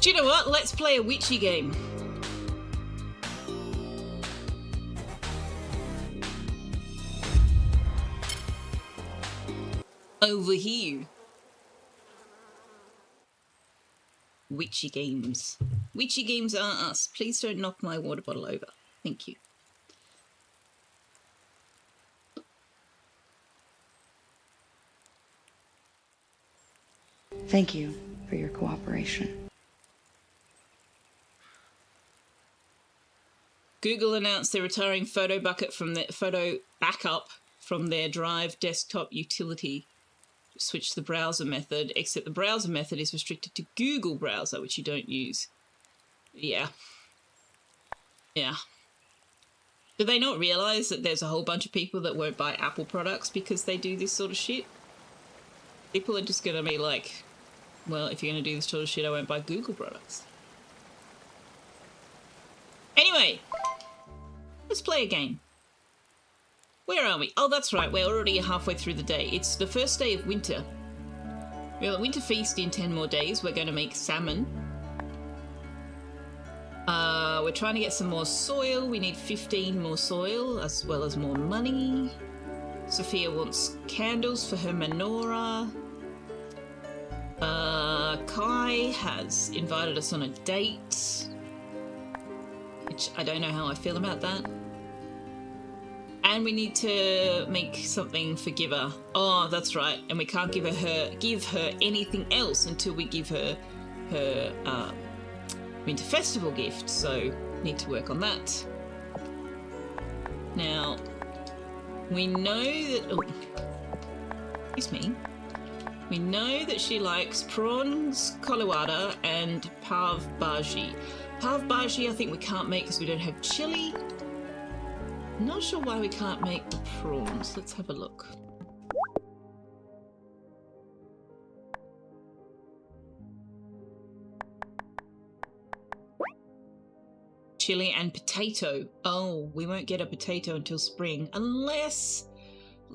Do you know what? Let's play a witchy game. Over here. Witchy games. Witchy games are us. Please don't knock my water bottle over. Thank you. Thank you for your cooperation. Google announced they're retiring photo backup from their Drive desktop utility. Switch to the browser method, except the browser method is restricted to Google browser, which you don't use. Yeah. Yeah. Do they not realise that there's a whole bunch of people that won't buy Apple products because they do this sort of shit? People are just going to be like, well, if you're going to do this sort of shit, I won't buy Google products. Anyway, let's play a game. Where are we? Oh, that's right. We're already halfway through the day. It's the first day of winter. We have a winter feast in 10 more days. We're going to make salmon. We're trying to get some more soil. We need 15 more soil as well as more money. Sophia wants candles for her menorah. Kai has invited us on a date, which I don't know how I feel about that. And we need to make something for Giver. Oh, that's right. And we can't give her anything else until we give her Winter Festival gift. So need to work on that. Now, we know that... Oh, excuse me. We know that she likes prawns, kolawada, and pav bhaji. Pav bhaji I think we can't make because we don't have chili. I'm not sure why we can't make the prawns. Let's have a look. Chili and potato. Oh, we won't get a potato until spring unless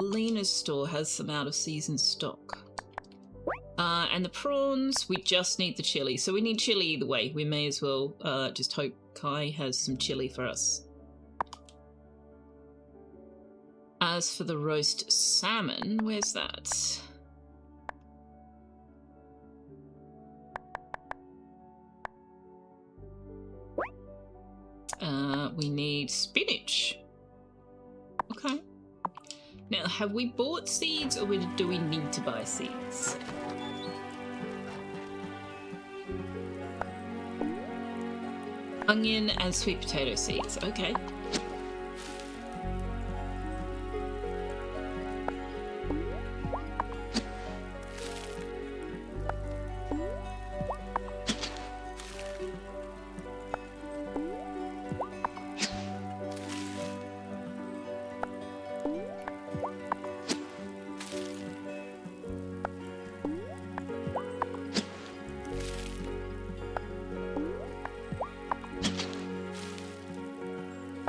Lena's store has some out of season stock. And the prawns, we just need the chili. So we need chili either way. We may as well just hope Kai has some chili for us. As for the roast salmon, where's that? We need spinach. Okay. Now, have we bought seeds or do we need to buy seeds? Onion and sweet potato seeds. Okay.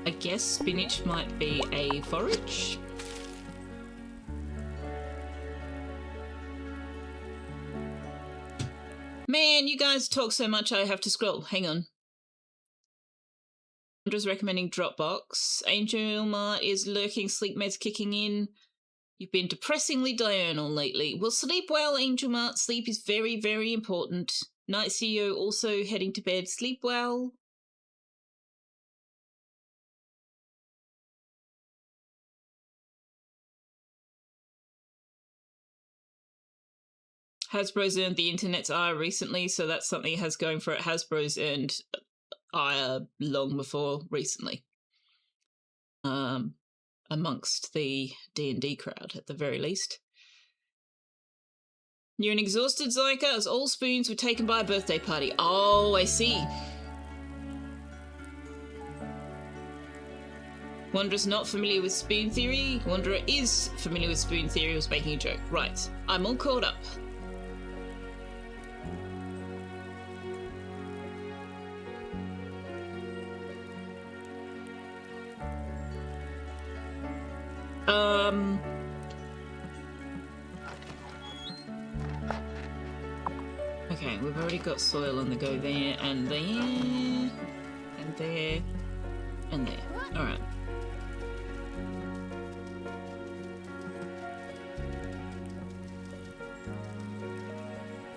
I guess spinach might be a forage. Man, you guys talk so much I have to scroll. Hang on. Sandra's recommending Dropbox. Angel Mart is lurking, sleep meds kicking in. You've been depressingly diurnal lately. Well, sleep well, Angel Mart. Sleep is very, very important. Night CEO also heading to bed. Sleep well. Hasbro's earned the internet's ire recently, so that's something it has going for it. Hasbro's earned ire long before recently. Amongst the D&D crowd, at the very least. You're an exhausted Zyka, as all spoons were taken by a birthday party. Oh, I see. Wanderer's not familiar with spoon theory. Wanderer is familiar with spoon theory, was making a joke. Right, I'm all caught up. Okay, we've already got soil on the go there, and there, and there, and there. Alright.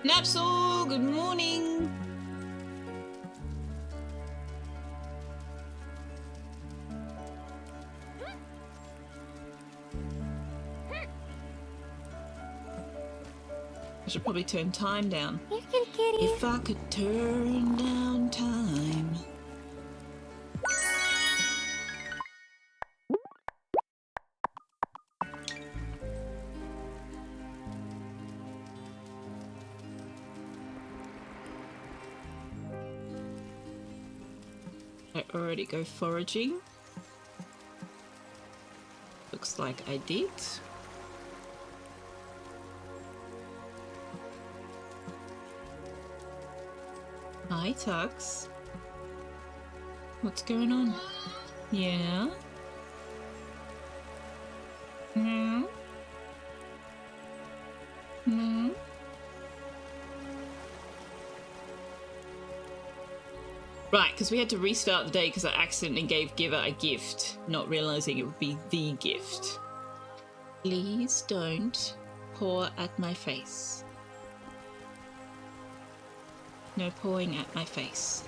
Napsol, good morning! I should probably turn time down. Here, kitty, kitty. If I could turn down time. I already go foraging. Looks like I did. Hi, Tux. What's going on? Yeah? Hmm? Hmm? Right, because we had to restart the day because I accidentally gave Giver a gift, not realizing it would be the gift. Please don't paw at my face. No pawing at my face.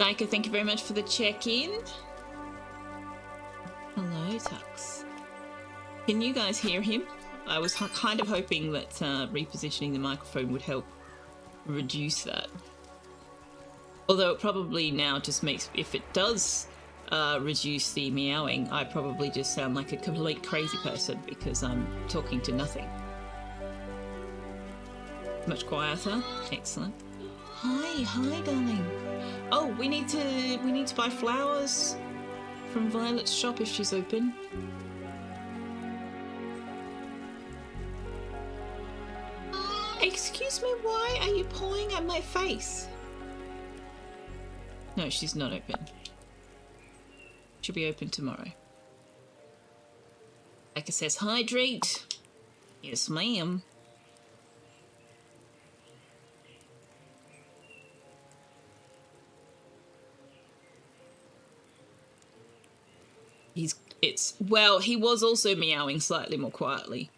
Laika, thank you very much for the check-in. Hello, Tux. Can you guys hear him? I was kind of hoping that repositioning the microphone would help reduce that. Although it probably now just makes, if it does reduce the meowing, I probably just sound like a complete crazy person because I'm talking to nothing. Much quieter. Excellent. Hi, darling. Oh, we need to buy flowers from Violet's shop if she's open. Excuse me, why are you pawing at my face? No, she's not open. She'll be open tomorrow. Becca says, hydrate. Yes, ma'am. Well, he was also meowing slightly more quietly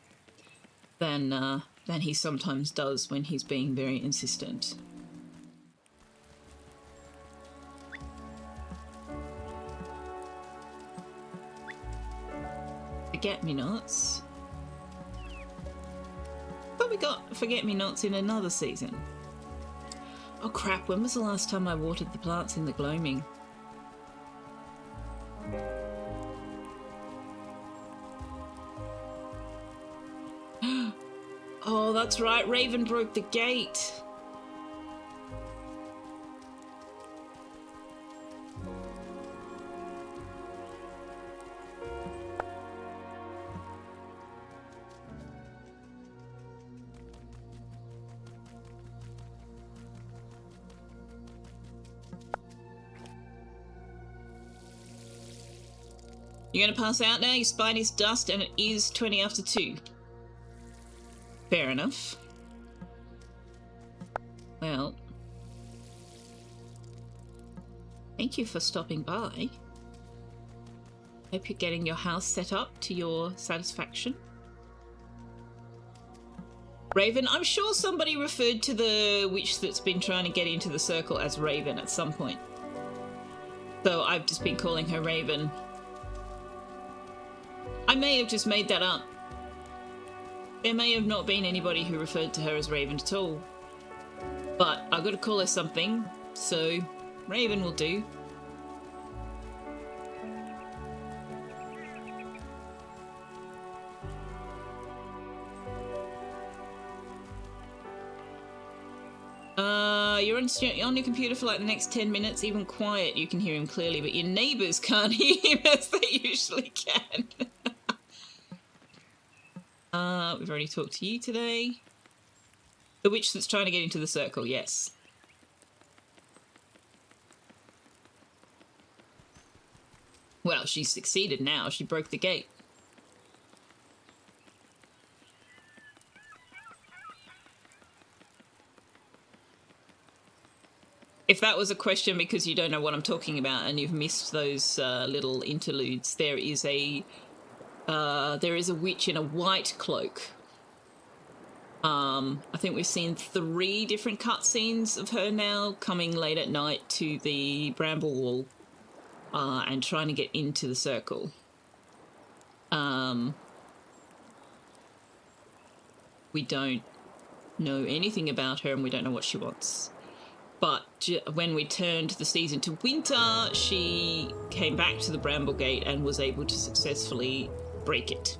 than he sometimes does when he's being very insistent. Forget-me-nots. But we got forget-me-nots in another season. Oh crap, when was the last time I watered the plants in the gloaming? Oh, that's right, Raven broke the gate. You're gonna pass out now? Your spine is dust and it is 20 after 2. Fair enough. Well, thank you for stopping by. Hope you're getting your house set up to your satisfaction. Raven, I'm sure somebody referred to the witch that's been trying to get into the circle as Raven at some point. So I've just been calling her Raven. I may have just made that up. There may have not been anybody who referred to her as Raven at all. But I've got to call her something, so Raven will do. You're on your computer for like the next 10 minutes, even quiet you can hear him clearly, but your neighbours can't hear him as they usually can. We've already talked to you today. The witch that's trying to get into the circle, yes. Well, she's succeeded now. She broke the gate. If that was a question because you don't know what I'm talking about and you've missed those little interludes, there is a witch in a white cloak. I think we've seen 3 different cutscenes of her now coming late at night to the bramble wall and trying to get into the circle. We don't know anything about her and we don't know what she wants. But when we turned the season to winter, she came back to the bramble gate and was able to successfully break it.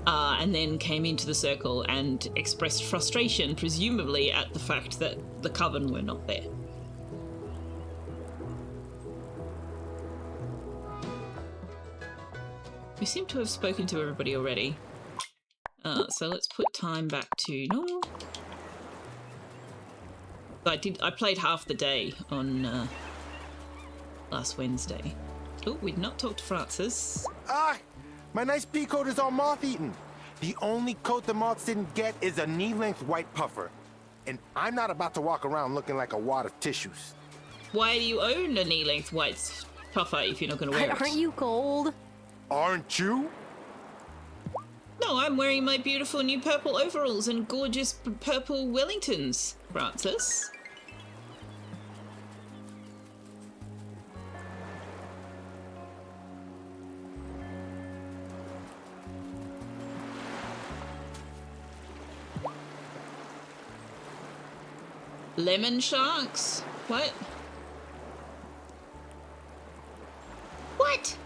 And then came into the circle and expressed frustration, presumably at the fact that the coven were not there. We seem to have spoken to everybody already. So let's put time back to normal. I played half the day on last Wednesday. Oh, we'd not talked to Francis. Ah! My nice pea coat is all moth-eaten. The only coat the moths didn't get is a knee-length white puffer. And I'm not about to walk around looking like a wad of tissues. Why do you own a knee-length white puffer if you're not going to wear it? Aren't you cold? Aren't you? No, I'm wearing my beautiful new purple overalls and gorgeous purple Wellingtons, Francis. Lemon sharks? What? What?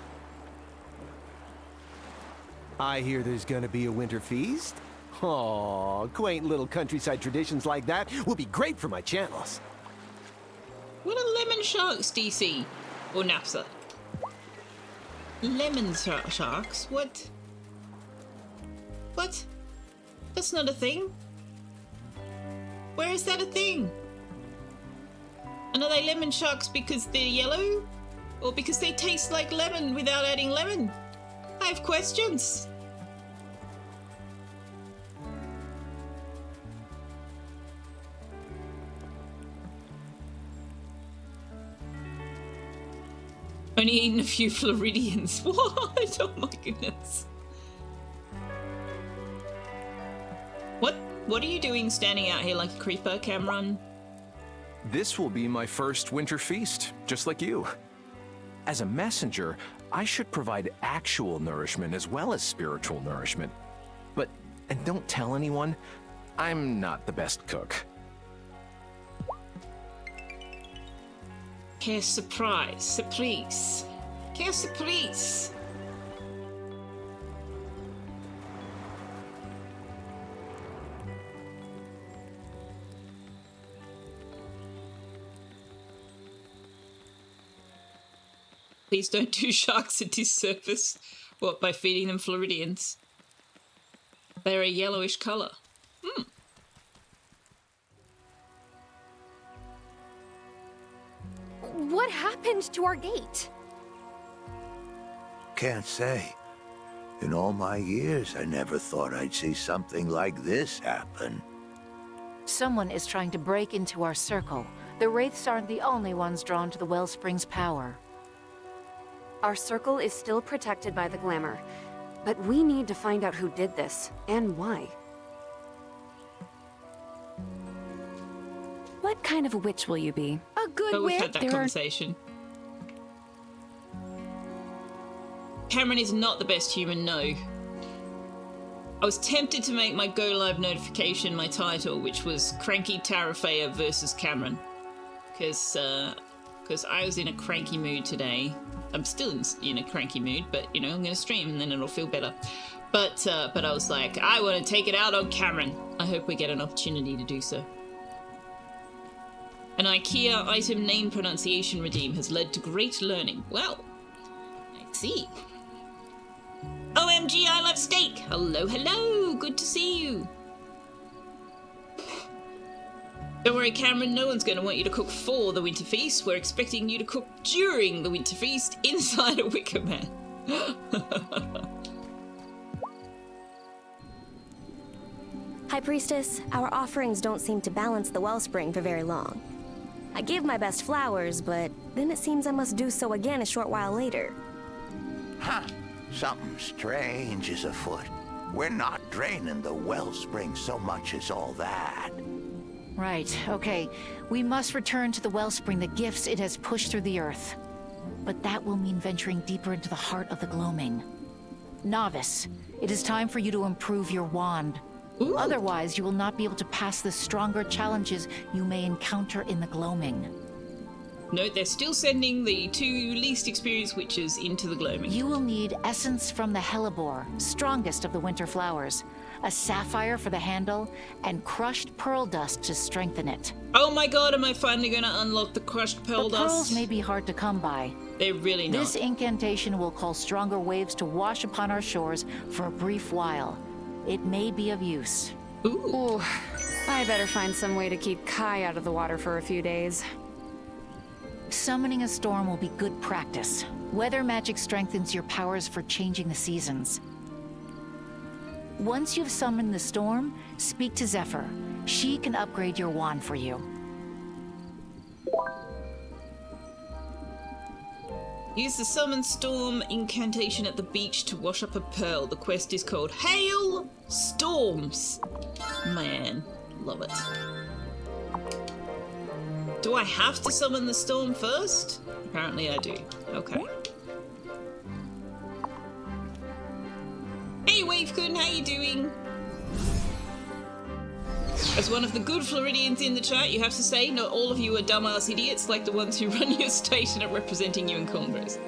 I hear there's gonna be a winter feast. Aw, quaint little countryside traditions like that will be great for my channels. What are lemon sharks, DC? Or napsa? Lemon sharks? What? What? That's not a thing. Where is that a thing? And are they lemon sharks because they're yellow? Or because they taste like lemon without adding lemon? I have questions. Only eaten a few Floridians. What? Oh my goodness. What are you doing standing out here like a creeper, Cameron? This will be my first winter feast, just like you. As a messenger, I should provide actual nourishment as well as spiritual nourishment. And don't tell anyone, I'm not the best cook. Quelle surprise. Quelle surprise. Please don't do sharks a disservice. What, by feeding them Floridians? They're a yellowish colour. What happened to our gate? Can't say. In all my years, I never thought I'd see something like this happen. Someone is trying to break into our circle. The Wraiths aren't the only ones drawn to the Wellspring's power. Our circle is still protected by the glamour, but we need to find out who did this, and why. What kind of a witch will you be? A good But we've witch. had that conversation. Cameron is not the best human, no. I was tempted to make my Go Live notification my title, which was Cranky Selfeya versus Cameron. Because I was in a cranky mood today. I'm still in a cranky mood, but, you know, I'm going to stream and then it'll feel better. But I was like, I want to take it out on Cameron. I hope we get an opportunity to do so. An IKEA item name pronunciation redeem has led to great learning. Well, I see. OMG, I love steak. Hello, hello. Good to see you. Don't worry, Cameron, no one's going to want you to cook for the Winter Feast. We're expecting you to cook during the Winter Feast inside a wicker man. High Priestess, our offerings don't seem to balance the wellspring for very long. I gave my best flowers, but then it seems I must do so again a short while later. Huh. Something strange is afoot. We're not draining the wellspring so much as all that. Right, okay. We must return to the wellspring the gifts it has pushed through the earth. But that will mean venturing deeper into the heart of the gloaming. Novice, it is time for you to improve your wand. Ooh. Otherwise, you will not be able to pass the stronger challenges you may encounter in the gloaming. Note they're still sending the 2 least experienced witches into the gloaming. You will need essence from the hellebore, strongest of the winter flowers, a sapphire for the handle, and crushed pearl dust to strengthen it. Oh my god, am I finally going to unlock the crushed pearl The dust? pearls may be hard to come by. They're really not. This incantation will call stronger waves to wash upon our shores for a brief while. It may be of use. Ooh. Ooh, I better find some way to keep Kai out of the water for a few days. Summoning a storm will be good practice. Weather magic strengthens your powers for changing the seasons. Once you've summoned the storm, speak to Zephyr. She can upgrade your wand for you. Use the summon storm incantation at the beach to wash up a pearl. The quest is called Hail Storms. Man, love it. Do I have to summon the storm first? Apparently I do. Okay. Hey Wavekun, how you doing? As one of the good Floridians in the chat, you have to say not all of you are dumbass idiots like the ones who run your state and are representing you in Congress.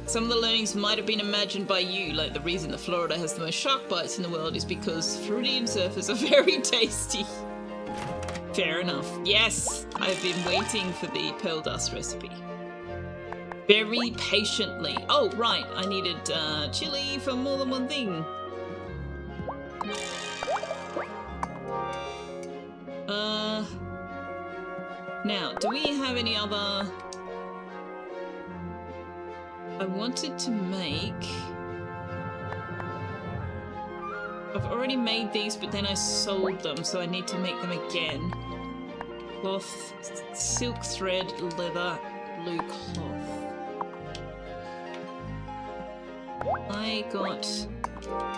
Some of the learnings might have been imagined by you, like the reason that Florida has the most shark bites in the world is because Floridian surfers are very tasty. Fair enough. Yes, I've been waiting for the pearl dust recipe. Very patiently. Oh, right, I needed chili for more than one thing. Now, do we have any other... I wanted to make... I've already made these, but then I sold them, so I need to make them again. Cloth, silk thread, leather, blue cloth. I got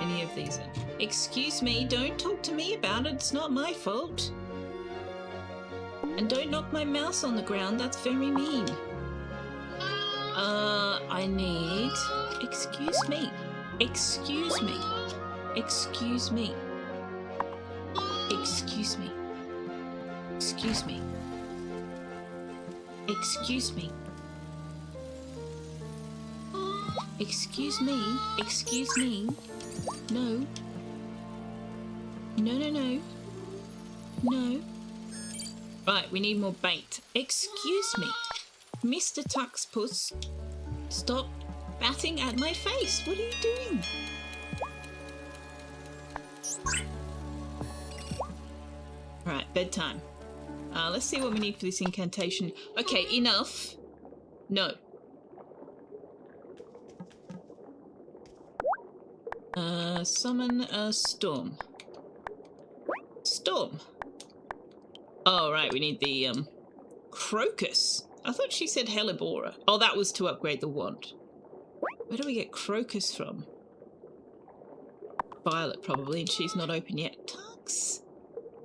any of these in. Excuse me, don't talk to me about it, it's not my fault. And don't knock my mouse on the ground, that's very mean. I need... Excuse me. Excuse me. Excuse me. Excuse me. Excuse me. Excuse me. Excuse me. Excuse me. No. No, no, no. No. Right, we need more bait. Excuse me. Mr. Tuxpuss, stop batting at my face. What are you doing? Right, bedtime. Let's see what we need for this incantation. Okay, enough. No. Summon a storm. Storm. Oh, right, we need the, crocus. I thought she said hellebora. Oh, that was to upgrade the wand. Where do we get crocus from? Violet, probably, and she's not open yet. Tux,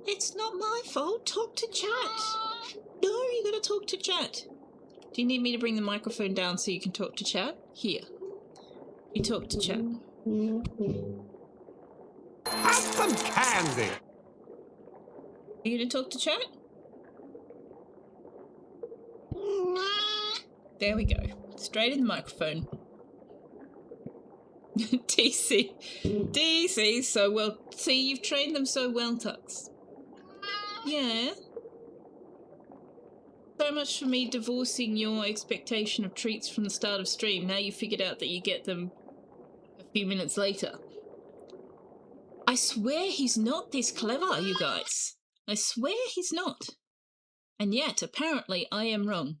it's not my fault. Talk to chat. No, you gotta talk to chat. Do you need me to bring the microphone down so you can talk to chat? Here. You talk to chat. Have some candy. You gonna talk to chat? There we go. Straight in the microphone. DC. DC, so well. See, you've trained them so well, Tux. Yeah. So much for me divorcing your expectation of treats from the start of stream. Now you figured out that you get them a few minutes later. I swear he's not this clever, you guys. I swear he's not. And yet, apparently, I am wrong.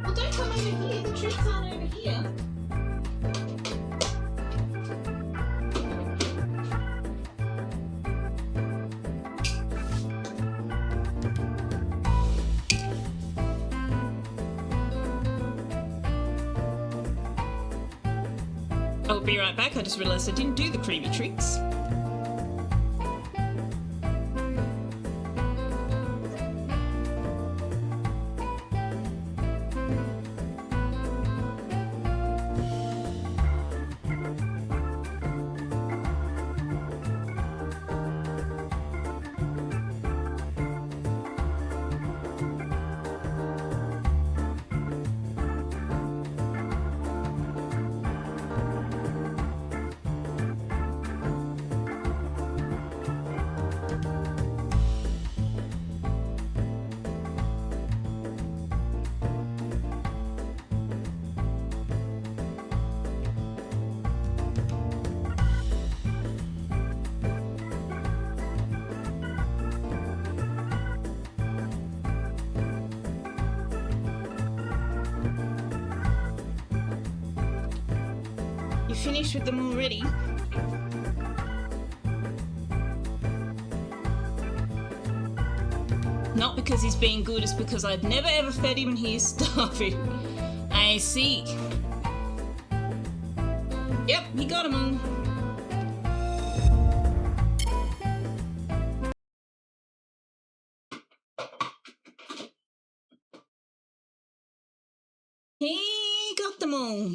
Well, don't come over here. The treats aren't over here. I'll be right back. I just realised I didn't do the creamy tricks. You finished with them already? Not because he's being good, it's because I've never ever fed him and he's starving. I see. Yep, he got them all. He got them all.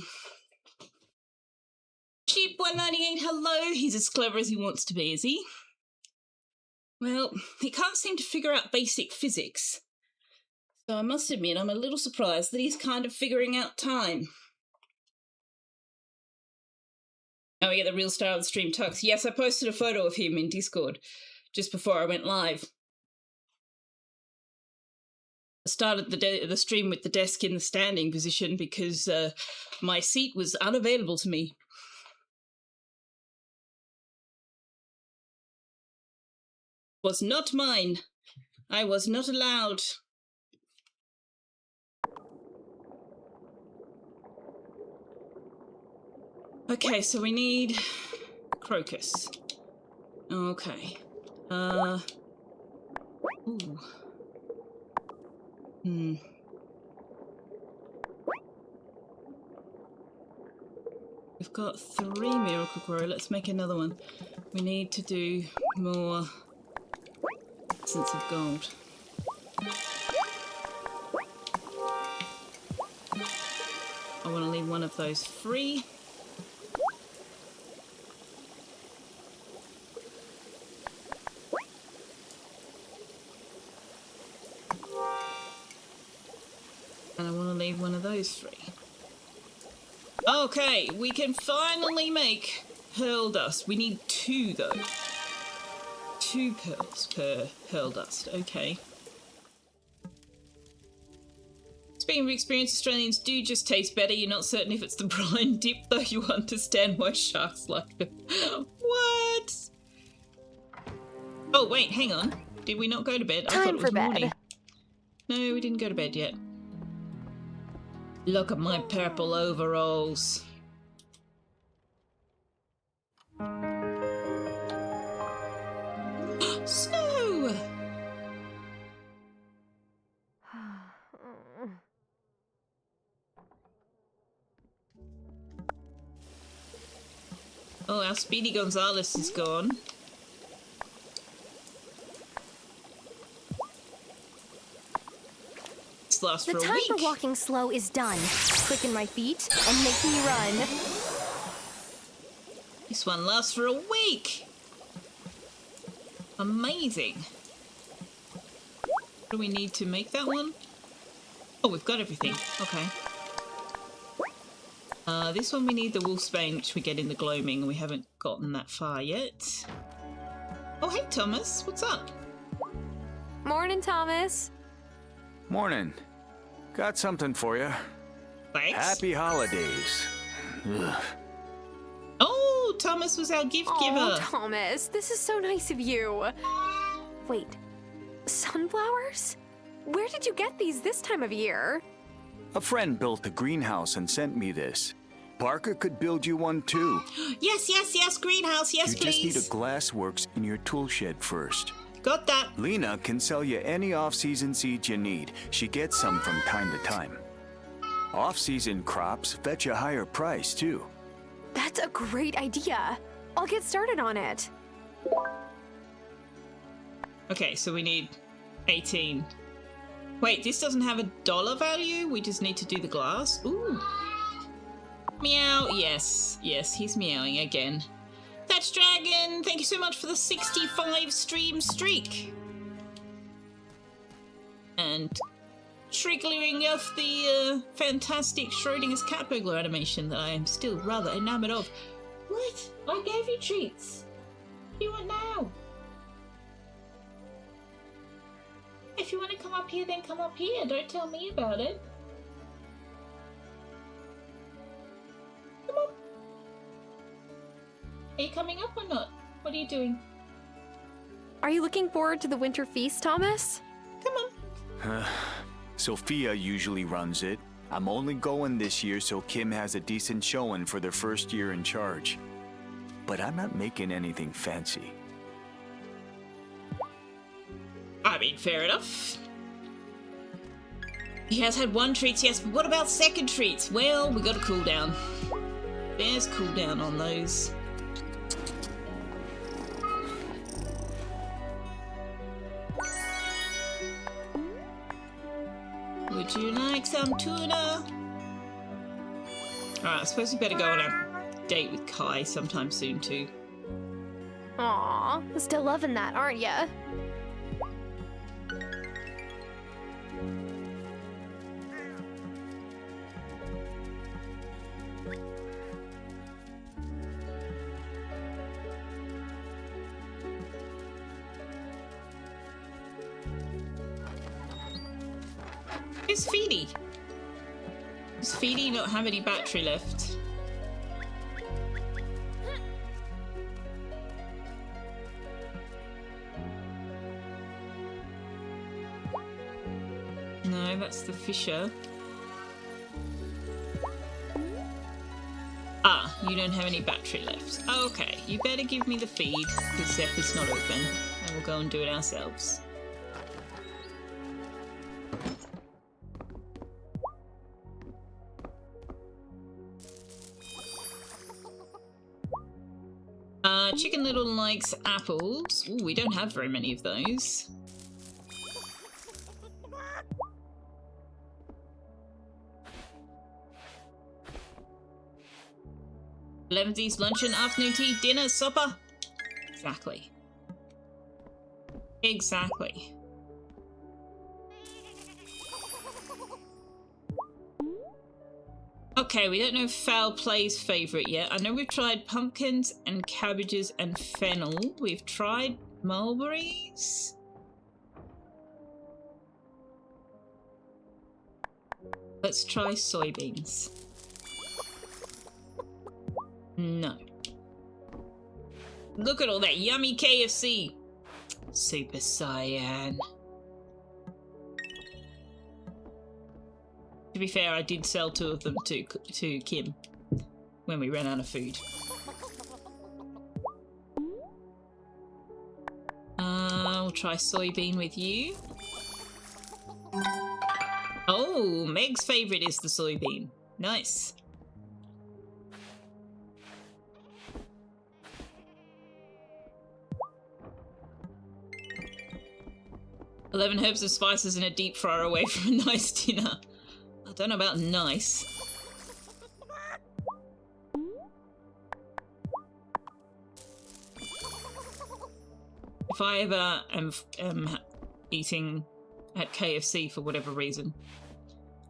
Cheap 198, hello. He's as clever as he wants to be, is he? Well, he can't seem to figure out basic physics. So I must admit, I'm a little surprised that he's kind of figuring out time. Oh yeah, the real star of the stream, Tux. Yes, I posted a photo of him in Discord just before I went live. I started the stream with the desk in the standing position because my seat was unavailable to me. Was not mine. I was not allowed. Okay, so we need crocus. Okay. Ooh. We've got 3 miracle grow. Let's make another one. We need to do more essence of gold. I want to leave one of those free. And I want to leave one of those free. Okay, we can finally make pearl dust. We need 2 though. 2 pearls per pearl dust. Okay. Speaking of experience, Australians do just taste better. You're not certain if it's the brine dip, though. You understand why sharks like them. What? Oh, wait, hang on. Did we not go to bed? I thought it was morning. No, we didn't go to bed yet. Look at my purple overalls. Snow! Oh, our Speedy Gonzales is gone. This lasts for a week. The time for walking slow is done. Quicken my feet and make me run. This one lasts for a week. Amazing. What do we need to make that one? Oh, we've got everything. Okay. This one we need the wolfsbane, which we get in the gloaming, and we haven't gotten that far yet. Oh, hey, Thomas. What's up? Morning, Thomas. Morning. Got something for you. Thanks. Happy holidays. Ugh. Oh, Thomas was our gift giver. Oh, Thomas, this is so nice of you. Wait, sunflowers? Where did you get these this time of year? A friend built a greenhouse and sent me this. Parker could build you one too. Yes, yes, yes, greenhouse, yes, you please. You just need a glassworks in your tool shed first. Got that. Lena can sell you any off-season seeds you need. She gets some from time to time. Off-season crops fetch a higher price too. That's a great idea. I'll get started on it. Okay, so we need 18. Wait, this doesn't have a dollar value? We just need to do the glass? Ooh. Meow. Yes, he's meowing again. That's Dragon. Thank you so much for the 65 stream streak. And triggering off the fantastic Schrodinger's cat burglar animation that I am still rather enamored of. What? I gave you treats. What do you want now? If you want to come up here, then come up here. Don't tell me about it. Come on. Are you coming up or not? What are you doing? Are you looking forward to the winter feast, Thomas? Come on. Selfeya usually runs it. I'm only going this year so Kim has a decent showing for their first year in charge. But I'm not making anything fancy. I mean, fair enough. He has had 1 treat, yes, but what about second treats? Well, we got a cooldown. There's cooldown on those. Would you like some tuna? Alright, I suppose we better go on a date with Kai sometime soon too. Aw, still loving that, aren't ya? Who's Feedy? Does Feedy not have any battery left? No, that's the Fisher. Ah, you don't have any battery left. Okay, you better give me the feed, because Zephyr's not open, and we'll go and do it ourselves. Chicken Little likes apples. Ooh, we don't have very many of those. Levensies, luncheon, afternoon tea, dinner, supper. Exactly. Exactly. Okay, we don't know foul play's favourite yet. I know we've tried pumpkins and cabbages and fennel. We've tried mulberries. Let's try soybeans. No. Look at all that yummy KFC. Super Cyan. To be fair, I did sell 2 of them to Kim when we ran out of food. I'll try soybean with you. Oh, Meg's favourite is the soybean. Nice. $11 herbs and spices in a deep fryer away from a nice dinner. I don't know about nice. If I ever am eating at KFC for whatever reason,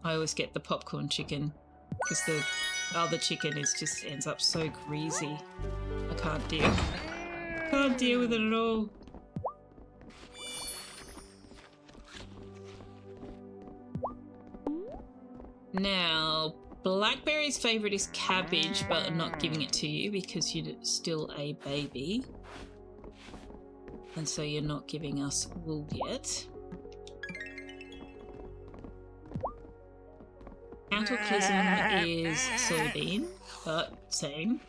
I always get the popcorn chicken because the other chicken just ends up so greasy. I can't deal. Can't deal with it at all. Now, Blackberry's favourite is cabbage, but I'm not giving it to you because you're still a baby. And so you're not giving us wool yet. Cataclysm is soybean, but same.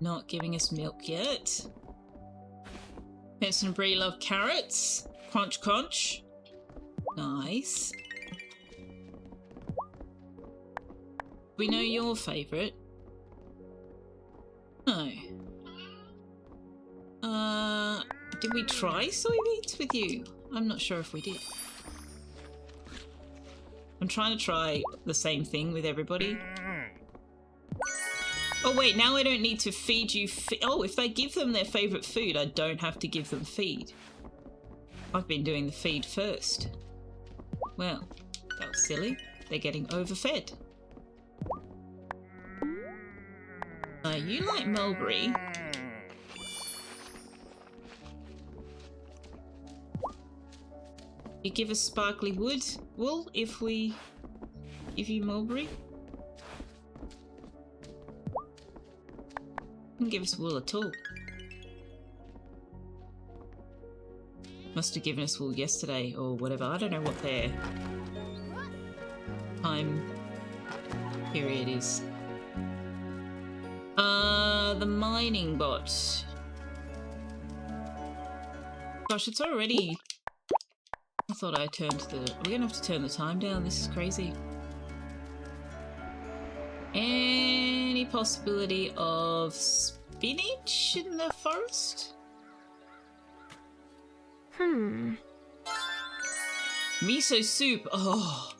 Not giving us milk yet. Benson and Brie love carrots. Crunch, crunch. Nice. We know your favourite. Did we try soybeans with you? I'm not sure if we did. I'm trying to try the same thing with everybody. Oh wait, now I don't need to feed you. Oh, if they give them their favourite food, I don't have to give them feed. I've been doing the feed first. Well, that was silly. They're getting overfed. You like mulberry. You give us sparkly wool if we give you mulberry? Didn't give us wool at all. Must have given us wool yesterday or whatever. I don't know what their time period is. The mining bot. Gosh, it's already... I thought I turned the... We're gonna have to turn the time down. This is crazy. Any possibility of spinach in the forest? Miso soup. Oh.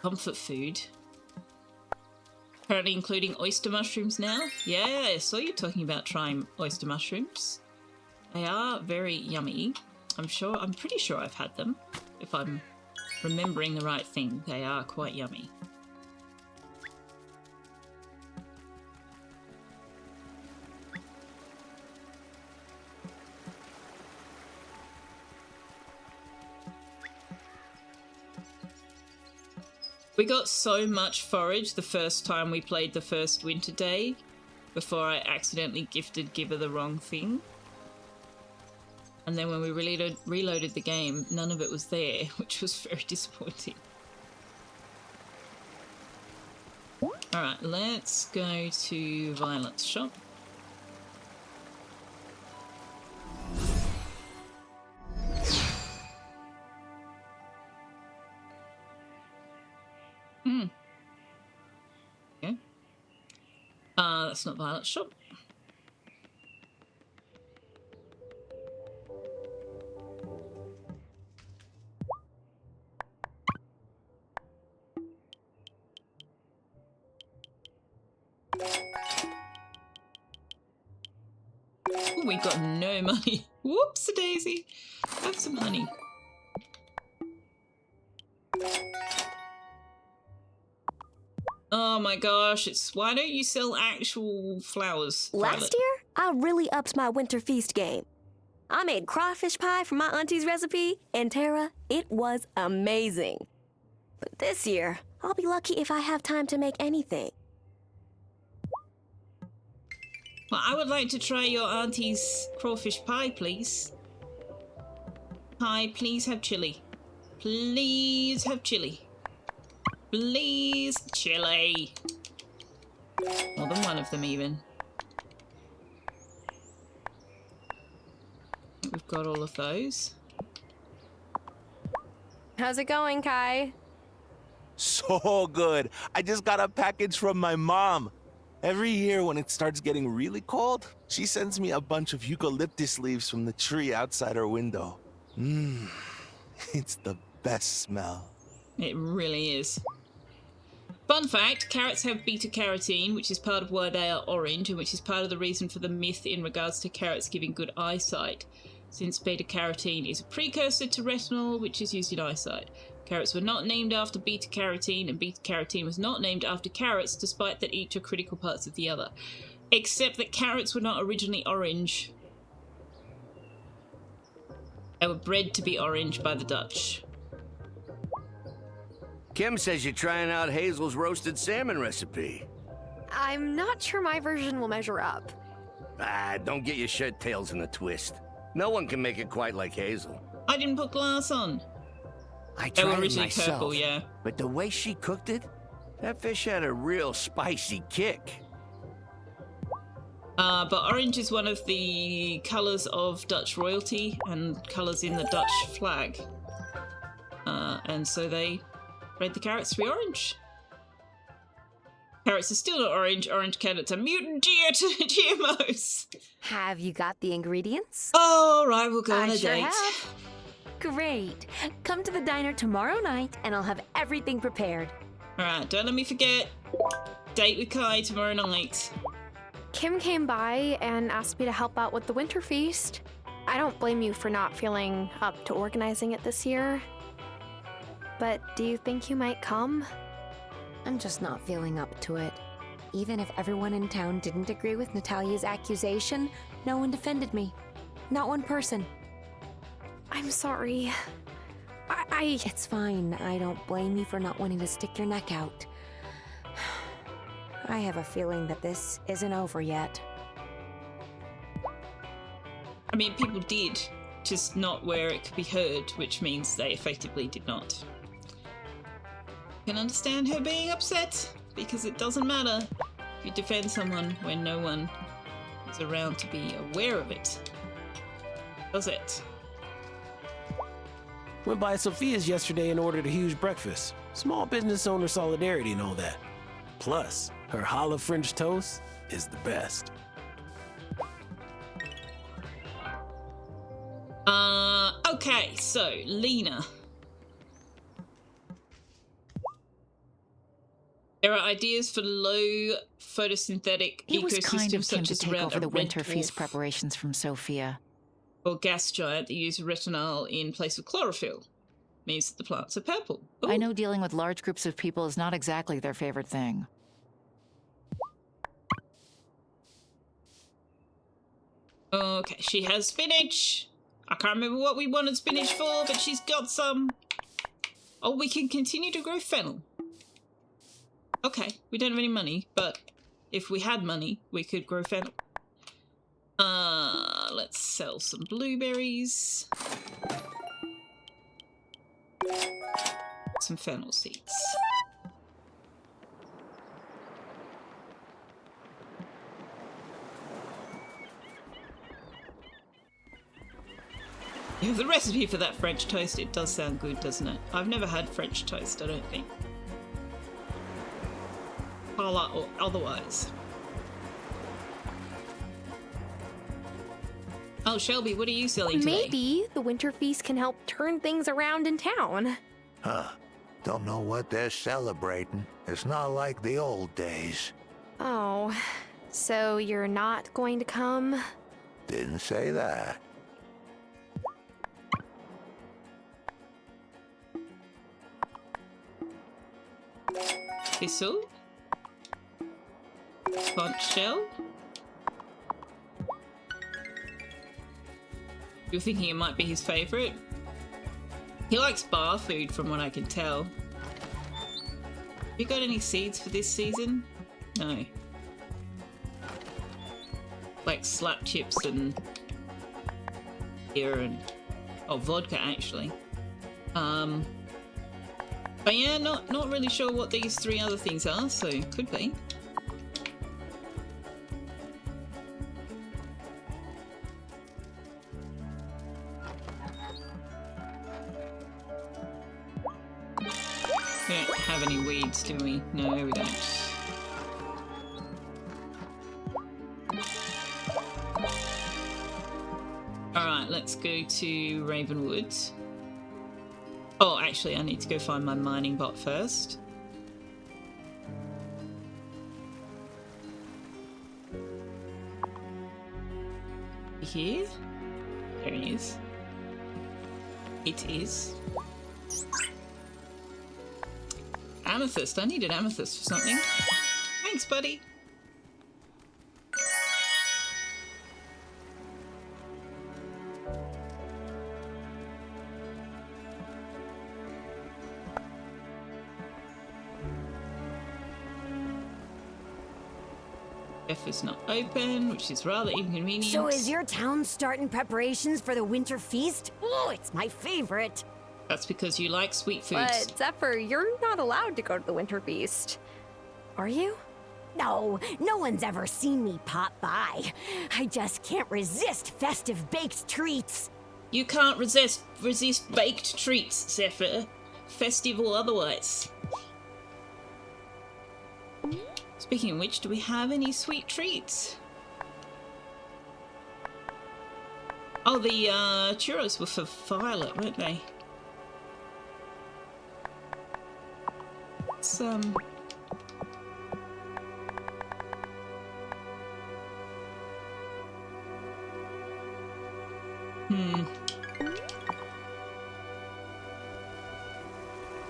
Comfort food. Apparently including oyster mushrooms now. Yeah, I saw you talking about trying oyster mushrooms. They are very yummy. I'm pretty sure I've had them. If I'm remembering the right thing, they are quite yummy. We got so much forage the first time we played the first winter day before I accidentally gifted Gibber the wrong thing. And then when we reloaded the game, none of it was there, which was very disappointing. Alright, let's go to Violet's shop. Okay. That's not Violet's shop. Ooh, we got no money. Whoops-a-daisy. Have some honey. Oh my gosh, why don't you sell actual flowers, Violet? Last year, I really upped my winter feast game. I made crawfish pie from my auntie's recipe, and Tara, it was amazing. But this year, I'll be lucky if I have time to make anything. Well, I would like to try your auntie's crawfish pie, please. Hi, please have chili. Please have chili. Please, chili. More than one of them, even. We've got all of those. How's it going, Kai? So good. I just got a package from my mom. Every year when it starts getting really cold, she sends me a bunch of eucalyptus leaves from the tree outside her window. It's the best smell. It really is. Fun fact, carrots have beta-carotene, which is part of why they are orange, and which is part of the reason for the myth in regards to carrots giving good eyesight, since beta-carotene is a precursor to retinol, which is used in eyesight. Carrots were not named after beta-carotene, and beta-carotene was not named after carrots, despite that each are critical parts of the other. Except that carrots were not originally orange. They were bred to be orange by the Dutch. Kim says you're trying out Hazel's roasted salmon recipe. I'm not sure my version will measure up. Don't get your shirt tails in a twist. No one can make it quite like Hazel. I didn't put glass on. I They were tried it originally myself, purple, yeah. but the way she cooked it, that fish had a real spicy kick. But orange is one of the colours of Dutch royalty and colours in the Dutch flag. And so they bred the carrots to be orange. Carrots are still not orange. Orange carrots are mutant GMOs. Have you got the ingredients? All right, we'll go on I a sure date. have. Great. Come to the diner tomorrow night and I'll have everything prepared. All right, don't let me forget. Date with Kai tomorrow night. Kim came by and asked me to help out with the winter feast. I don't blame you for not feeling up to organizing it this year. But do you think you might come? I'm just not feeling up to it. Even if everyone in town didn't agree with Natalia's accusation, no one defended me. Not one person. I'm sorry. It's fine. I don't blame you for not wanting to stick your neck out. I have a feeling that this isn't over yet. I mean, people did, just not where it could be heard, which means they effectively did not. I can understand her being upset, because it doesn't matter if you defend someone when no one is around to be aware of it. Does it? Went by Sophia's yesterday and ordered a huge breakfast. Small business owner solidarity and all that. Plus, her challah French toast is the best. Okay, so, Lena. There are ideas for low photosynthetic It was kind of ecosystems Kim such to as take around over a the winter red feast dwarf preparations from Selfeya. or gas giant that use retinol in place of chlorophyll. Means that the plants are purple. Ooh. I know dealing with large groups of people is not exactly their favorite thing. Okay, she has spinach. I can't remember what we wanted spinach for, but she's got some. Oh, we can continue to grow fennel. Okay, we don't have any money, but if we had money, we could grow fennel. Let's sell some blueberries. Some fennel seeds. Yeah, the recipe for that French toast, it does sound good, doesn't it? I've never had French toast, I don't think. Challah or otherwise. Oh, Shelby, what are you selling today? Maybe the winter feast can help turn things around in town. Huh. Don't know what they're celebrating. It's not like the old days. Oh, so you're not going to come? Didn't say that. Thistle. Conch shell. You're thinking it might be his favourite? He likes bar food from what I can tell. Have you got any seeds for this season? No. Like slap chips and beer and vodka actually. But yeah, not really sure what these three other things are, so could be. We don't have any weeds, do we? No, we don't. Alright, let's go to Ravenwood. Oh, actually, I need to go find my mining bot first. Here? There he is. It is. Amethyst. I needed amethyst for something. Thanks, buddy. F is not open, which is rather inconvenient. So is your town starting preparations for the winter feast? Oh, it's my favorite. That's because you like sweet foods. But Zephyr, you're not allowed to go to the winter feast. Are you? No, no one's ever seen me pop by. I just can't resist festive baked treats. You can't resist baked treats, Zephyr. Festive or otherwise. Speaking of which, do we have any sweet treats? Oh, the churros were for Violet, weren't they? It's,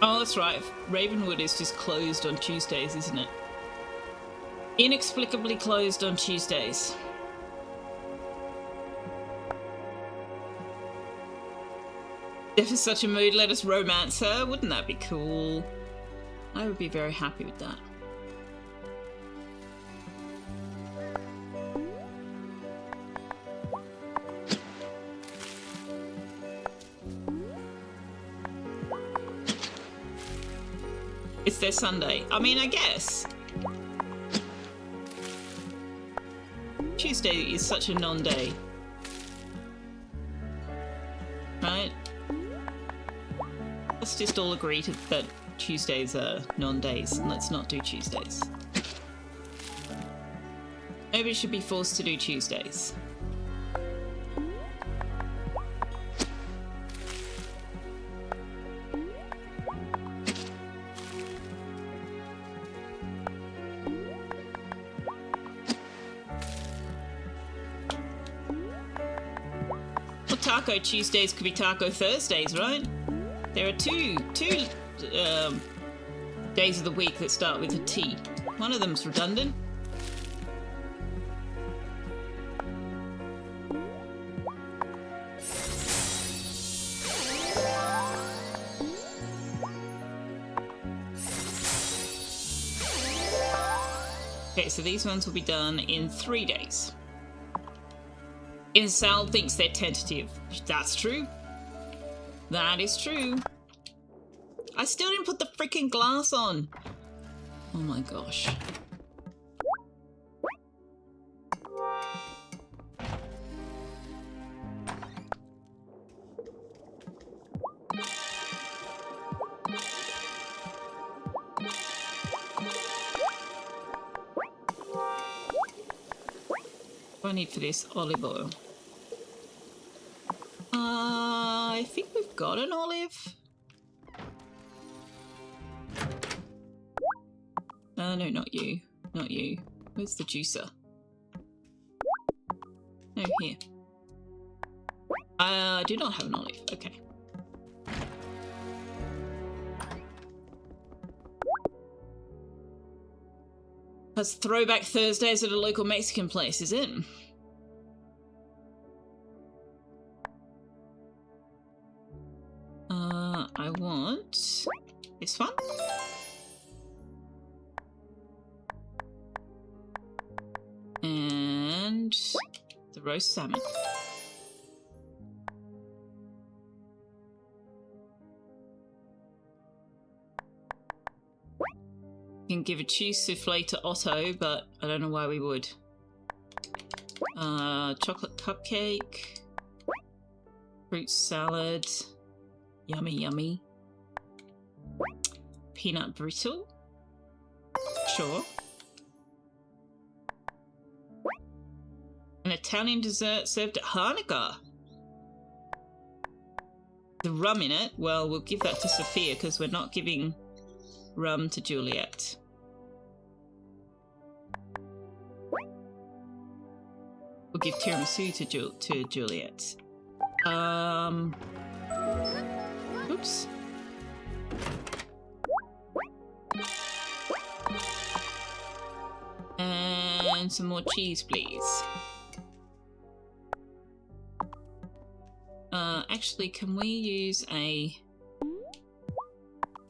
Oh, that's right. Ravenwood is just closed on Tuesdays, isn't it? Inexplicably closed on Tuesdays. If it's such a mood, let us romance her. Wouldn't that be cool? I would be very happy with that. It's their Sunday. I mean, I guess. Tuesday is such a non-day. Right? Let's just all agree that Tuesdays are non-days, and let's not do Tuesdays. Nobody should be forced to do Tuesdays. Well, Taco Tuesdays could be Taco Thursdays, right? There are two days of the week that start with a T. One of them's redundant. Okay, so these ones will be done in 3 days. Sal thinks they're tentative. That's true. That is true. I still didn't put the freaking glass on. Oh my gosh. What do I need for this? Olive oil. I think we've got an olive. No, not you. Not you. Where's the juicer? No, here. I do not have an olive. Okay. That's Throwback Thursdays at a local Mexican place, is it? I want this one. And the roast salmon. You can give a cheese souffle to Otto, but I don't know why we would. Chocolate cupcake. Fruit salad. Yummy, yummy. Peanut brittle. Sure. An Italian dessert served at Hanukkah. The rum in it? Well, we'll give that to Sophia because we're not giving rum to Juliet. We'll give tiramisu to Juliet. Oops. And some more cheese, please. Actually, can we use a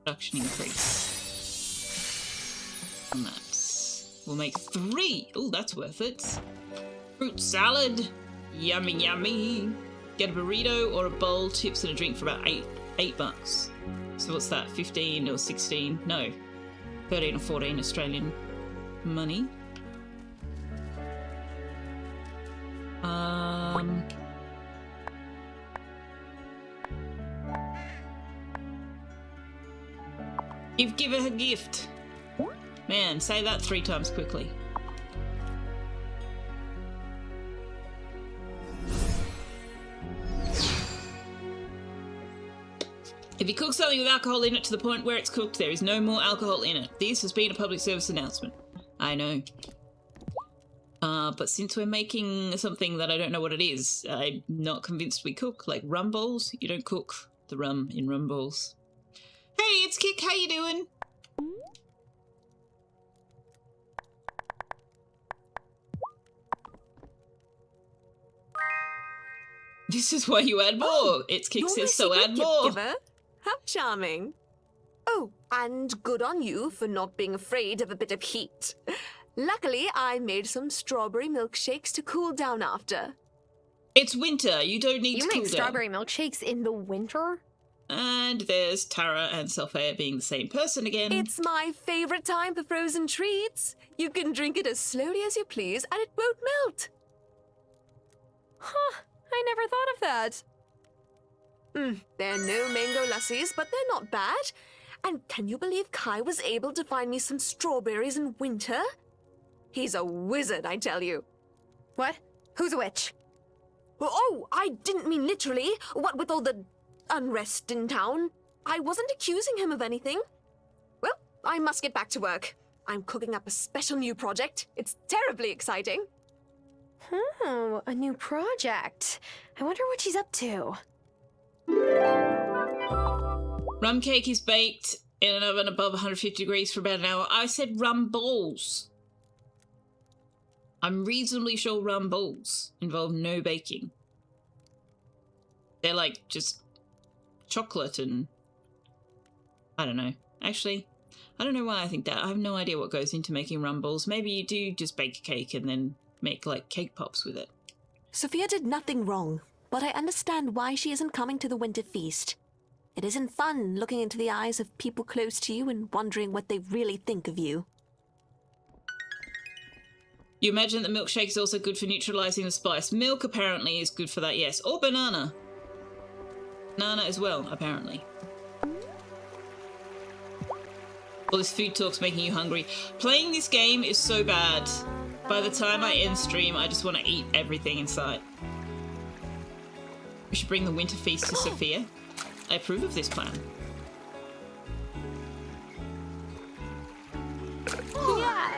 production increase on that? We'll make 3. Oh, that's worth it. Fruit salad. Yummy, yummy. Get a burrito or a bowl, chips and a drink for about $8. So what's that? 15 or 16? No, 13 or 14 Australian money. Give her a gift. Man, say that 3 times quickly. If you cook something with alcohol in it to the point where it's cooked, there is no more alcohol in it. This has been a public service announcement. I know. But since we're making something that I don't know what it is, I'm not convinced we cook. Like rum balls, you don't cook the rum in rum balls. Hey, it's Kik, how you doing? This is why you add more. It's Kik says, so add more. Giver? How charming. Oh, and good on you for not being afraid of a bit of heat. Luckily, I made some strawberry milkshakes to cool down after. It's winter. You don't need to cool down. You make strawberry milkshakes in the winter? And there's Tara and Selfeya being the same person again. It's my favorite time for frozen treats. You can drink it as slowly as you please, and it won't melt. Huh, I never thought of that. They're no mango lassies, but they're not bad. And can you believe Kai was able to find me some strawberries in winter? He's a wizard, I tell you. What? Who's a witch? Oh, I didn't mean literally. What with all the unrest in town? I wasn't accusing him of anything. Well, I must get back to work. I'm cooking up a special new project. It's terribly exciting. Oh, a new project. I wonder what she's up to. Rum cake is baked in an oven above 150 degrees for about an hour. I said rum balls. I'm reasonably sure rum balls involve no baking. They're like just chocolate and... I don't know. Actually, I don't know why I think that. I have no idea what goes into making rum balls. Maybe you do just bake a cake and then make like cake pops with it. Sophia did nothing wrong, but I understand why she isn't coming to the winter feast. It isn't fun looking into the eyes of people close to you and wondering what they really think of you. You imagine that milkshake is also good for neutralizing the spice. Milk apparently is good for that, yes. Or banana. Banana as well, apparently. All this food talk's making you hungry. Playing this game is so bad. By the time I end stream, I just want to eat everything in sight. We should bring the winter feast to Sophia. I approve of this plan. Yeah.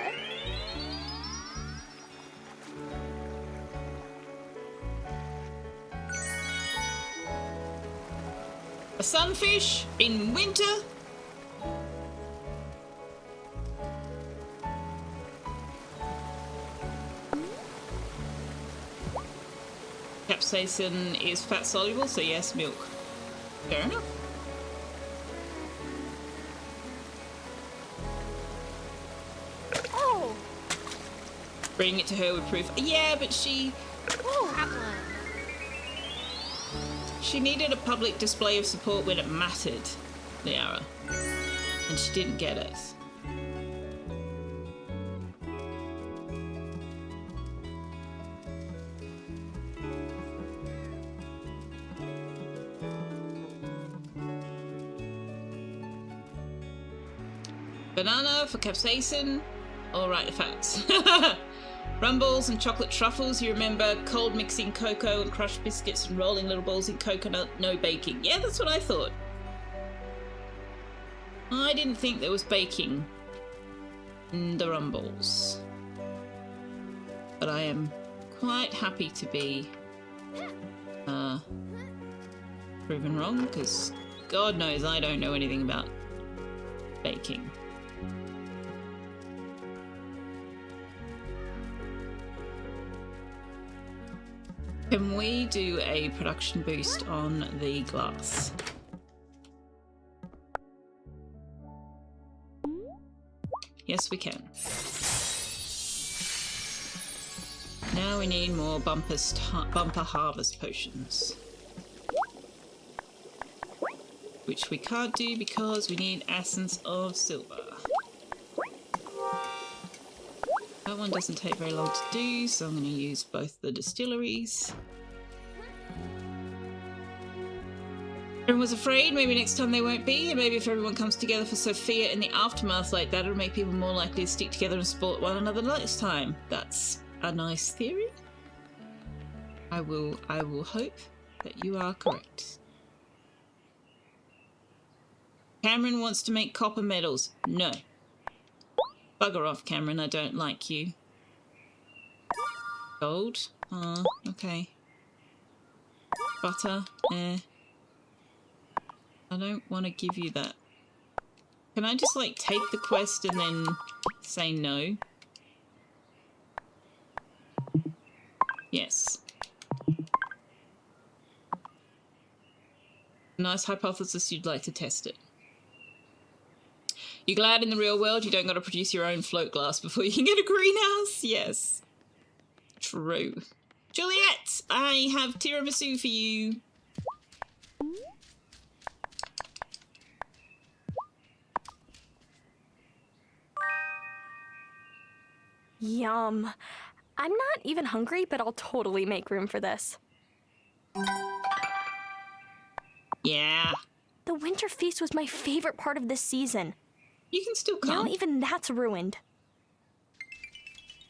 A sunfish in winter? Capsaicin is fat soluble, so yes, milk. Fair enough. Oh! Bring it to her with proof. Yeah, but she needed a public display of support when it mattered, Liara. And she didn't get it. Banana for capsaicin. All right, the fats. Rumbles and chocolate truffles. You remember cold mixing cocoa and crushed biscuits and rolling little balls in coconut. No baking. Yeah, that's what I thought. I didn't think there was baking in the rumbles. But I am quite happy to be proven wrong, because God knows I don't know anything about baking. Can we do a production boost on the glass? Yes, we can. Now we need more bumper harvest potions. Which we can't do because we need essence of silver. That one doesn't take very long to do, so I'm going to use both the distilleries. Everyone was afraid, maybe next time they won't be, and maybe if everyone comes together for Selfeya in the aftermath like that, it'll make people more likely to stick together and support one another next time. That's a nice theory. I will hope that you are correct. Cameron wants to make copper medals. No. Bugger off, Cameron, I don't like you. Gold? Okay. Butter? I don't want to give you that. Can I just, like, take the quest and then say no? Yes. Nice hypothesis, you'd like to test it. You glad in the real world you don't got to produce your own float glass before you can get a greenhouse? Yes. True. Juliet, I have tiramisu for you. Yum. I'm not even hungry, but I'll totally make room for this. Yeah. The winter feast was my favorite part of this season. You can still come. Now even that's ruined.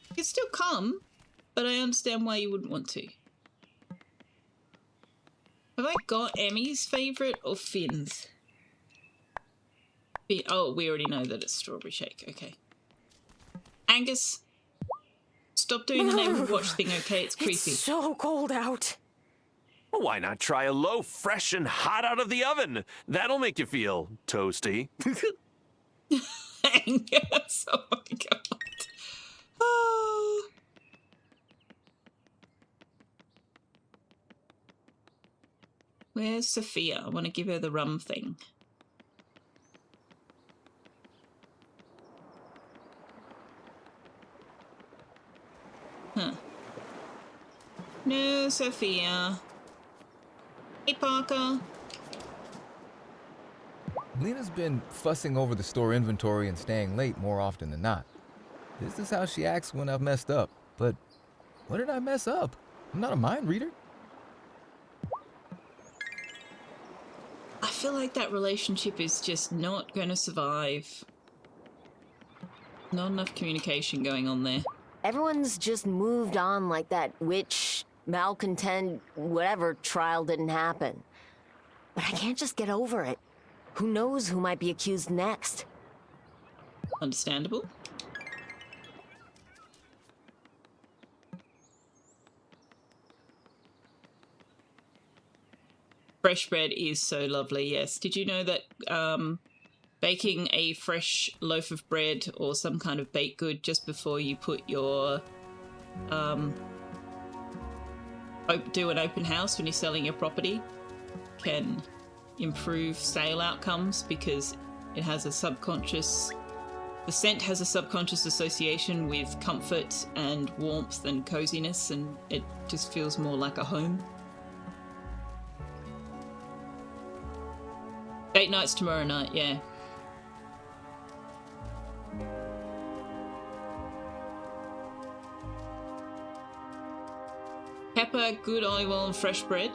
You can still come, but I understand why you wouldn't want to. Have I got Emmy's favourite or Finn's? Oh, we already know that it's strawberry shake. Okay. Angus, stop doing the neighborhood watch thing, okay? It's creepy. It's so cold out. Well, why not try a loaf fresh and hot out of the oven? That'll make you feel toasty. Angus, oh my god. Oh. Where's Selfeya? I want to give her the rum thing. Huh. No, Selfeya. Hey, Parker. Lena's been fussing over the store inventory and staying late more often than not. This is how she acts when I've messed up. But what did I mess up? I'm not a mind reader. I feel like that relationship is just not going to survive. Not enough communication going on there. Everyone's just moved on like that witch, malcontent, whatever trial didn't happen. But I can't just get over it. Who knows who might be accused next? Understandable. Fresh bread is so lovely, yes. Did you know that baking a fresh loaf of bread or some kind of baked good just before you put your do an open house when you're selling your property can improve sale outcomes because it has a subconscious, the scent has a subconscious association with comfort and warmth and coziness, and it just feels more like a home. Date night's tomorrow night, yeah. Pepper, good olive oil and fresh bread.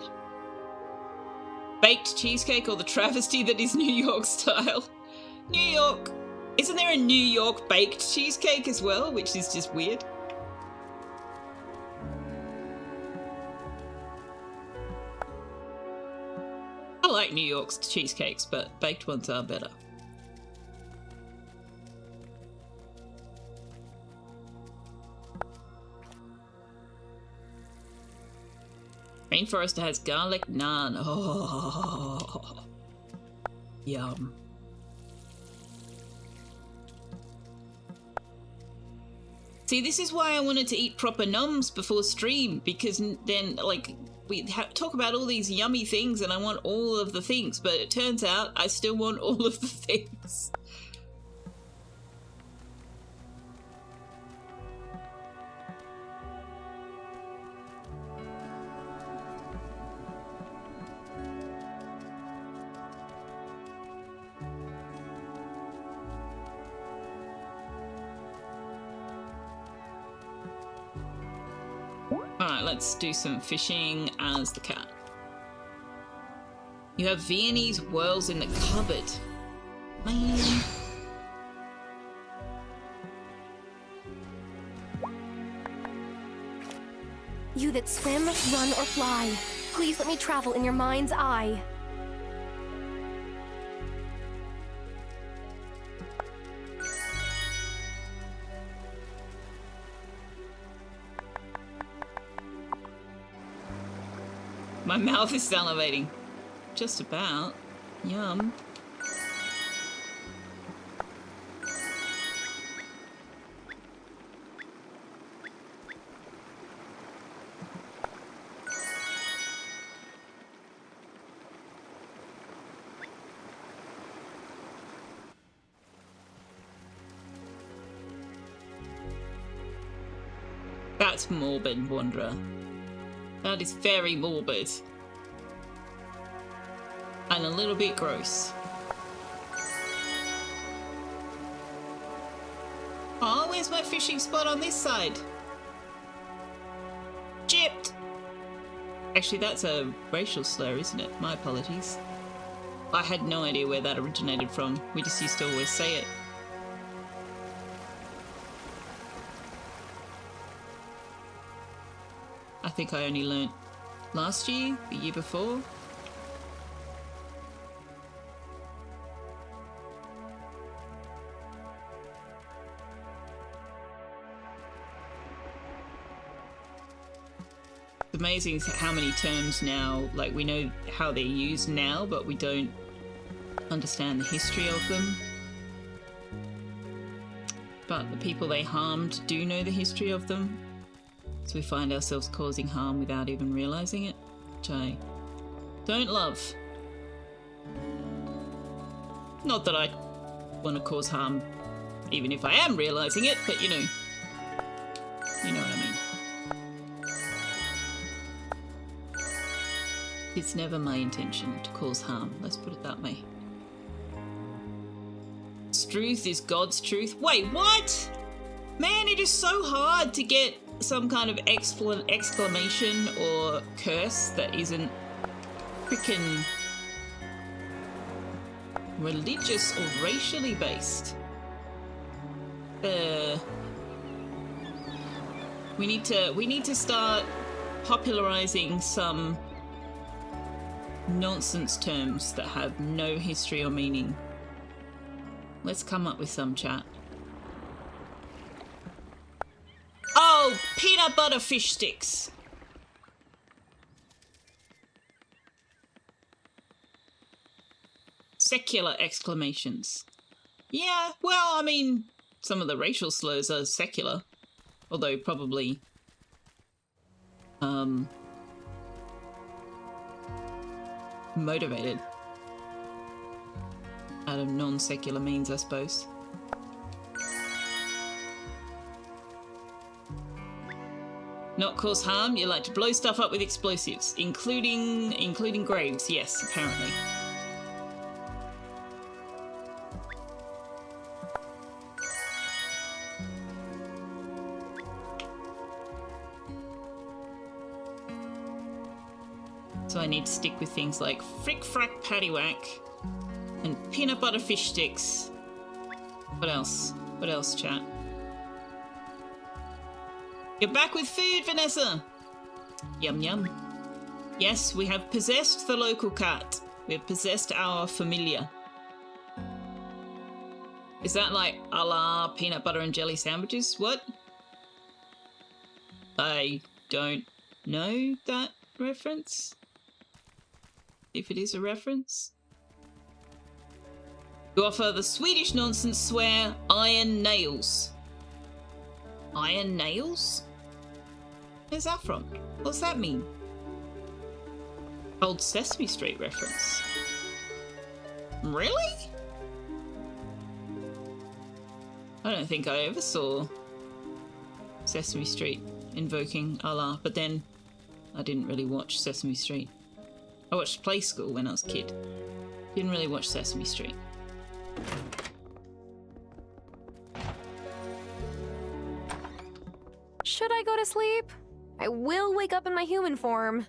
Baked cheesecake or the travesty that is New York style. New York! Isn't there a New York baked cheesecake as well, which is just weird? I like New York's cheesecakes, but baked ones are better. Rainforest has garlic naan. Oh, yum. See, this is why I wanted to eat proper nums before stream, because then, like, we talk about all these yummy things and I want all of the things, but it turns out I still want all of the things. Alright, let's do some fishing as the cat. You have Viennese whirls in the cupboard. Man. You that swim, run, or fly, please let me travel in your mind's eye. My mouth is salivating. Just about. Yum. That's morbid, Wanderer. That is very morbid. And a little bit gross. Oh, where's my fishing spot on this side? Gypped! Actually, that's a racial slur, isn't it? My apologies. I had no idea where that originated from. We just used to always say it. I think I only learnt last year, the year before. It's amazing how many terms now, like we know how they're used now, but we don't understand the history of them. But the people they harmed do know the history of them. So we find ourselves causing harm without even realizing it, which I don't love. Not that I want to cause harm, even if I am realizing it, but you know what I mean. It's never my intention to cause harm, let's put it that way. Truth is God's truth. Wait, what? Man, it is so hard to get some kind of exclamation or curse that isn't freaking religious or racially based. We need to start popularizing some nonsense terms that have no history or meaning. Let's come up with some, chat. Oh, peanut butter fish sticks. Secular exclamations. Yeah, well, I mean, some of the racial slurs are secular, although probably motivated out of non-secular means, I suppose. Not cause harm, you like to blow stuff up with explosives, including graves, yes, apparently. So I need to stick with things like frick frack paddywhack and peanut butter fish sticks. What else? What else, chat? You're back with food, Vanessa! Yum yum. Yes, we have possessed the local cat. We have possessed our familiar. Is that like a la peanut butter and jelly sandwiches? What? I don't know that reference. If it is a reference. You offer the Swedish nonsense swear, iron nails. Iron nails? Where's that from? What's that mean? Old Sesame Street reference. Really? I don't think I ever saw Sesame Street invoking Allah, but then I didn't really watch Sesame Street. I watched Play School when I was a kid. Didn't really watch Sesame Street. Should I go to sleep? I will wake up in my human form.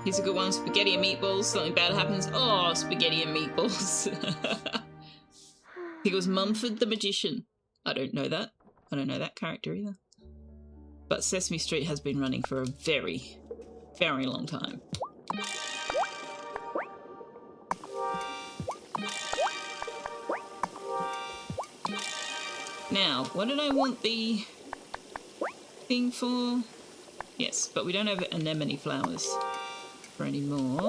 Here's a good one. Spaghetti and meatballs. Something bad happens. Oh, spaghetti and meatballs. He was Mumford the Magician. I don't know that. I don't know that character either. But Sesame Street has been running for a very, very long time. Now, what did I want the thing for? Yes, but we don't have anemone flowers for any more.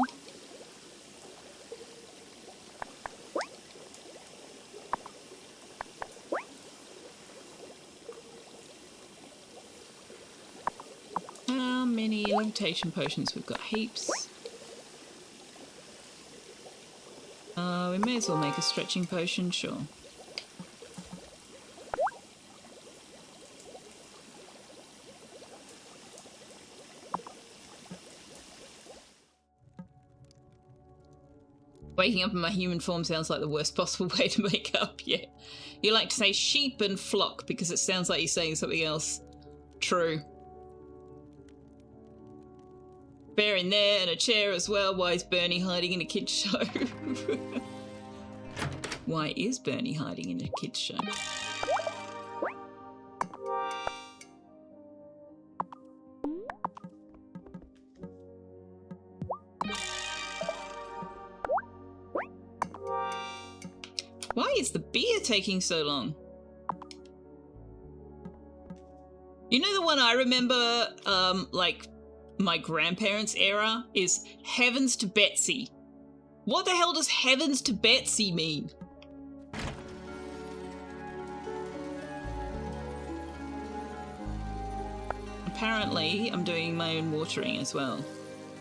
How many levitation potions? We've got heaps. We may as well make a stretching potion, sure. Waking up in my human form sounds like the worst possible way to wake up, yeah. You like to say sheep and flock because it sounds like you're saying something else. True. Bear in there and a chair as well. Why is Bernie hiding in a kid's show? Why is Bernie hiding in a kid's show? Why is the beer taking so long? You know the one I remember, like, my grandparents' era is Heavens to Betsy. What the hell does Heavens to Betsy mean? Apparently, I'm doing my own watering as well.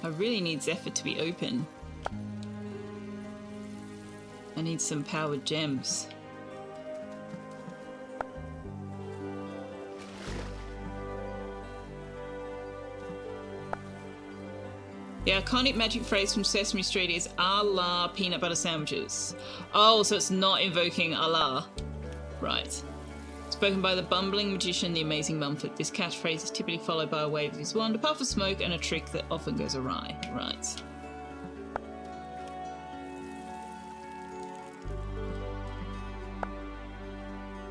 I really need Zephyr to be open. I need some powered gems. The iconic magic phrase from Sesame Street is "Allah peanut butter sandwiches." Oh, so it's not invoking Allah. Right. Spoken by the bumbling magician, the amazing Mumford. This catchphrase is typically followed by a wave of his wand, a puff of smoke, and a trick that often goes awry. Right.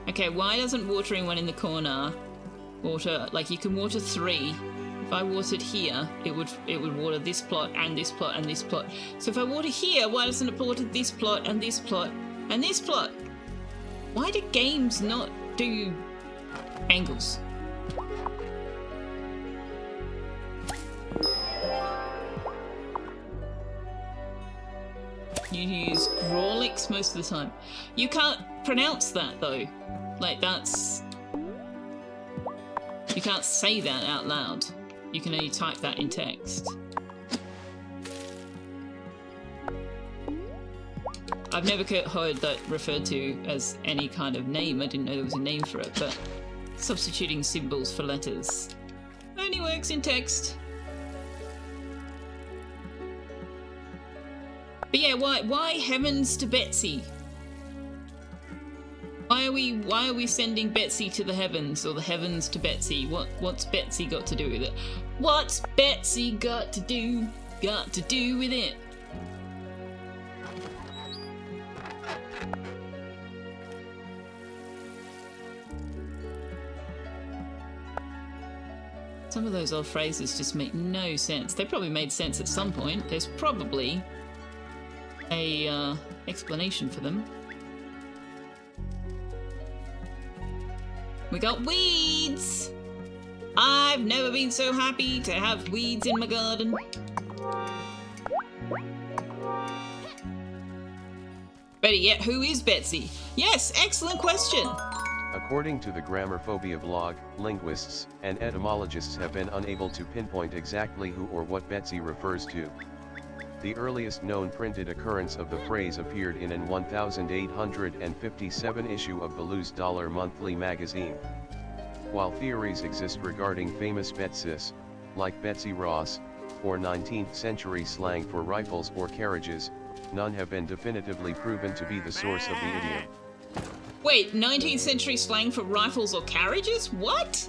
Okay, why doesn't watering one in the corner water, like you can water 3. If I watered here, it would water this plot and this plot and this plot. So if I water here, why doesn't it water this plot and this plot and this plot? Why do games not do angles? You use Grawlix most of the time. You can't pronounce that though. Like that's... You can't say that out loud. You can only type that in text. I've never heard that referred to as any kind of name. I didn't know there was a name for it, but substituting symbols for letters only works in text. But yeah, why Heavens to Betsy? Why are we sending Betsy to the heavens, or the heavens to Betsy? What's Betsy got to do with it? What's Betsy got to do with it? Some of those old phrases just make no sense. They probably made sense at some point. There's probably a explanation for them. We got weeds! I've never been so happy to have weeds in my garden. Better yet, who is Betsy? Yes, excellent question! According to the Grammarphobia blog, linguists and etymologists have been unable to pinpoint exactly who or what Betsy refers to. The earliest known printed occurrence of the phrase appeared in an 1857 issue of Baloo's Dollar Monthly magazine. While theories exist regarding famous Betsis, like Betsy Ross, or 19th century slang for rifles or carriages, none have been definitively proven to be the source of the idiom. Wait, 19th century slang for rifles or carriages? What?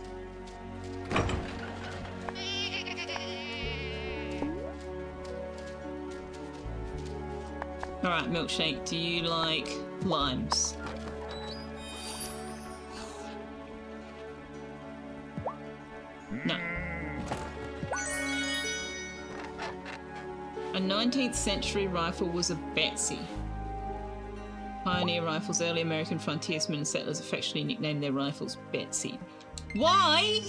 Alright, milkshake, do you like limes? No. A 19th century rifle was a Betsy. Pioneer rifles, early American frontiersmen and settlers affectionately nicknamed their rifles Betsy. Why?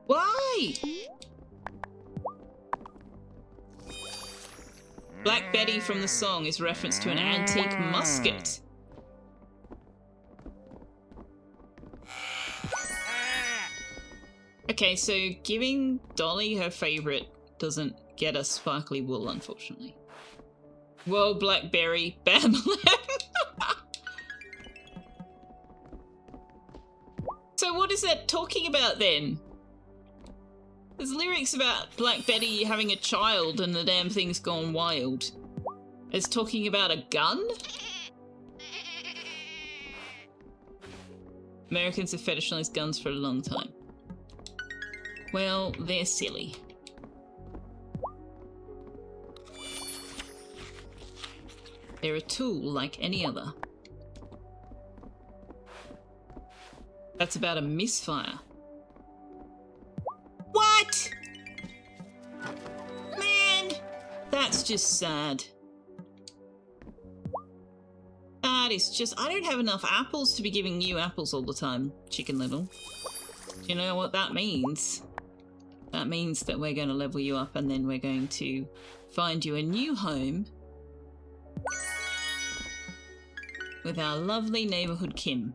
Why? Black Betty from the song is reference to an antique musket. Okay, so giving Dolly her favourite doesn't get us sparkly wool, unfortunately. Whoa, Blackberry, bam. So what is that talking about then? There's lyrics about Black Betty having a child and the damn thing's gone wild. It's talking about a gun? Americans have fetishized guns for a long time. Well, they're silly. They're a tool like any other. That's about a misfire. What? Man, that's just sad. That is just... I don't have enough apples to be giving you apples all the time, Chicken Little. Do you know what that means? That means that we're going to level you up and then we're going to find you a new home with our lovely neighbourhood Kim.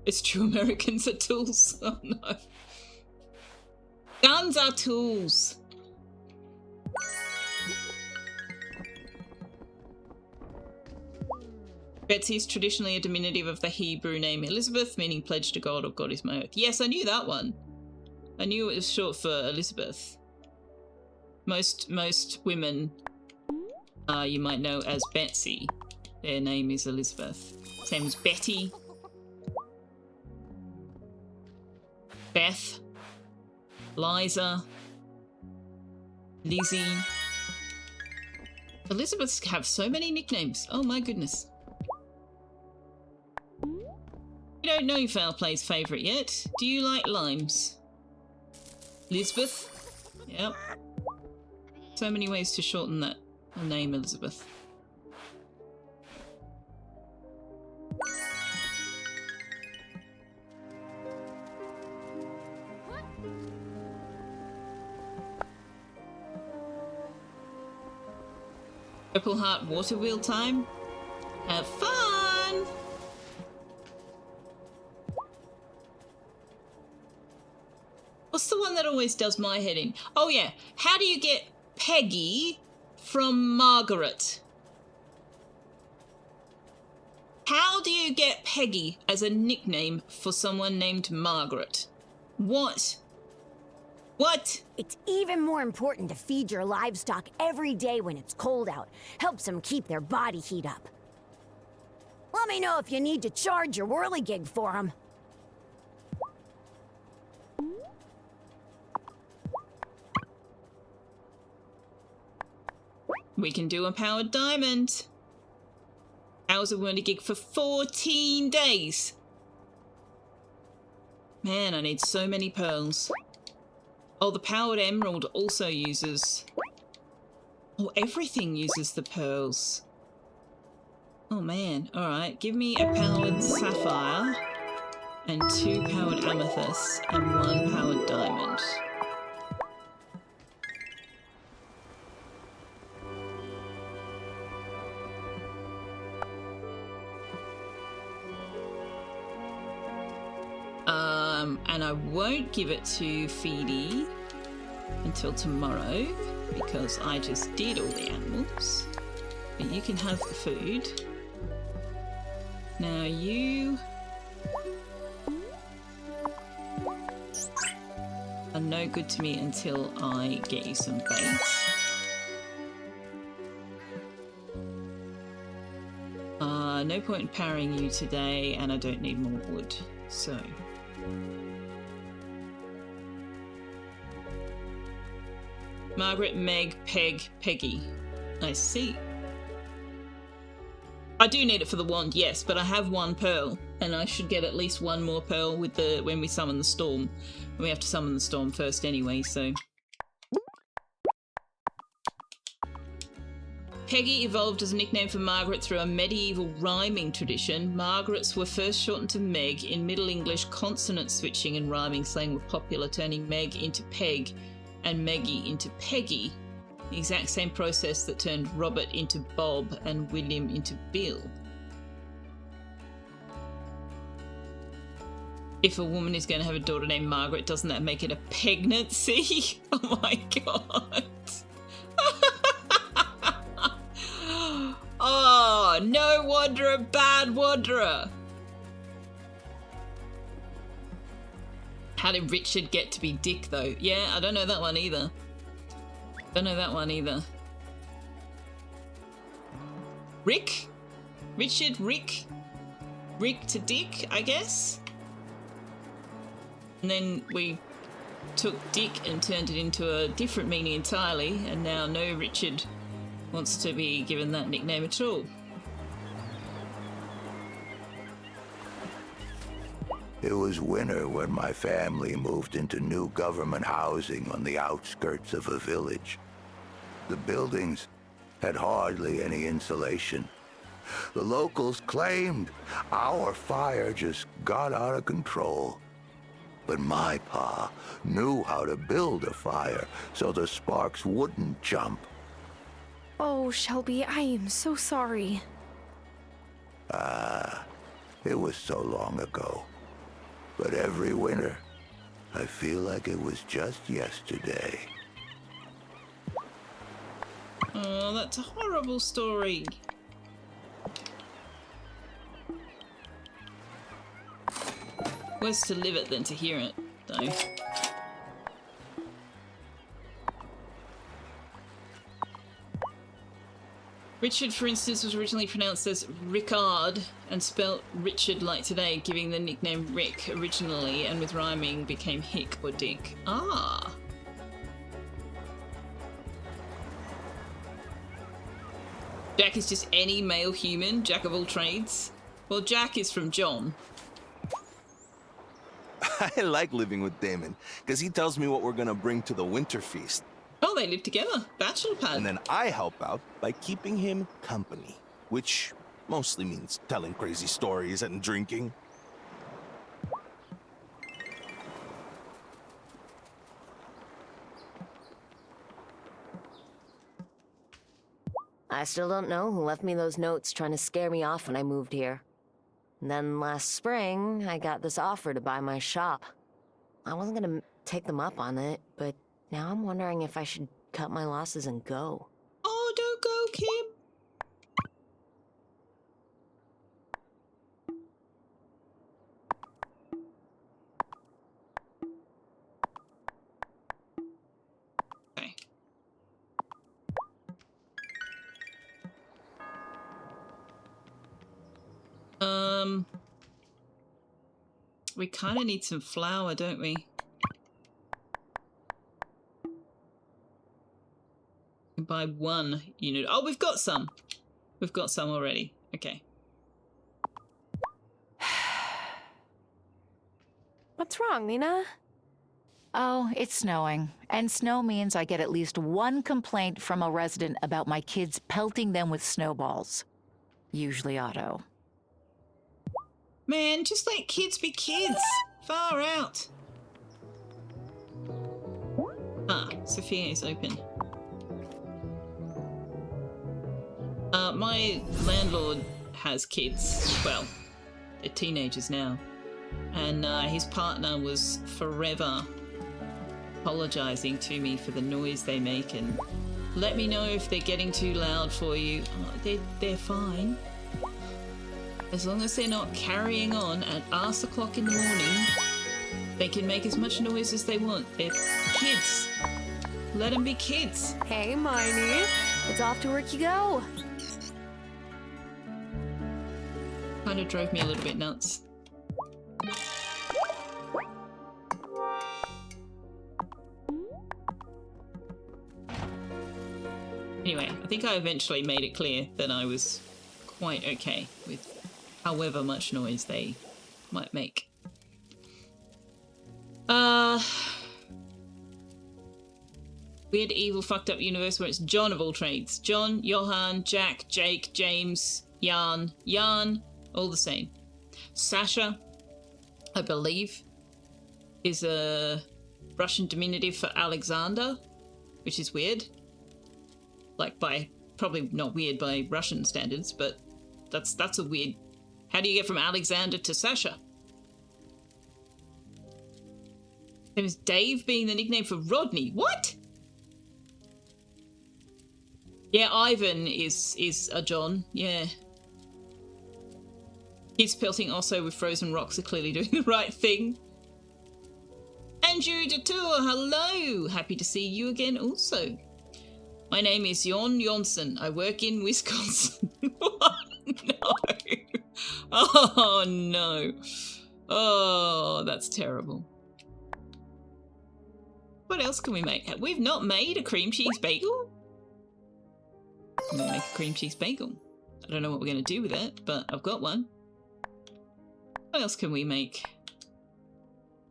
It's true, Americans are tools. Oh no. Guns are tools. Betsy is traditionally a diminutive of the Hebrew name Elizabeth, meaning pledged to God or God is my oath. Yes, I knew that one. I knew it was short for Elizabeth. Most women you might know as Betsy. Their name is Elizabeth. Same as Betty. Beth. Liza. Lizzie. Elizabeths have so many nicknames. Oh my goodness. You don't know Foul Play's favourite yet. Do you like limes? Lisbeth? Yep. So many ways to shorten that name, Elizabeth. Purple Heart water wheel time. Have fun! What's the one that always does my head in? Oh yeah, how do you get Peggy from Margaret? How do you get Peggy as a nickname for someone named Margaret? What? What? It's even more important to feed your livestock every day when it's cold out. Helps them keep their body heat up. Let me know if you need to charge your whirligig for them. We can do a powered diamond. Hours of whirligig for 14 days. Man, I need so many pearls. Oh, the powered emerald also uses... Oh, everything uses the pearls. Oh man, alright. Give me a powered sapphire and 2 powered amethysts and 1 powered diamond. And I won't give it to Feedy until tomorrow because I just did all the animals. But you can have the food. Now you are no good to me until I get you some bait. No point in powering you today, and I don't need more wood. So... Margaret, Meg, Peg, Peggy. I see. I do need it for the wand, yes, but I have 1 pearl, and I should get at least 1 more pearl with when we summon the storm. And we have to summon the storm first anyway, so... Peggy evolved as a nickname for Margaret through a medieval rhyming tradition. Margarets were first shortened to Meg. In Middle English, consonant switching and rhyming slang were popular, turning Meg into Peg and Maggie into Peggy. The exact same process that turned Robert into Bob and William into Bill. If a woman is going to have a daughter named Margaret, doesn't that make it a pregnancy? Oh my god. Oh, no wanderer, bad wanderer. How did Richard get to be Dick, though? Yeah, I don't know that one either. Don't know that one either. Rick? Richard, Rick? Rick to Dick, I guess? And then we took Dick and turned it into a different meaning entirely, and now no Richard wants to be given that nickname at all. It was winter when my family moved into new government housing on the outskirts of a village. The buildings had hardly any insulation. The locals claimed our fire just got out of control. But my pa knew how to build a fire so the sparks wouldn't jump. Oh, Shelby, I am so sorry. It was so long ago. But every winter, I feel like it was just yesterday. Oh, that's a horrible story. Worse to live it than to hear it, though. Richard, for instance, was originally pronounced as Rickard and spelt Richard like today, giving the nickname Rick originally, and with rhyming became Hick or Dick. Ah! Jack is just any male human, jack of all trades. Well, Jack is from John. I like living with Damon, because he tells me what we're gonna bring to the winter feast. Oh, they live together. Bachelor pad. And then I help out by keeping him company, which mostly means telling crazy stories and drinking. I still don't know who left me those notes trying to scare me off when I moved here. And then last spring, I got this offer to buy my shop. I wasn't gonna take them up on it, but now I'm wondering if I should cut my losses and go. Oh, don't go, Kim. Okay. We kind of need some flour, don't we? Buy 1 unit. Oh, we've got some. We've got some already. Okay. What's wrong, Nina? Oh, it's snowing. And snow means I get at least 1 complaint from a resident about my kids pelting them with snowballs. Usually Otto. Man, just let kids be kids. Far out. Ah, Selfeya is open. My landlord has kids. Well, they're teenagers now. And his partner was forever apologizing to me for the noise they make and let me know if they're getting too loud for you. Oh, they're fine. As long as they're not carrying on at arse o'clock in the morning, they can make as much noise as they want. They're kids. Let them be kids. Hey, Miney. It's off to work you go. Kind of drove me a little bit nuts. Anyway, I think I eventually made it clear that I was quite okay with however much noise they might make. Weird, evil, fucked up universe where it's John of all trades. John, Johann, Jack, Jake, James, Jan, all the same. Sasha, I believe, is a Russian diminutive for Alexander, which is weird. Like probably not weird by Russian standards, but that's a weird. How do you get from Alexander to Sasha? It was Dave being the nickname for Rodney. What? Yeah, Ivan is a John. Yeah. Kids pelting also with frozen rocks are clearly doing the right thing. Andrew Detour, hello! Happy to see you again also. My name is Jon Jonsson. I work in Wisconsin. What? No. Oh, no. Oh, that's terrible. What else can we make? We've not made a cream cheese bagel? I'm going to make a cream cheese bagel. I don't know what we're going to do with it, but I've got one. What else can we make?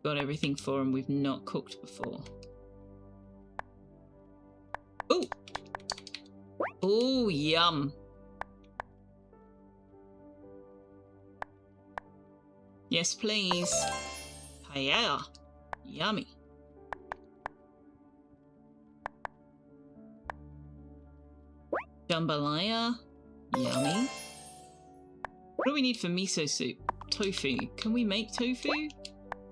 Got everything for them we've not cooked before. Ooh! Ooh, yum. Yes, please. Paella. Yummy. Jambalaya. Yummy. What do we need for miso soup? Tofu. Can we make tofu?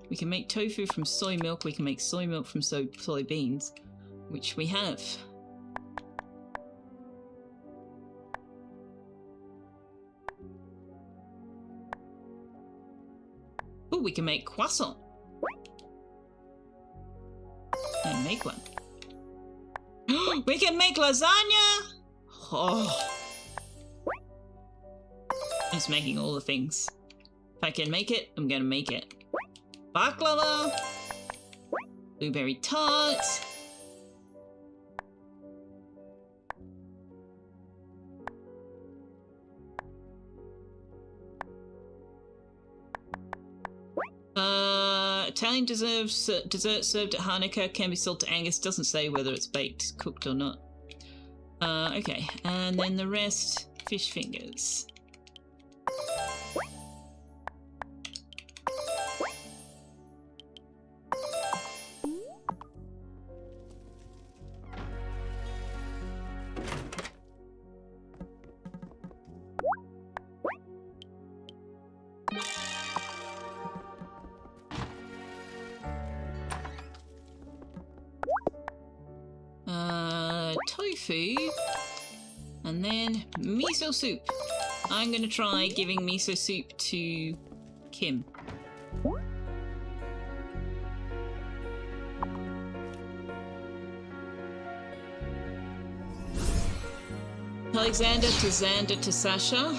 We can make tofu from soy milk. We can make soy milk from soybeans, which we have. Oh, we can make croissant. And make one. We can make lasagna! Oh. I'm just making all the things. If I can make it, I'm gonna make it. Baklava. Blueberry tart. Italian dessert served at Hanukkah can be sold to Angus. Doesn't say whether it's baked, cooked or not. Okay, and then the rest, fish fingers. Tofu, and then miso soup. I'm gonna try giving miso soup to Kim. Alexander to Xander to Sasha.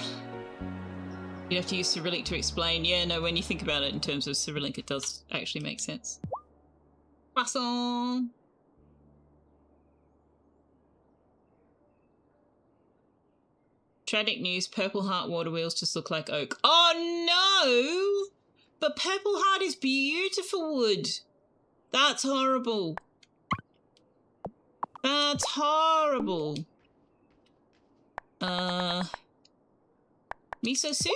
You have to use Cyrillic to explain. Yeah, no, when you think about it in terms of Cyrillic, it does actually make sense. Croissant. Tragic news, Purple Heart water wheels just look like oak. Oh no! But Purple Heart is beautiful wood. That's horrible. That's horrible. Miso soup?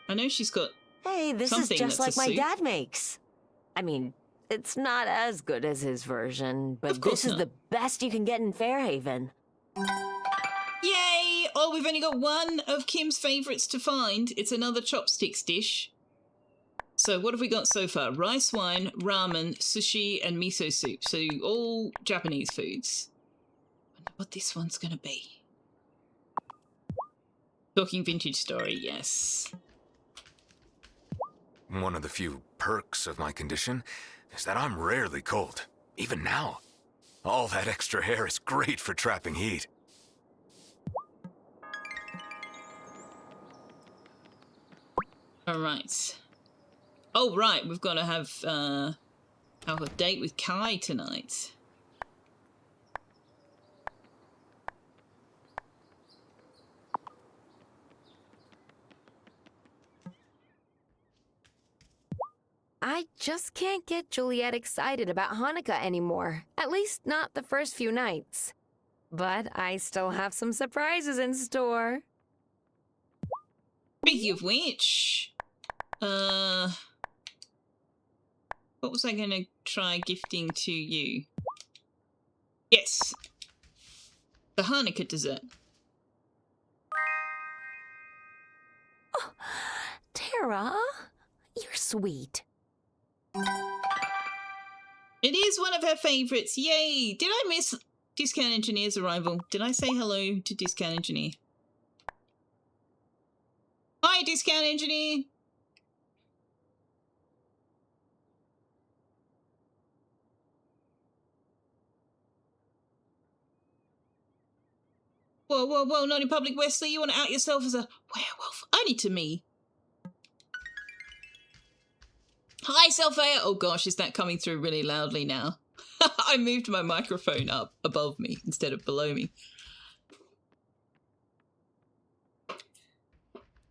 I know she's got Hey, this is just like my dad makes. I mean, it's not as good as his version, but this is the best you can get in Fairhaven. Yay! Oh, we've only got one of Kim's favourites to find. It's another chopsticks dish. So what have we got so far? Rice wine, ramen, sushi, and miso soup. So all Japanese foods. I wonder what this one's going to be. Talking vintage story, yes. One of the few perks of my condition is that I'm rarely cold, even now. All that extra hair is great for trapping heat. Alright. Oh, right, we've got to have a date with Kai tonight. I just can't get Juliet excited about Hanukkah anymore. At least not the first few nights. But I still have some surprises in store. Speaking of which, what was I going to try gifting to you? Yes, the Hanukkah dessert. Oh, Tara, you're sweet. It is one of her favourites. Yay! Did I miss Discount Engineer's arrival? Did I say hello to Discount Engineer? Hi, Discount Engineer! Whoa, whoa, whoa, not in public, Wesley. You want to out yourself as a werewolf? Only to me. Hi, Selfeya. Oh gosh, is that coming through really loudly now? I moved my microphone up above me instead of below me.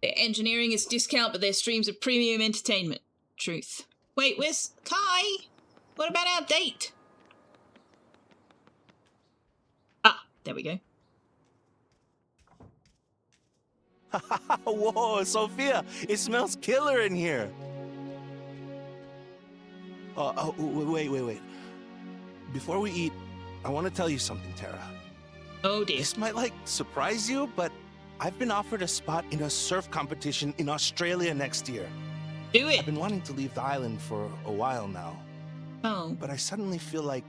Their engineering is discount, but their streams are premium entertainment. Truth. Wait, where's Kai? What about our date? Ah, there we go. Whoa, Sophia, it smells killer in here. Wait. Before we eat, I want to tell you something, Tara. Oh dear. This might, surprise you, but I've been offered a spot in a surf competition in Australia next year. Do it! I've been wanting to leave the island for a while now. Oh. But I suddenly feel like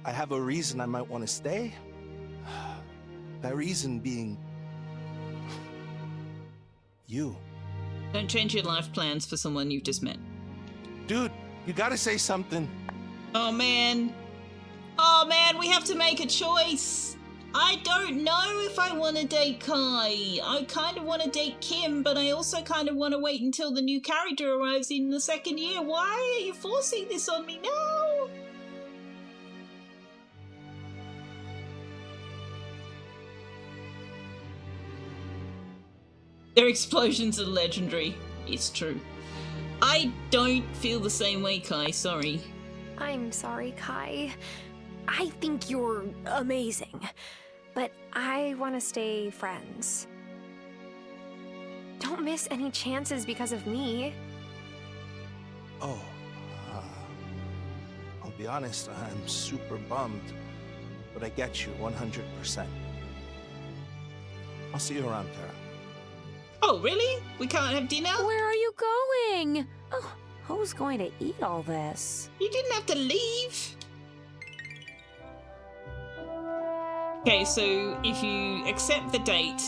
I have a reason I might want to stay. That reason being... you. Don't change your life plans for someone you've just met. Dude, you gotta say something. Oh man. Oh man, we have to make a choice. I don't know if I want to date Kai. I kind of want to date Kim, but I also kind of want to wait until the new character arrives in the second year. Why are you forcing this on me? No! Their explosions are legendary. It's true. I don't feel the same way, Kai. Sorry. I'm sorry, Kai. I think you're amazing, but I want to stay friends. Don't miss any chances because of me. Oh, I'll be honest, I'm super bummed, but I get you 100%. I'll see you around, Tara. Oh, really? We can't have dinner? Where are you going? Oh, who's going to eat all this? You didn't have to leave. Okay, so if you accept the date,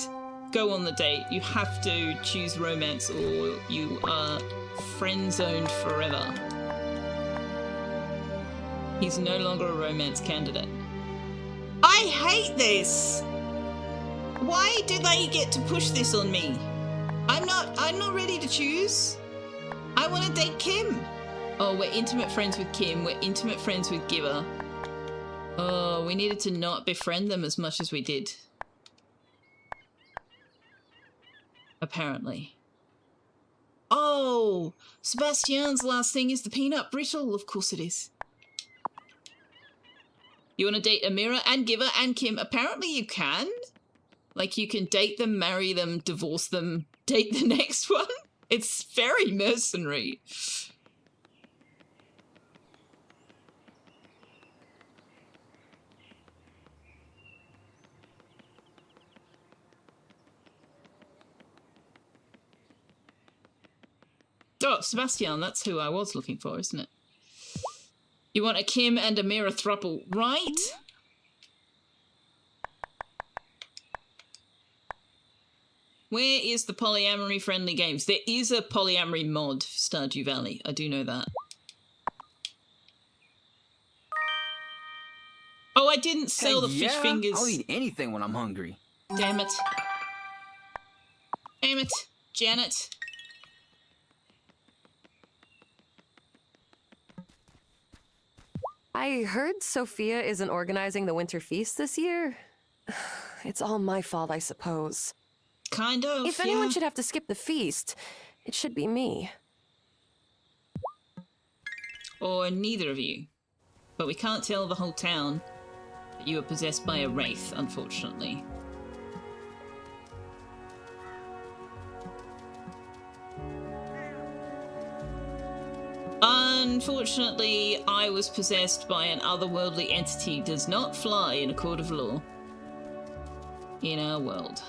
go on the date, you have to choose romance or you are friend-zoned forever. He's no longer a romance candidate. I hate this! Why do they get to push this on me? I'm not ready to choose. I want to date Kim. Oh, we're intimate friends with Kim. We're intimate friends with Giver. Oh, we needed to not befriend them as much as we did. Apparently. Oh, Sebastian's last thing is the peanut brittle. Of course it is. You want to date Amira and Giver and Kim? Apparently you can. Like, you can date them, marry them, divorce them, date the next one. It's very mercenary. Oh, Sebastian, that's who I was looking for, isn't it? You want a Kim and Amira throuple, right? Where is the polyamory friendly games? There is a polyamory mod for Stardew Valley. I do know that. Oh, I didn't sell the fish fingers. I'll eat anything when I'm hungry. Damn it. Damn it. Janet. I heard Selfeya isn't organizing the winter feast this year. It's all my fault, I suppose. Kind of, If anyone should have to skip the feast, it should be me. Or neither of you. But we can't tell the whole town that you were possessed by a wraith, unfortunately. Unfortunately, I was possessed by an otherworldly entity. Does not fly in a court of law in our world.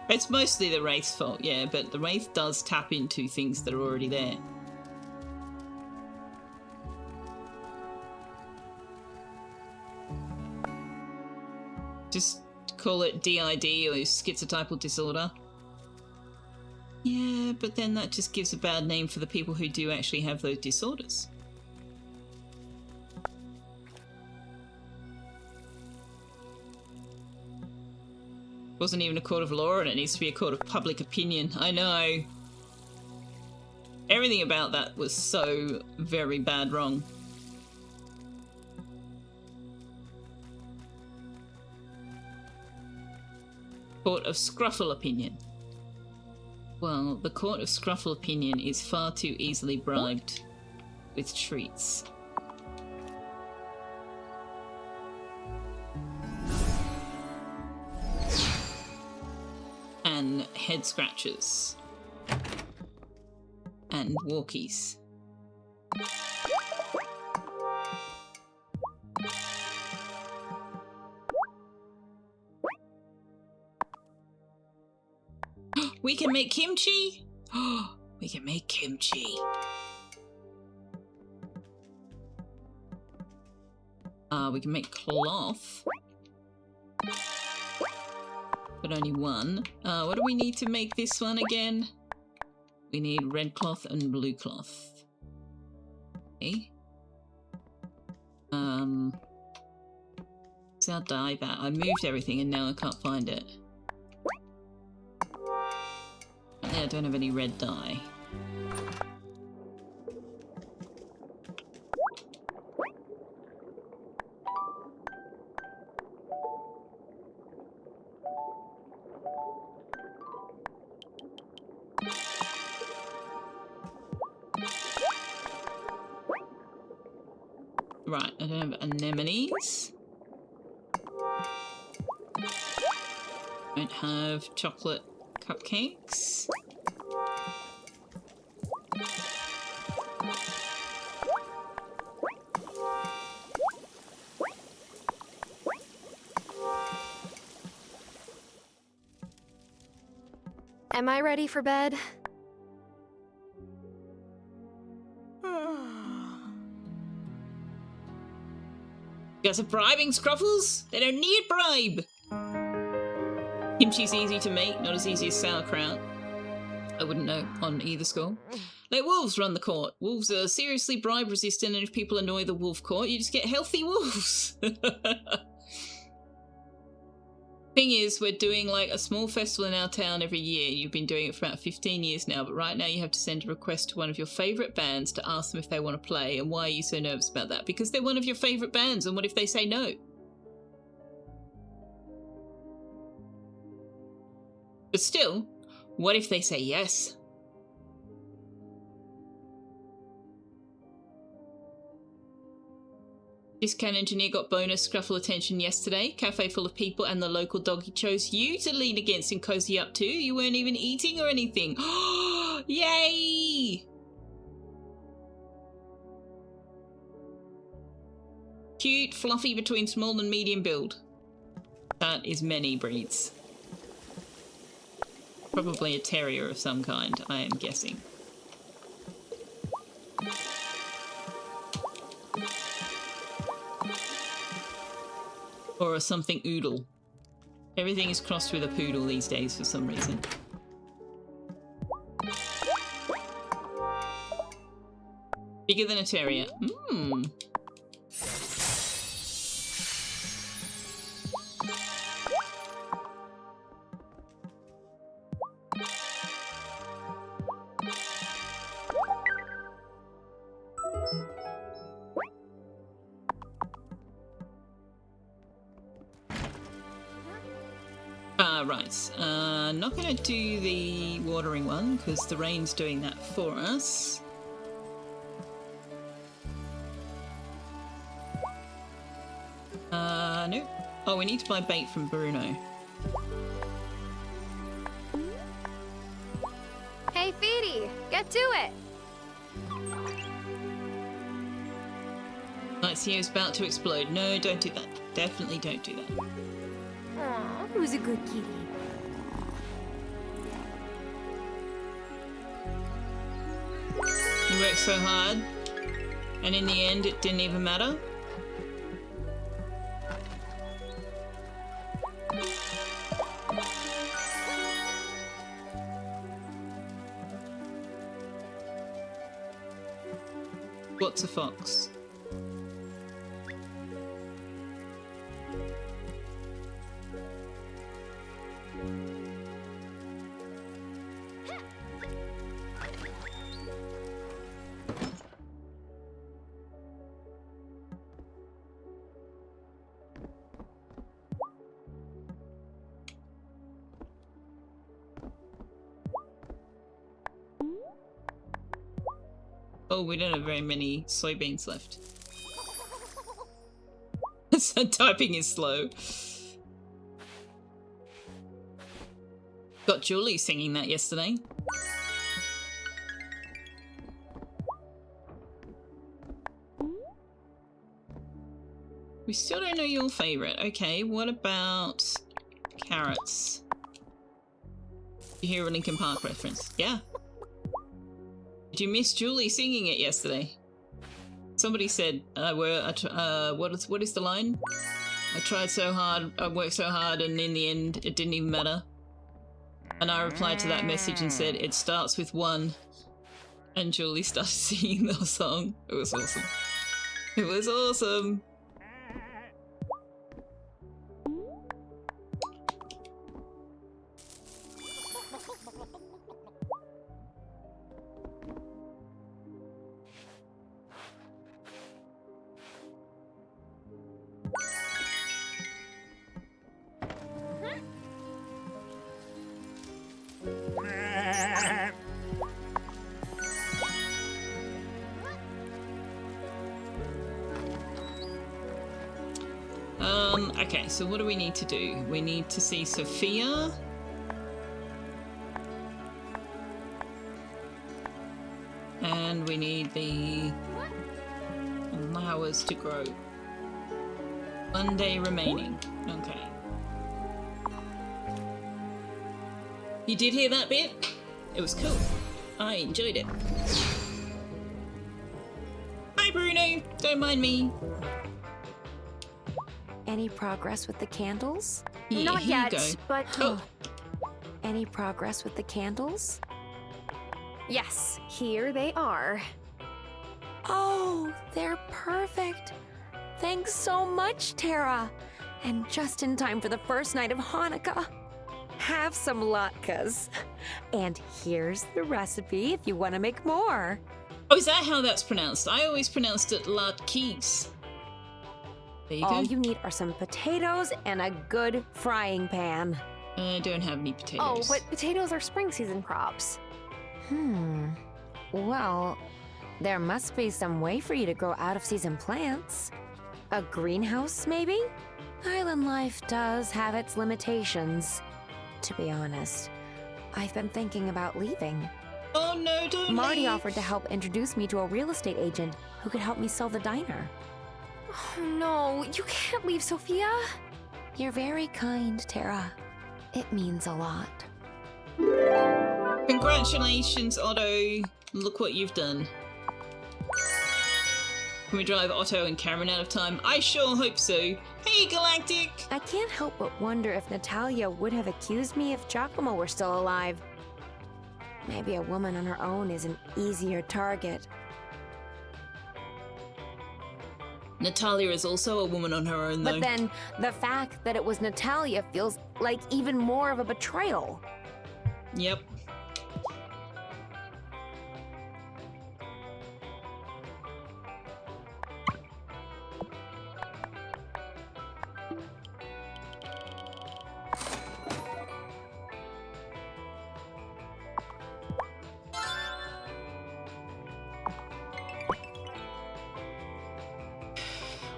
It's mostly the Wraith's fault, yeah, but the Wraith does tap into things that are already there. Just call it DID or schizotypal disorder. Yeah, but then that just gives a bad name for the people who do actually have those disorders. Wasn't even a court of law and it needs to be a court of public opinion. I know. Everything about that was so very bad wrong. Court of Scruffle Opinion. Well, the Court of Scruffle Opinion is far too easily bribed with treats. And head scratches. And walkies. We can make kimchi? We can make kimchi. We can make cloth. But only one. What do we need to make this one again? We need red cloth and blue cloth. Okay. It's our dye bat. I moved everything and now I can't find it. Yeah, I don't have any red dye. Right, I don't have anemones. Don't have chocolate cupcakes. Am I ready for bed? You guys are bribing Scruffles? They don't need bribe! Kimchi's easy to make, not as easy as sauerkraut. I wouldn't know on either score. Let wolves run the court. Wolves are seriously bribe resistant, and if people annoy the wolf court, you just get healthy wolves. Thing is, we're doing like a small festival in our town every year. You've been doing it for about 15 years now, but right now you have to send a request to one of your favourite bands to ask them if they want to play. And why are you so nervous about that? Because they're one of your favourite bands, and what if they say no? But still, what if they say yes? Discount engineer got bonus Scruffle attention yesterday. Cafe full of people and the local doggy chose you to lean against and cozy up to. You weren't even eating or anything. Yay! Cute, fluffy between small and medium build. That is many breeds. Probably a terrier of some kind, I am guessing. Or a something oodle. Everything is crossed with a poodle these days for some reason. Bigger than a terrier. Mmm. Right. Not going to do the watering one because the rain's doing that for us. Nope. Oh, we need to buy bait from Bruno. Hey, Feedy, get to it! Let's see, it's about to explode. No, don't do that. Definitely don't do that. Aw, who's a good kitty? You worked so hard, and in the end, it didn't even matter. What's a fox? Oh, we don't have very many soybeans left. So typing is slow. Got Julie singing that yesterday. We still don't know your favourite. Okay, what about carrots? You hear a Linkin Park reference? Yeah. Did you miss Julie singing it yesterday? Somebody said, what is the line? I tried so hard, I worked so hard, and in the end, it didn't even matter. And I replied to that message and said, it starts with 1. And Julie started singing the song. It was awesome. It was awesome. Okay, so what do we need to do? We need to see Selfeya. And we need the flowers to grow. 1 day remaining. Okay. You did hear that bit? It was cool. I enjoyed it. Hi, Bruno. Don't mind me. Any progress with the candles? Yeah, Not here yet, you go. but... Oh. Any progress with the candles? Yes, here they are. Oh, they're perfect. Thanks so much, Tara. And just in time for the first night of Hanukkah. Have some latkes. And here's the recipe if you want to make more. Oh, is that how that's pronounced? I always pronounced it latkes. There you All go. you need are some potatoes and a good frying pan. I don't have any Oh, potatoes. but potatoes are spring season crops. Well, there must be some way for you to grow out-of-season plants. A greenhouse, maybe? Island life does have its limitations. To be honest, I've been thinking about leaving. Oh no, don't Marty leave. offered to help introduce me to a real estate agent who could help me sell the diner. Oh no, you can't leave, Selfeya. You're very kind, Tara. It means a lot. Congratulations, Otto. Look what you've done. Can we drive Otto and Cameron out of time? I sure hope so. Hey, Galactic! I can't help but wonder if Natalia would have accused me if Giacomo were still alive. Maybe a woman on her own is an easier target. Natalia is also a woman on her own, though. But then, the fact that it was Natalia feels like even more of a betrayal. Yep.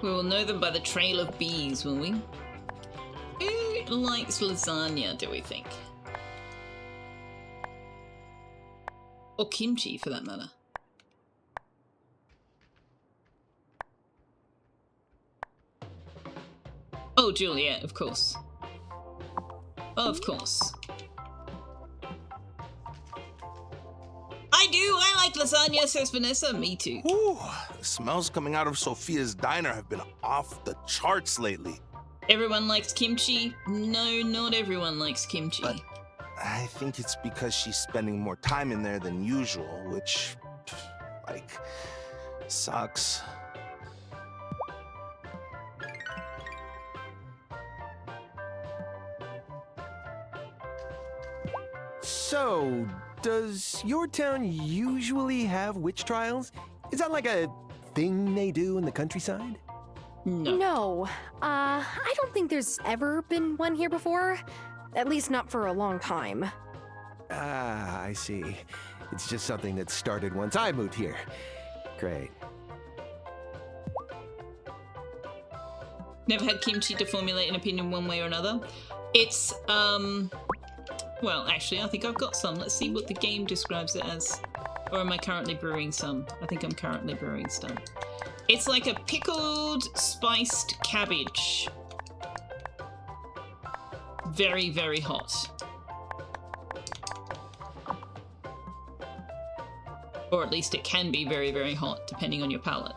We will know them by the trail of bees, will we? Who likes lasagna, do we think? Or kimchi, for that matter. Oh, Juliet, of course. Of course. I do! I like lasagna, says Vanessa. Me too. Ooh, the smells coming out of Sophia's diner have been off the charts lately. Everyone likes kimchi? No, not everyone likes kimchi. But I think it's because she's spending more time in there than usual, which, like, sucks. So, does your town usually have witch trials? Is that like a thing they do in the countryside? No. I don't think there's ever been one here before. At least not for a long time. Ah, I see. It's just something that started once I moved here. Great. Never had kimchi to formulate an opinion one way or another. It's, well, actually, I think I've got some. Let's see what the game describes it as. Or am I currently brewing some? I think I'm currently brewing some. It's like a pickled, spiced cabbage. Very, very hot. Or at least it can be very, very hot, depending on your palate.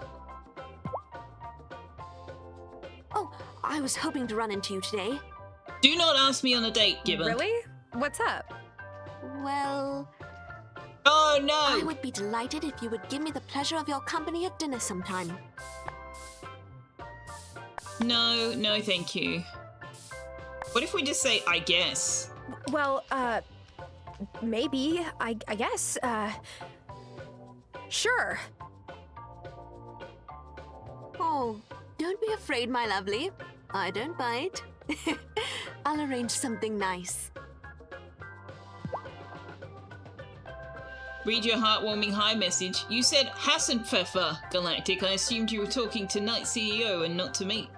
Oh, I was hoping to run into you today. Do not ask me on a date, Gibbon. Really? What's up? Well... Oh, no! I would be delighted if you would give me the pleasure of your company at dinner sometime. No, no thank you. What if we just say, I guess? Well, maybe. I guess, sure. Oh, don't be afraid, my lovely. I don't bite. I'll arrange something nice. Read your heartwarming hi message. You said Hassenpfeffer, Galactic. I assumed you were talking to Night CEO and not to me.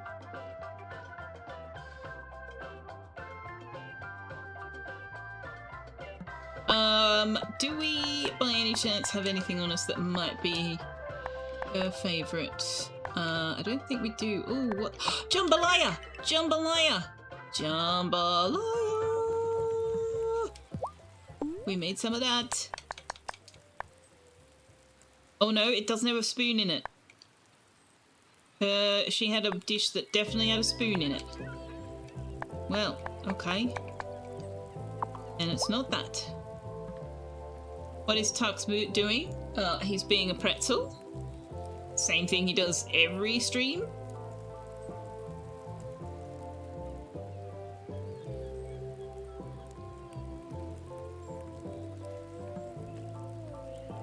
Do we, by any chance, have anything on us that might be her favourite? I don't think we do. Oh, what? Jambalaya! Jambalaya! Jambalaya! We made some of that. Oh no, it doesn't have a spoon in it. She had a dish that definitely had a spoon in it. Well, okay. And it's not that. What is Tux doing? He's being a pretzel. Same thing he does every stream.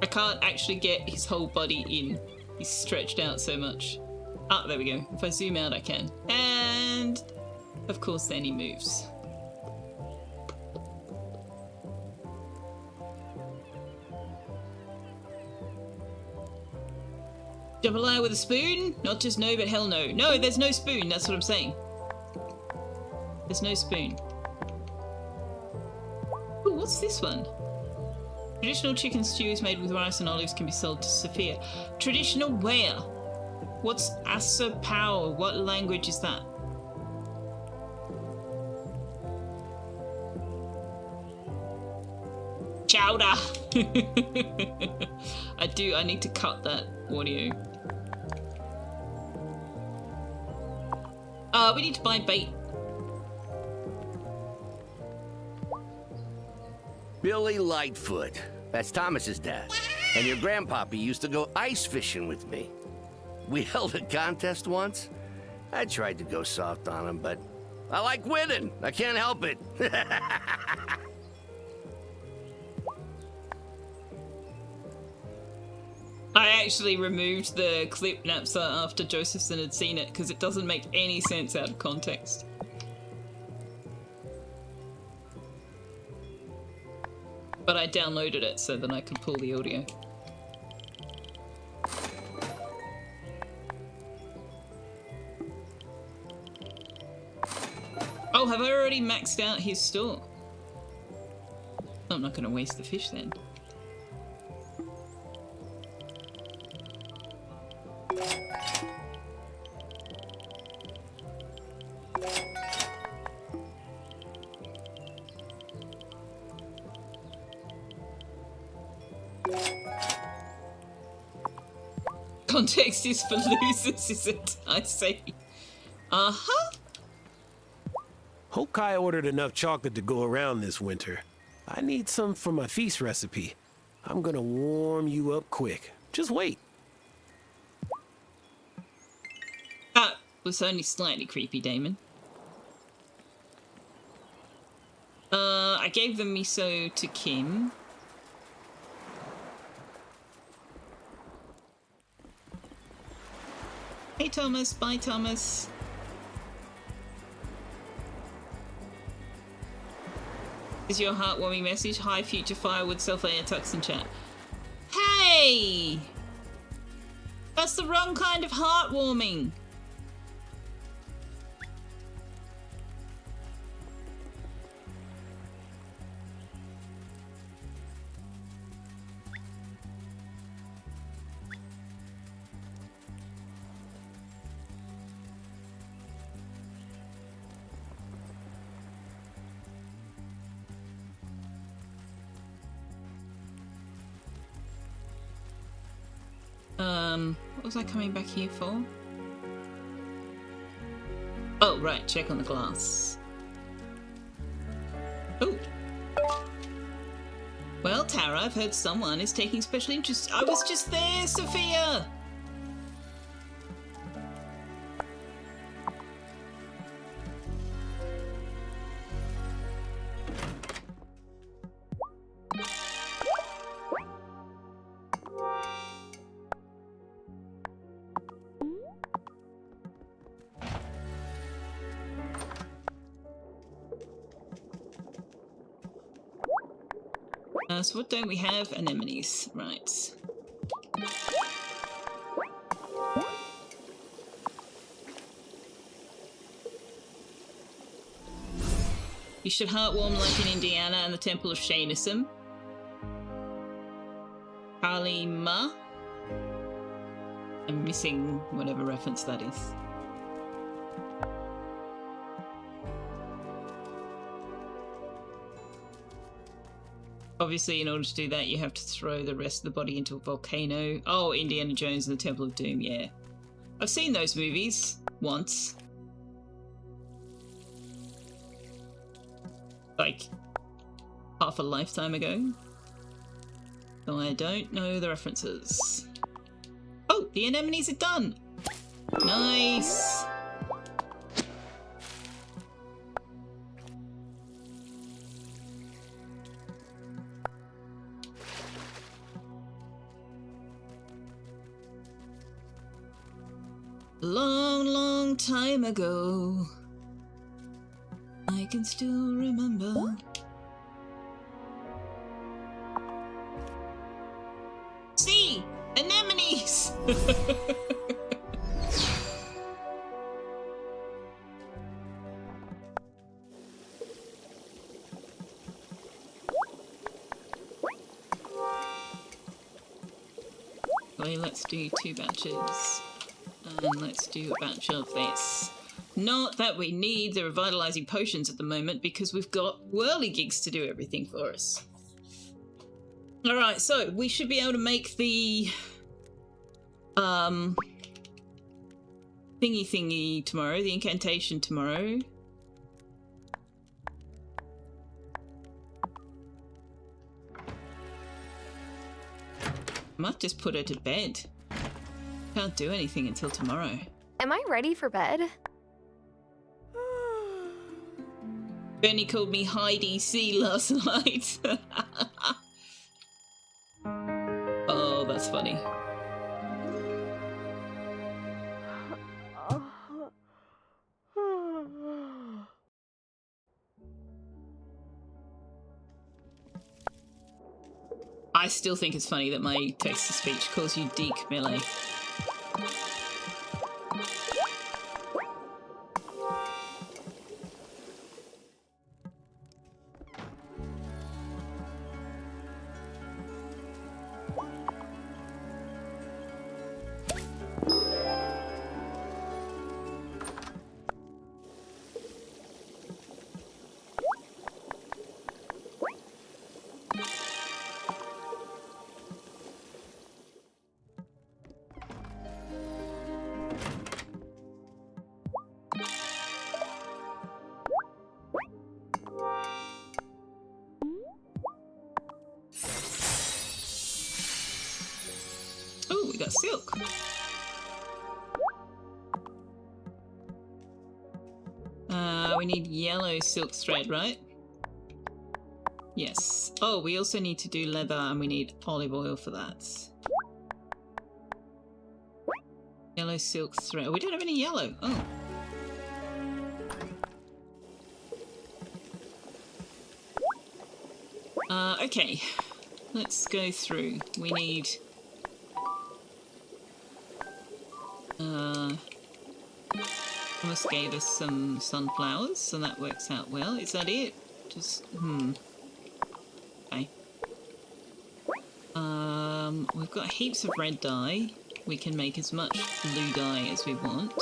I can't actually get his whole body in. He's stretched out so much. Ah, there we go. If I zoom out, I can. And of course, then he moves. Jambalaya with a spoon? Not just no, but hell no. No, there's no spoon. That's what I'm saying. There's no spoon. Ooh, what's this one? Traditional chicken stews made with rice and olives can be sold to Selfeya. Traditional where? What's Asa Power? What language is that? Chowder! I need to cut that audio. We need to buy bait. Billy Lightfoot. That's Thomas's dad. And your grandpappy used to go ice fishing with me. We held a contest once. I tried to go soft on him, but I like winning. I can't help it. I actually removed the clip Napsa after Josephson had seen it because it doesn't make any sense out of context. But I downloaded it so that I could pull the audio. Oh, have I already maxed out his store? I'm not going to waste the fish then. Context is for losers, is it? I see. Uh-huh. Hope Kai ordered enough chocolate to go around this winter. I need some for my feast recipe. I'm gonna warm you up quick. Just wait. That was only slightly creepy, Damon. I gave the miso to Kim. Hey Thomas, bye Thomas. Is your heartwarming message? Hi future firewood, Selfeya, Tux in chat. Hey! That's the wrong kind of heartwarming. What was I coming back here for? Oh, right, check on the glass. Oh. Well, Tara, I've heard someone is taking special interest. I was just there, Sophia! So what don't we have? Anemones, right. You should heartwarm like in Indiana and the Temple of Shainism. Kalima. I'm missing whatever reference that is. Obviously, in order to do that, you have to throw the rest of the body into a volcano. Oh, Indiana Jones and the Temple of Doom, yeah. I've seen those movies once. Like, half a lifetime ago. So I don't know the references. Oh, the anemones are done! Nice! Long, long time ago, I can still remember. See, anemones. Okay, let's do 2 batches. And let's do a batch of this. Not that we need the revitalizing potions at the moment because we've got whirligigs to do everything for us. Alright, so we should be able to make the thingy tomorrow, the incantation tomorrow. Might just put her to bed. Can't do anything until tomorrow. Am I ready for bed? Bernie called me Heidi C last night. Oh, that's funny. I still think it's funny that my text-to-speech calls you Deke Melee. silk. We need yellow silk thread, right? Yes. Oh, we also need to do leather and we need olive oil for that. Yellow silk thread. We don't have any yellow. Oh. Okay. Let's go through. We need... Thomas gave us some sunflowers, so that works out well. Is that it? Just, okay. We've got heaps of red dye. We can make as much blue dye as we want.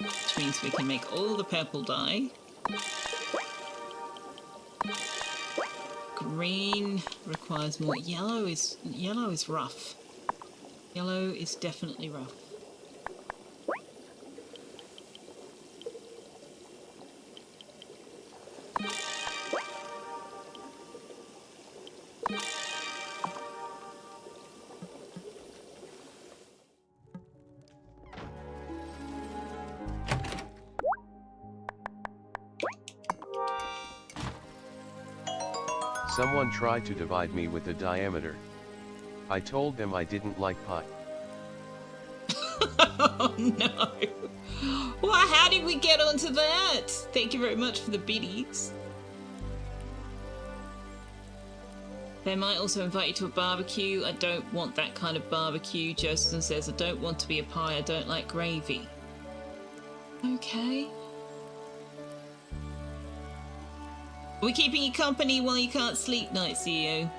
Which means we can make all the purple dye. Green requires more. Yellow is rough. Yellow is definitely rough. Someone tried to divide me with the diameter. I told them I didn't like pie. Oh no! Well, how did we get onto that? Thank you very much for the biddies. They might also invite you to a barbecue. I don't want that kind of barbecue. Joseph says, I don't want to be a pie. I don't like gravy. Okay. We're keeping you company while you can't sleep, Night CEO.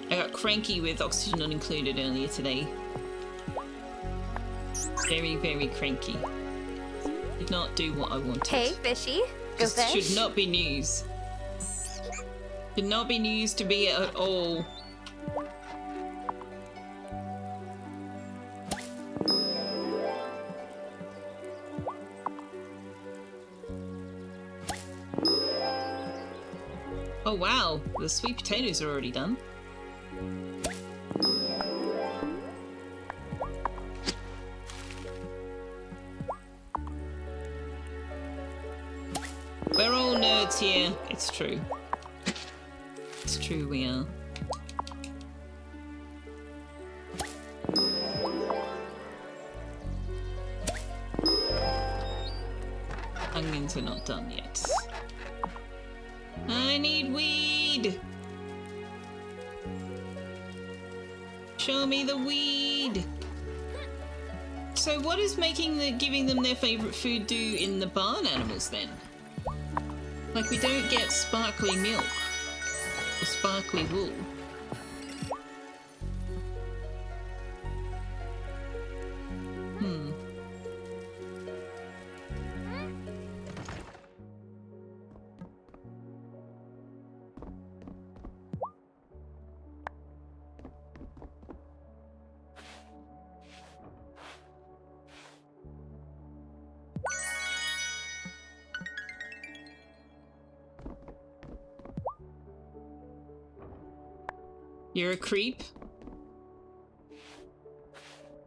I got cranky with oxygen not included earlier today. Very, very cranky. Did not do what I wanted. Hey, fishy. Go This fish. should not be news. Should not be news to me at all. Oh wow, the sweet potatoes are already done. We're all nerds here. It's true. It's true, we are. Onions are not done yet. I need weed! Show me the weed! So what is giving them their favourite food do in the barn animals then? Like, we don't get sparkly milk or sparkly wool. You're a creep? Are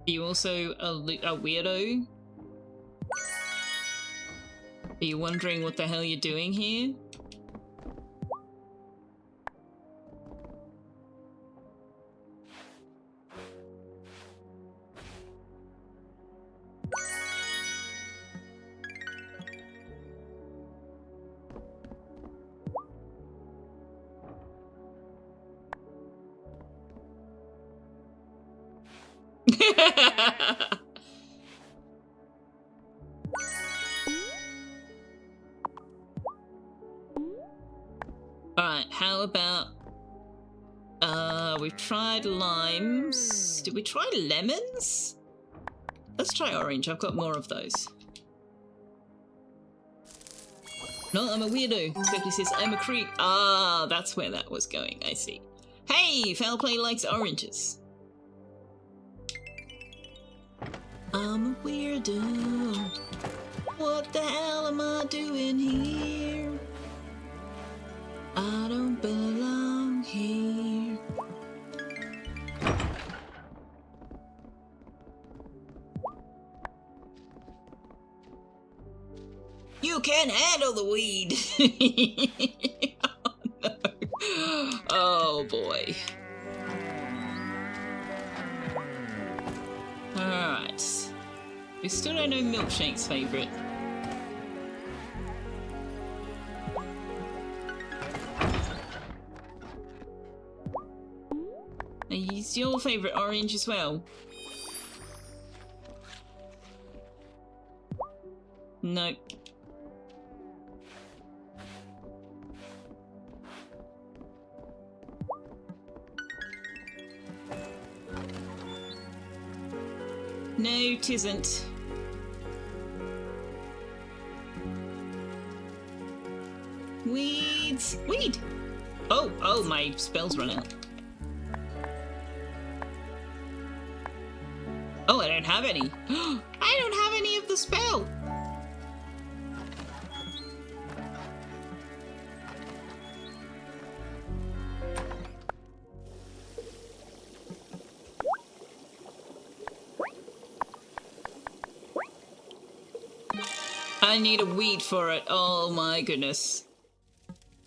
you also a weirdo? Are you wondering what the hell you're doing here? Alright, how about... we've tried limes. Did we try lemons? Let's try orange, I've got more of those. No, I'm a weirdo. Sophie says, I'm a creep. Ah, that's where that was going, I see. Hey, foul play likes oranges. I'm a weirdo. What the hell am I doing here? I don't belong here. You can't handle the weed. Oh, no. Oh boy. Alright. We still don't know Milkshake's favourite. Is your favourite orange as well? Nope. No, 'tisn't. Weeds! Weed! Oh, my spells run out. Oh, I don't have any. I don't have any of the spell! I need a weed for it. Oh my goodness.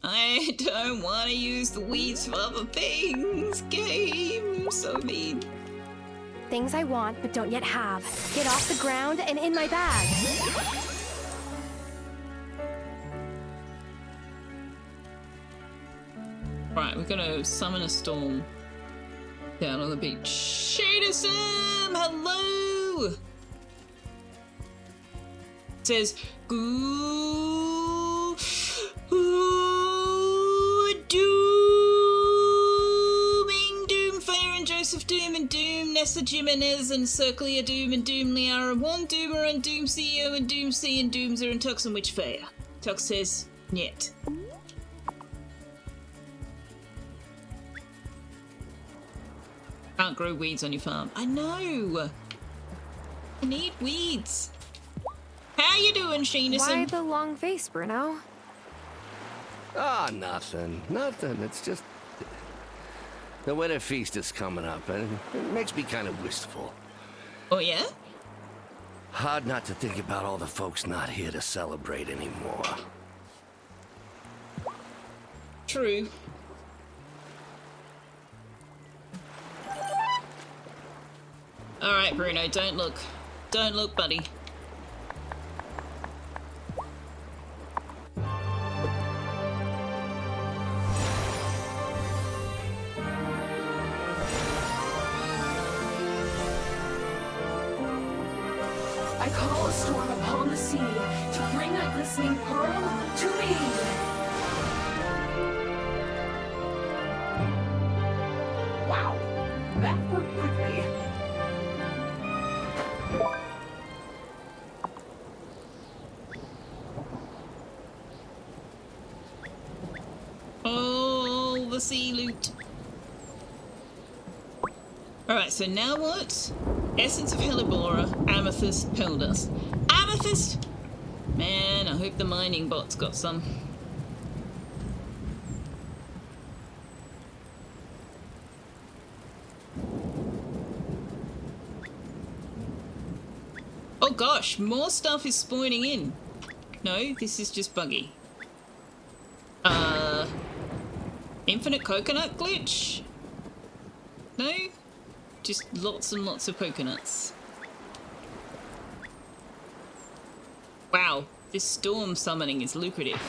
I don't want to use the weeds for other things. Game, so mean. Things I want but don't yet have. Get off the ground and in my bag. Right, we're gonna summon a storm down on the beach. Shadism! Hello! It says, dooming Doomfire and Joseph Doom and Doom, Nessa Jimenez and Circlia Doom and Doom Liara One Doomer and Doom CEO and Doom C and Doomzer and Tux and Witchfire. Tux says, niet. Can't grow weeds on your farm. I know! I need weeds. How you doing, Sheenison? Why the long face, Bruno? Ah, nothing. Nothing. It's just... the winter feast is coming up, and it makes me kind of wistful. Oh, yeah? Hard not to think about all the folks not here to celebrate anymore. True. Alright, Bruno, don't look. Don't look, buddy. I call a storm upon the sea to bring that glistening pearl to me. Wow, that worked quickly. Oh, the sea loot. Alright, so now what? Essence of Hellebora, Amethyst, Pearl Dust. Amethyst! Man, I hope the mining bot's got some. Oh gosh, more stuff is spawning in. No, this is just buggy. Infinite coconut glitch? No? Just lots and lots of coconuts. Wow, this storm summoning is lucrative.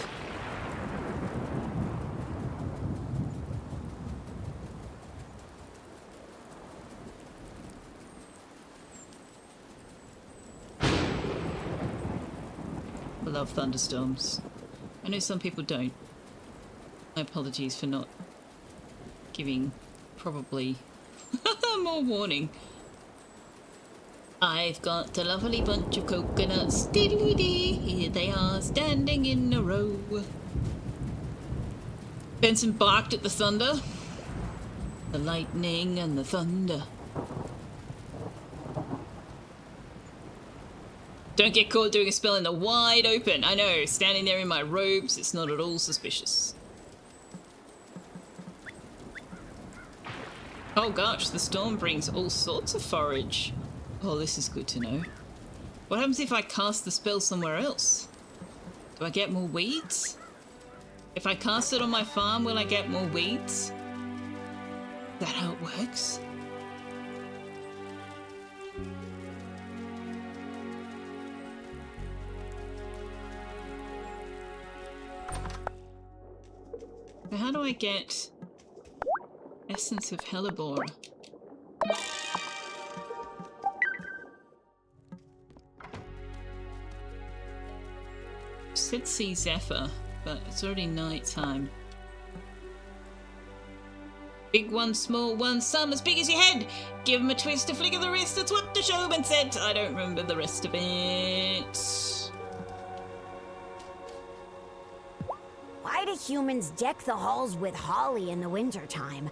I love thunderstorms. I know some people don't. My apologies for not giving probably more warning. I've got a lovely bunch of coconuts. Diddly-dee, here they are, standing in a row. Benson barked at the thunder. The lightning and the thunder. Don't get caught doing a spell in the wide open. I know, standing there in my robes, it's not at all suspicious. Oh gosh, the storm brings all sorts of forage. Oh, this is good to know. What happens if I cast the spell somewhere else? Do I get more weeds? If I cast it on my farm, will I get more weeds? Is that how it works? How do I get Essence of Hellebore? Said see Zephyr, but it's already night time. Big one, small one, some as big as your head. Give 'em a twist, a flick of the wrist, that's what the showman said. I don't remember the rest of it. Why do humans deck the halls with holly in the wintertime?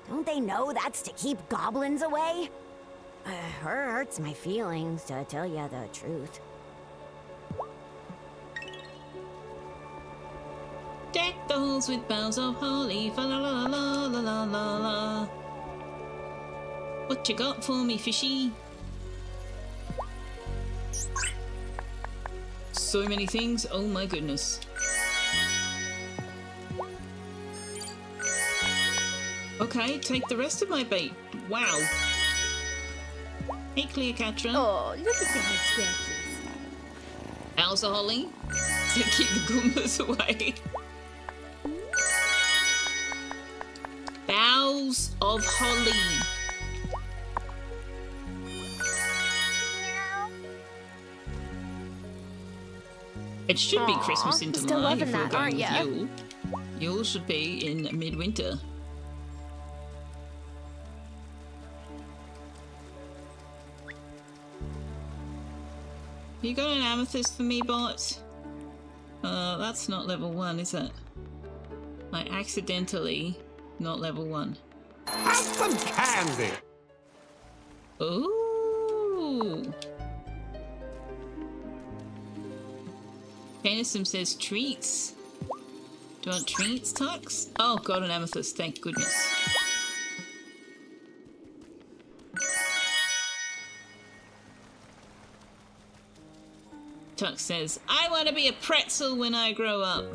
Don't they know that's to keep goblins away? Hurts my feelings, to tell you the truth. Deck the halls with boughs of holly, fa la la la la la la la. What you got for me, fishy? So many things, oh my goodness. Okay, take the rest of my bait. Wow. Hey, Cleopatra. Oh, look at that scratches. Boughs of holly to keep the Goombas away. Boughs of holly. It should be Christmas in still July loving if we're that, going aren't with ya? Yule. Yule should be in midwinter. You got an amethyst for me, bot? That's not level 1, is it? I accidentally not level 1. Have some candy. Ooh. Penisum says treats. Do you want treats, Tux? Oh, got an amethyst, thank goodness. Tux says, I want to be a pretzel when I grow up.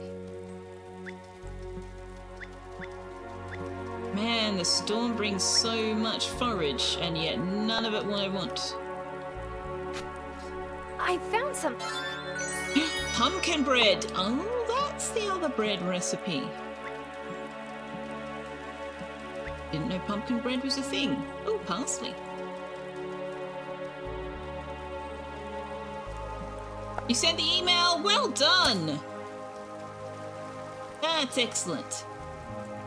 Man, the storm brings so much forage, and yet none of it what I want. I found some. Pumpkin bread! Oh, that's the other bread recipe. Didn't know pumpkin bread was a thing. Oh, parsley. You sent the email? Well done! That's excellent.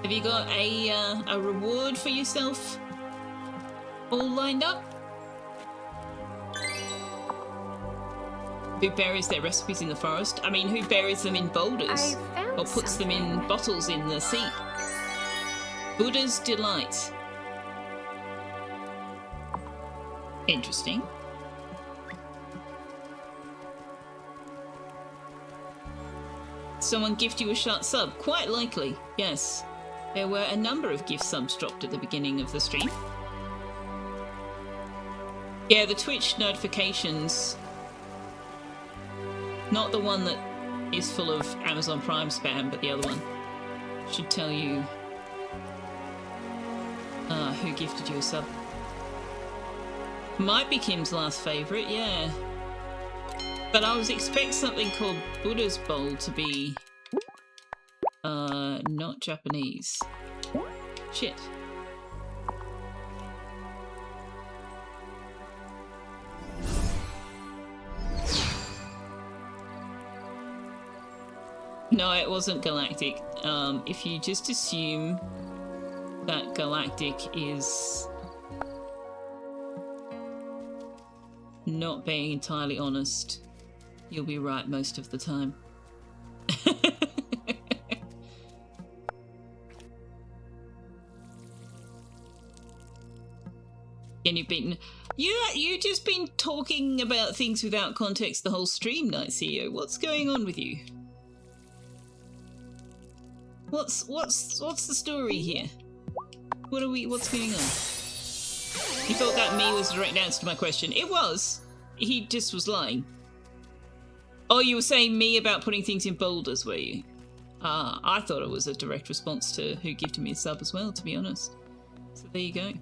Have you got a reward for yourself all lined up? Who buries their recipes in the forest? I mean, who buries them in boulders? Or puts them in bottles in the sea? Buddha's Delight. Interesting. Someone gift you a short sub? Quite likely, yes. There were a number of gift subs dropped at the beginning of the stream. Yeah, the Twitch notifications, not the one that is full of Amazon Prime spam, but the other one, should tell you who gifted you a sub. Might be Kim's last favourite, yeah. But I was expect something called Buddha's Bowl to be not Japanese. Shit. No, it wasn't galactic. If you just assume that galactic is not being entirely honest, you'll be right most of the time. And you've been... You just been talking about things without context the whole stream, Night CEO. What's going on with you? What's the story here? What's going on? You thought that me was a direct answer to my question. It was. He just was lying. Oh, you were saying me about putting things in boulders, were you? I thought it was a direct response to who gifted me a sub as well, to be honest. So there you go.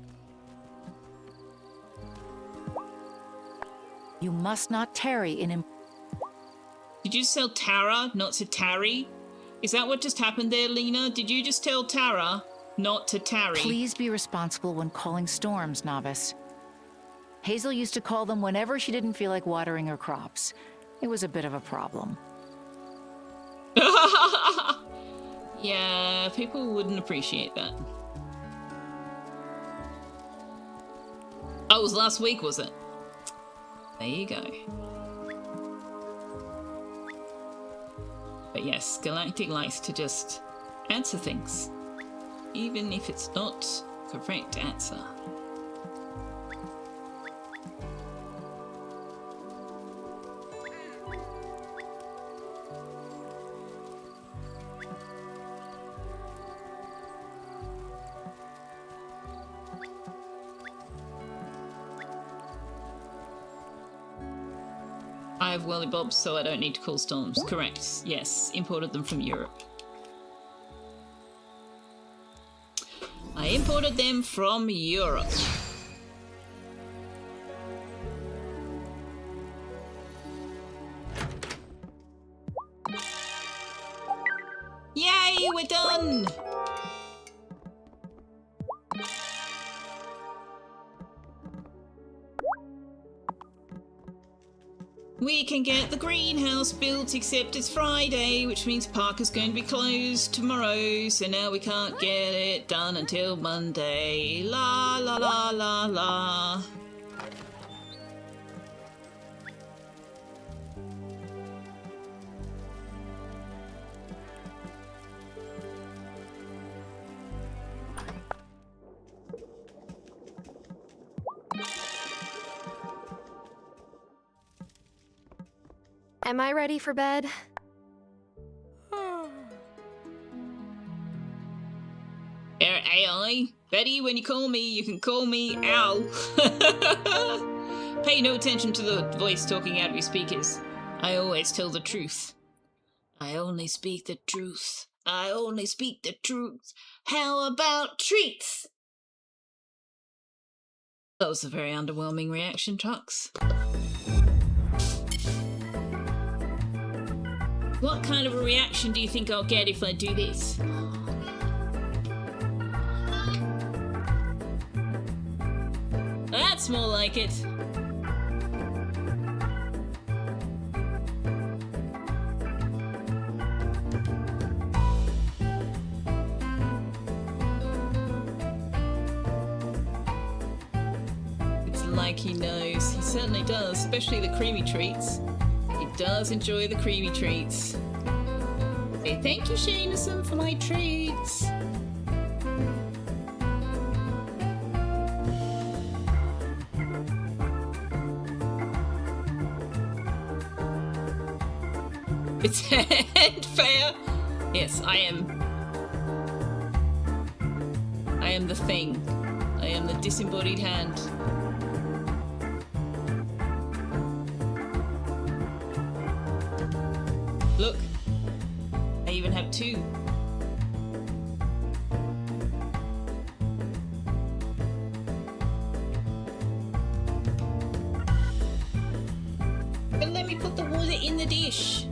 You must not tarry in... Did you tell Tara not to tarry? Is that what just happened there, Lena? Did you just tell Tara not to tarry? Please be responsible when calling storms, Novice. Hazel used to call them whenever she didn't feel like watering her crops. It was a bit of a problem. Yeah, people wouldn't appreciate that. Oh, it was last week, was it? There you go. But yes, Galactic likes to just answer things, even if it's not correct answer. I have whirly bobs, so I don't need to call storms. Correct. Yes, imported them from Europe. I imported them from Europe. Yay, we're done! We can get the greenhouse built, except it's Friday, which means Parker's going to be closed tomorrow, so now we can't get it done until Monday. La la la la la. Am I ready for bed? AI? Betty, when you call me, you can call me Al. Pay no attention to the voice talking out of your speakers. I always tell the truth. I only speak the truth. I only speak the truth. How about treats? That was a very underwhelming reaction, Tux. What kind of a reaction do you think I'll get if I do this? That's more like it. It's like he knows. He certainly does, especially the creamy treats. He does enjoy the creamy treats. Say thank you, Shanison, for my treats. It's hand fair. Yes, I am. I am the thing. I am the disembodied hand. Look, I even have two. And let me put the water in the dish.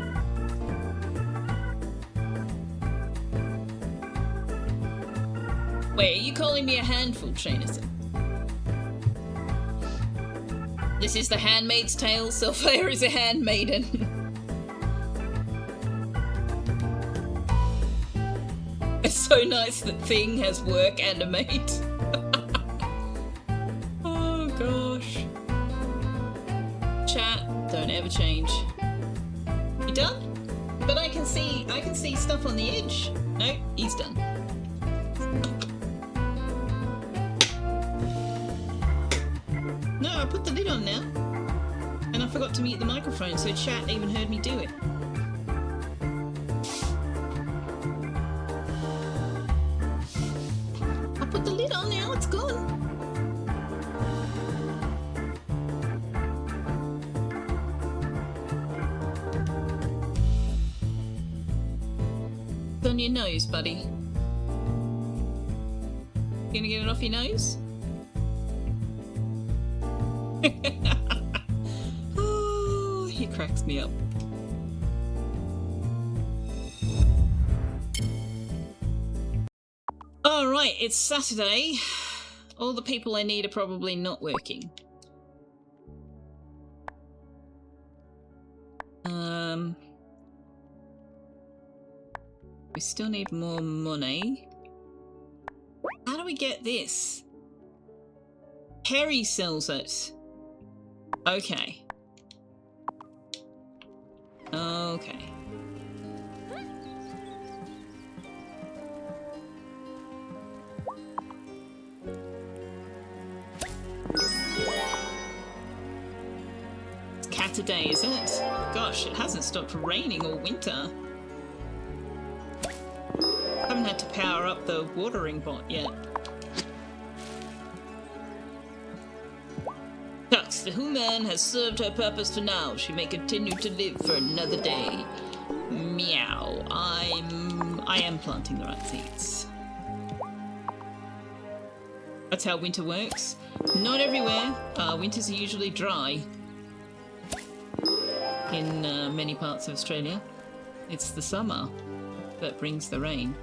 Wait, are you calling me a handful, Shanison? This is the Handmaid's Tale. Selfeya is a handmaiden. It's so nice that Thing has work and a mate. Oh gosh. Chat, don't ever change. You done? But I can see stuff on the edge. No, he's done. I put the lid on now. And I forgot to mute the microphone, so chat even heard me do it. I put the lid on now, it's gone. It's on your nose, buddy. Gonna get it off your nose? Oh, he cracks me up. Alright, it's Saturday. All the people I need are probably not working. We still need more money. How do we get this? Perry sells it. Okay. Okay. It's cat a day, is it? Gosh, it hasn't stopped raining all winter. Haven't had to power up the watering bot yet. Tux, the human has served her purpose for now. She may continue to live for another day. Meow. I am planting the right seeds. That's how winter works. Not everywhere. Winters are usually dry in many parts of Australia. It's the summer that brings the rain.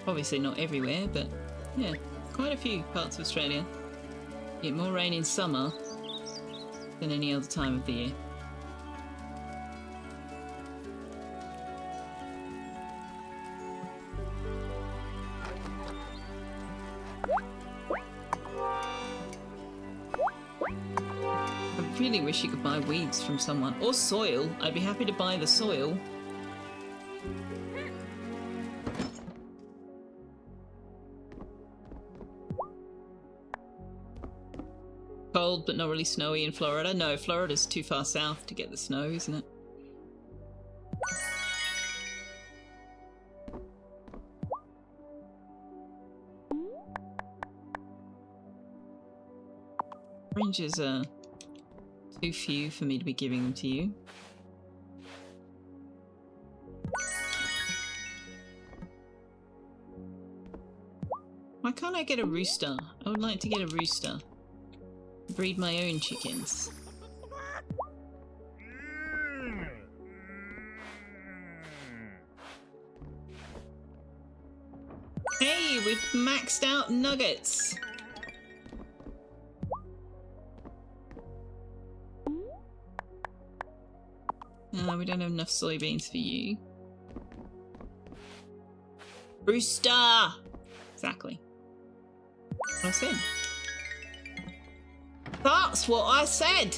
Obviously not everywhere, but yeah, quite a few parts of Australia get more rain in summer than any other time of the year. I really wish you could buy weeds from someone, or soil. I'd be happy to buy the soil. Cold but not really snowy in Florida. No, Florida's too far south to get the snow, isn't it? Oranges are too few for me to be giving them to you. Why can't I get a rooster? I would like to get a rooster. Breed my own chickens. Hey, we've maxed out nuggets. We don't have enough soybeans for you. Rooster! Exactly. What I said. That's what I said!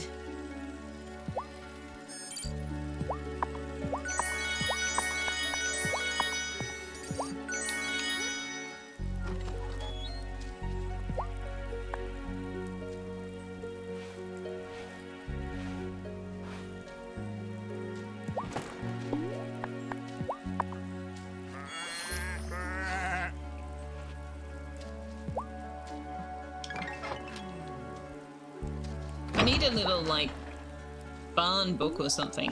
I need a little, like, barn book or something.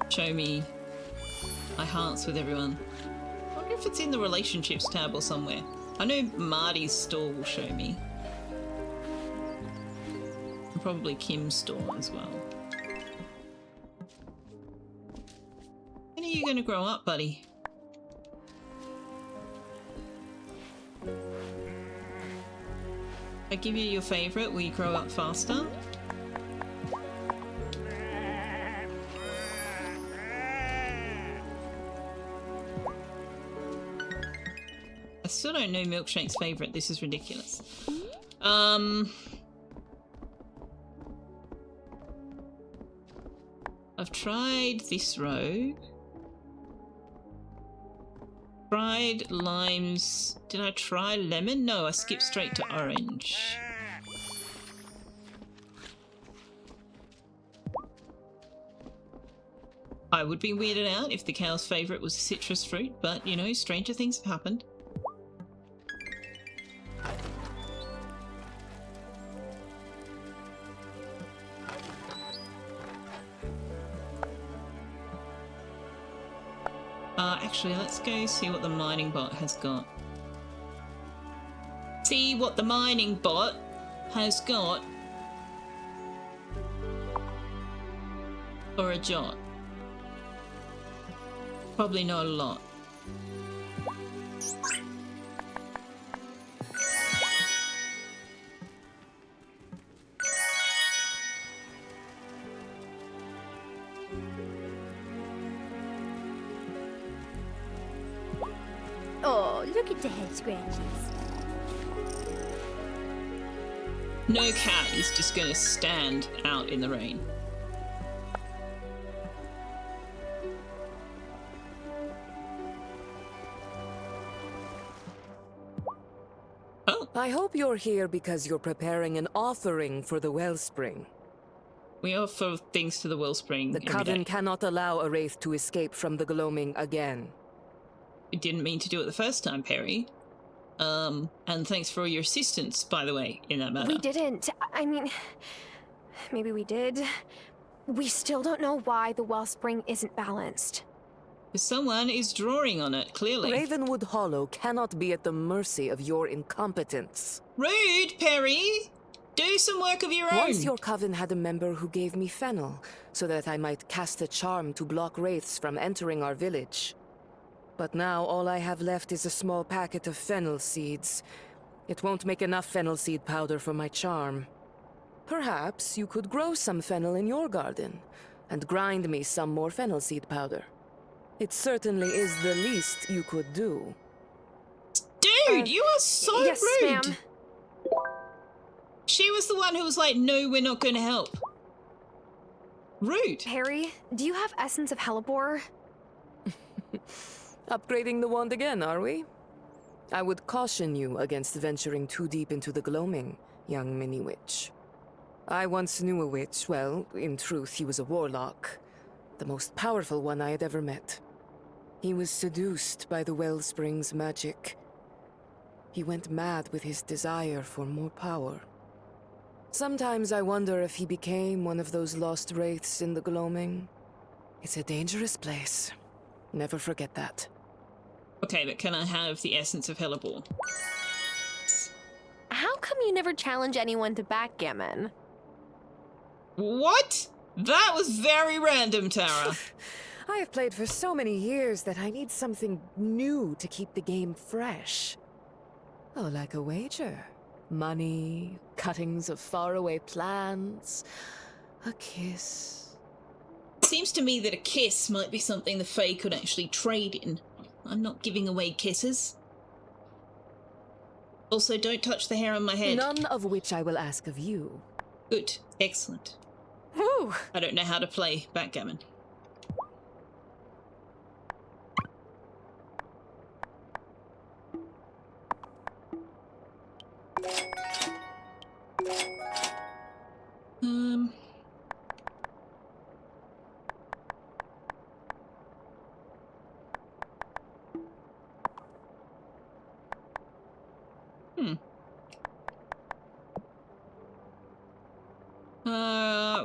Show me my hearts with everyone. I wonder if it's in the relationships tab or somewhere. I know Marty's store will show me. And probably Kim's store as well. When are you going to grow up, buddy? I give you your favourite, will you grow up faster? I still don't know Milkshake's favourite, this is ridiculous. I've tried this row. Fried limes. Did I try lemon? No, I skipped straight to orange. I would be weirded out if the cow's favourite was citrus fruit, but, you know, stranger things have happened. Actually, let's go see what the mining bot has got. See what the mining bot has got. Or a jot. Probably not a lot. Oh, look at the head scratches. No cat is just going to stand out in the rain. Oh. I hope you're here because you're preparing an offering for the wellspring. We offer things to the wellspring. The Coven cannot allow a wraith to escape from the gloaming again. We didn't mean to do it the first time, Perry. And thanks for all your assistance, by the way, in that matter. We didn't. I mean, maybe we did. We still don't know why the wellspring isn't balanced. Someone is drawing on it, clearly. Ravenwood Hollow cannot be at the mercy of your incompetence. Rude, Perry! Do some work of your own! Once your coven had a member who gave me fennel, so that I might cast a charm to block wraiths from entering our village. But now all I have left is a small packet of fennel seeds. It won't make enough fennel seed powder for my charm. Perhaps you could grow some fennel in your garden, and grind me some more fennel seed powder. It certainly is the least you could do. Dude, you are so yes, rude! Ma'am. She was the one who was like, no, we're not going to help. Rude. Harry, do you have Essence of Hellebore? Upgrading the wand again, are we? I would caution you against venturing too deep into the gloaming, young mini-witch. I once knew a witch, well, in truth, he was a warlock. The most powerful one I had ever met. He was seduced by the wellspring's magic. He went mad with his desire for more power. Sometimes I wonder if he became one of those lost wraiths in the gloaming. It's a dangerous place. Never forget that. Okay, but can I have the Essence of Hellebore? How come you never challenge anyone to backgammon? What? That was very random, Tara. I have played for so many years that I need something new to keep the game fresh. Oh, like a wager. Money, cuttings of faraway plans, a kiss. Seems to me that a kiss might be something the Fae could actually trade in. I'm not giving away kisses. Also, don't touch the hair on my head. None of which I will ask of you. Good. Excellent. Whew. I don't know how to play backgammon.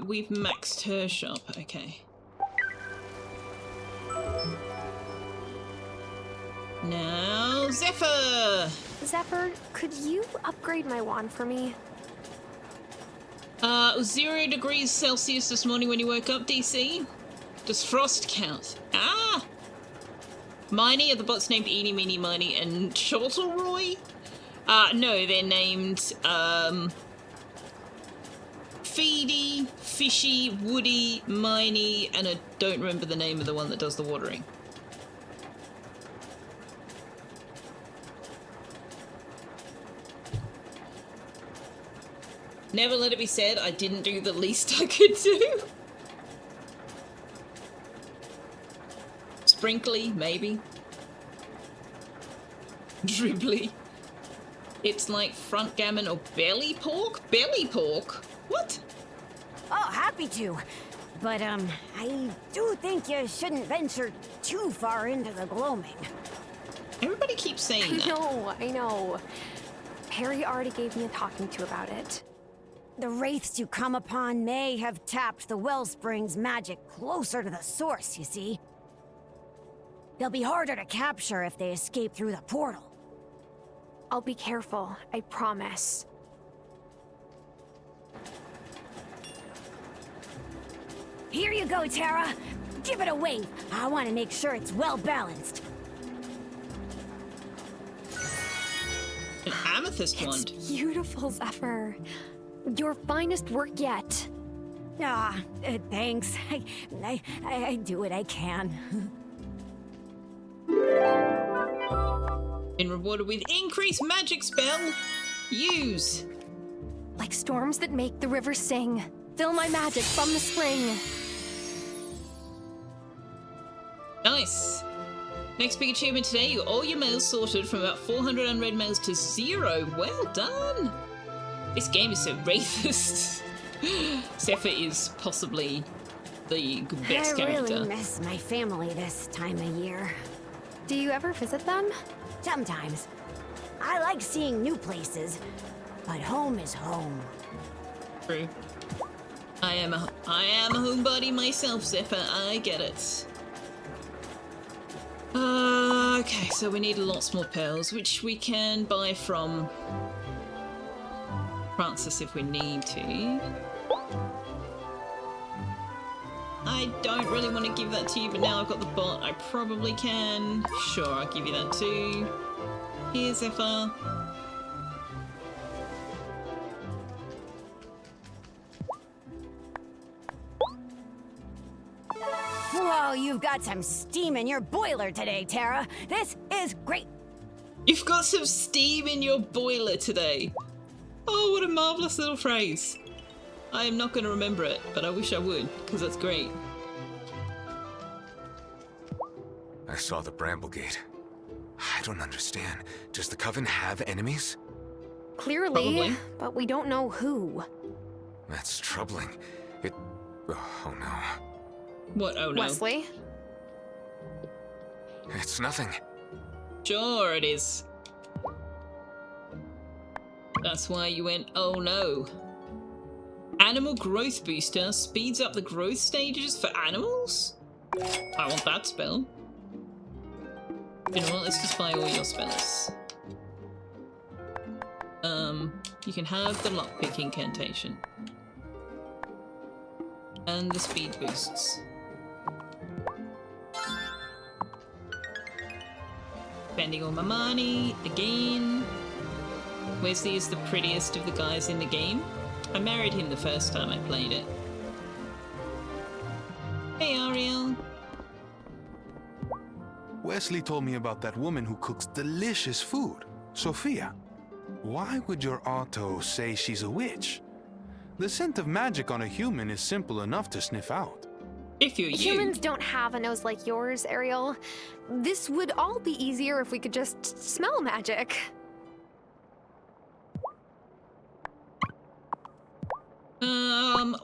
We've maxed her shop, okay. Now, Zephyr! Zephyr, could you upgrade my wand for me? 0 degrees Celsius this morning when you woke up, DC. Does frost count? Ah! Miney, are the bots named Eeny, Meeny, Miny, and Chortleroy? No, they're named, Feedy, Fishy, Woody, Miney, and I don't remember the name of the one that does the watering. Never let it be said I didn't do the least I could do. Sprinkly, maybe. Dribbly. It's like front gammon or belly pork? Belly pork? What? Oh, happy to. But, I do think you shouldn't venture too far into the gloaming. Everybody keeps saying that. I know. Harry already gave me a talking to about it. The wraiths you come upon may have tapped the wellspring's magic closer to the source, you see. They'll be harder to capture if they escape through the portal. I'll be careful, I promise. Here you go, Tara. Give it a wave. I want to make sure it's well balanced. An amethyst wand. Beautiful, Zephyr. Your finest work yet. Thanks. I do what I can. Been rewarded with increased magic spell. Use. Like storms that make the river sing. Fill my magic from the spring. Nice. Next big achievement today, you got all your mails sorted from about 400 unread mails to 0. Well done. This game is so racist. Selfeya is possibly the best character. I really miss my family this time of year. Do you ever visit them? Sometimes. I like seeing new places, but home is home. True. I am a homebody myself, Zephyr. I get it. Okay, so we need lots more pearls, which we can buy from Francis if we need to. I don't really want to give that to you, but now I've got the bot, I probably can. Sure, I'll give you that too. Here's Zephyr. Whoa, you've got some steam in your boiler today, Tara. This is great. You've got some steam in your boiler today. Oh, what a marvellous little phrase. I am not going to remember it, but I wish I would, because that's great. I saw the Bramblegate. I don't understand. Does the Coven have enemies? Clearly, Probably. but we don't know who. That's troubling. Oh no. What? Oh no. Wesley? It's nothing. Sure it is. That's why you went, oh no. Animal growth booster speeds up the growth stages for animals? I want that spell. You know what, let's just buy all your spells. You can have the lockpick incantation. And the speed boosts. Spending all my money again. Wesley is the prettiest of the guys in the game. I married him the first time I played it. Hey, Ariel. Wesley told me about that woman who cooks delicious food, Selfeya. Why would your auto say she's a witch? The scent of magic on a human is simple enough to sniff out. If you're Humans don't have a nose like yours, Ariel. This would all be easier if we could just smell magic.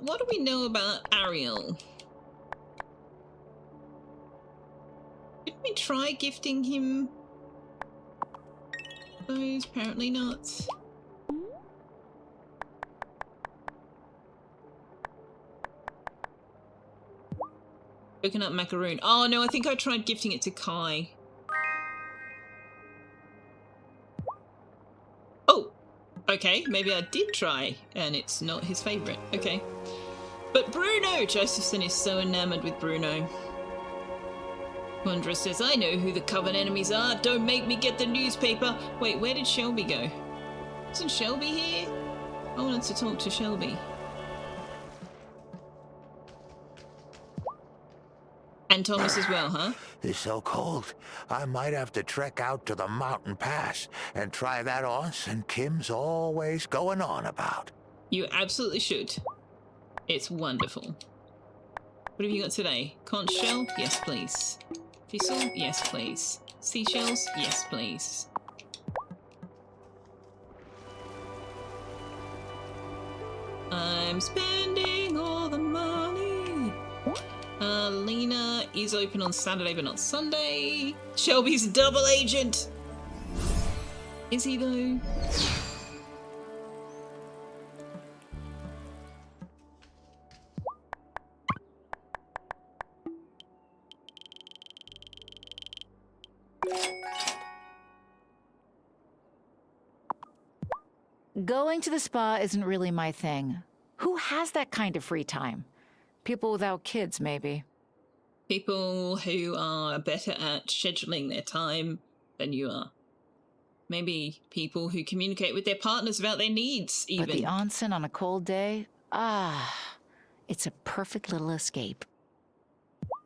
What do we know about Ariel? Did we try gifting him those? Apparently not. Coconut macaroon. Oh no, I think I tried gifting it to Kai. Oh! Okay, maybe I did try, and it's not his favourite. Okay. But Bruno! Josephson is so enamoured with Bruno. Wanderer says, I know who the Coven enemies are. Don't make me get the newspaper. Wait, where did Shelby go? Isn't Shelby here? I wanted to talk to Shelby. And Thomas as well, huh? It's so cold. I might have to trek out to the mountain pass and try that on St. Kim's always going on about. You absolutely should. It's wonderful. What have you got today? Conch shell? Yes, please. Thistle? Yes, please. Seashells? Yes, please. I'm spending all the money. Lena is open on Saturday but not Sunday. Shelby's a double agent. Is he though? Going to the spa isn't really my thing. Who has that kind of free time? People without kids, maybe. People who are better at scheduling their time than you are. Maybe people who communicate with their partners about their needs, even. But the onsen on a cold day? It's a perfect little escape.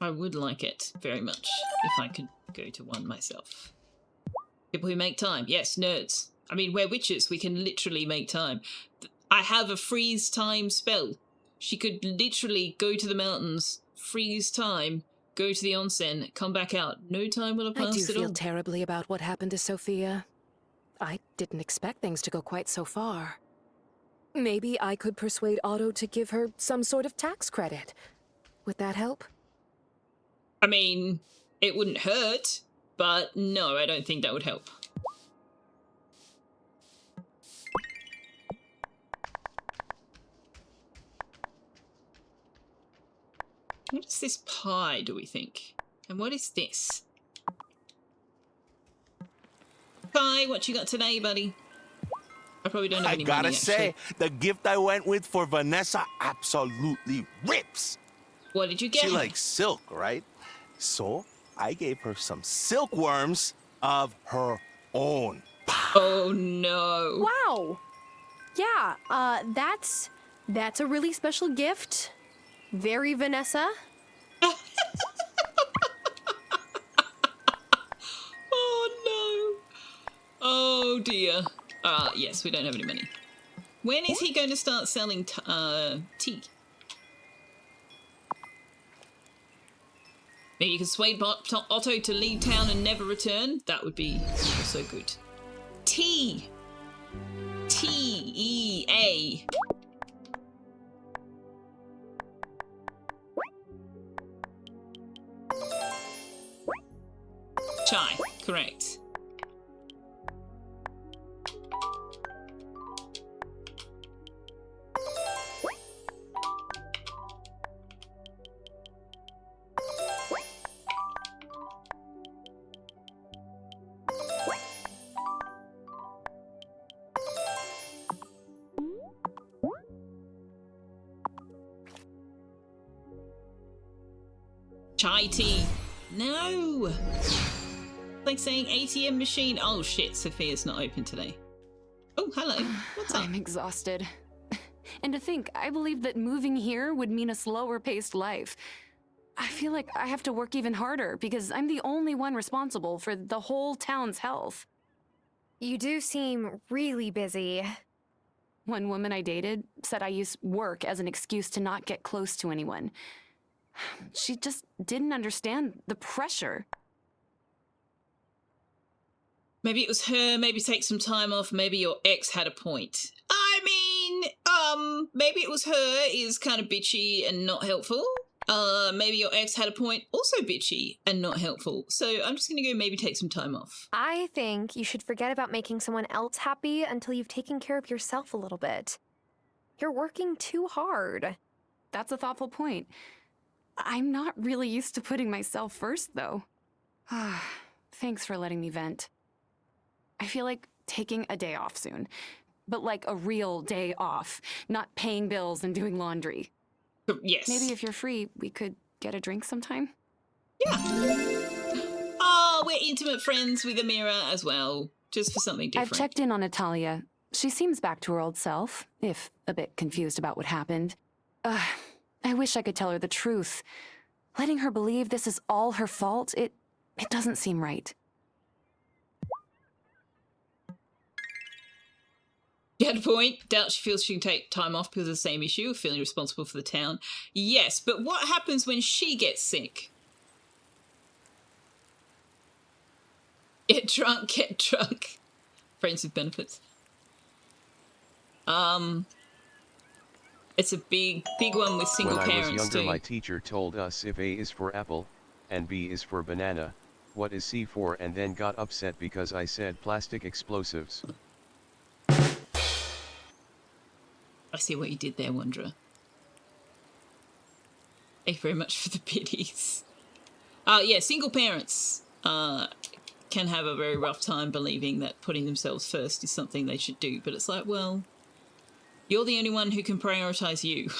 I would like it very much if I could go to one myself. People who make time. Yes, nerds. I mean, we're witches. We can literally make time. I have a freeze time spell. She could literally go to the mountains, freeze time, go to the onsen, come back out. No time will have passed I do at all. feel terribly about what happened to Selfeya. I didn't expect things to go quite so far. Maybe I could persuade Otto to give her some sort of tax credit. Would that help? I mean, it wouldn't hurt, but no, I don't think that would help. What is this pie, do we think? And what is this? Pie, what you got today, buddy? I probably don't have any money, I gotta say, actually. the gift I went with for Vanessa absolutely rips. What did you get? She likes silk, right? So I gave her some silkworms of her own. Oh no. Wow. Yeah, that's a really special gift. Very Vanessa. Oh no. Oh dear. Yes, we don't have any money. When is he going to start selling tea? Maybe you can sway Otto to leave town and never return. That would be also good. Tea. T-E-A. Chai, correct. Chai tea. No! Like saying ATM machine. Oh shit, Sophia's not open today. Oh, hello. What's up? I'm exhausted. And to think, I believed that moving here would mean a slower paced life. I feel like I have to work even harder because I'm the only one responsible for the whole town's health. You do seem really busy. One woman I dated said I use work as an excuse to not get close to anyone. She just didn't understand the pressure. Maybe it was her, maybe take some time off, maybe your ex had a point. I mean, maybe it was her is kind of bitchy and not helpful. Maybe your ex had a point, also bitchy and not helpful. So I'm just gonna go maybe take some time off. I think you should forget about making someone else happy until you've taken care of yourself a little bit. You're working too hard. That's a thoughtful point. I'm not really used to putting myself first, though. Thanks for letting me vent. I feel like taking a day off soon. But like a real day off, not paying bills and doing laundry. Yes. Maybe if you're free, we could get a drink sometime? Yeah. Oh, we're intimate friends with Amira as well, just for something different. I've checked in on Natalia. She seems back to her old self, if a bit confused about what happened. I wish I could tell her the truth. Letting her believe this is all her fault, it doesn't seem right. You had a point. Doubt she feels she can take time off because of the same issue of feeling responsible for the town. Yes, but what happens when she gets sick? Get drunk, get drunk. Friends with benefits. It's a big one with single When I was parents younger, too. my teacher told us if A is for apple, and B is for banana, what is C for, and then got upset because I said plastic explosives. I see what you did there, Wanderer. Thank you very much for the biddies. Yeah, single parents can have a very rough time believing that putting themselves first is something they should do. But it's like, well, you're the only one who can prioritise you.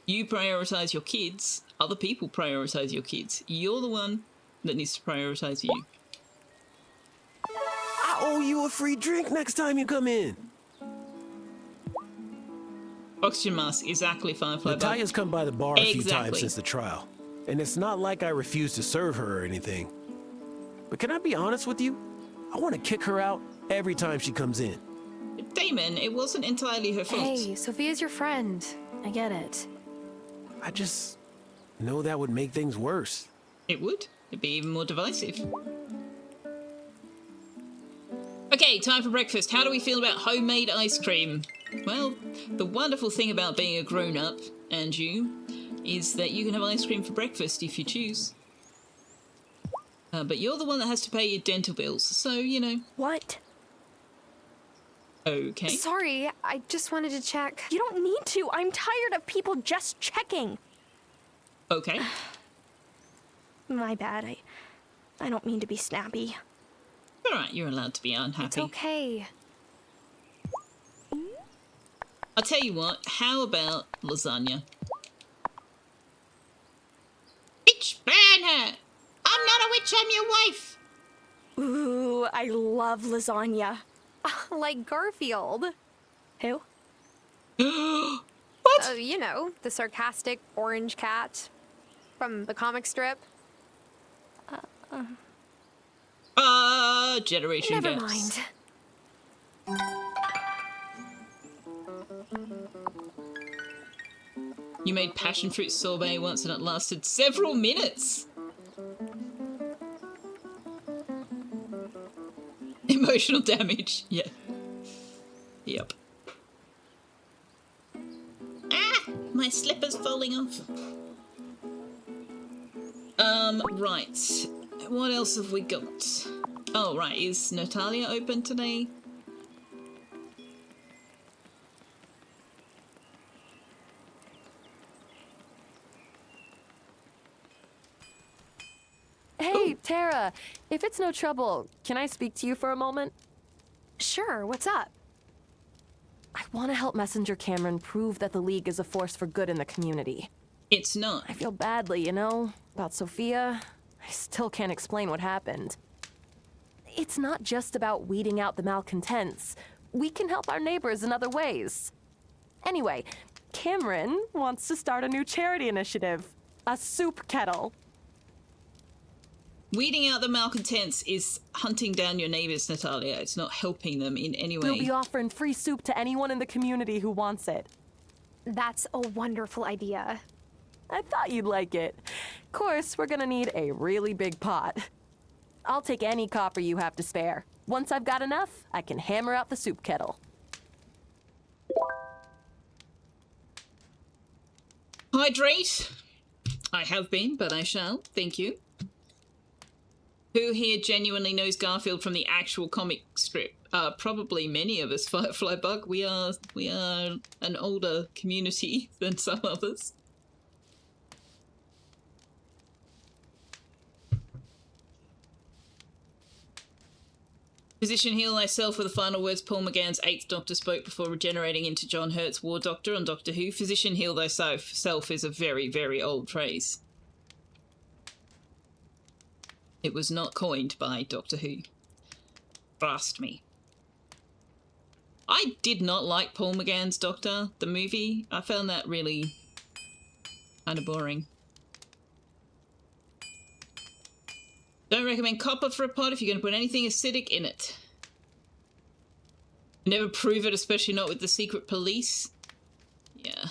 You prioritise your kids. Other people prioritise your kids. You're the one that needs to prioritise you. I owe you a free drink next time you come in. Oxygen mask, exactly, Firefly. Natalia's come by the bar a few times Exactly. since the trial. And it's not like I refuse to serve her or anything. But can I be honest with you? I want to kick her out every time she comes in. Damon, it wasn't entirely her fault. Hey, Sophia's your friend. I get it. I just know that would make things worse. It would. It'd be even more divisive. Okay, time for breakfast. How do we feel about homemade ice cream? Well, the wonderful thing about being a grown-up, and you, is that you can have ice cream for breakfast if you choose. But you're the one that has to pay your dental bills, so, you know. What? Okay. Sorry, I just wanted to check. You don't need to. I'm tired of people just checking. Okay. My bad. I don't mean to be snappy. Alright, you're allowed to be unhappy. It's okay. I'll tell you what, how about lasagna? Bitch, ban her! I'm not a witch, I'm your wife! Ooh, I love lasagna. Like Garfield. Who? What? You know, the sarcastic orange cat from the comic strip. Generation Never gaps. mind. You made passion fruit sorbet once and it lasted several minutes. Emotional damage. Yeah. Yep. Ah! My slipper's falling off. Right. What else have we got? Oh, right. Is Natalia open today? Hey, Tara, if it's no trouble, can I speak to you for a moment? Sure, what's up? I want to help Messenger Cameron prove that the League is a force for good in the community. It's not. I feel badly, you know, about Selfeya. I still can't explain what happened. It's not just about weeding out the malcontents. We can help our neighbors in other ways. Anyway, Cameron wants to start a new charity initiative. A soup kettle. Weeding out the malcontents is hunting down your neighbors, Natalia. It's not helping them in any way. We'll be offering free soup to anyone in the community who wants it. That's a wonderful idea. I thought you'd like it. Of course, we're gonna need a really big pot. I'll take any copper you have to spare. Once I've got enough, I can hammer out the soup kettle. Hydrate. I have been, but I shall. Thank you. Who here genuinely knows Garfield from the actual comic strip? Probably many of us, Firefly Bug. We are an older community than some others. Physician, heal thyself were the final words Paul McGann's 8th Doctor spoke before regenerating into John Hurt's War Doctor on Doctor Who. Physician, heal thyself self is a very, very old phrase. It was not coined by Doctor Who. Trust me. I did not like Paul McGann's Doctor, the movie. I found that really kind of boring. Don't recommend copper for a pot if you're going to put anything acidic in it. Never prove it, especially not with the secret police. Yeah.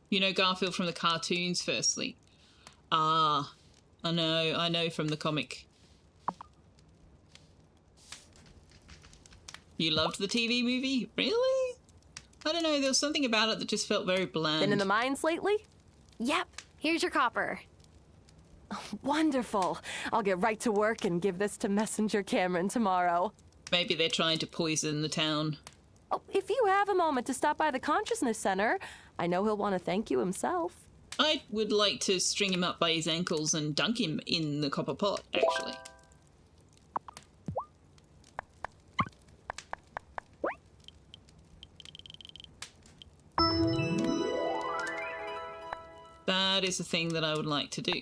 You know Garfield from the cartoons, firstly. Ah, I know from the comic. You loved the TV movie? Really? I don't know, there was something about it that just felt very bland. Been in the mines lately? Yep. Here's your copper. Wonderful. I'll get right to work and give this to Messenger Cameron tomorrow. Maybe they're trying to poison the town. Oh, if you have a moment to stop by the Consciousness Center, I know he'll want to thank you himself. I would like to string him up by his ankles and dunk him in the copper pot, actually. That is a thing that I would like to do.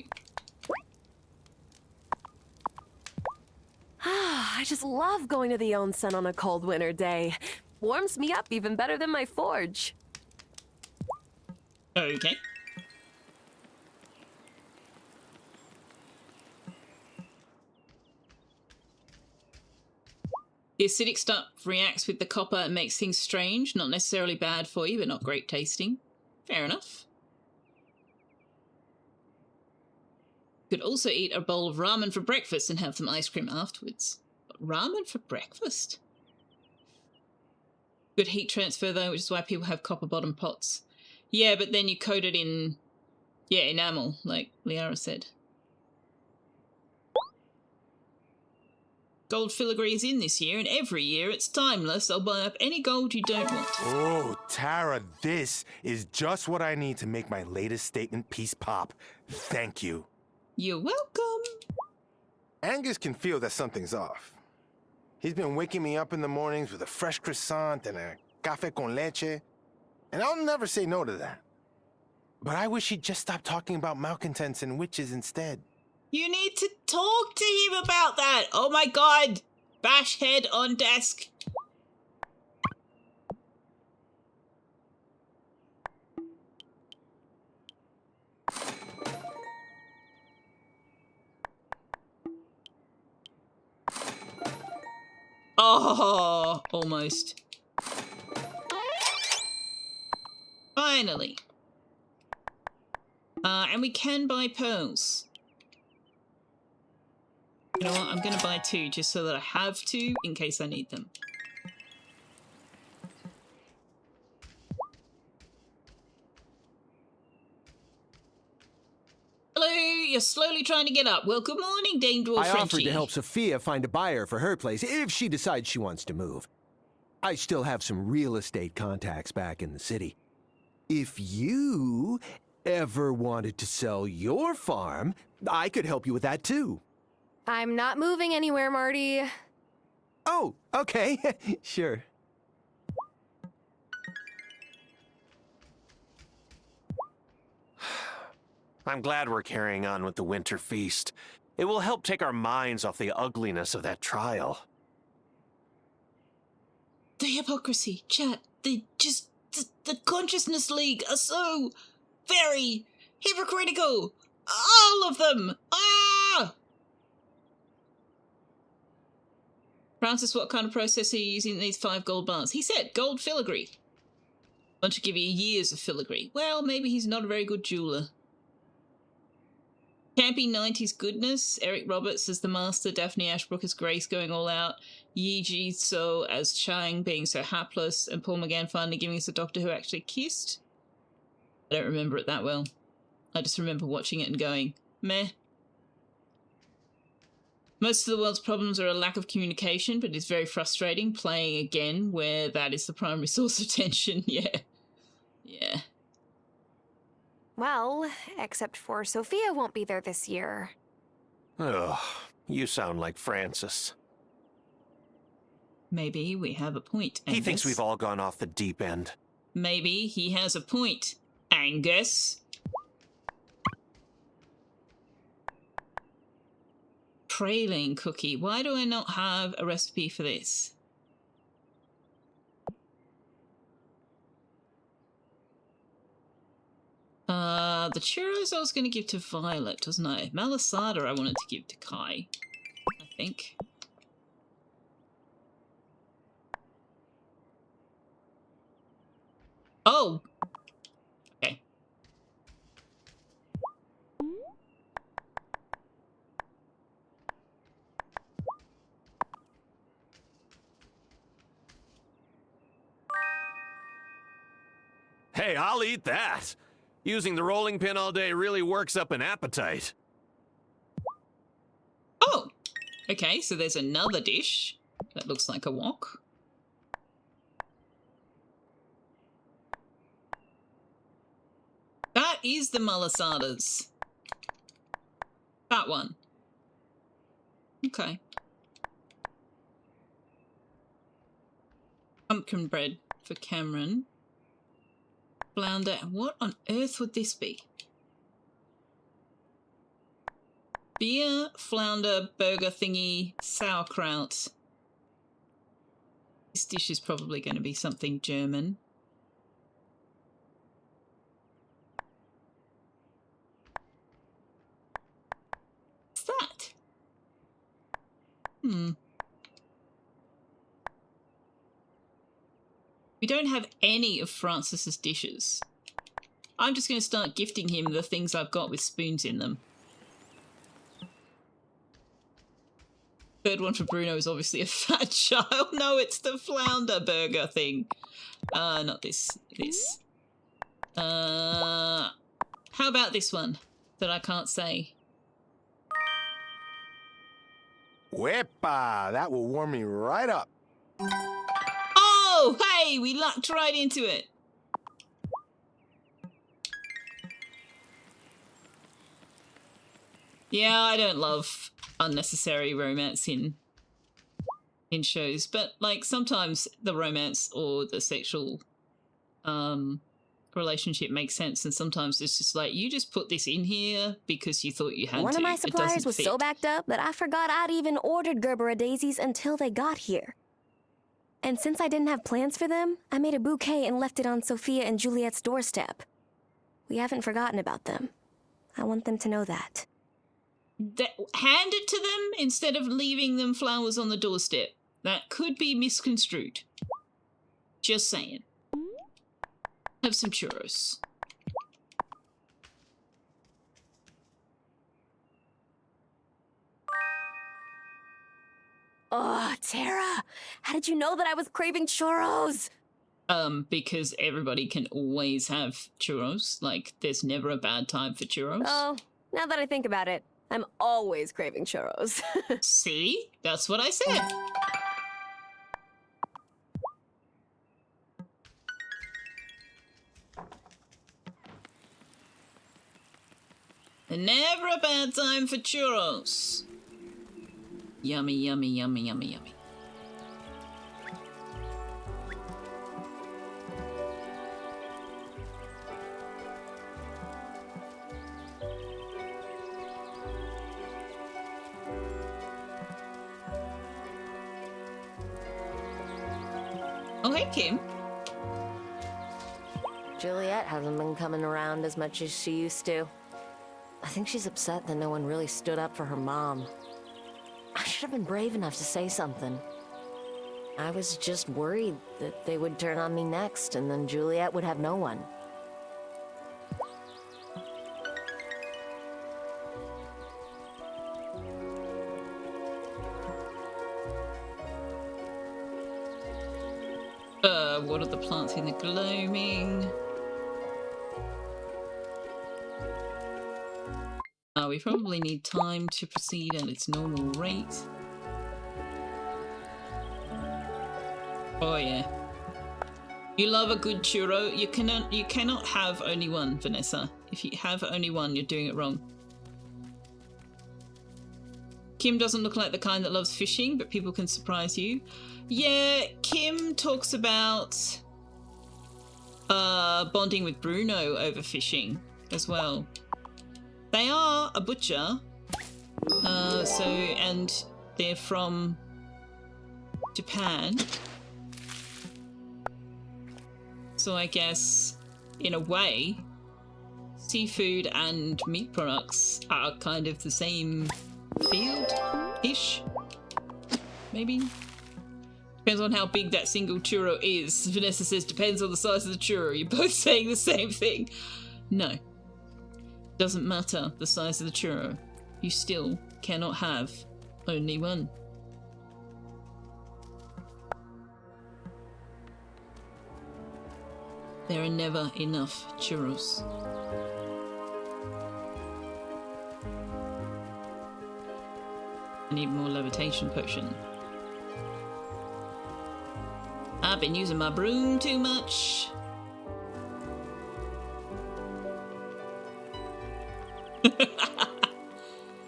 I just love going to the onsen on a cold winter day. Warms me up even better than my forge. Okay. The acidic stuff reacts with the copper and makes things strange. Not necessarily bad for you, but not great tasting. Fair enough. You could also eat a bowl of ramen for breakfast and have some ice cream afterwards. But ramen for breakfast? Good heat transfer though, which is why people have copper bottom pots. Yeah, but then you coat it in, enamel, like Liara said. Gold filigree is in this year, and every year it's timeless. I'll buy up any gold you don't want. Oh, Tara, this is just what I need to make my latest statement piece pop. Thank you. You're welcome. Angus can feel that something's off. He's been waking me up in the mornings with a fresh croissant and a café con leche, and I'll never say no to that. But I wish he'd just stop talking about malcontents and witches instead. You need to talk to him about that. Oh my god. Bash head on desk. Oh, almost. Finally. And we can buy pearls. You know what? I'm going to buy 2 just so that I have 2 in case I need them. Hello, you're slowly trying to get up. Well, good morning, Dame Dwarf I Frenchie. offered to help Selfeya find a buyer for her place if she decides she wants to move. I still have some real estate contacts back in the city. If you ever wanted to sell your farm, I could help you with that too. I'm not moving anywhere, Marty. Oh, okay. Sure. I'm glad we're carrying on with the winter feast. It will help take our minds off the ugliness of that trial. The hypocrisy, chat. The Consciousness League are so very hypocritical. All of them. Ah! Francis, what kind of process are you using these 5 gold bars? He said gold filigree. Want to give you years of filigree. Well, maybe he's not a very good jeweler. Campy 90s goodness. Eric Roberts as the master. Daphne Ashbrook as Grace going all out. Yi Ji So as Chang being so hapless. And Paul McGann finally giving us a doctor who actually kissed. I don't remember it that well. I just remember watching it and going, meh. Most of the world's problems are a lack of communication, but it's very frustrating playing again where that is the primary source of tension. Yeah. Well, except for Selfeya won't be there this year. Ugh, you sound like Francis. Maybe we have a point, Angus. He thinks we've all gone off the deep end. Maybe he has a point, Angus. Praline cookie. Why do I not have a recipe for this? The churros I was going to give to Violet, wasn't I? Malasada I wanted to give to Kai, I think. Oh! Okay. Hey, I'll eat that. Using the rolling pin all day really works up an appetite. Oh, okay, so there's another dish that looks like a wok. That is the malasadas. That one. Okay. Pumpkin bread for Cameron. Flounder. What on earth would this be? Beer, flounder, burger thingy, sauerkraut. This dish is probably going to be something German. What's that? We don't have any of Francis's dishes. I'm just going to start gifting him the things I've got with spoons in them. Third one for Bruno is obviously a fat child. No, it's the flounder burger thing. Not this. This. How about this one that I can't say? Wepa! That will warm me right up. Oh, hey, we lucked right into it. Yeah, I don't love unnecessary romance in shows, but like sometimes the romance or the sexual relationship makes sense, and sometimes it's just like you just put this in here because you thought you had to. One of my suppliers was so backed up that I forgot I'd even ordered Gerbera daisies until they got here. And since I didn't have plans for them, I made a bouquet and left it on Sophia and Juliet's doorstep. We haven't forgotten about them. I want them to know that. Hand it to them instead of leaving them flowers on the doorstep. That could be misconstrued. Just saying. Have some churros. Oh, Tara! How did you know that I was craving churros? Because everybody can always have churros. Like, there's never a bad time for churros. Oh, now that I think about it, I'm always craving churros. See? That's what I said. Never a bad time for churros. Yummy, yummy, yummy, yummy, yummy. Oh, hey, Kim. Juliet hasn't been coming around as much as she used to. I think she's upset that no one really stood up for her mom. I should have been brave enough to say something. I was just worried that they would turn on me next, and then Juliet would have no one. What are the plants in the gloaming? We probably need time to proceed at its normal rate. Oh yeah. You love a good churro. You cannot have only one, Vanessa. If you have only one, you're doing it wrong. Kim doesn't look like the kind that loves fishing, but people can surprise you. Yeah, Kim talks about bonding with Bruno over fishing as well. They are a butcher, and they're from Japan. So I guess, in a way, seafood and meat products are kind of the same field-ish, maybe? Depends on how big that single churro is. Vanessa says, depends on the size of the churro. You're both saying the same thing. No. Doesn't matter the size of the churro. You still cannot have only one. There are never enough churros. I need more levitation potion. I've been using my broom too much.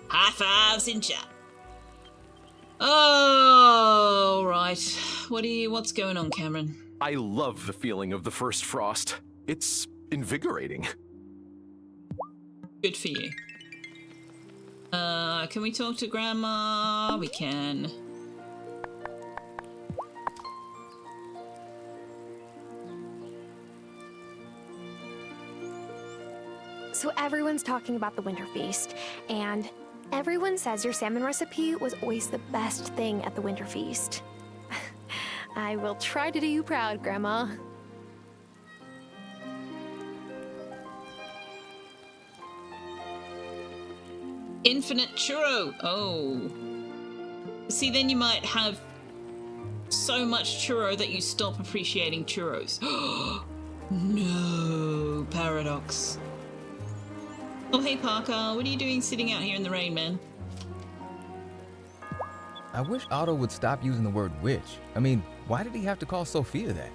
High fives in chat. Oh, right. What's going on, Cameron? I love the feeling of the first frost. It's invigorating. Good for you. Can we talk to Grandma? We can. So everyone's talking about the Winter Feast, and everyone says your salmon recipe was always the best thing at the Winter Feast. I will try to do you proud, Grandma. Infinite churro. Oh. See, then you might have so much churro that you stop appreciating churros. No, paradox. Oh, hey, Parker. What are you doing sitting out here in the rain, man? I wish Otto would stop using the word witch. I mean, why did he have to call Selfeya that?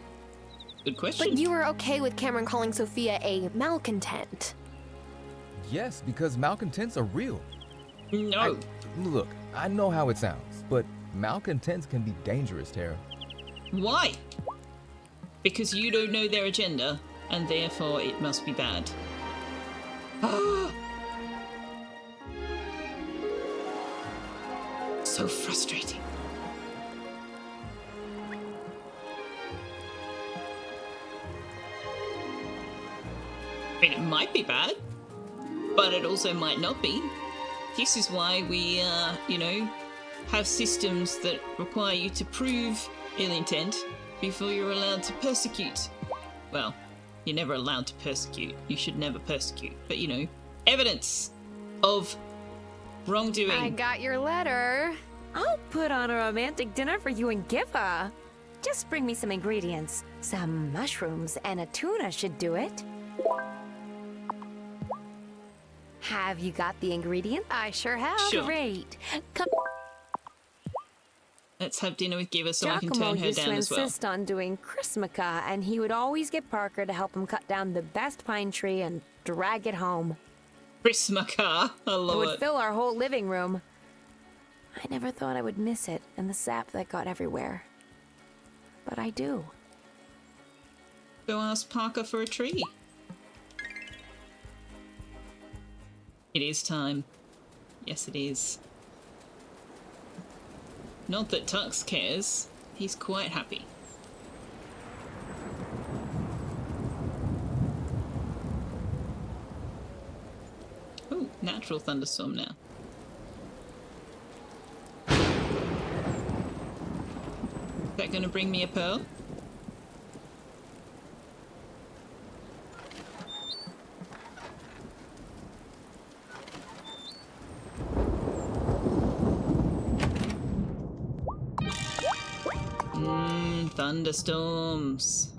Good question. But you were okay with Cameron calling Selfeya a malcontent. Yes, because malcontents are real. No. Look, I know how it sounds, but malcontents can be dangerous, Tara. Why? Because you don't know their agenda, and therefore it must be bad. So frustrating. I mean, it might be bad, but it also might not be. This is why we, have systems that require you to prove ill intent before you're allowed to persecute. Well, you're never allowed to persecute. You should never persecute. But, evidence of wrongdoing. I got your letter. I'll put on a romantic dinner for you and Giva. Just bring me some ingredients. Some mushrooms and a tuna should do it. Have you got the ingredients? I sure have. Sure. Great. Come. Let's have dinner with Giva so I can turn her down as well. Giacomo used to insist on doing Christmaka, and he would always get Parker to help him cut down the best pine tree and drag it home. Christmaka, I love It would it. fill our whole living room. I never thought I would miss it and the sap that got everywhere. But I do. Go ask Parker for a tree. It is time. Yes, it is. Not that Tux cares. He's quite happy. Ooh, natural thunderstorm now. Is that going to bring me a pearl? Thunderstorms.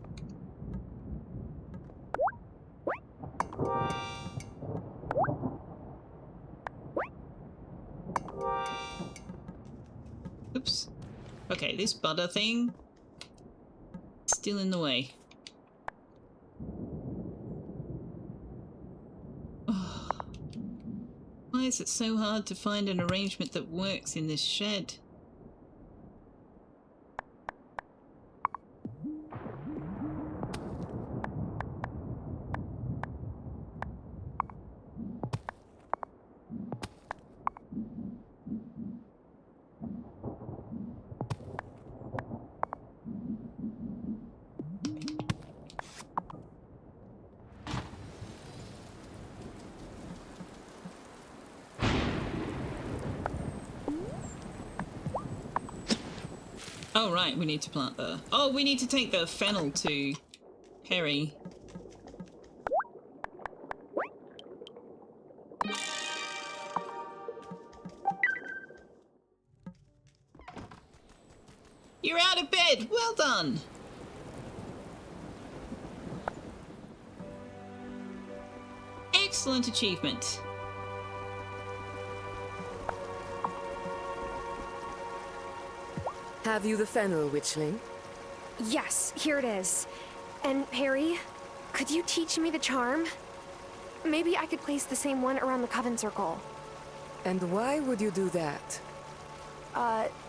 Oops. Okay, this butter thing still in the way. Oh. Why is it so hard to find an arrangement that works in this shed? Oh, right, we need to plant the... Oh, we need to take the fennel to Perry. You're out of bed! Well done! Excellent achievement. Have you the fennel, witchling? Yes, here it is. And Harry, could you teach me the charm? Maybe I could place the same one around the Coven Circle. And why would you do that?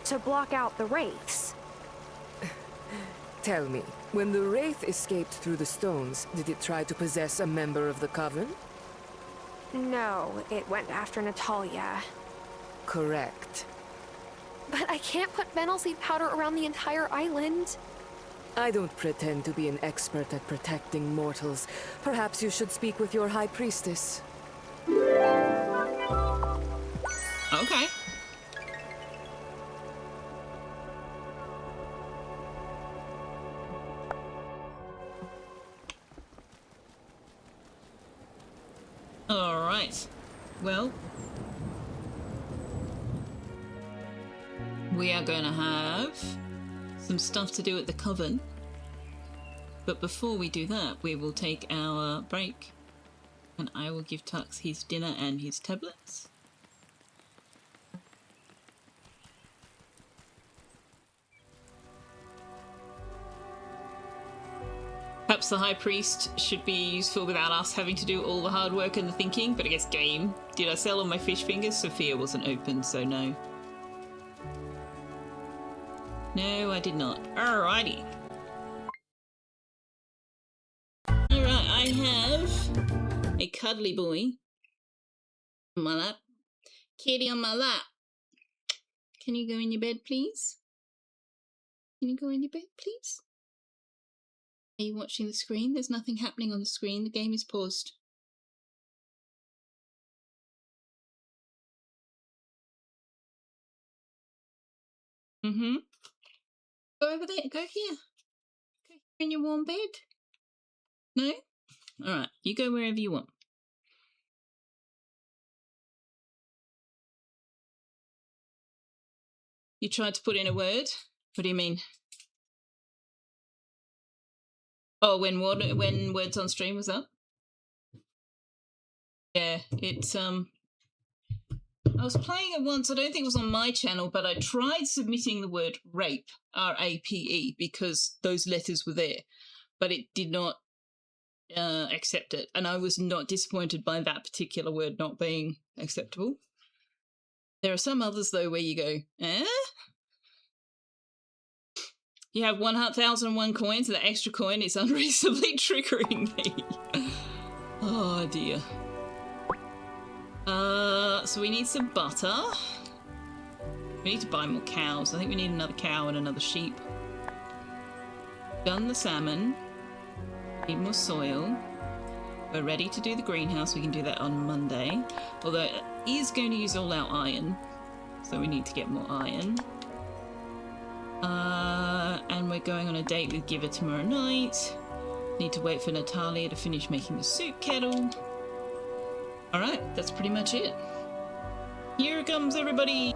To block out the wraiths. Tell me, when the wraith escaped through the stones, did it try to possess a member of the Coven? No, it went after Natalia. Correct. But I can't put fennel seed powder around the entire island. I don't pretend to be an expert at protecting mortals. Perhaps you should speak with your High Priestess. Okay. All right. Well, we are going to have some stuff to do at the Coven. But before we do that, we will take our break. And I will give Tux his dinner and his tablets. Perhaps the High Priest should be useful without us having to do all the hard work and the thinking, but I guess game. Did I sell all my fish fingers? Selfeya wasn't open, so no. No, I did not. Alrighty. Alright, I have a cuddly boy on my lap. Kitty on my lap. Can you go in your bed, please? Can you go in your bed, please? Are you watching the screen? There's nothing happening on the screen. The game is paused. Mm-hmm. Go over there. Go here. Go here in your warm bed. No? Alright, you go wherever you want. You tried to put in a word? What do you mean? Oh, when words on stream was up? Yeah, it's I was playing it once. I don't think it was on my channel, but I tried submitting the word rape, R-A-P-E, because those letters were there, but it did not accept it, and I was not disappointed by that particular word not being acceptable. There are some others though where you go, eh? You have 1,001 coins, and the extra coin is unreasonably triggering me. Oh dear. So we need some butter. We need to buy more cows. I think we need another cow and another sheep. Done the salmon. Need more soil. We're ready to do the greenhouse. We can do that on Monday. Although it is going to use all our iron. So we need to get more iron. And we're going on a date with Giver tomorrow night. Need to wait for Natalia to finish making the soup kettle. Alright, that's pretty much it. Here comes everybody!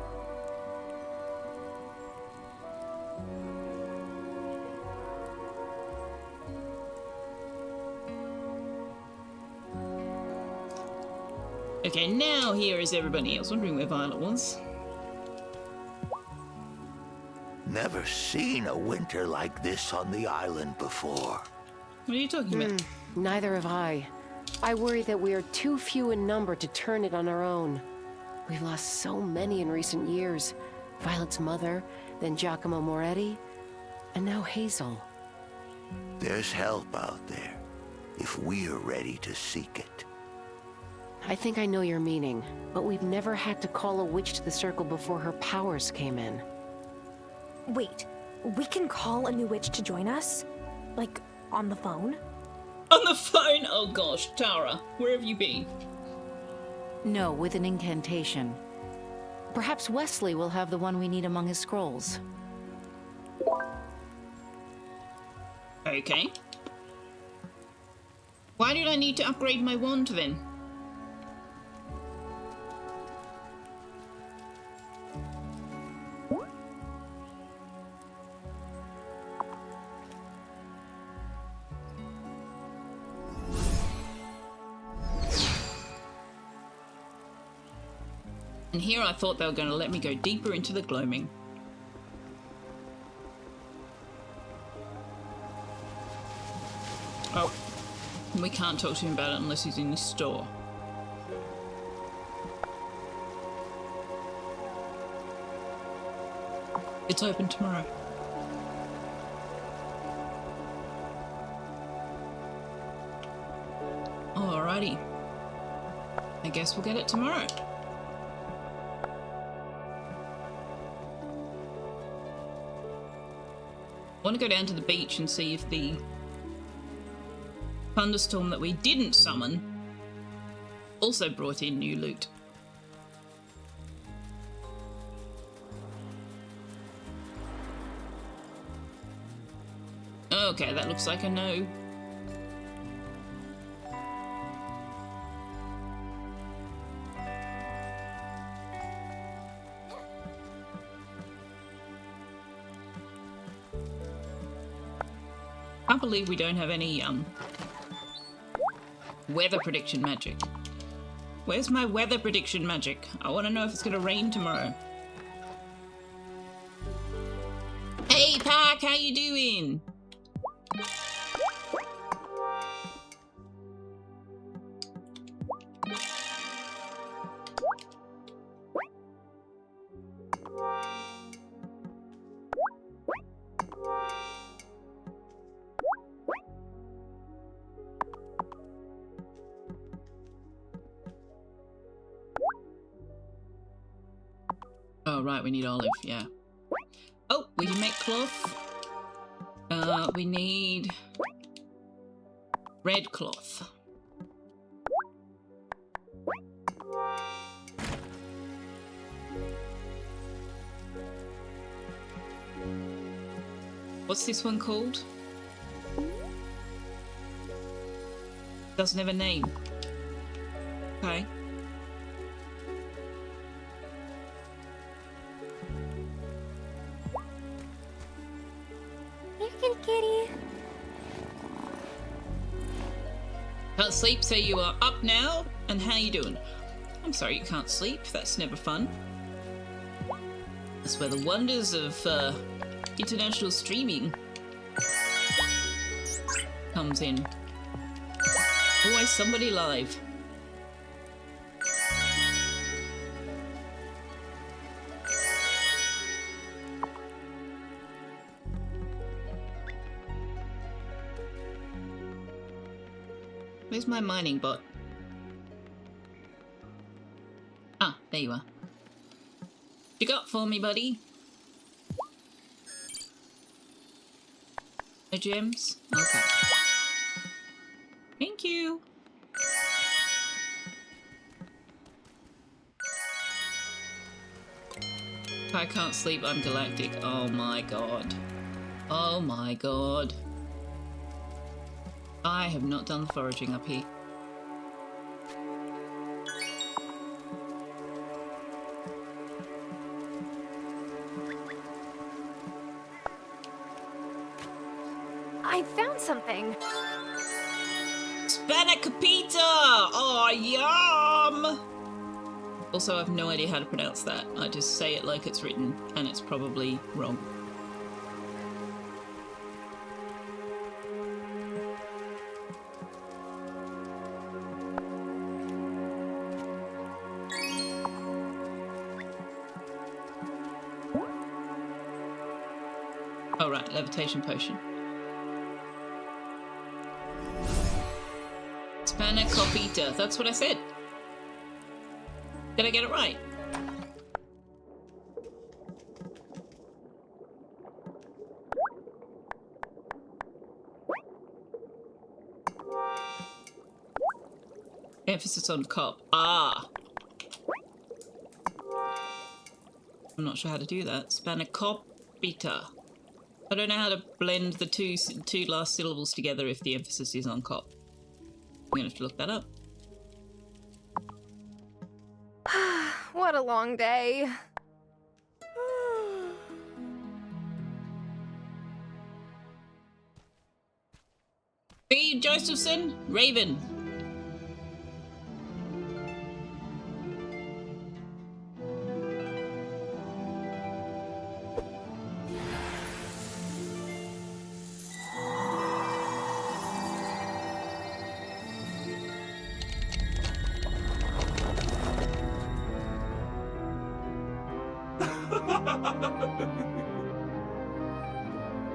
Okay, now here is everybody. I was wondering where Violet was. Never seen a winter like this on the island before. What are you talking about? Neither have I. I worry that we are too few in number to turn it on our own. We've lost so many in recent years. Violet's mother, then Giacomo Moretti, and now Hazel. There's help out there, if we're ready to seek it. I think I know your meaning, but we've never had to call a witch to the circle before her powers came in. Wait, we can call a new witch to join us? Like, on the phone? On the phone? Oh gosh, Tara, where have you been? No, with an incantation. Perhaps Wesley will have the one we need among his scrolls. Okay. Why did I need to upgrade my wand then? And here I thought they were going to let me go deeper into the gloaming. Oh, we can't talk to him about it unless he's in the store. It's open tomorrow. Alrighty. I guess we'll get it tomorrow. I want to go down to the beach and see if the thunderstorm that we didn't summon also brought in new loot. Okay, that looks like a no. I can't believe we don't have any weather prediction magic. Where's my weather prediction magic? I want to know if it's going to rain tomorrow. Hey Park, how you doing? Oh, right, we need olive, yeah. Oh, we can make cloth. We need red cloth. What's this one called? Doesn't have a name. Okay. Kitty. Can't sleep, so you are up now. And how you doing? I'm sorry you can't sleep. That's never fun. That's where the wonders of international streaming comes in. Always somebody live. Where's my mining bot? Ah, there you are. What you got for me, buddy? No gems? Okay. Thank you. If I can't sleep, I'm galactic. Oh my god. Oh my god. I have not done the foraging up here. I found something. Spanakopita! Oh, yum! Also, I have no idea how to pronounce that. I just say it like it's written, and it's probably wrong. Oh, right, levitation potion. Spanakopita, that's what I said. Did I get it right? Emphasis on cop. Ah! I'm not sure how to do that. Spanakopita. I don't know how to blend the two last syllables together if the emphasis is on cop. I'm gonna have to look that up. What a long day. B. Josephson, Raven.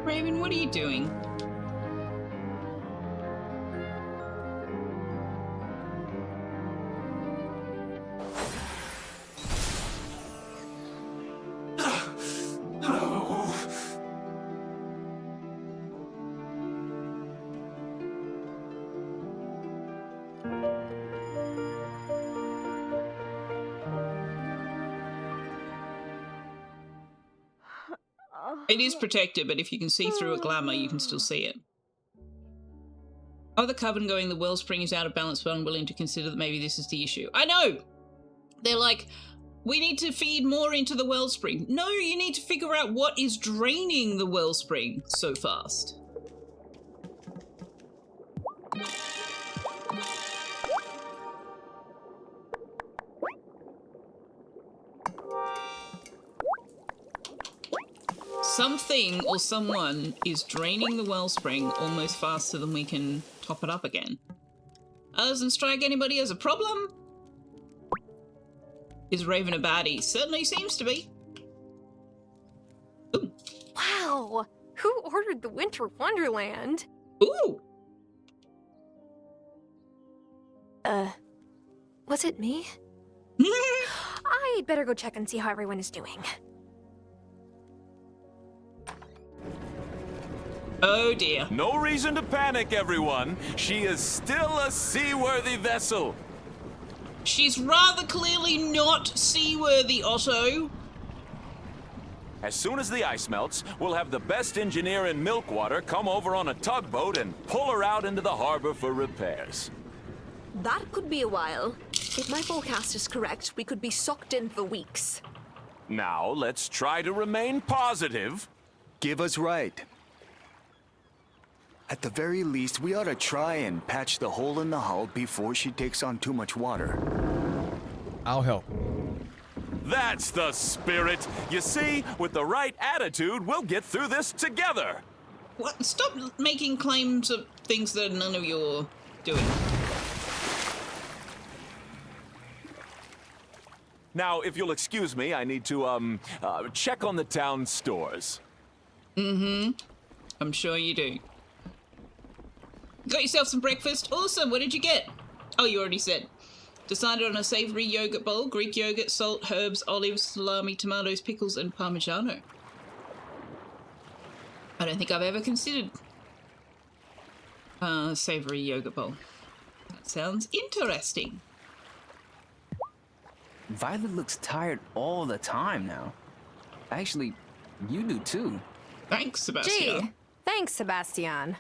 Raven, what are you doing? It is protected, but if you can see through a glamour, you can still see it. Other Coven going the wellspring is out of balance, but unwilling to consider that maybe this is the issue. I know! They're like, we need to feed more into the wellspring. No, you need to figure out what is draining the wellspring so fast. Something or someone is draining the wellspring almost faster than we can top it up again. Doesn't strike anybody as a problem? Is Raven a baddie? Certainly seems to be. Ooh. Wow! Who ordered the Winter Wonderland? Ooh! Was it me? I'd better go check and see how everyone is doing. Oh dear. No reason to panic, everyone. She is still a seaworthy vessel. She's rather clearly not seaworthy, Otto. As soon as the ice melts, we'll have the best engineer in Milkwater come over on a tugboat and pull her out into the harbor for repairs. That could be a while. If my forecast is correct, we could be socked in for weeks. Now, let's try to remain positive. Give us right. At the very least, we ought to try and patch the hole in the hull before she takes on too much water. I'll help. That's the spirit. You see, with the right attitude, we'll get through this together. What? Stop making claims of things that none of you're doing. Now, if you'll excuse me, I need to, check on the town stores. Mm-hmm. I'm sure you do. Got yourself some breakfast? Awesome, what did you get? Oh, you already said. Decided on a savory yogurt bowl, Greek yogurt, salt, herbs, olives, salami, tomatoes, pickles, and parmigiano. I don't think I've ever considered savory yogurt bowl. That sounds interesting. Violet looks tired all the time now. Actually, you do too. Thanks, Sebastian. Gee, thanks, Sebastian.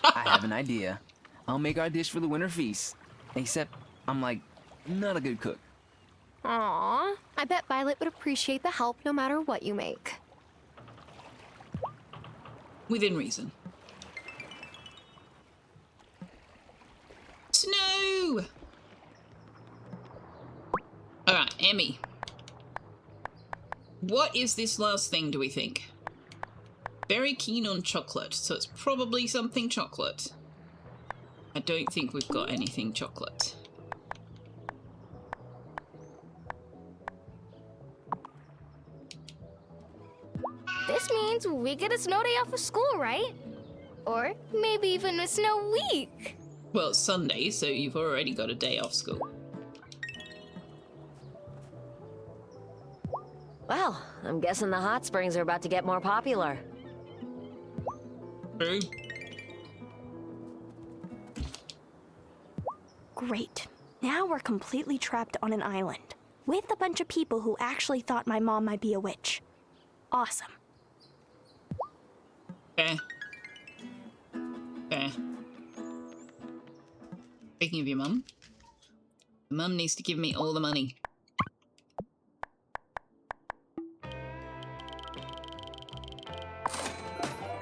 I have an idea. I'll make our dish for the winter feast. Except, I'm like, not a good cook. Aww, I bet Violet would appreciate the help no matter what you make. Within reason. Snow! Alright, Emmy. What is this last thing, do we think? Very keen on chocolate, so it's probably something chocolate. I don't think we've got anything chocolate. This means we get a snow day off of school, right? Or maybe even a snow week. Well, it's Sunday, so you've already got a day off school. Well, I'm guessing the hot springs are about to get more popular. True. Great. Now we're completely trapped on an island with a bunch of people who actually thought my mom might be a witch. Awesome. Fair. Fair. Speaking of your mum, mum needs to give me all the money.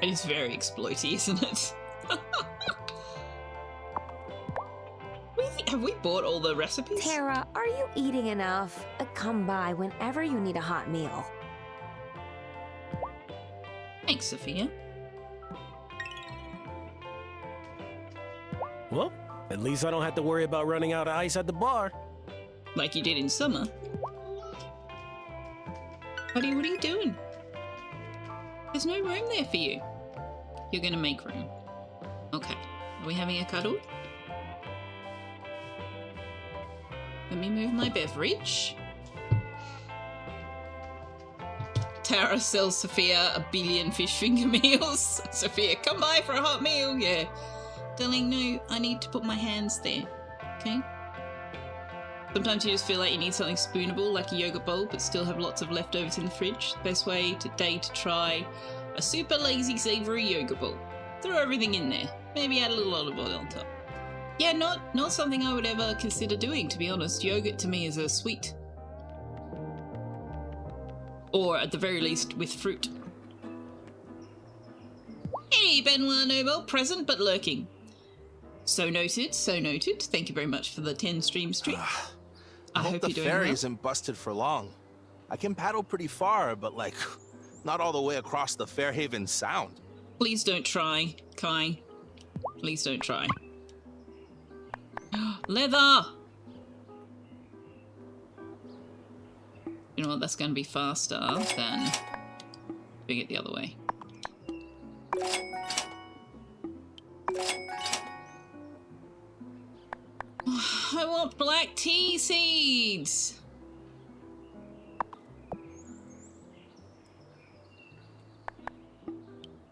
It is very exploity, isn't it? Have we bought all the recipes? Tara, are you eating enough? Come by whenever you need a hot meal. Thanks, Selfeya. Well, at least I don't have to worry about running out of ice at the bar. Like you did in summer. Buddy, what are you doing? There's no room there for you. You're gonna make room. Okay. Are we having a cuddle? Let me move my beverage. Tara sells Selfeya 1 billion fish finger meals. Selfeya, come by for a hot meal. Yeah. Darling, no, I need to put my hands there. Okay? Sometimes you just feel like you need something spoonable, like a yogurt bowl, but still have lots of leftovers in the fridge. The best way today to try a super lazy savoury yogurt bowl. Throw everything in there. Maybe add a little olive oil on top. Yeah, not something I would ever consider doing, to be honest. Yogurt to me is a sweet. Or at the very least, with fruit. Hey, Benoit Noble, present but lurking. So noted, so noted. Thank you very much for the 10 stream streak. I hope the you're doing ferry well. isn't busted for long. I can paddle pretty far, but like, not all the way across the Fairhaven Sound. Please don't try, Kai. Please don't try. Leather! You know what, that's going to be faster than doing it the other way. I want black tea seeds!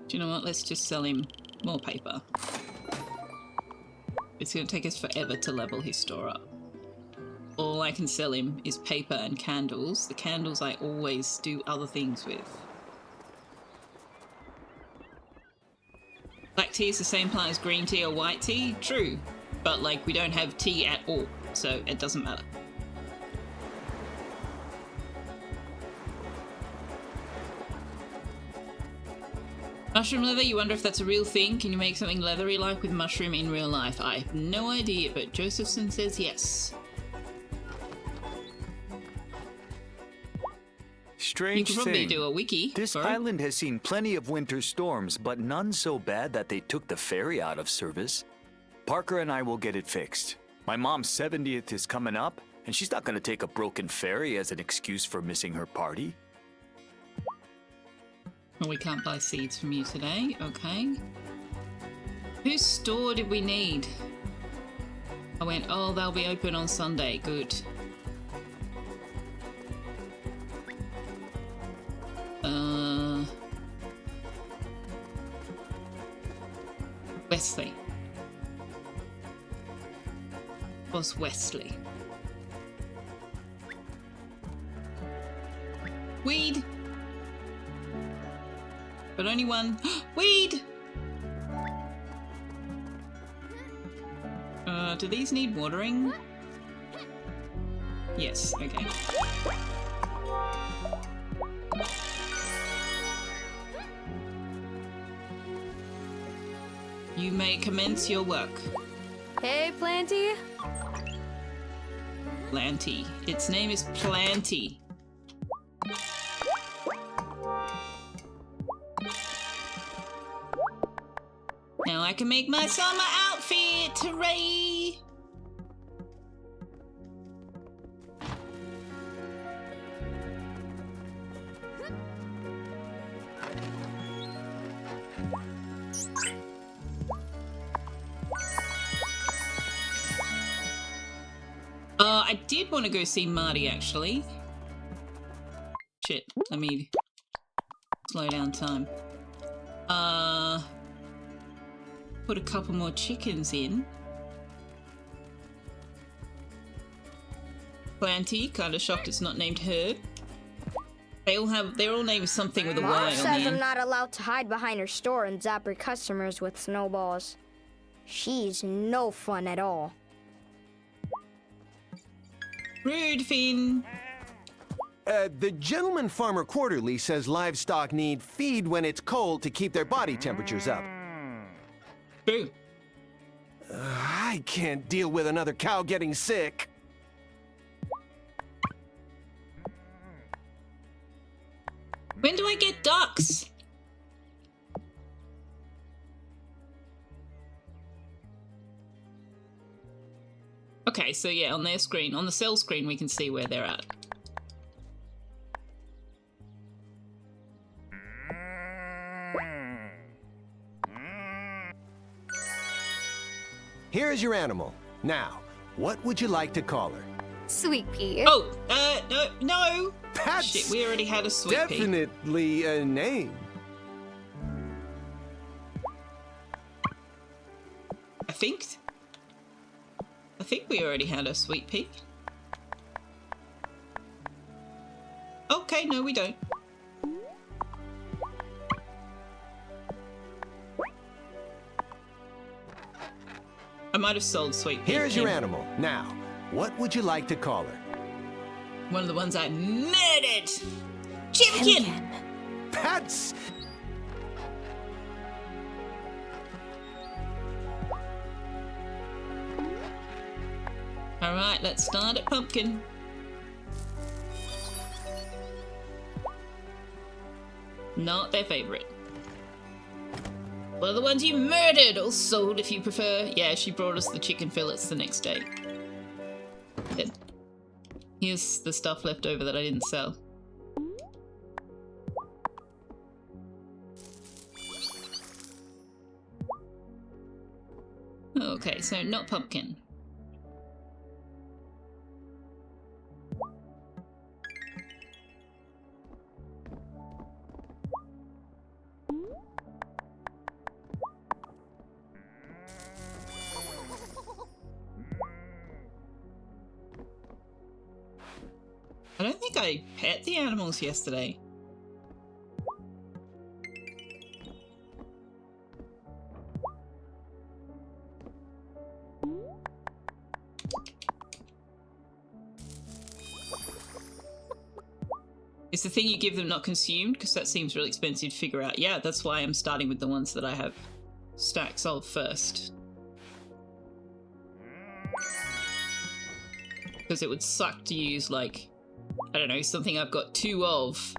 Do you know what? Let's just sell him more paper. It's going to take us forever to level his store up. All I can sell him is paper and candles. The candles I always do other things with. Black tea is the same plant as green tea or white tea? True. But, like, we don't have tea at all, so it doesn't matter. Mushroom leather, you wonder if that's a real thing? Can you make something leathery-like with mushroom in real life? I have no idea, but Josephson says yes. Strange You could probably thing. do a wiki. This for it. island has seen plenty of winter storms, but none so bad that they took the ferry out of service. Parker and I will get it fixed. My mom's 70th is coming up, and she's not going to take a broken ferry as an excuse for missing her party. Well, we can't buy seeds from you today. Okay. Whose store did we need? I went, oh, they'll be open on Sunday. Good. Wesley. Was Wesley. Weed. But only one. Weed! Do these need watering? Yes, okay. You may commence your work. Hey, Planty. Planty. Its name is Planty. Now I can make my summer outfit! Hooray! I did want to go see Marty, actually. Shit, let me slow down time. Put a couple more chickens in. Planty, kind of shocked it's not named Herb. They're all named something with a Y Mom on says the I'm end. not allowed to hide behind her store and zap her customers with snowballs. She's no fun at all. Rude, Finn. The Gentleman Farmer Quarterly says livestock need feed when it's cold to keep their body temperatures up. True. I can't deal with another cow getting sick. When do I get ducks? Okay, so yeah, on their screen, on the cell screen, we can see where they're at. Here's your animal. Now, what would you like to call her? Sweet Pea. Oh, no. That's Shit, we already had a Sweet Pea. definitely a name. I think we already had a Sweet Pea. Okay, no, we don't. I might have sold Sweet Pea. Here's your animal. Now, what would you like to call her? One of the ones I murdered! Chimkin! That's... Alright, let's start at Pumpkin. Not their favorite. One of the ones you murdered, or sold if you prefer. Yeah, she brought us the chicken fillets the next day. Then here's the stuff left over that I didn't sell. Okay, so not Pumpkin. I don't think I pet the animals yesterday. Is the thing you give them not consumed? Because that seems really expensive to figure out. Yeah, that's why I'm starting with the ones that I have stacks of first. Because it would suck to use, like, I don't know, something I've got 2 of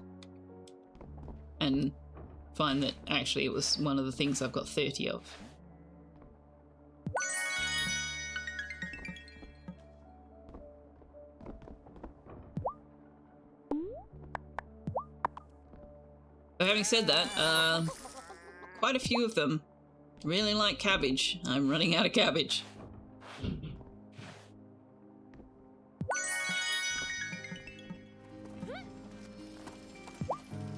and find that actually it was one of the things I've got 30 of. But having said that, quite a few of them really like cabbage. I'm running out of cabbage.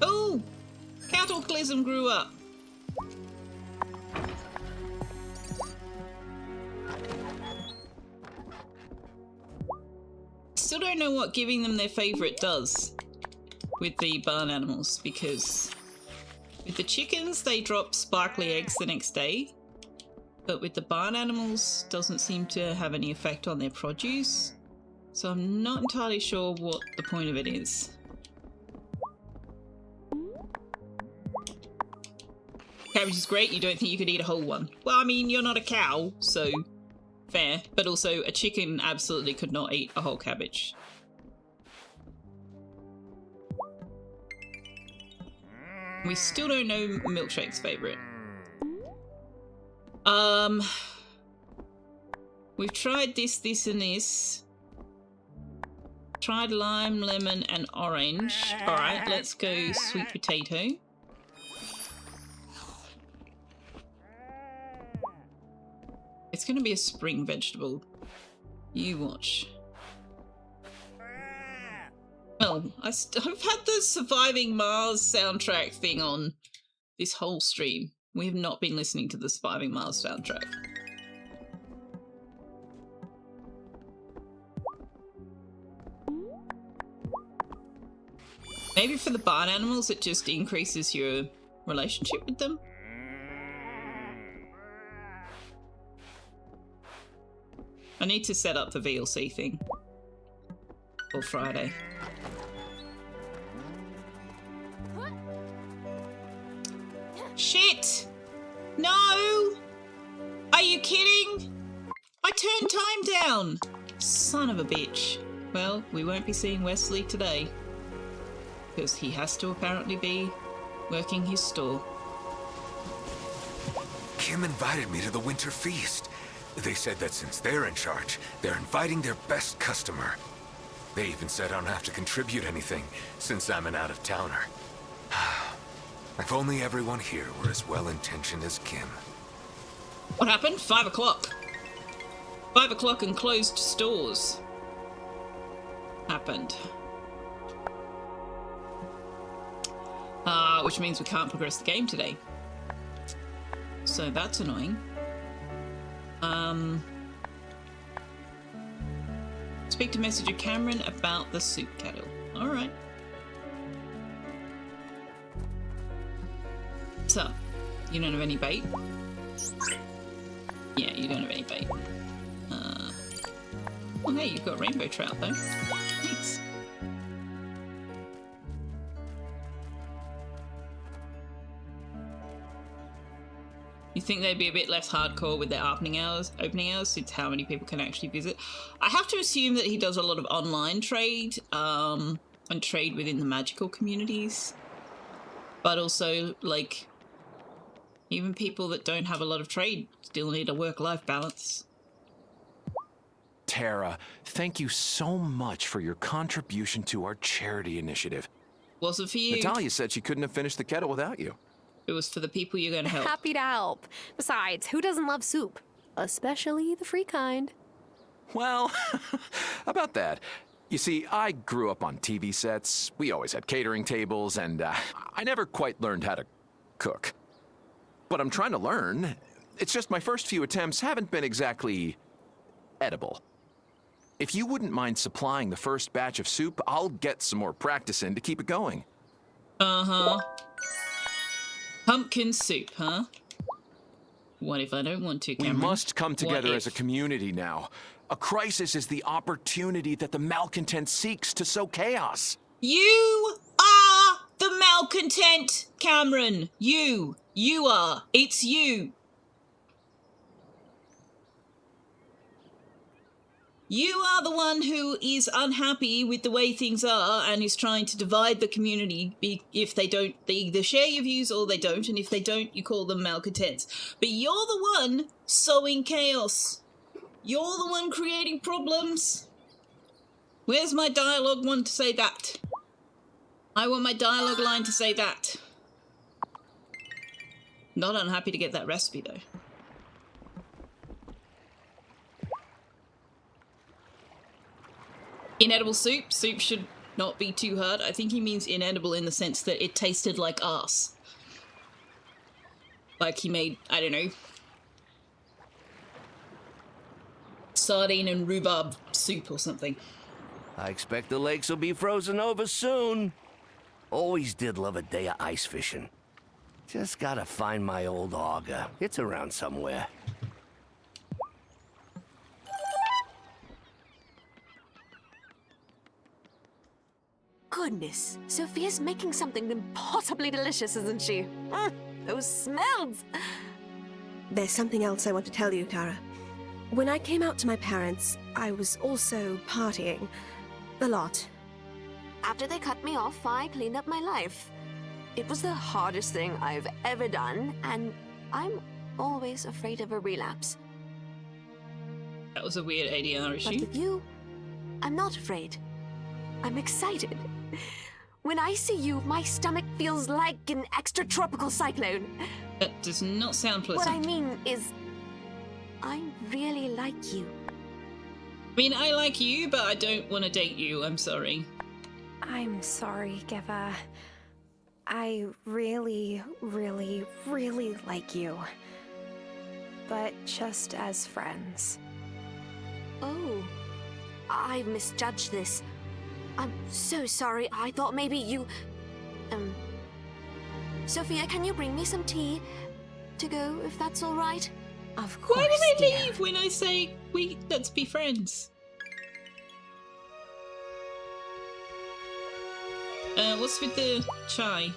Oh! Cataclysm grew up. Still don't know what giving them their favorite does with the barn animals, because with the chickens they drop sparkly eggs the next day, but with the barn animals doesn't seem to have any effect on their produce, so I'm not entirely sure what the point of it is. Cabbage is great, you don't think you could eat a whole one. Well, I mean, you're not a cow, so fair, but also a chicken absolutely could not eat a whole cabbage. We still don't know Milkshake's favorite. We've tried this, and this. Tried lime, lemon, and orange. Alright, let's go sweet potato. It's gonna be a spring vegetable. You watch. Well, I've had the Surviving Mars soundtrack thing on this whole stream. We have not been listening to the Surviving Mars soundtrack. Maybe for the barn animals it just increases your relationship with them? I need to set up the VLC thing. Or Friday. Shit! No! Are you kidding? I turned time down! Son of a bitch. Well, we won't be seeing Wesley today. Because he has to apparently be working his store. Kim invited me to the winter feast. They said that since they're in charge, they're inviting their best customer. They even said I don't have to contribute anything, since I'm an out-of-towner. If only everyone here were as well-intentioned as Kim. What happened? 5 o'clock. 5 o'clock and closed stores happened. Which means we can't progress the game today. So that's annoying. Speak to Messenger Cameron about the soup kettle. Alright. So, you don't have any bait? Yeah, you don't have any bait. Well, hey, you've got rainbow trout though. Thanks. You think they'd be a bit less hardcore with their opening hours, since how many people can actually visit? I have to assume that he does a lot of online trade, and trade within the magical communities. But also, like, even people that don't have a lot of trade still need a work-life balance. Tara, thank you so much for your contribution to our charity initiative. Wasn't for you. Natalia said she couldn't have finished the kettle without you. It was for the people you're going to help. Happy to help. Besides, who doesn't love soup? Especially the free kind. Well, about that. You see, I grew up on TV sets. We always had catering tables, and I never quite learned how to cook. But I'm trying to learn. It's just my first few attempts haven't been exactly edible. If you wouldn't mind supplying the first batch of soup, I'll get some more practice in to keep it going. Uh-huh. Pumpkin soup, huh? What if I don't want to, Cameron? We must come together as a community now. A crisis is the opportunity that the malcontent seeks to sow chaos. You are the malcontent, Cameron. You are. It's you. You are the one who is unhappy with the way things are and is trying to divide the community. If they don't, they either share your views or they don't, and if they don't, you call them malcontents. But you're the one sowing chaos. You're the one creating problems. Where's my dialogue one to say that? I want my dialogue line to say that. Not unhappy to get that recipe, though. Inedible soup. Soup should not be too hard. I think he means inedible in the sense that it tasted like arse. Like he made, I don't know, sardine and rhubarb soup or something. I expect the lakes will be frozen over soon. Always did love a day of ice fishing. Just gotta find my old auger. It's around somewhere. Goodness, Sophia's making something impossibly delicious, isn't she? Those smells! There's something else I want to tell you, Tara. When I came out to my parents, I was also partying. A lot. After they cut me off, I cleaned up my life. It was the hardest thing I've ever done, and I'm always afraid of a relapse. That was a weird ADR issue. But with you, I'm not afraid. I'm excited. When I see you, my stomach feels like an extratropical cyclone. That does not sound pleasant. What I mean is, I really like you. I mean, I like you, but I don't want to date you. I'm sorry. I'm sorry, Giva. I really, really, really like you. But just as friends. Oh, I misjudged this. I'm so sorry. I thought maybe you... Sophia, can you bring me some tea to go, if that's all right? Of course, Why do they dear. leave when I say, let's be friends? What's with the chai?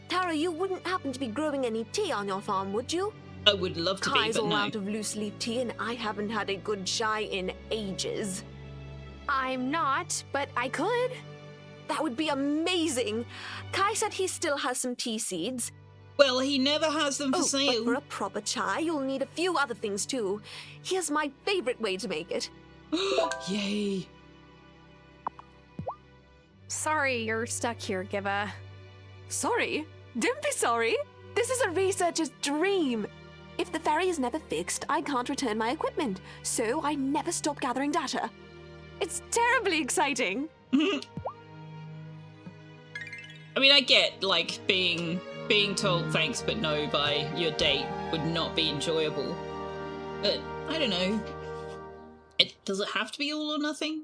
Tara, you wouldn't happen to be growing any tea on your farm, would you? I would love to be, Kai's but all no. out of loose leaf tea, and I haven't had a good chai in ages. I'm not, but I could. That would be amazing. Kai said he still has some tea seeds. Well, he never has them for sale. But for a proper chai, you'll need a few other things too. Here's my favorite way to make it. Yay. Sorry you're stuck here, Giva. Sorry? Don't be sorry. This is a researcher's dream. If the ferry is never fixed, I can't return my equipment, so I never stop gathering data. It's terribly exciting. I mean, I get, like, being told thanks but no by your date would not be enjoyable. But, I don't know. Does it have to be all or nothing?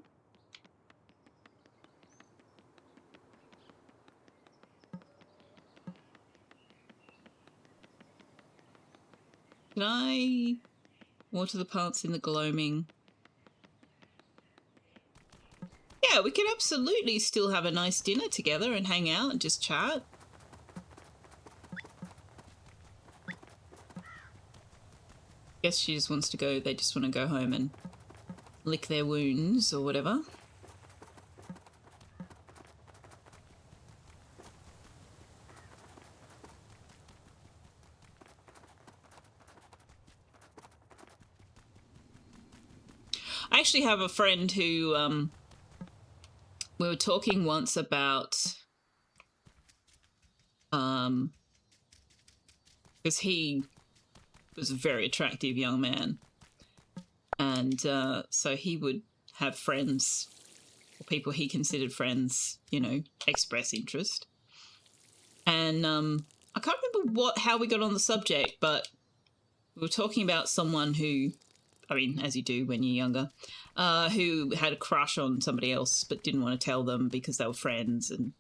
Can I water the plants in the gloaming? Yeah, we could absolutely still have a nice dinner together and hang out and just chat. Guess she just wants to go, they just want to go home and lick their wounds or whatever. I actually have a friend who, we were talking once about, because he was a very attractive young man, and so he would have friends, or people he considered friends, you know, express interest. And I can't remember how we got on the subject, but we were talking about someone who, I mean, as you do when you're younger, who had a crush on somebody else but didn't want to tell them because they were friends. And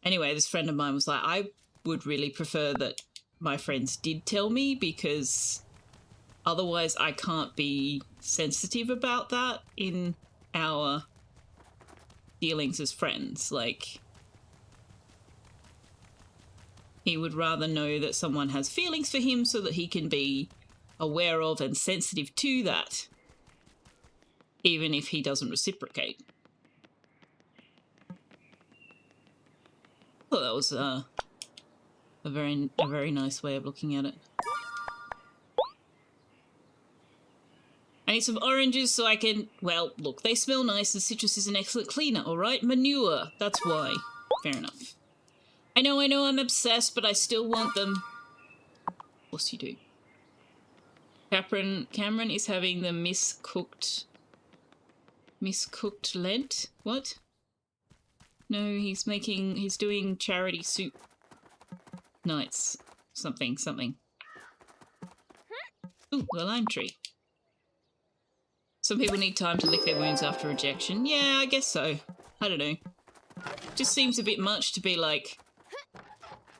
anyway, this friend of mine was like, I would really prefer that my friends did tell me, because otherwise I can't be sensitive about that in our dealings as friends. Like, he would rather know that someone has feelings for him so that he can be aware of and sensitive to that, even if he doesn't reciprocate. Well, that was a very nice way of looking at it. I need some oranges so I can, well, look, they smell nice and citrus is an excellent cleaner, all right? Manure, that's why. Fair enough. I know, I'm obsessed, but I still want them. Of course you do. Cameron is having the miscooked Lent? What? No, he's doing charity soup nights. Something. Ooh, the lime tree. Some people need time to lick their wounds after rejection. Yeah, I guess so. I don't know. Just seems a bit much to be like,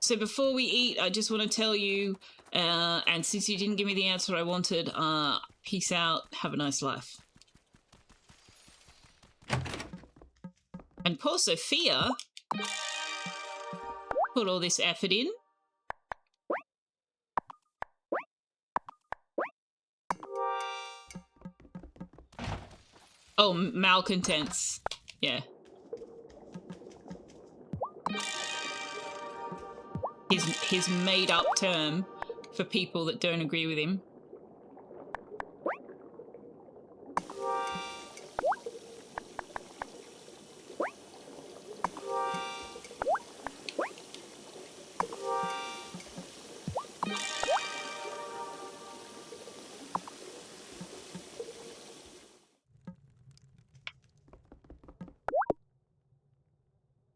so before we eat, I just want to tell you, and since you didn't give me the answer I wanted, peace out, have a nice life. And poor Selfeya put all this effort in. Oh, malcontents. Yeah. His made-up term for people that don't agree with him.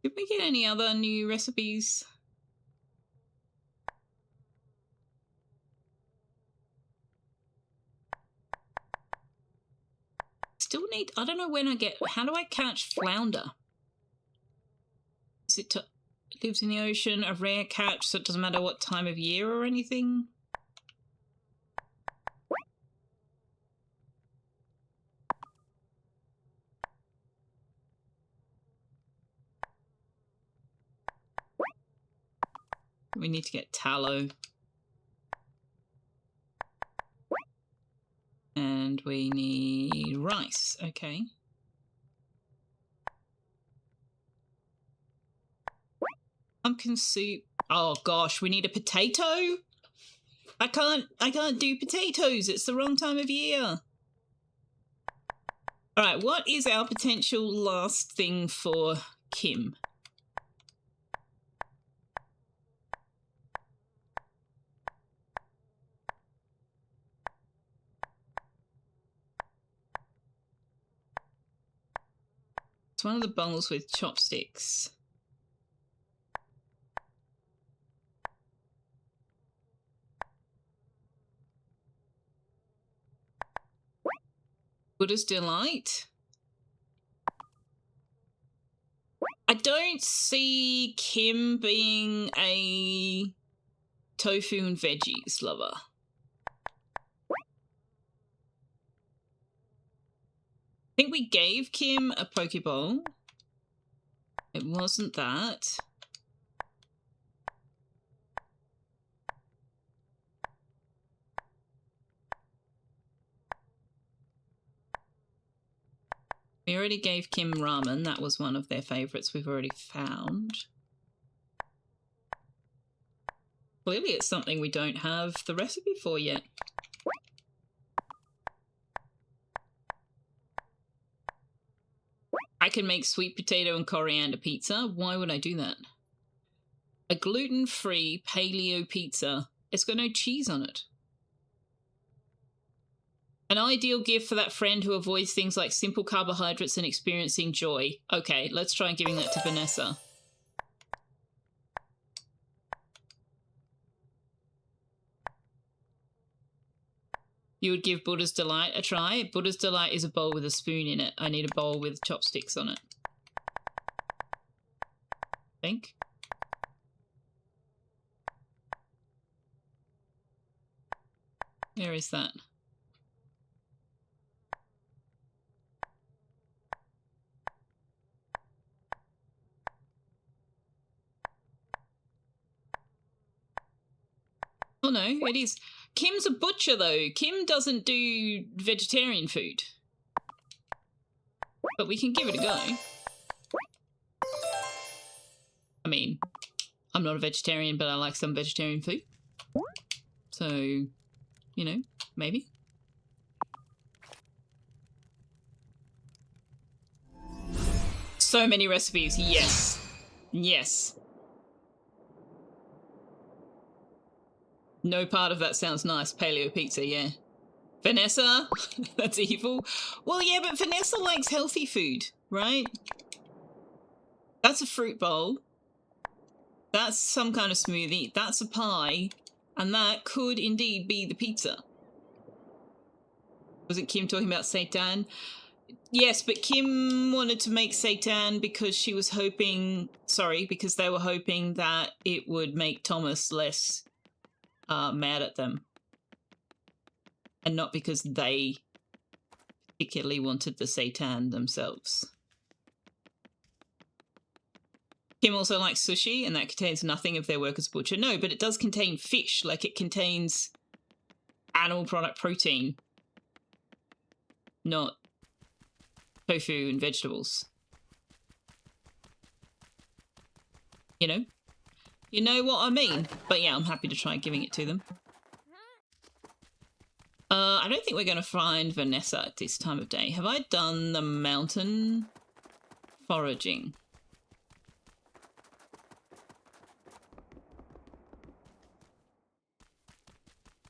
Did we get any other new recipes? Still need, I don't know when how do I catch flounder? Is it lives in the ocean, a rare catch, so it doesn't matter what time of year or anything? We need to get tallow. And we need rice, okay. Pumpkin soup. Oh gosh, we need a potato? I can't do potatoes, it's the wrong time of year. Alright, what is our potential last thing for Kim? one of the bowls with chopsticks. Buddha's Delight. I don't see Kim being a tofu and veggies lover. I think we gave Kim a Pokeball. It wasn't that. We already gave Kim ramen. That was one of their favourites we've already found. Clearly it's something we don't have the recipe for yet. I can make sweet potato and coriander pizza. Why would I do that? A gluten-free paleo pizza. It's got no cheese on it. An ideal gift for that friend who avoids things like simple carbohydrates and experiencing joy. Okay, let's try giving that to Vanessa. You would give Buddha's Delight a try? Buddha's Delight is a bowl with a spoon in it. I need a bowl with chopsticks on it. I think. Where is that? Oh no, it is. Kim's a butcher though. Kim doesn't do vegetarian food. But we can give it a go. I mean, I'm not a vegetarian, but I like some vegetarian food. So, you know, maybe. So many recipes, yes. Yes. No part of that sounds nice. Paleo pizza, yeah. Vanessa? That's evil. Well, yeah, but Vanessa likes healthy food, right? That's a fruit bowl. That's some kind of smoothie. That's a pie. And that could indeed be the pizza. Wasn't Kim talking about seitan? Yes, but Kim wanted to make seitan because she was hoping... Sorry, because they were hoping that it would make Thomas less... mad at them, and not because they particularly wanted the seitan themselves. Kim also likes sushi, and that contains nothing of their work as a butcher. No, but it does contain fish, like it contains animal product protein, not tofu and vegetables. You know? You know what I mean? But yeah, I'm happy to try giving it to them. I don't think we're going to find Vanessa at this time of day. Have I done the mountain foraging?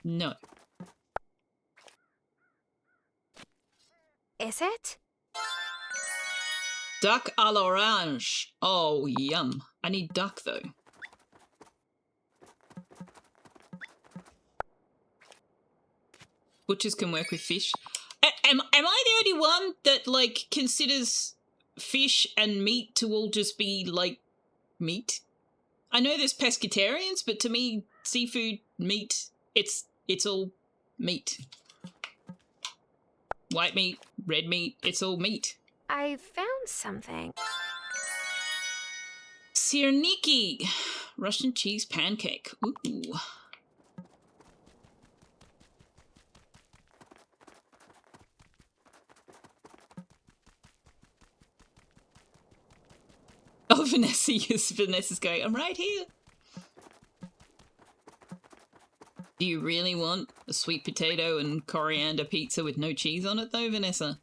No. Is it? Duck à l'orange. Oh, yum. I need duck, though. Butchers can work with fish. Am I the only one that, like, considers fish and meat to all just be, like, meat? I know there's pescatarians, but to me, seafood, meat, it's all meat. White meat, red meat, it's all meat. I found something. Sirniki. Russian cheese pancake. Ooh. Oh, Vanessa, yes, Vanessa's going, I'm right here. Do you really want a sweet potato and coriander pizza with no cheese on it, though, Vanessa?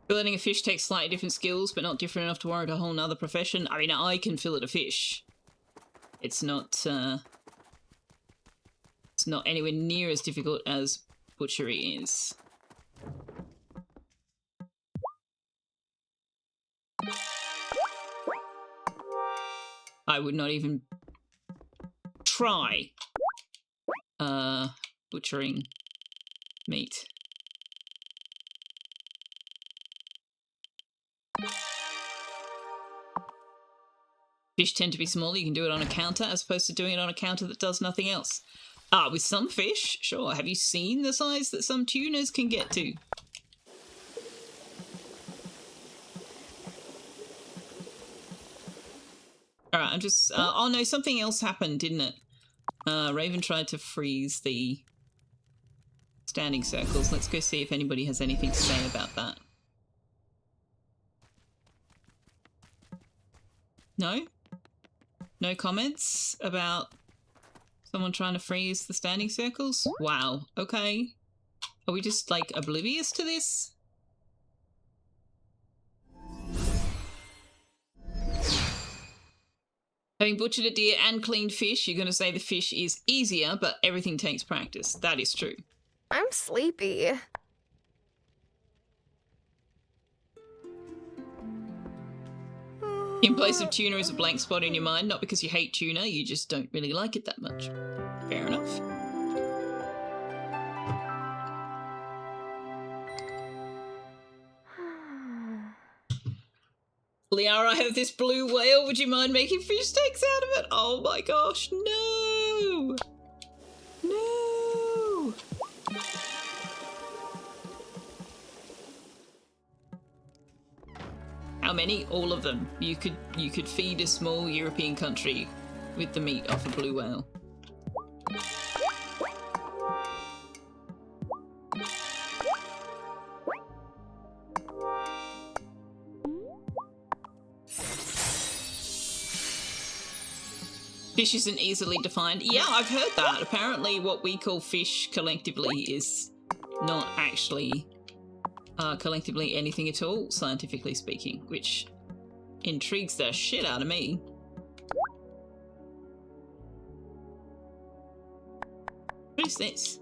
Filleting a fish takes slightly different skills, but not different enough to warrant a whole nother profession. I mean, I can fillet a fish. It's not anywhere near as difficult as butchery is. I would not even try butchering meat. Fish tend to be smaller. You can do it on a counter as opposed to doing it on a counter that does nothing else. With some fish, sure. Have you seen the size that some tunas can get to? Alright, I'm just... oh no, something else happened, didn't it? Raven tried to freeze the standing circles. Let's go see if anybody has anything to say about that. No? No comments about someone trying to freeze the standing circles? Wow, okay. Are we just, like, oblivious to this? Having butchered a deer and cleaned fish, you're going to say the fish is easier, but everything takes practice. That is true. I'm sleepy. In place of tuna is a blank spot in your mind, not because you hate tuna, you just don't really like it that much. Fair enough. Liara, I have this blue whale. Would you mind making fish steaks out of it? Oh my gosh, no! No! How many? All of them. You could feed a small European country with the meat off a blue whale. Fish isn't easily defined. Yeah, I've heard that. Apparently what we call fish collectively is not actually collectively anything at all, scientifically speaking, which intrigues the shit out of me. What is this?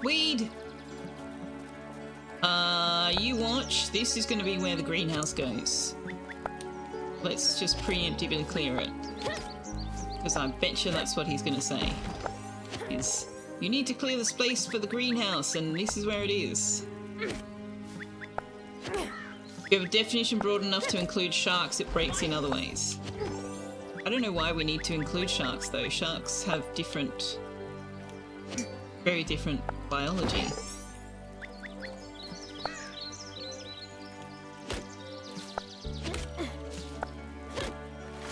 Weed! You watch. This is going to be where the greenhouse goes. Let's just preemptively clear it. Because I bet you that's what he's going to say. Is, you need to clear the space for the greenhouse, and this is where it is. If you have a definition broad enough to include sharks, it breaks in other ways. I don't know why we need to include sharks, though. Sharks have different... very different biology.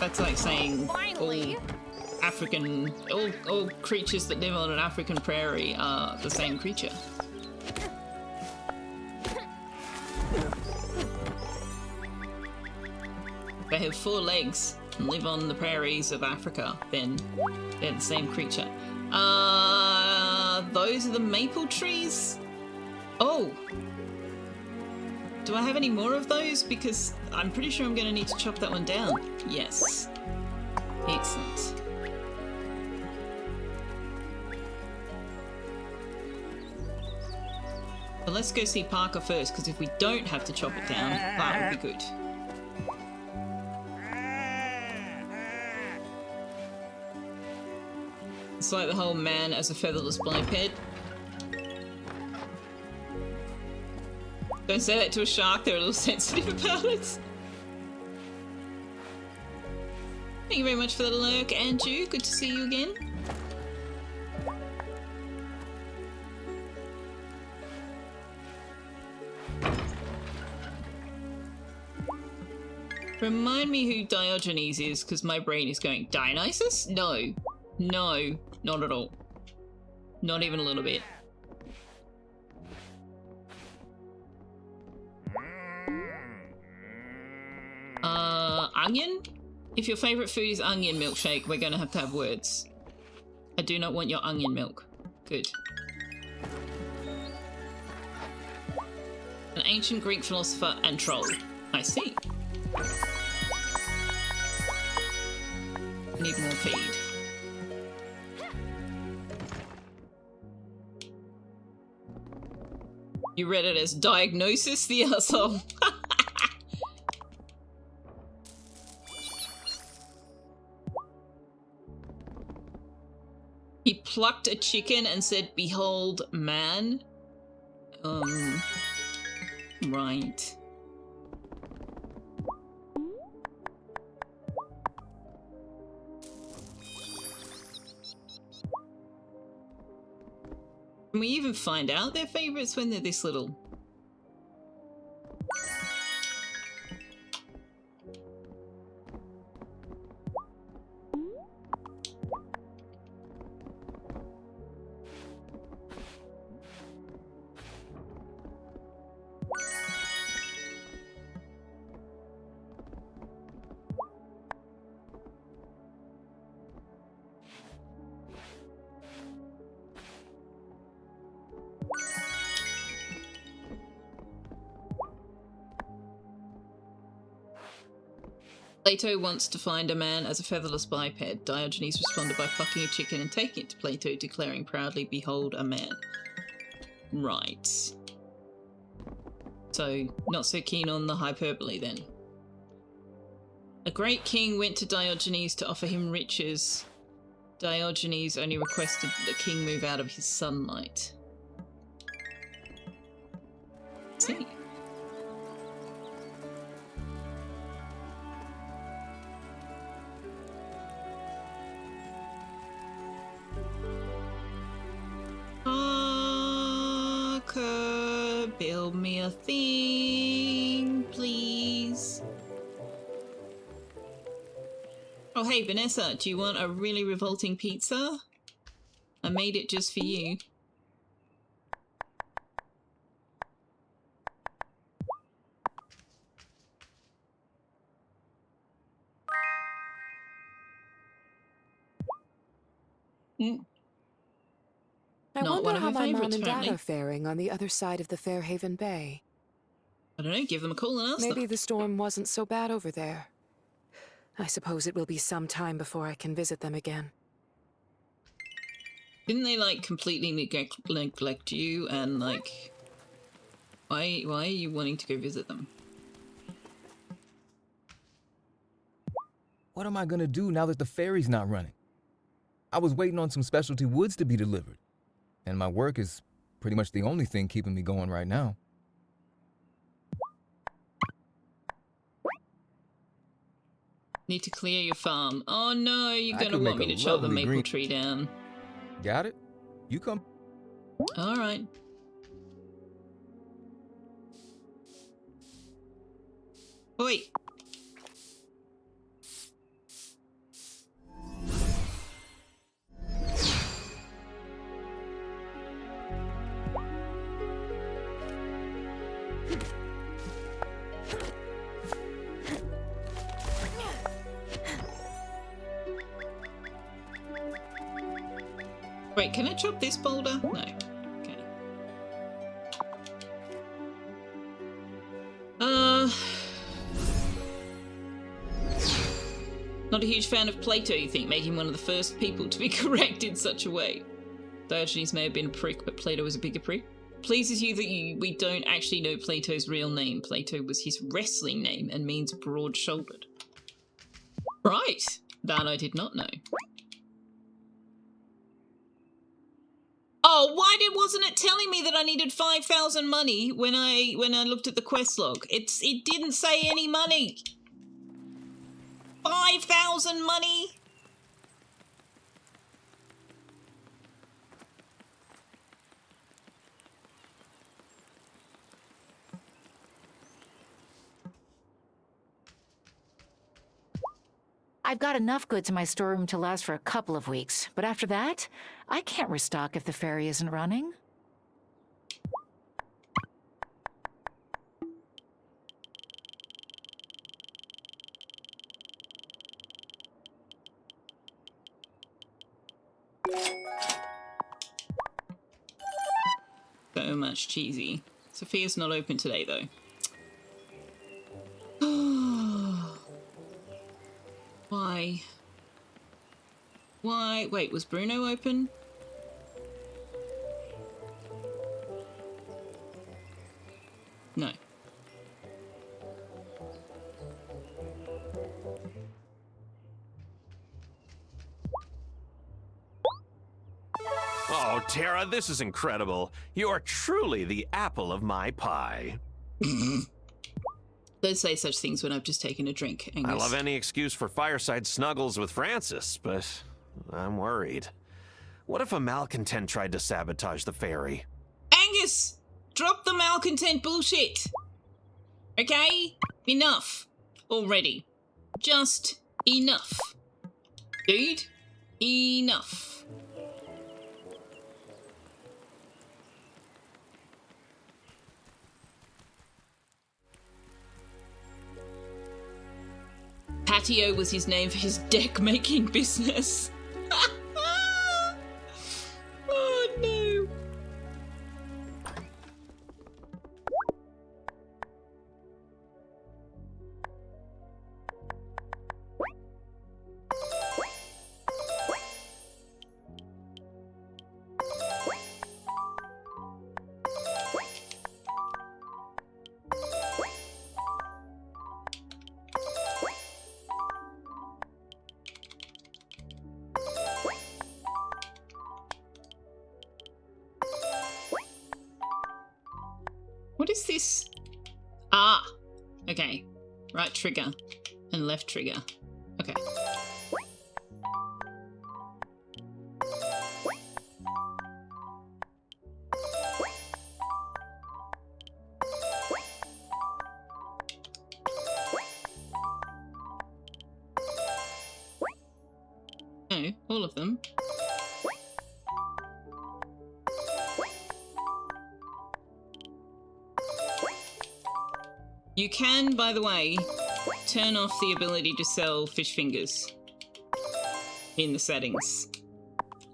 That's like saying all creatures that live on an African prairie are the same creature. They have 4 legs and live on the prairies of Africa, then they're the same creature. Those are the maple trees? Oh! Do I have any more of those? Because I'm pretty sure I'm going to need to chop that one down. Yes. Excellent. But let's go see Parker first, because if we don't have to chop it down, that would be good. It's like the whole man as a featherless biped. Don't say that to a shark, they're a little sensitive about it. Thank you very much for the lurk, Andrew. Good to see you again. Remind me who Diogenes is, because my brain is going, Dionysus? No. No, not at all. Not even a little bit. Onion? If your favourite food is onion milkshake, we're going to have words. I do not want your onion milk. Good. An ancient Greek philosopher and troll. I see. Need more feed. You read it as diagnosis, the asshole. He plucked a chicken and said, "Behold, man." Right. Can we even find out their favorites when they're this little? Plato wants to find a man as a featherless biped. Diogenes responded by fucking a chicken and taking it to Plato, declaring proudly, "Behold, a man." Right. So, not so keen on the hyperbole then. A great king went to Diogenes to offer him riches. Diogenes only requested that the king move out of his sunlight. Let's see. Build me a thing, please. Oh, hey, Vanessa, do you want a really revolting pizza? I made it just for you. I Not wonder one of how her my mom favourites, and dad apparently. are faring on the other side of the Fairhaven Bay. I don't know, give them a call and ask Maybe them. the storm wasn't so bad over there. I suppose it will be some time before I can visit them again. Didn't they, like, completely neglect you and, like... Why are you wanting to go visit them? What am I gonna do now that the ferry's not running? I was waiting on some specialty woods to be delivered, and my work is pretty much the only thing keeping me going right now. Need to clear your farm. Oh no, you're I gonna could want make me a to chop the lovely maple green- tree down. Got it? You come. Alright. Oi! Wait, can I chop this boulder? No. Okay. Not a huge fan of Plato, you think, making one of the first people to be correct in such a way. Diogenes may have been a prick, but Plato was a bigger prick. Pleases you that we don't actually know Plato's real name. Plato was his wrestling name and means broad-shouldered. Right. That I did not know. Oh, why wasn't it telling me that I needed 5,000 money when I looked at the quest log? It didn't say any money. 5,000 money? I've got enough goods in my storeroom to last for a couple of weeks, but after that, I can't restock if the ferry isn't running. So much cheesy. Sophia's not open today, though. Why? Why? Wait, was Bruno open? No. Oh, Tara, this is incredible. You are truly the apple of my pie. Don't say such things when I've just taken a drink, Angus. I love any excuse for fireside snuggles with Francis, but I'm worried. What if a malcontent tried to sabotage the ferry? Angus! Drop the malcontent bullshit! Okay? Enough. Already. Just enough. Dude, enough. Patio was his name for his deck-making business. Oh no. What is this? Ah, okay. Right trigger and left trigger. Okay. No, all of them. You can, by the way, turn off the ability to sell fish fingers in the settings.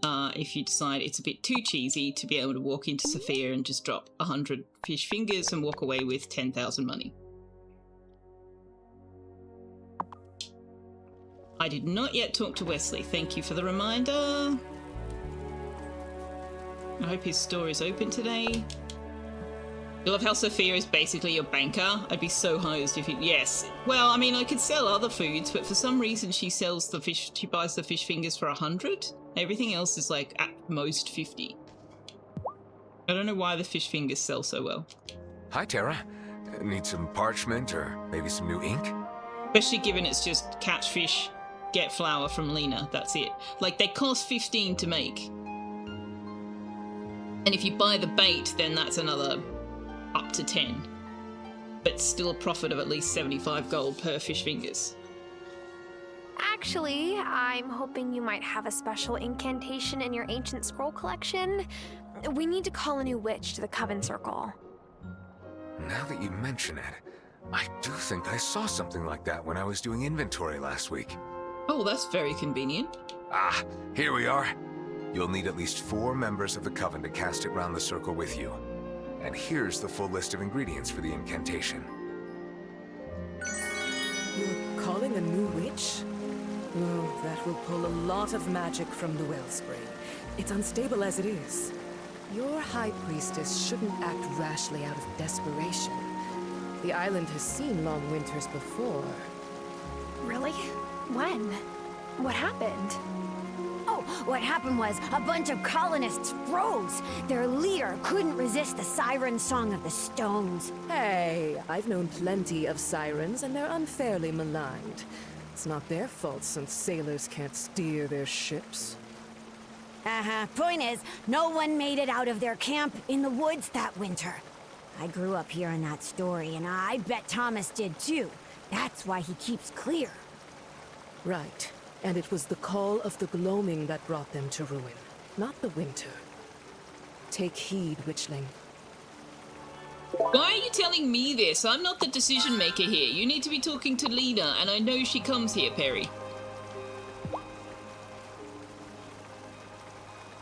If you decide it's a bit too cheesy to be able to walk into Selfeya and just drop 100 fish fingers and walk away with 10,000 money. I did not yet talk to Wesley. Thank you for the reminder. I hope his store is open today. You love how Selfeya is basically your banker? I'd be so hosed if you... Yes. Well, I mean, I could sell other foods, but for some reason she sells the fish... She buys the fish fingers for 100. Everything else is like at most 50. I don't know why the fish fingers sell so well. Hi, Tara. Need some parchment or maybe some new ink? Especially given it's just catch fish, get flour from Lena. That's it. Like, they cost 15 to make. And if you buy the bait, then that's another... up to 10, but still a profit of at least 75 gold per fish fingers. Actually, I'm hoping you might have a special incantation in your ancient scroll collection. We need to call a new witch to the Coven Circle. Now that you mention it, I do think I saw something like that when I was doing inventory last week. Oh, that's very convenient. Ah, here we are. You'll need at least 4 members of the Coven to cast it round the circle with you. And here's the full list of ingredients for the incantation. You're calling a new witch? Oh, that will pull a lot of magic from the wellspring. It's unstable as it is. Your high priestess shouldn't act rashly out of desperation. The island has seen long winters before. Really? When? What happened? Oh, what happened was a bunch of colonists froze. Their leader couldn't resist the siren song of the stones. Hey, I've known plenty of sirens, and they're unfairly maligned. It's not their fault since sailors can't steer their ships. Point is, no one made it out of their camp in the woods that winter. I grew up hearing that story, and I bet Thomas did too. That's why he keeps clear. Right. And it was the call of the gloaming that brought them to ruin, not the winter. Take heed, witchling. Why are you telling me this? I'm not the decision maker here. You need to be talking to Lena, and I know she comes here, Perry.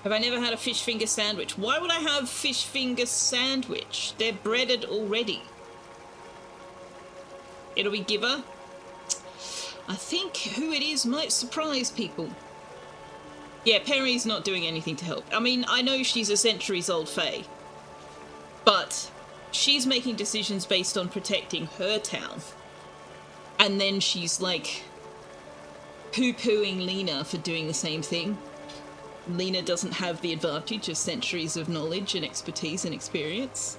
Have I never had a fish finger sandwich? Why would I have fish finger sandwich? They're breaded already. It'll be Giver. I think who it is might surprise people. Yeah, Perry's not doing anything to help. I mean, I know she's a centuries-old fae, but she's making decisions based on protecting her town. And then she's like poo-pooing Lena for doing the same thing. Lena doesn't have the advantage of centuries of knowledge and expertise and experience.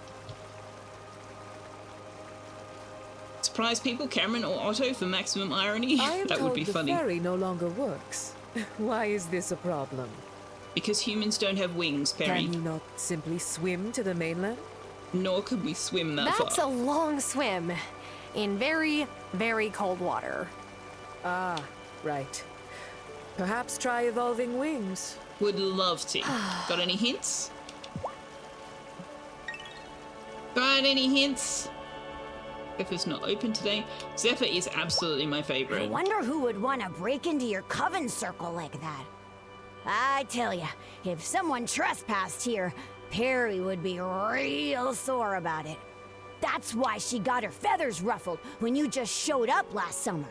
Surprise people, Cameron or Otto, for maximum irony. I am That would told be the funny. ferry no longer works. Why is this a problem? Because humans don't have wings, Perry. Can you not simply swim to the mainland? Nor could we swim that far. That's a long swim in very, very cold water. Ah, right. Perhaps try evolving wings. Would love to. Got any hints? Got any hints? Zephyr's not open today. Zephyr is absolutely my I favorite. wonder who would want to break into your coven circle like that. I tell ya, if someone trespassed here, Perry would be real sore about it. That's why she got her feathers ruffled when you just showed up last summer.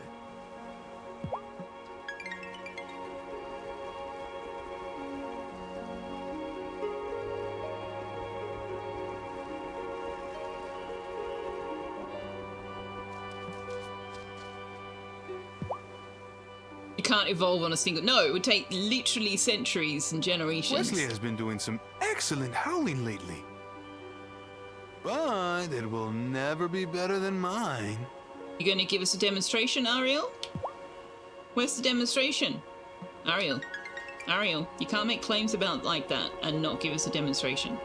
You can't evolve on a single... No, it would take literally centuries and generations. Wesley has been doing some excellent howling lately. But it will never be better than mine. You gonna give us a demonstration, Ariel? Where's the demonstration? Ariel. Ariel, you can't make claims about like that and not give us a demonstration.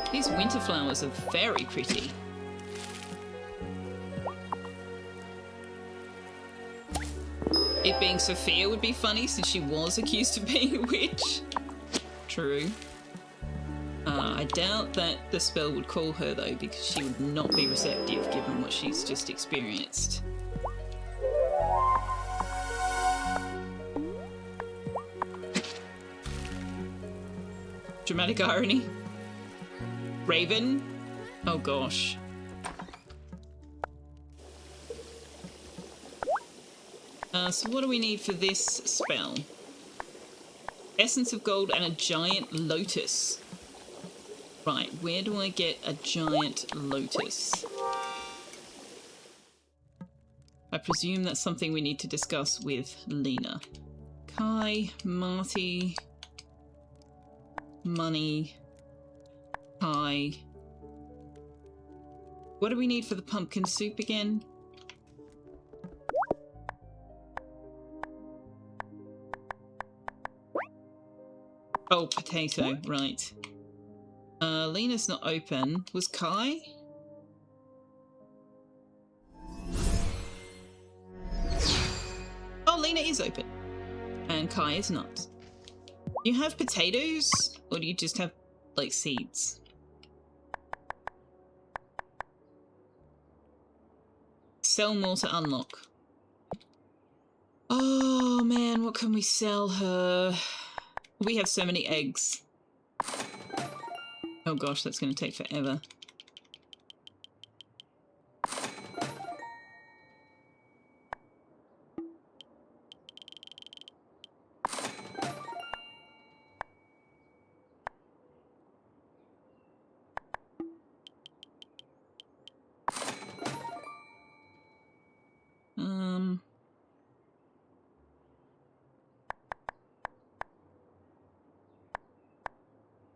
These winter flowers are very pretty. It being Selfeya would be funny since she was accused of being a witch. True. I doubt that the spell would call her though, because she would not be receptive given what she's just experienced. Dramatic irony. Raven? Oh gosh. So what do we need for this spell? Essence of gold and a giant lotus. Right, where do I get a giant lotus? I presume that's something we need to discuss with Lena. Kai, Marty, money, Kai. What do we need for the pumpkin soup again? Oh, potato, right. Lena's not open. Was Kai? Oh, Lena is open. And Kai is not. You have potatoes? Or do you just have, like, seeds? Sell more to unlock. Oh, man, what can we sell her? We have so many eggs. Oh gosh, that's going to take forever.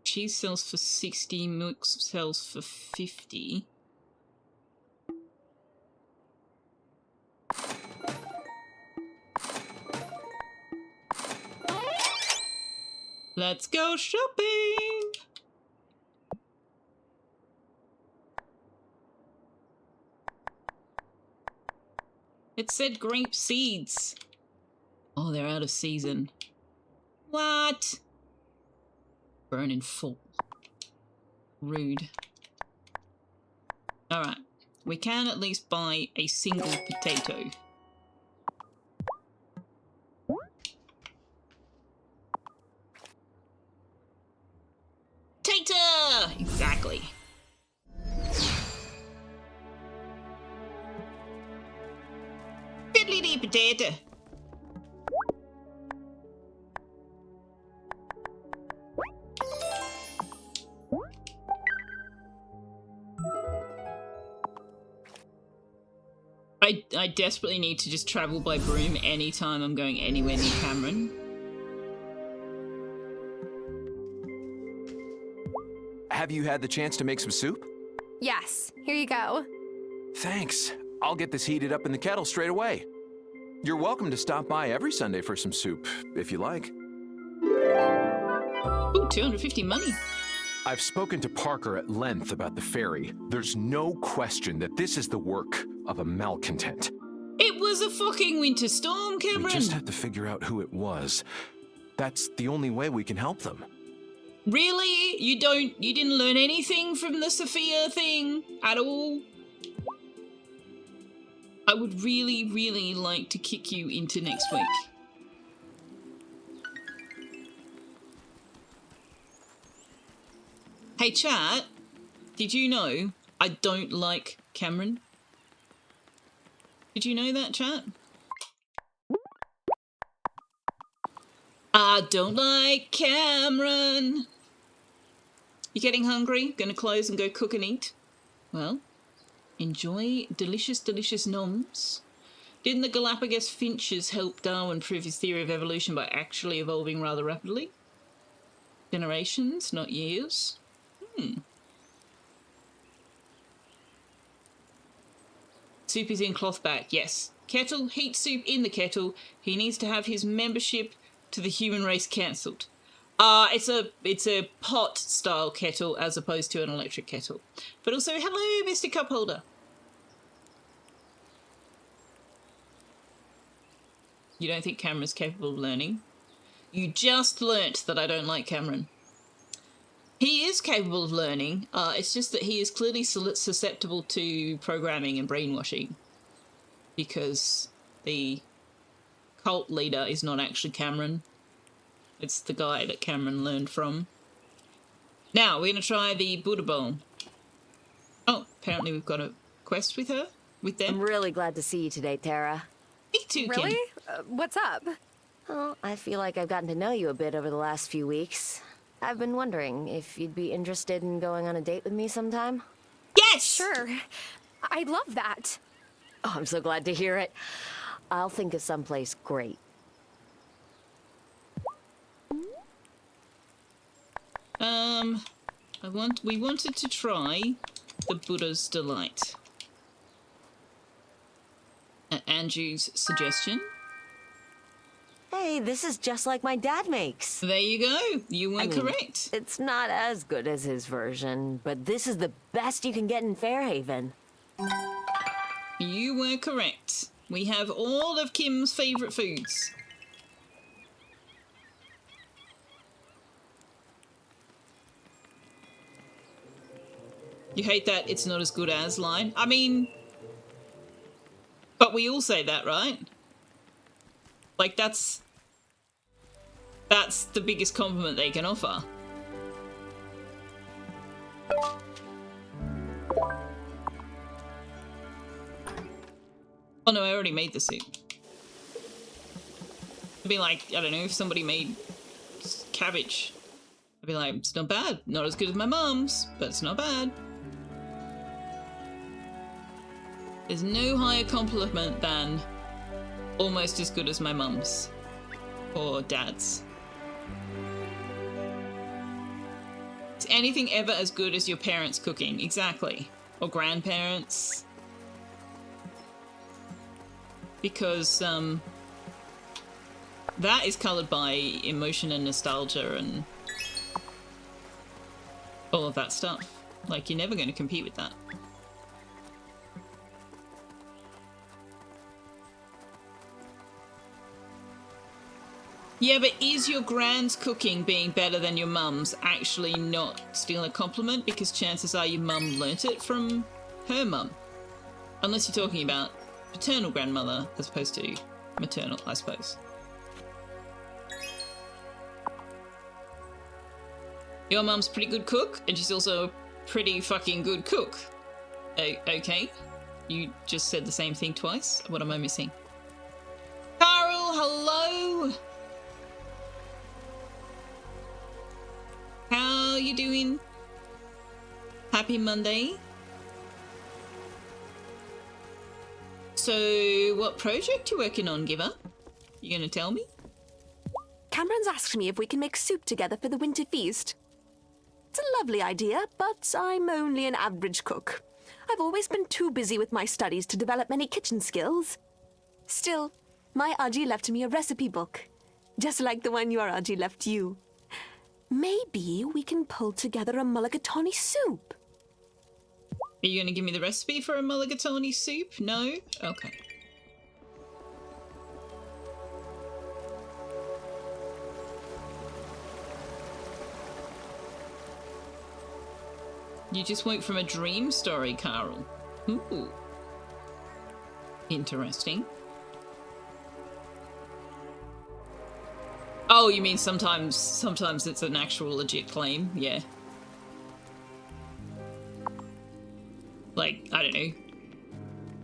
Cheese sells for 60, milk sells for 50. Let's go shopping! It said grape seeds. Oh, they're out of season. What? Burn in full. Rude. Alright. We can at least buy a single potato. Kitty potato. I desperately need to just travel by broom anytime I'm going anywhere near Cameron. Have you had the chance to make some soup? Yes, here you go. Thanks. I'll get this heated up in the kettle straight away. You're welcome to stop by every Sunday for some soup, if you like. Ooh, 250 money. I've spoken to Parker at length about the ferry. There's no question that this is the work of a malcontent. It was a fucking winter storm, Cameron. We just have to figure out who it was. That's the only way we can help them. Really? You didn't learn anything from the Selfeya thing at all? I would really, really like to kick you into next week. Hey chat, did you know I don't like Cameron? Did you know that, chat? I don't like Cameron. You getting hungry? Gonna close and go cook and eat? Well, enjoy delicious, delicious noms. Didn't the Galapagos finches help Darwin prove his theory of evolution by actually evolving rather rapidly? Generations, not years. Soup is in cloth bag, yes. Kettle, heat soup in the kettle. He needs to have his membership to the human race cancelled. It's a pot style kettle as opposed to an electric kettle. But also, hello, Mr. Cup Holder. You don't think Cameron's capable of learning? You just learnt that I don't like Cameron. He is capable of learning, it's just that he is clearly susceptible to programming and brainwashing. Because the cult leader is not actually Cameron. It's the guy that Cameron learned from. Now, we're going to try the Buddha Bowl. Oh, apparently we've got a quest with her, with them. I'm really glad to see you today, Tara. Me too, Really? Kim. What's up? Well, I feel like I've gotten to know you a bit over the last few weeks. I've been wondering if you'd be interested in going on a date with me sometime. Yes! Sure. I'd love that. Oh, I'm so glad to hear it. I'll think of someplace great. We wanted to try the Buddha's Delight. At Andrew's suggestion. Hey, this is just like my dad makes. There you go. You were correct. It's not as good as his version, but this is the best you can get in Fairhaven. You were correct. We have all of Kim's favourite foods. You hate that it's not as good as line? I mean... But we all say that, right? Like, that's the biggest compliment they can offer. Oh no, I already made the soup. It'd be like, I don't know, if somebody made cabbage. I'd be like, it's not bad. Not as good as my mum's, but it's not bad. There's no higher compliment than almost as good as my mum's or dad's. Is anything ever as good as your parents' cooking? Exactly. Or grandparents. Because that is coloured by emotion and nostalgia and all of that stuff. Like, you're never going to compete with that. Yeah, but is your grand's cooking being better than your mum's actually not still a compliment? Because chances are your mum learnt it from her mum. Unless you're talking about paternal grandmother as opposed to maternal, I suppose. Your mum's a pretty good cook, and she's also a pretty fucking good cook. Okay. You just said the same thing twice. What am I missing? you doing? Happy Monday. So, what project you working on, Giver? You gonna tell me? Cameron's asked me if we can make soup together for the winter feast. It's a lovely idea, but I'm only an average cook. I've always been too busy with my studies to develop many kitchen skills. Still, my Aji left me a recipe book, just like the one your Aji left you. Maybe we can pull together a mulligatawny soup. Are you gonna give me the recipe for a mulligatawny soup? No? Okay. You just woke from a dream story, Carl. Ooh. Interesting. Oh, you mean sometimes it's an actual legit claim? Yeah. Like, I don't know.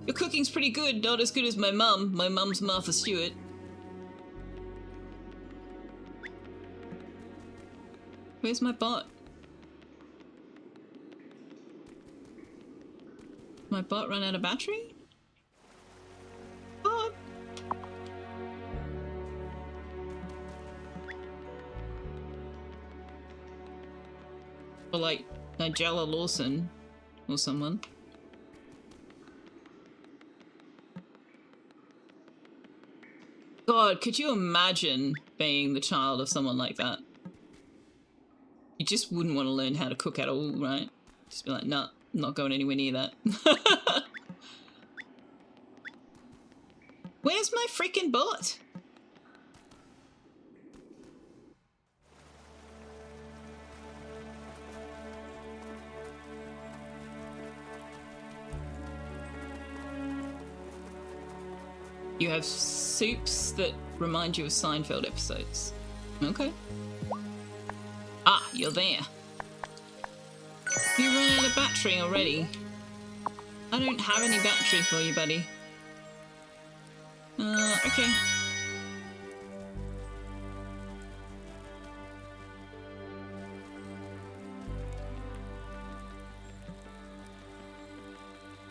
Your cooking's pretty good, not as good as my mum. My mum's Martha Stewart. Where's my bot? My bot run out of battery? Bot! Or like Nigella Lawson or someone. God, could you imagine being the child of someone like that? You just wouldn't want to learn how to cook at all, right? Just be like, nah, I'm not going anywhere near that. Where's my freaking bot? You have soups that remind you of Seinfeld episodes. Okay. Ah, you're there. You run out of battery already. I don't have any battery for you, buddy. Okay.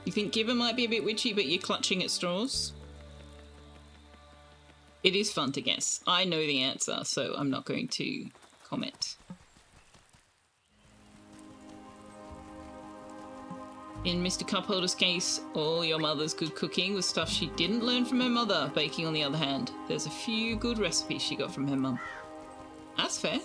You think Giver might be a bit witchy, but you're clutching at straws? It is fun to guess. I know the answer, so I'm not going to comment. In Mr. Cupholder's case, all your mother's good cooking was stuff she didn't learn from her mother. Baking, on the other hand, there's a few good recipes she got from her mum. That's fair.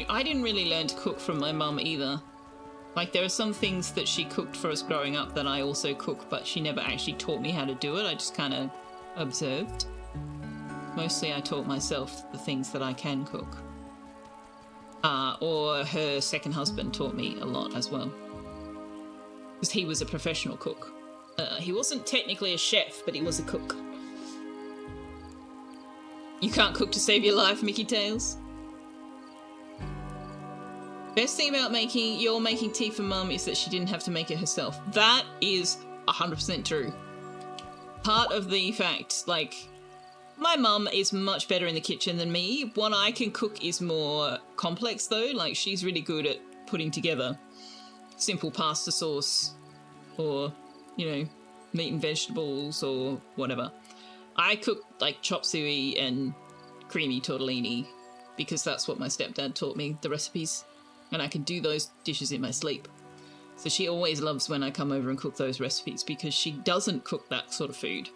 I didn't really learn to cook from my mum either. Like, there are some things that she cooked for us growing up that I also cook, but she never actually taught me how to do it. I just kind of observed. Mostly I taught myself the things that I can cook. Or her second husband taught me a lot as well. Because he was a professional cook. He wasn't technically a chef, but he was a cook. You can't cook to save your life, Mickey Tails. Best thing about making tea for mum is that she didn't have to make it herself. That is 100% true. Part of the fact, like, my mum is much better in the kitchen than me. What I can cook is more complex though. Like, she's really good at putting together simple pasta sauce or, you know, meat and vegetables or whatever. I cook like chop suey and creamy tortellini because that's what my stepdad taught me, the recipes. And I can do those dishes in my sleep. So she always loves when I come over and cook those recipes because she doesn't cook that sort of food.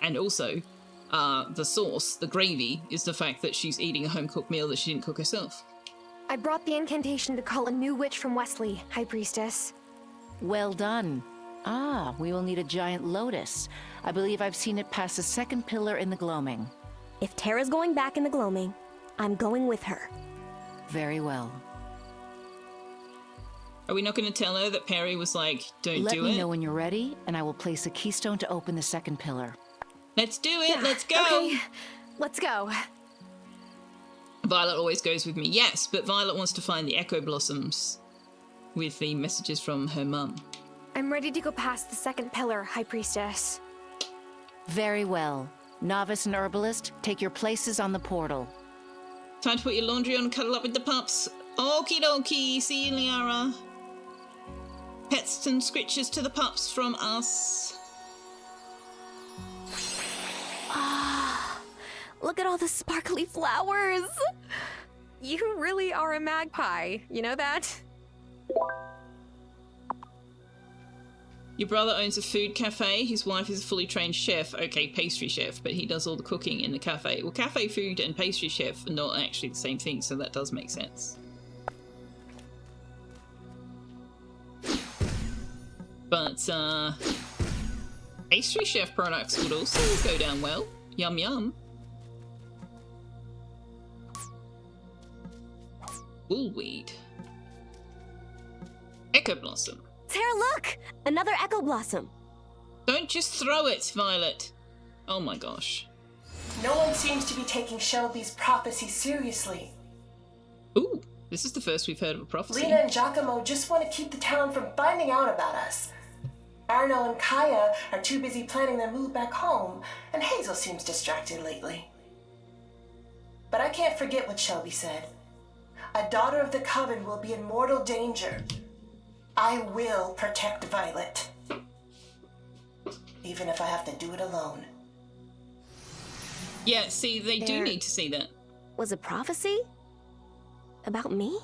And also, the sauce, the gravy, is the fact that she's eating a home-cooked meal that she didn't cook herself. I brought the incantation to call a new witch from Wesley, High Priestess. Well done. Ah, we will need a giant lotus. I believe I've seen it past the second pillar in the gloaming. If Tara's going back in the gloaming, I'm going with her. Very well. Are we not going to tell her that Perry was like, don't do it? Let me know when you're ready, and I will place a keystone to open the second pillar. Let's do it! Yeah, let's go! Okay, let's go. Violet always goes with me. Yes, but Violet wants to find the Echo Blossoms with the messages from her mum. I'm ready to go past the second pillar, High Priestess. Very well. Novice and herbalist, take your places on the portal. Time to put your laundry on and cuddle up with the pups. Okie dokie, see you, Liara. Pets and scritches to the pups from us. Ah, look at all the sparkly flowers. You really are a magpie, you know that? Your brother owns a food cafe. His wife is a fully trained chef. Okay, pastry chef, but he does all the cooking in the cafe. Well, cafe food and pastry chef are not actually the same thing, so that does make sense. But, pastry chef products would also go down well. Yum yum. Woolweed. Echo Blossom. Tara, look! Another Echo Blossom. Don't just throw it, Violet. Oh my gosh. No one seems to be taking Shelby's prophecy seriously. Ooh, this is the first we've heard of a prophecy. Lena and Giacomo just want to keep the town from finding out about us. Arno and Kaya are too busy planning their move back home, and Hazel seems distracted lately. But I can't forget what Shelby said. A daughter of the Coven will be in mortal danger. I will protect Violet. Even if I have to do it alone. Yeah, see, they do need to see that. Was a prophecy? About me?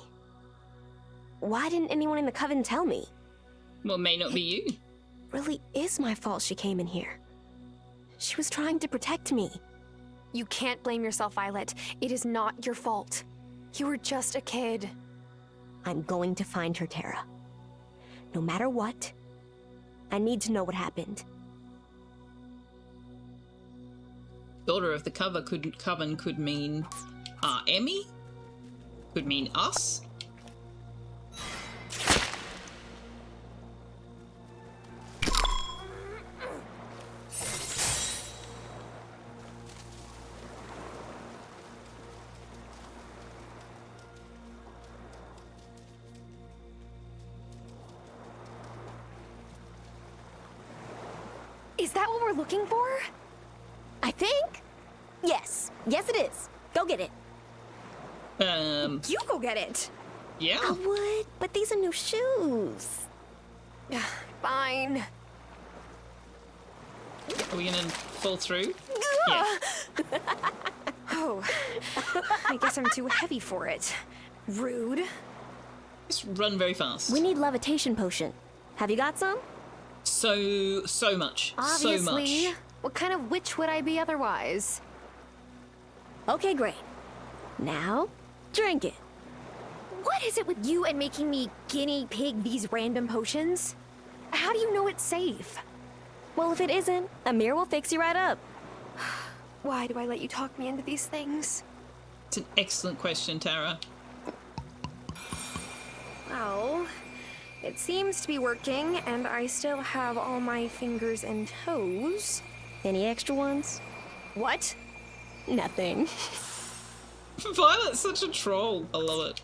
Why didn't anyone in the Coven tell me? Well, it may not be you. Really is my fault she came in here. She was trying to protect me. You can't blame yourself, Violet. It is not your fault. You were just a kid. I'm going to find her, Tara. No matter what, I need to know what happened. Daughter of the Coven could mean Emmy? Could mean us? Is that what we're looking for? I think. Yes. Yes, it is. Go get it. You go get it. Yeah. I would, but these are new shoes. Fine. Are we gonna fall through? Yeah. Oh, I guess I'm too heavy for it. Rude. Just run very fast. We need levitation potion. Have you got some? So much. Obviously. So much. What kind of witch would I be otherwise? Okay, great. Now, drink it. What is it with you and making me guinea pig these random potions? How do you know it's safe? Well, if it isn't, Amir will fix you right up. Why do I let you talk me into these things? It's an excellent question, Tara. Well, it seems to be working, and I still have all my fingers and toes. Any extra ones? What? Nothing. Violet's such a troll. I love it.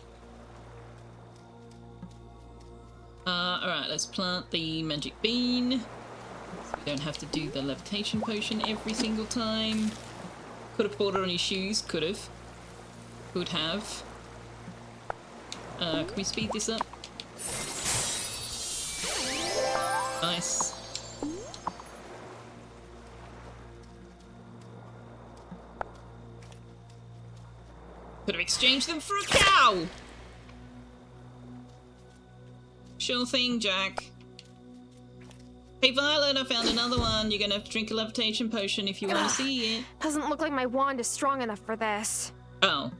Alright, let's plant the magic bean. So we don't have to do the levitation potion every single time. Could have poured it on your shoes. Could have. Could have. Can we speed this up? Nice. Could have exchanged them for a cow! Sure thing, Jack. Hey, Violet, I found another one. You're gonna have to drink a levitation potion if you want to see it. Doesn't look like my wand is strong enough for this. Oh.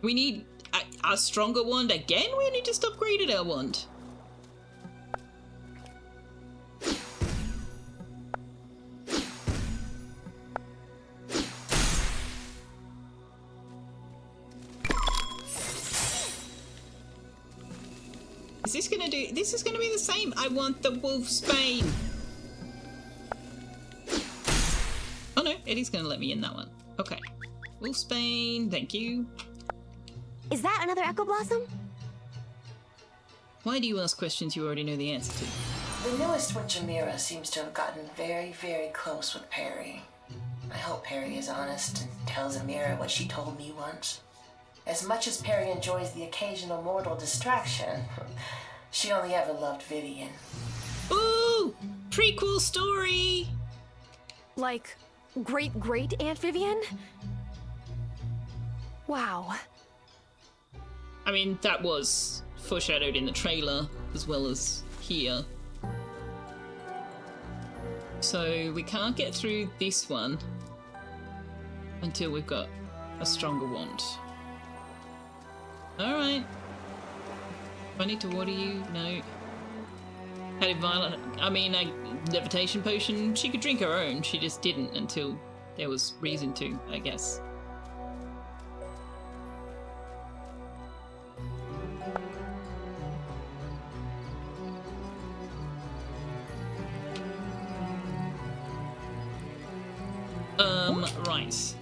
We need a stronger wand again? We only just upgraded our wand. Is this gonna do? This is gonna be the same. I want the wolf's bane. Oh no, Eddie's gonna let me in that one. Okay. Wolf's bane, thank you. Is that another Echo Blossom? Why do you ask questions you already know the answer to? The newest witch Amira seems to have gotten very, very close with Perry. I hope Perry is honest and tells Amira what she told me once. As much as Perry enjoys the occasional mortal distraction, she only ever loved Vivian. Ooh! Prequel story! Like, great Aunt Vivian? Wow. I mean, that was foreshadowed in the trailer as well as here. So we can't get through this one until we've got a stronger wand. Alright. Do I need to water you? No. How did Violet... I mean, a levitation potion, she could drink her own. She just didn't until there was reason to, I guess. Right.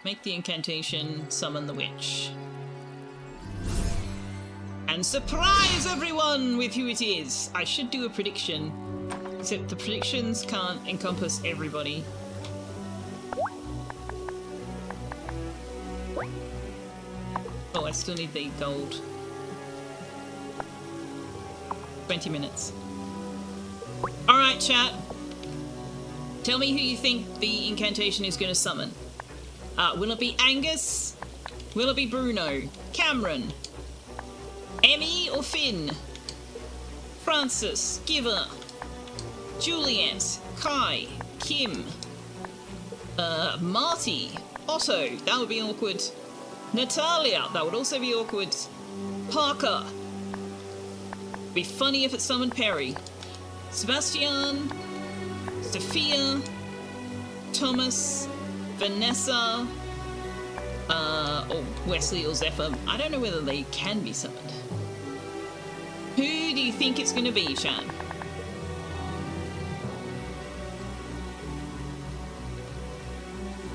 Make the incantation, summon the witch. And surprise everyone with who it is! I should do a prediction, except the predictions can't encompass everybody. Oh, I still need the gold. 20 minutes. Alright, chat. Tell me who you think the incantation is going to summon. Will it be Angus? Will it be Bruno? Cameron? Emmy or Finn? Francis? Giver? Juliet? Kai? Kim? Marty? Otto? That would be awkward. Natalia? That would also be awkward. Parker? Be funny if it summoned Perry. Sebastian? Sophia, Thomas, Vanessa, or Wesley or Zephyr. I don't know whether they can be summoned. Who do you think it's going to be, chat?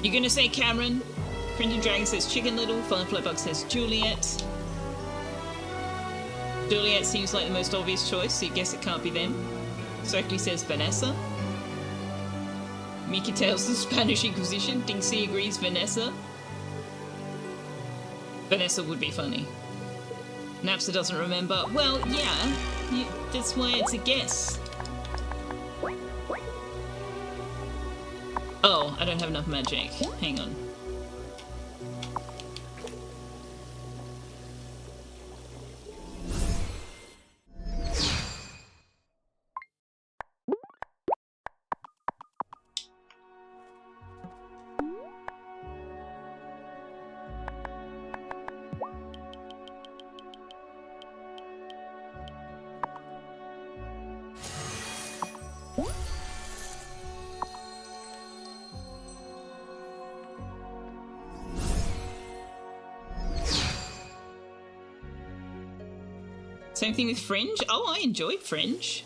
You're going to say Cameron? Printing Dragon says Chicken Little. Firefly Bug says Juliet. Juliet seems like the most obvious choice, so you guess it can't be them. Stokely says Vanessa. Mickey tells the Spanish Inquisition. Dingsy agrees Vanessa. Vanessa would be funny. Napster doesn't remember. Well, yeah. That's why it's a guess. Oh, I don't have enough magic. Hang on. Same thing with Fringe. Oh, I enjoyed Fringe.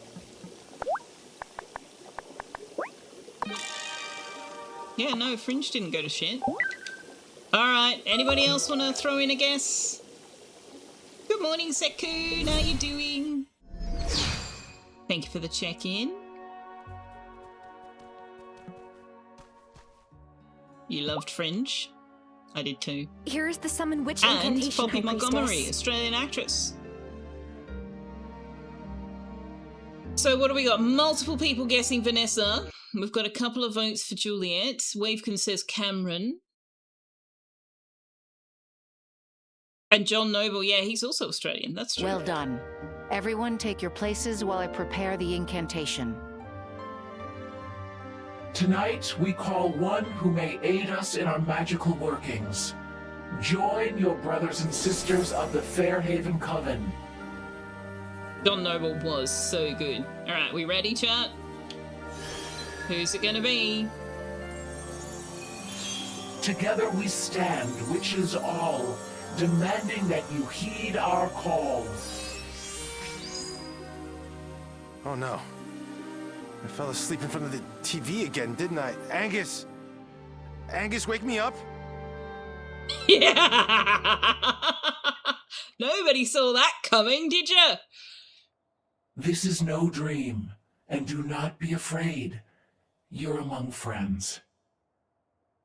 Yeah, no, Fringe didn't go to shit. Alright, anybody else want to throw in a guess? Good morning, Sekun. How you doing? Thank you for the check-in. You loved Fringe. I did too. Here's the summon witch and incantation. Poppy Montgomery, Australian actress. So what do we got? Multiple people guessing Vanessa. We've got a couple of votes for Juliet. Wavekin says Cameron. And John Noble, yeah, he's also Australian. That's true. Well done. Everyone take your places while I prepare the incantation. Tonight, we call one who may aid us in our magical workings. Join your brothers and sisters of the Fairhaven Coven. John Noble was so good. Alright, we ready, chat? Who's it gonna be? Together we stand, witches all, demanding that you heed our call. Oh no. I fell asleep in front of the TV again, didn't I? Angus! Angus, wake me up! Yeah! Nobody saw that coming, did you? This is no dream, and do not be afraid. You're among friends.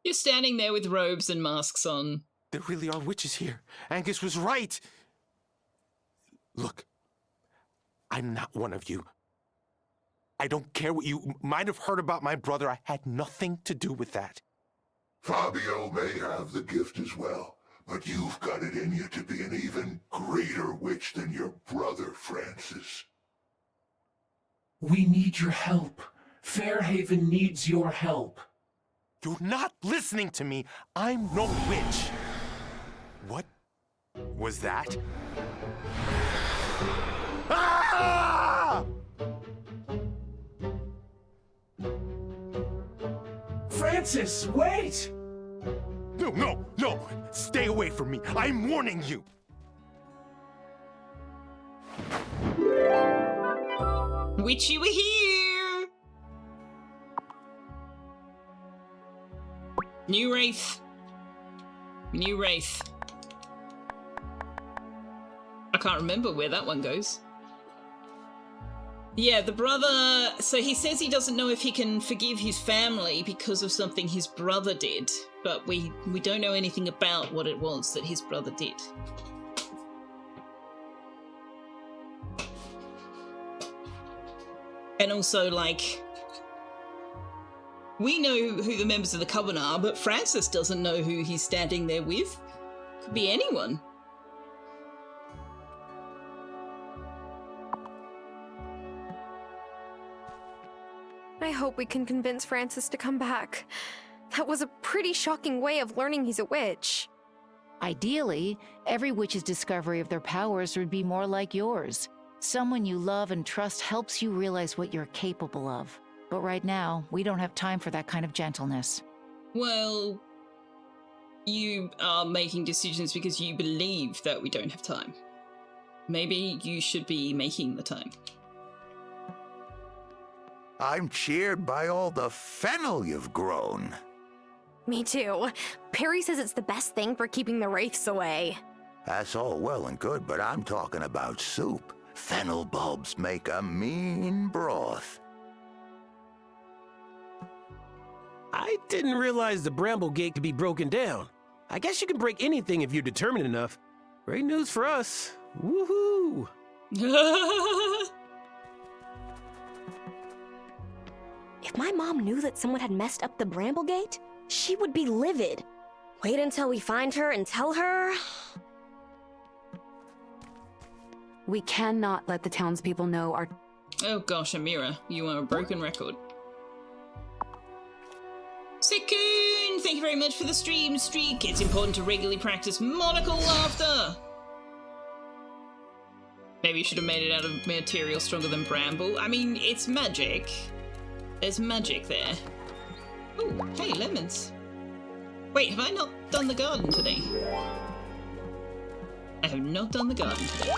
You're standing there with robes and masks on. There really are witches here. Angus was right. Look, I'm not one of you. I don't care what you might have heard about my brother. I had nothing to do with that. Fabio may have the gift as well, but you've got it in you to be an even greater witch than your brother, Francis. We need your help. Fairhaven needs your help. You're not listening to me. I'm no witch. What was that? Ah! Francis, wait! No! Stay away from me. I'm warning you. Witch, you were here! New Wraith. I can't remember where that one goes. Yeah, the brother... So he says he doesn't know if he can forgive his family because of something his brother did, but we don't know anything about what it was that his brother did. And also, like... We know who the members of the Coven are, but Francis doesn't know who he's standing there with. Could be anyone. I hope we can convince Francis to come back. That was a pretty shocking way of learning he's a witch. Ideally, every witch's discovery of their powers would be more like yours. Someone you love and trust helps you realize what you're capable of. But right now, we don't have time for that kind of gentleness. Well, you are making decisions because you believe that we don't have time. Maybe you should be making the time. I'm cheered by all the fennel you've grown. Me too. Perry says it's the best thing for keeping the wraiths away. That's all well and good, but I'm talking about soup. Fennel bulbs make a mean broth. I didn't realize the Bramble Gate could be broken down. I guess you can break anything if you're determined enough. Great news for us. Woohoo! If my mom knew that someone had messed up the Bramble Gate, she would be livid. Wait until we find her and tell her... We cannot let the townspeople know our... Oh gosh, Amira, you are a broken record. Sekun, thank you very much for the stream streak. It's important to regularly practice monocle laughter. Maybe you should have made it out of material stronger than bramble. I mean, it's magic. There's magic there. Oh, hey, lemons. Wait, have I not done the garden today? I have not done the garden today.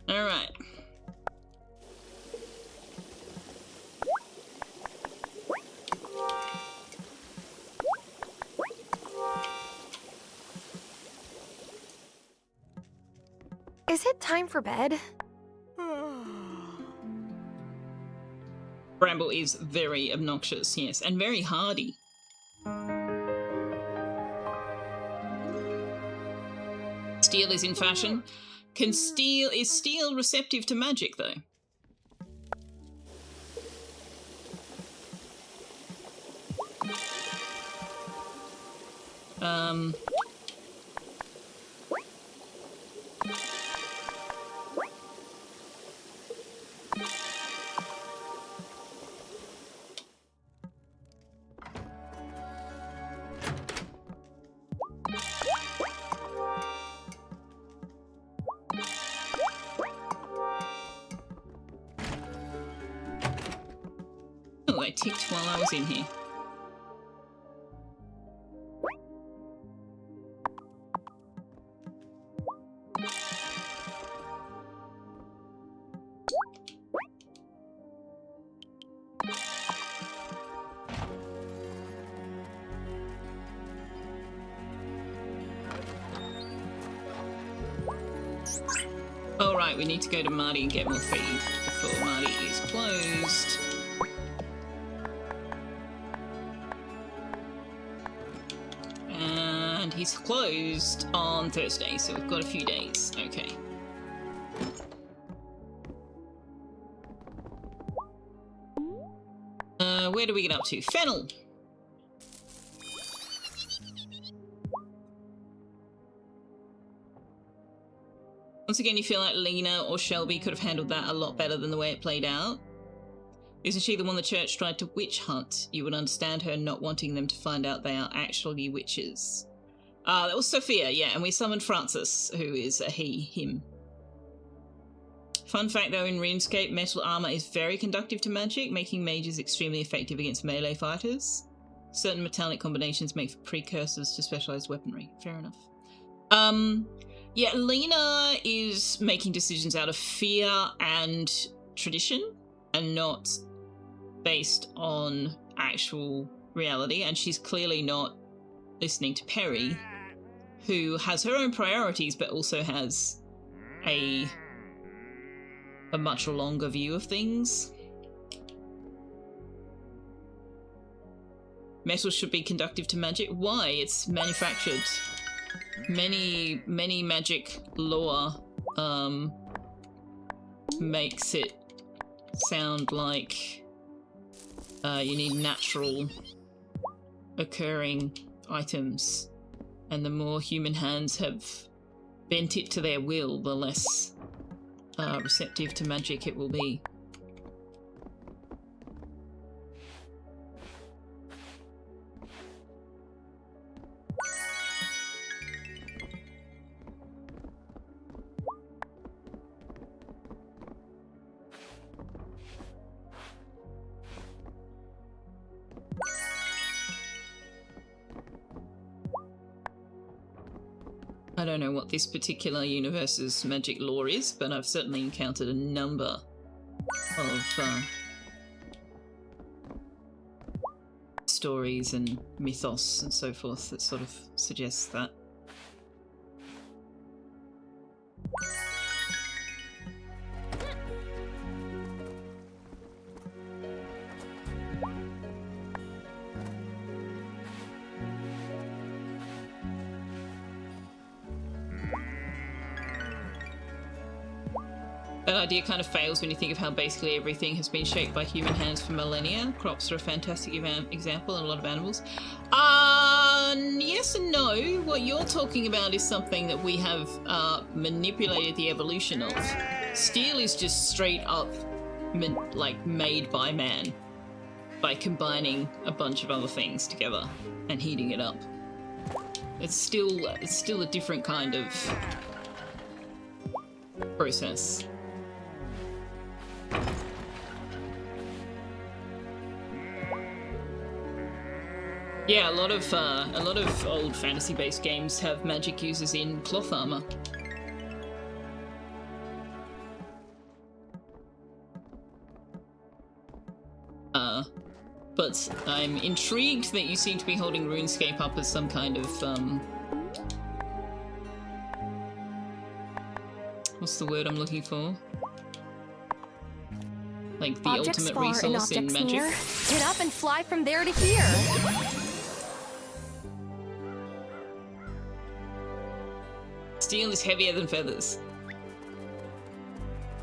All right. Is it time for bed? Bramble is very obnoxious, yes, and very hardy. Steel is in fashion. Is steel receptive to magic, though? Oh, I ticked while I was in here. Oh, right, we need to go to Marty and get more feed before Marty is closed. And he's closed on Thursday, so we've got a few days. Okay. Where do we get up to? Fennel! Once again, you feel like Lena or Shelby could have handled that a lot better than the way it played out. Isn't she the one the church tried to witch hunt? You would understand her not wanting them to find out they are actually witches. That was Selfeya, yeah, and we summoned Francis, who is a he, him. Fun fact though, in RuneScape, metal armor is very conductive to magic, making mages extremely effective against melee fighters. Certain metallic combinations make for precursors to specialized weaponry. Fair enough. Yeah, Lena is making decisions out of fear and tradition, and not based on actual reality, and she's clearly not listening to Perry, who has her own priorities but also has a much longer view of things. Metal should be conductive to magic. Why? It's manufactured. Many magic lore makes it sound like you need natural occurring items, and the more human hands have bent it to their will, the less receptive to magic it will be. I don't know what this particular universe's magic lore is, but I've certainly encountered a number of stories and mythos and so forth that sort of suggests that. That idea kind of fails when you think of how basically everything has been shaped by human hands for millennia. Crops are a fantastic example, and a lot of animals. Yes and no. What you're talking about is something that we have manipulated the evolution of. Steel is just straight up made by man by combining a bunch of other things together and heating it up. It's still a different kind of process. Yeah, a lot of old fantasy-based games have magic users in cloth armor. But I'm intrigued that you seem to be holding RuneScape up as some kind of what's the word I'm looking for? Like the Objects ultimate far and resource in objects magic. near. Get up and fly from there to here. Steel is heavier than feathers.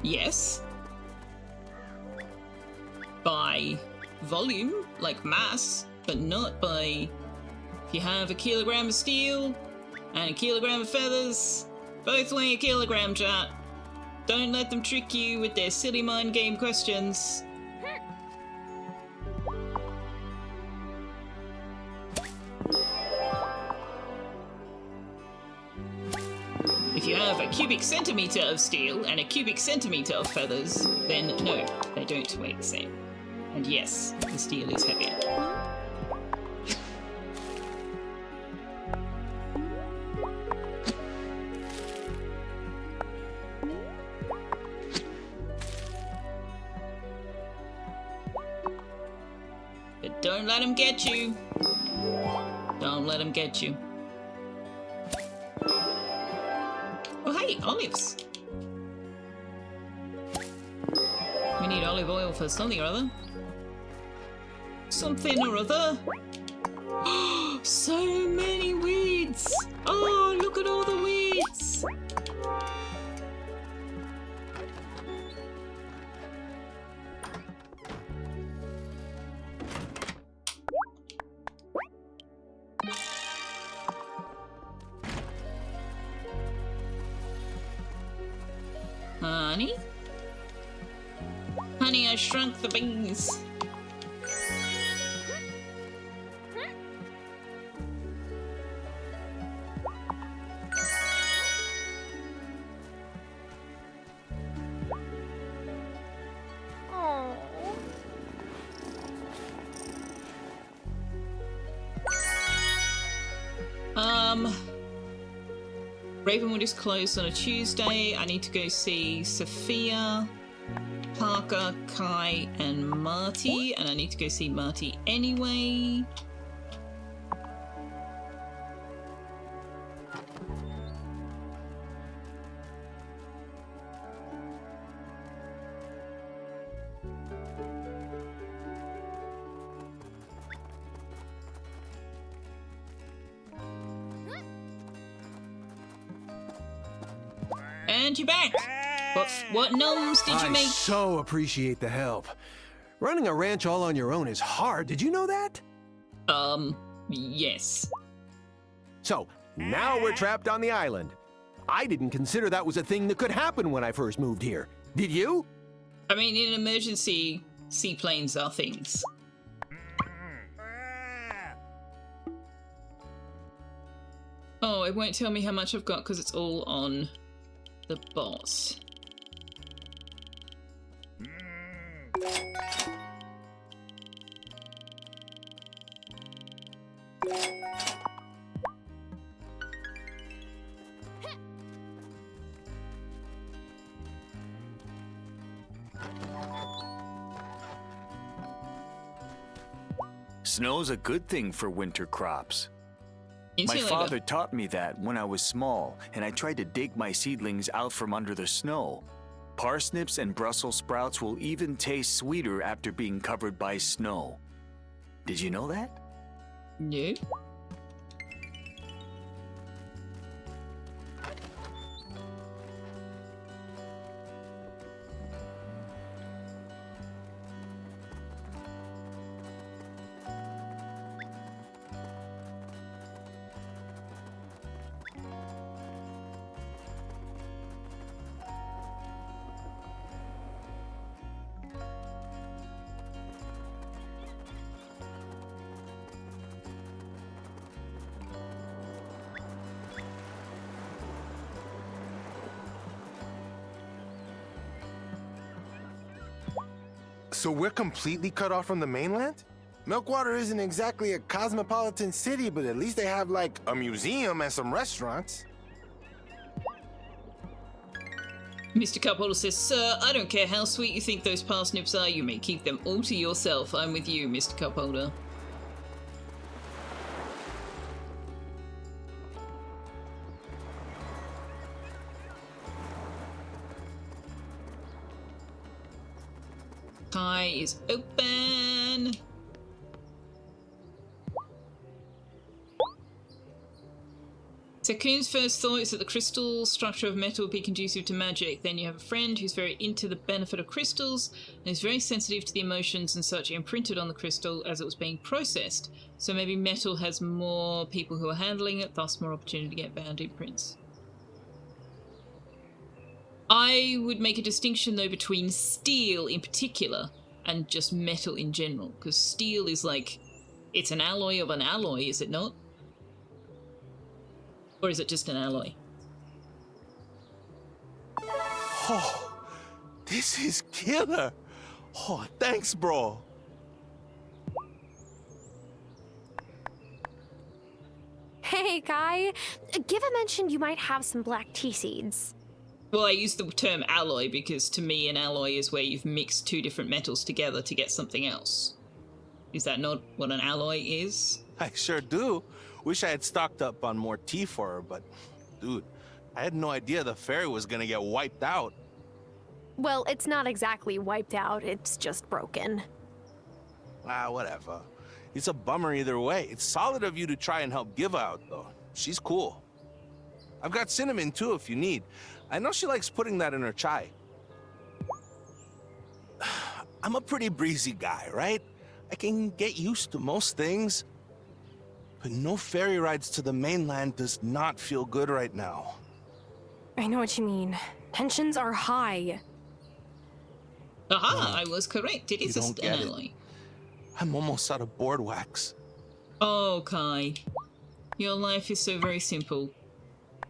Yes. By volume, like mass, but not by... If you have a kilogram of steel and a kilogram of feathers, both weigh a kilogram, chat. Don't let them trick you with their silly mind game questions. If you have a cubic centimeter of steel and a cubic centimeter of feathers, then no, they don't weigh the same. And yes, the steel is heavier. But don't let them get you. Don't let them get you. Oh hey, olives. We need olive oil for something or other. Something or other. So many weeds. Oh, look at all the weeds. Honey? Honey, I shrunk the bees. Ravenwood is closed on a Tuesday. I need to go see Selfeya, Parker, Kai, and Marty, and I need to go see Marty anyway. And you're back. What gnomes did you make? I so appreciate the help. Running a ranch all on your own is hard. Did you know that? Yes. So, now we're trapped on the island. I didn't consider that was a thing that could happen when I first moved here. Did you? I mean, in an emergency, seaplanes are things. Oh, it won't tell me how much I've got because it's all on the boss. Snow's a good thing for winter crops. My Insulator. father taught me that when I was small, and I tried to dig my seedlings out from under the snow. Parsnips and Brussels sprouts will even taste sweeter after being covered by snow. Did you know that? No. So we're completely cut off from the mainland? Milkwater isn't exactly a cosmopolitan city, but at least they have, like, a museum and some restaurants. Mr. Cupholder says, "Sir, I don't care how sweet you think those parsnips are, you may keep them all to yourself. I'm with you, Mr. Cupholder." Kai is open. Sakoon's first thought is that the crystal structure of metal would be conducive to magic. Then you have a friend who's very into the benefit of crystals and is very sensitive to the emotions and such imprinted on the crystal as it was being processed. So maybe metal has more people who are handling it, thus more opportunity to get bad imprints. I would make a distinction, though, between steel in particular and just metal in general, because steel is like, it's an alloy of an alloy, is it not? Or is it just an alloy? Oh, this is killer. Oh, thanks, bro. Hey, Kai. Giva mentioned you might have some black tea seeds. Well, I use the term alloy because to me an alloy is where you've mixed two different metals together to get something else. Is that not what an alloy is? I sure do. Wish I had stocked up on more tea for her, but dude, I had no idea the fairy was gonna get wiped out. Well, it's not exactly wiped out, it's just broken. Ah, whatever. It's a bummer either way. It's solid of you to try and help Give out, though. She's cool. I've got cinnamon, too, if you need. I know she likes putting that in her chai. I'm a pretty breezy guy, right? I can get used to most things. But no ferry rides to the mainland does not feel good right now. I know what you mean. Tensions are high. Aha, I was correct. It is You don't an get it. ally. I'm almost out of board wax. Oh, Kai. Your life is so very simple.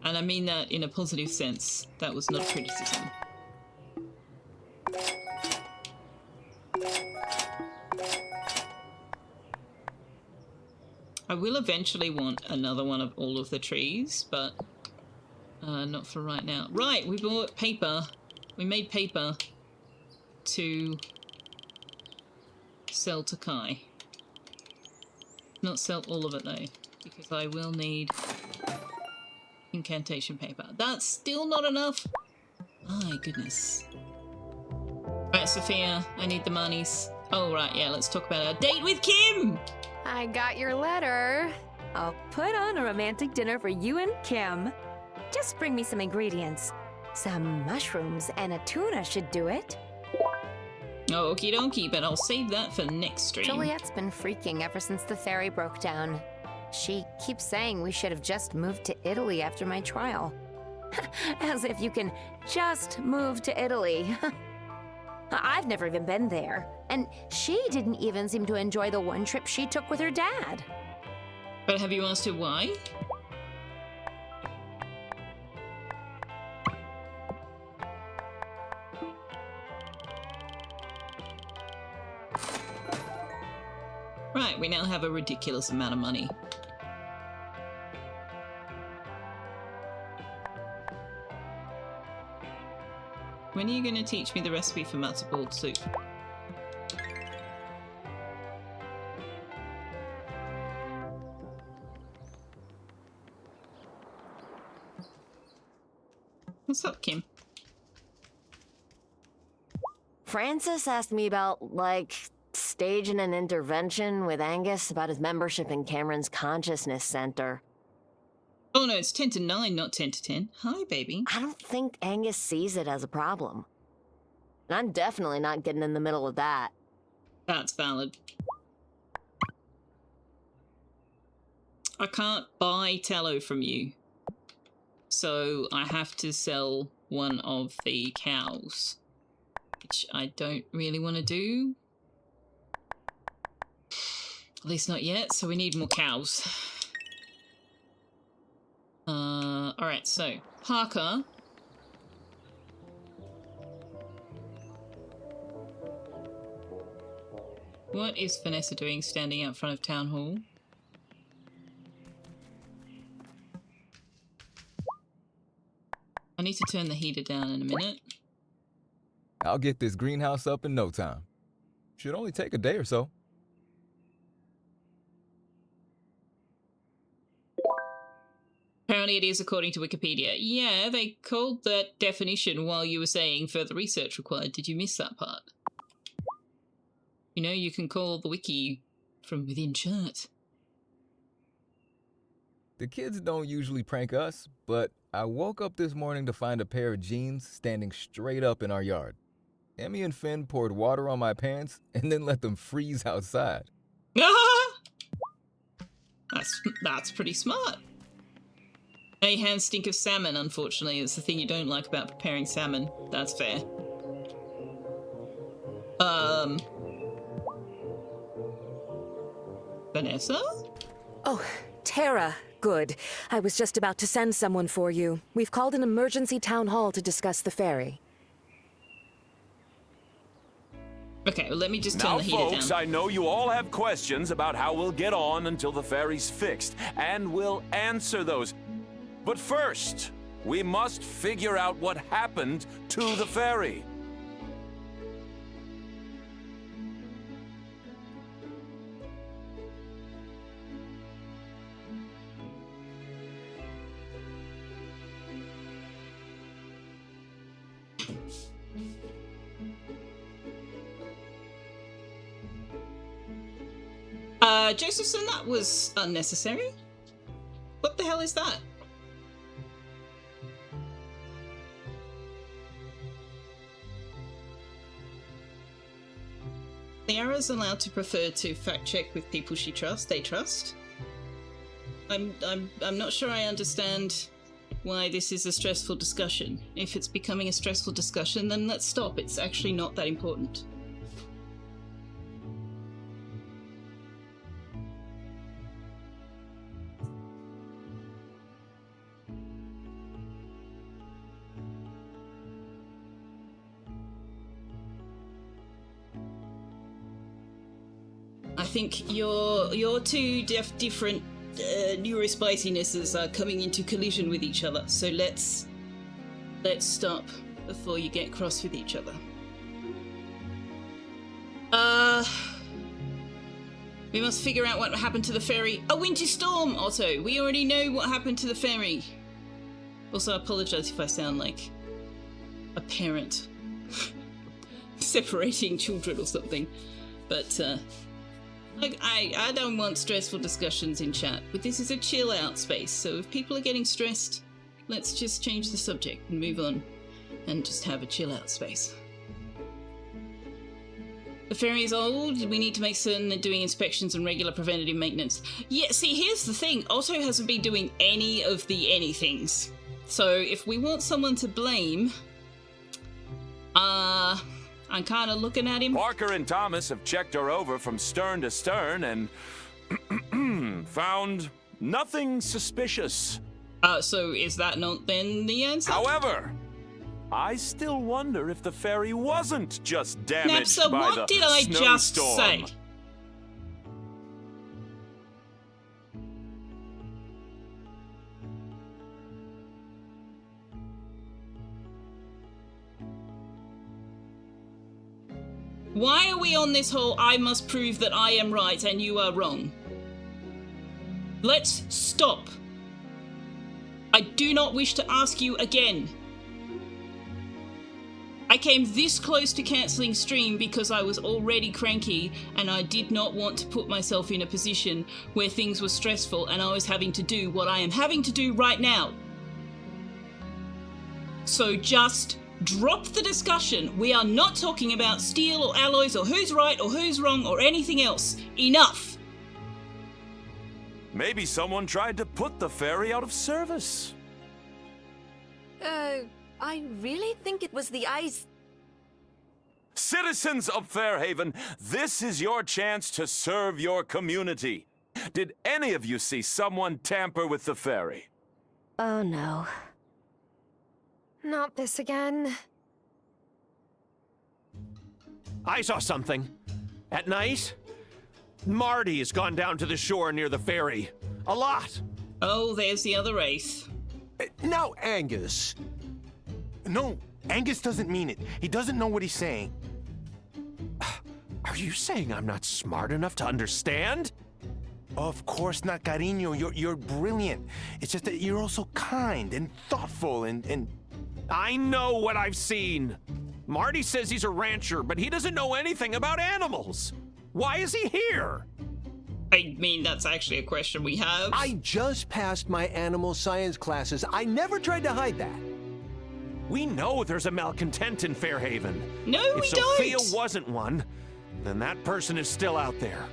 And I mean that in a positive sense. That was not criticism. I will eventually want another one of all of the trees, but not for right now. Right, we bought paper. We made paper to sell to Kai. Not sell all of it though, because I will need incantation paper. That's still not enough. My goodness. Right, Selfeya, I need the monies. Oh, right, yeah, let's talk about our date with Kim! I got your letter. I'll put on a romantic dinner for you and Kim. Just bring me some ingredients. Some mushrooms and a tuna should do it. Oh, okie dokie, but I'll save that for next stream. Juliet's been freaking ever since the ferry broke down. She keeps saying we should have just moved to Italy after my trial. As if you can just move to Italy. I've never even been there. And she didn't even seem to enjoy the one trip she took with her dad. But have you asked her why? Right, we now have a ridiculous amount of money. When are you going to teach me the recipe for matzo ball soup? What's up, Kim? Francis asked me about, like, staging an intervention with Angus about his membership in Cameron's Consciousness Center. Oh no, it's 10 to 9, not 10 to 10. Hi, baby. I don't think Angus sees it as a problem. And I'm definitely not getting in the middle of that. That's valid. I can't buy tallow from you. So I have to sell one of the cows. Which I don't really want to do. At least not yet, so we need more cows. Alright, so Parker. What is Vanessa doing standing out front of Town Hall? I need to turn the heater down in a minute. I'll get this greenhouse up in no time. Should only take a day or so. Apparently it is according to Wikipedia. Yeah, they called that definition while you were saying further research required. Did you miss that part? You know, you can call the wiki from within chat. The kids don't usually prank us, but I woke up this morning to find a pair of jeans standing straight up in our yard. Emmy and Finn poured water on my pants and then let them freeze outside. That's pretty smart. Hey, hands stink of salmon, unfortunately. It's the thing you don't like about preparing salmon. That's fair. Vanessa? Oh, Tara. Good. I was just about to send someone for you. We've called an emergency town hall to discuss the ferry. Okay, well, let me just turn now, the heater folks, down. I know you all have questions about how we'll get on until the ferry's fixed, and we'll answer those. But first, we must figure out what happened to the ferry. Josephson, that was unnecessary. What the hell is that? Liara's allowed to prefer to fact check with people they trust. I'm not sure I understand why this is a stressful discussion. If it's becoming a stressful discussion, then let's stop. It's actually not that important. I think your two different neurospicinesses are coming into collision with each other. So let's stop before you get cross with each other. We must figure out what happened to the ferry. A winter storm, Otto. We already know what happened to the ferry. Also, I apologize if I sound like a parent separating children or something. But I don't want stressful discussions in chat, but this is a chill out space, so if people are getting stressed, let's just change the subject and move on and just have a chill out space. The ferry is old, we need to make certain they're doing inspections and regular preventative maintenance. Yeah, see, here's the thing, Otto hasn't been doing any of the anythings. So if we want someone to blame, I'm kind of looking at him. Parker and Thomas have checked her over from stern to stern and found nothing suspicious. So is that not then the answer? However, I still wonder if the ferry wasn't just damaged Napsa, by what the did I just say? Why are we on this whole I must prove that I am right and you are wrong? Let's stop. I do not wish to ask you again. I came this close to cancelling stream because I was already cranky and I did not want to put myself in a position where things were stressful and I was having to do what I am having to do right now. So just drop the discussion. We are not talking about steel or alloys or who's right or who's wrong or anything else. Enough. Maybe someone tried to put the ferry out of service. I really think it was the ice. Citizens of Fairhaven, this is your chance to serve your community. Did any of you see someone tamper with the ferry? Oh no. Not this again. I saw something. At night, Marty has gone down to the shore near the ferry. A lot. Oh, there's the other Wraith. Now, Angus. No, Angus doesn't mean it. He doesn't know what he's saying. Are you saying I'm not smart enough to understand? Of course not, cariño. You're brilliant. It's just that you're also kind and thoughtful and... I know what I've seen. Marty says he's a rancher, but he doesn't know anything about animals. Why is he here? I mean, that's actually a question we have. I just passed my animal science classes. I never tried to hide that. We know there's a malcontent in Fairhaven. No, if we Selfeya don't. wasn't one, then that person is still out there.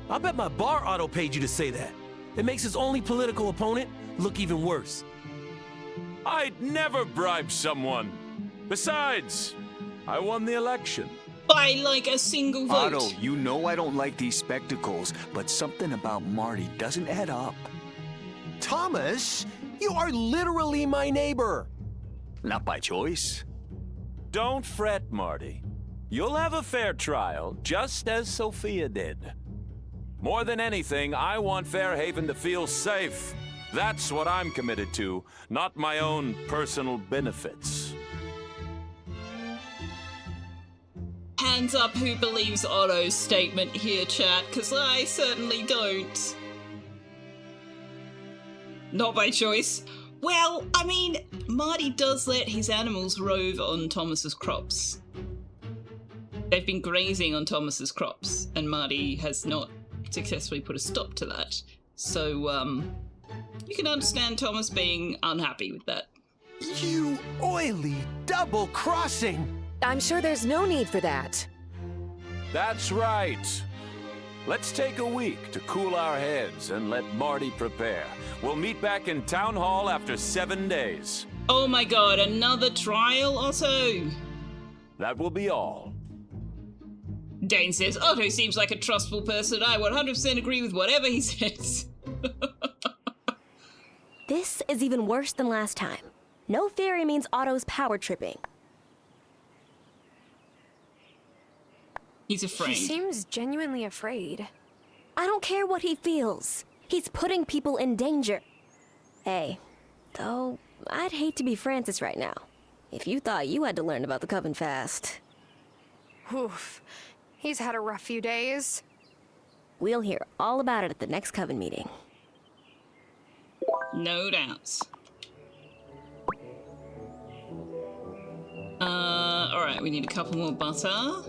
I'll bet my bar auto paid you to say that. It makes his only political opponent look even worse. I'd never bribe someone. Besides, I won the election. By like a single vote. Otto, you know I don't like these spectacles, but something about Marty doesn't add up. Thomas, you are literally my neighbor. Not by choice. Don't fret, Marty. You'll have a fair trial, just as Selfeya did. More than anything, I want Fairhaven to feel safe. That's what I'm committed to, not my own personal benefits. Hands up who believes Otto's statement here, chat, because I certainly don't. Not by choice. Well, I mean, Marty does let his animals rove on Thomas's crops. They've been grazing on Thomas's crops, and Marty has not successfully put a stop to that. So, you can understand Thomas being unhappy with that. You oily double-crossing! I'm sure there's no need for that. That's right. Let's take a week to cool our heads and let Marty prepare. We'll meet back in Town Hall after 7 days. Oh my god, another trial, Otto? That will be all. Dane says, Otto seems like a trustful person. I 100% agree with whatever he says. This is even worse than last time. No fairy means Otto's power tripping. He's afraid. He seems genuinely afraid. I don't care what he feels. He's putting people in danger. Hey, though, I'd hate to be Francis right now. If you thought you had to learn about the Coven fast. Oof. He's had a rough few days. We'll hear all about it at the next Coven meeting. No doubts. Alright, we need a couple more butter.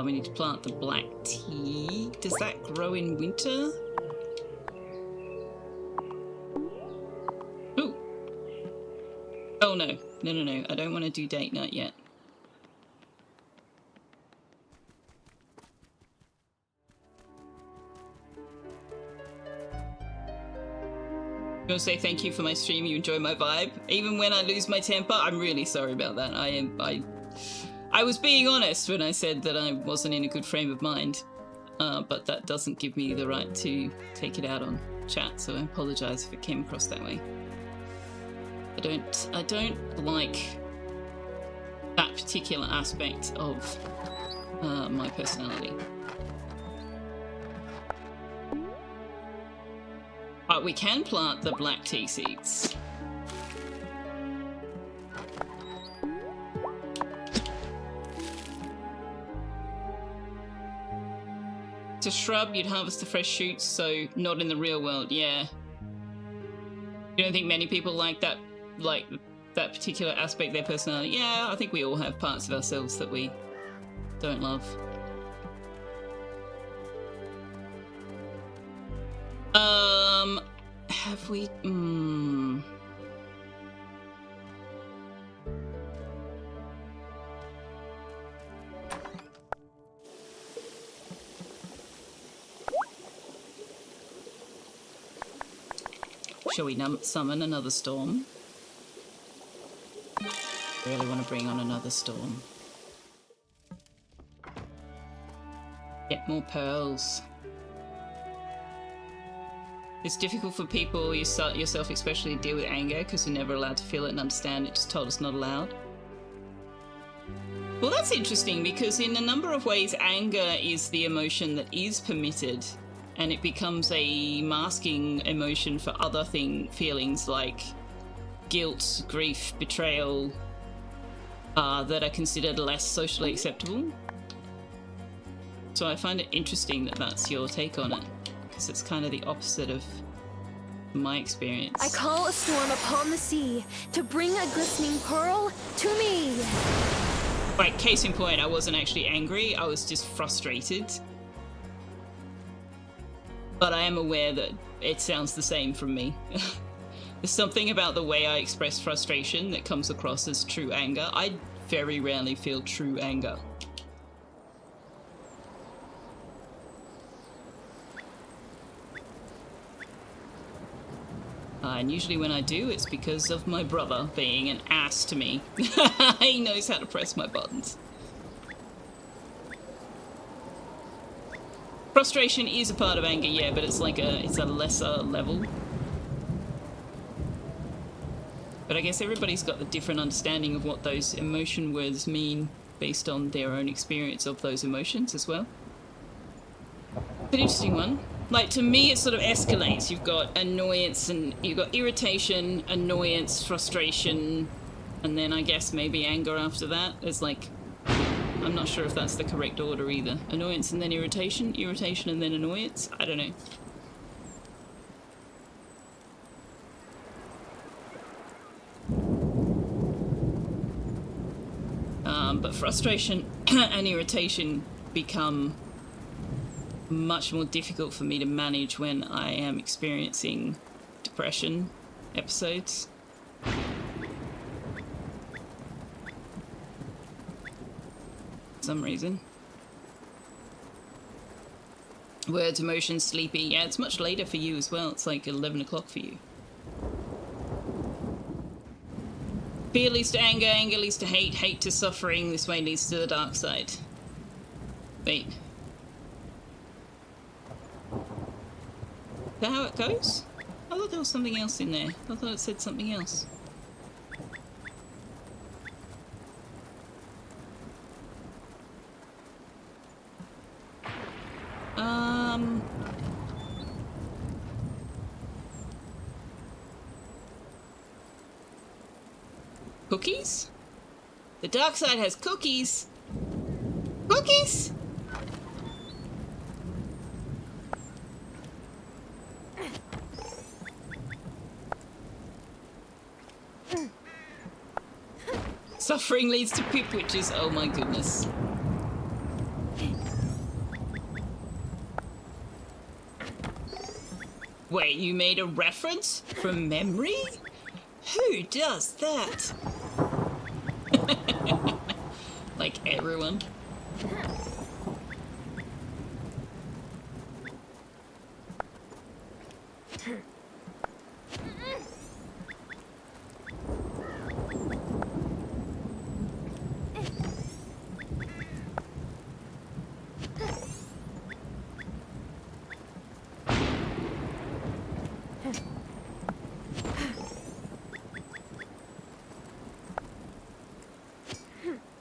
We need to plant the black tea. Does that grow in winter? Ooh. Oh no. No. I don't want to do date night yet. I'm gonna say thank you for my stream. You enjoy my vibe. Even when I lose my temper, I'm really sorry about that. I was being honest when I said that I wasn't in a good frame of mind, but that doesn't give me the right to take it out on chat, so I apologize if it came across that way. I don't like that particular aspect of my personality. But we can plant the black tea seeds. It's a shrub, you'd harvest the fresh shoots, so not in the real world, yeah. You don't think many people like that particular aspect of their personality? Yeah, I think we all have parts of ourselves that we don't love. Have we... Shall we summon another storm? Really want to bring on another storm. Get more pearls. It's difficult for people, yourself especially, to deal with anger because you're never allowed to feel it and understand it, just told us not allowed. Well, that's interesting because in a number of ways, anger is the emotion that is permitted, and it becomes a masking emotion for other feelings like guilt, grief, betrayal, that are considered less socially acceptable. So I find it interesting that that's your take on it, because it's kind of the opposite of my experience. I call a storm upon the sea to bring a glistening pearl to me. Right, case in point, I wasn't actually angry, I was just frustrated. But I am aware that it sounds the same from me. There's something about the way I express frustration that comes across as true anger. I very rarely feel true anger. And usually when I do, it's because of my brother being an ass to me. He knows how to press my buttons. Frustration is a part of anger, yeah, but it's like it's a lesser level. But I guess everybody's got a different understanding of what those emotion words mean based on their own experience of those emotions as well. It's an interesting one. Like, to me, it sort of escalates. You've got annoyance and you've got irritation, annoyance, frustration, and then I guess maybe anger after that. It's like, I'm not sure if that's the correct order either. Annoyance and then irritation, irritation and then annoyance. I don't know. But frustration and irritation become much more difficult for me to manage when I am experiencing depression episodes. For some reason. Words, emotions, sleepy. Yeah, it's much later for you as well. It's like 11 o'clock for you. Fear leads to anger, anger leads to hate, hate to suffering. This way leads to the dark side. Wait. Is that how it goes? I thought there was something else in there. I thought it said something else. Cookies? The dark side has cookies. Cookies? Suffering leads to pip witches. Oh my goodness. Wait, you made a reference from memory? Who does that? Like everyone.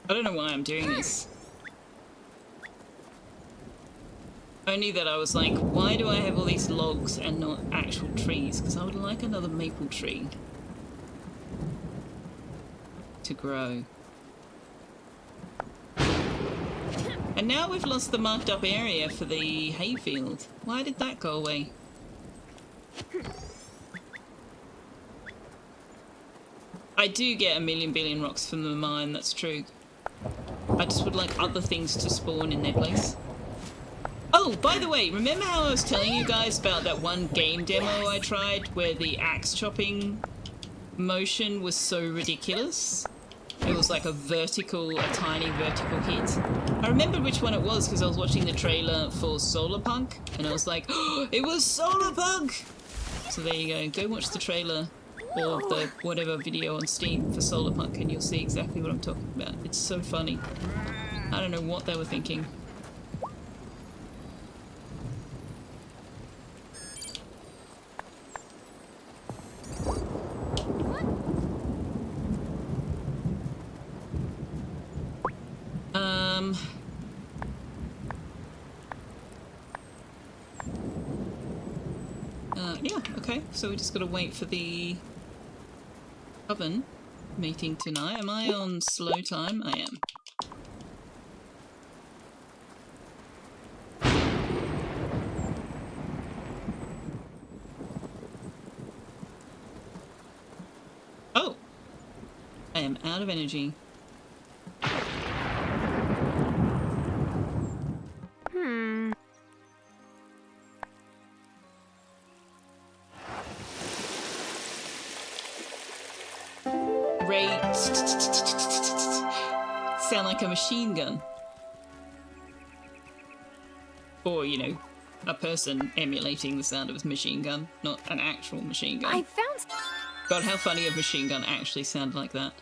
I don't know why I'm doing this. Only that I was like, why do I have all these logs and not actual trees? Because I would like another maple tree to grow. And now we've lost the marked up area for the hayfield. Why did that go away? I do get 1,000,000 billion rocks from the mine, that's true. I just would like other things to spawn in their place. Oh, by the way, remember how I was telling you guys about that one game demo I tried where the axe chopping motion was so ridiculous? It was like a tiny vertical hit. I remembered which one it was because I was watching the trailer for Solarpunk and I was like, oh, it was Solarpunk! So there you go, go watch the trailer or the whatever video on Steam for Solarpunk and you'll see exactly what I'm talking about. It's so funny. I don't know what they were thinking. Yeah, okay, so we just gotta wait for the oven meeting tonight. Am I on slow time? I am. Oh! I am out of energy. Sound like a machine gun. Or, you know, a person emulating the sound of a machine gun, not an actual machine gun. I found... God, how funny if a machine gun actually sounded like that.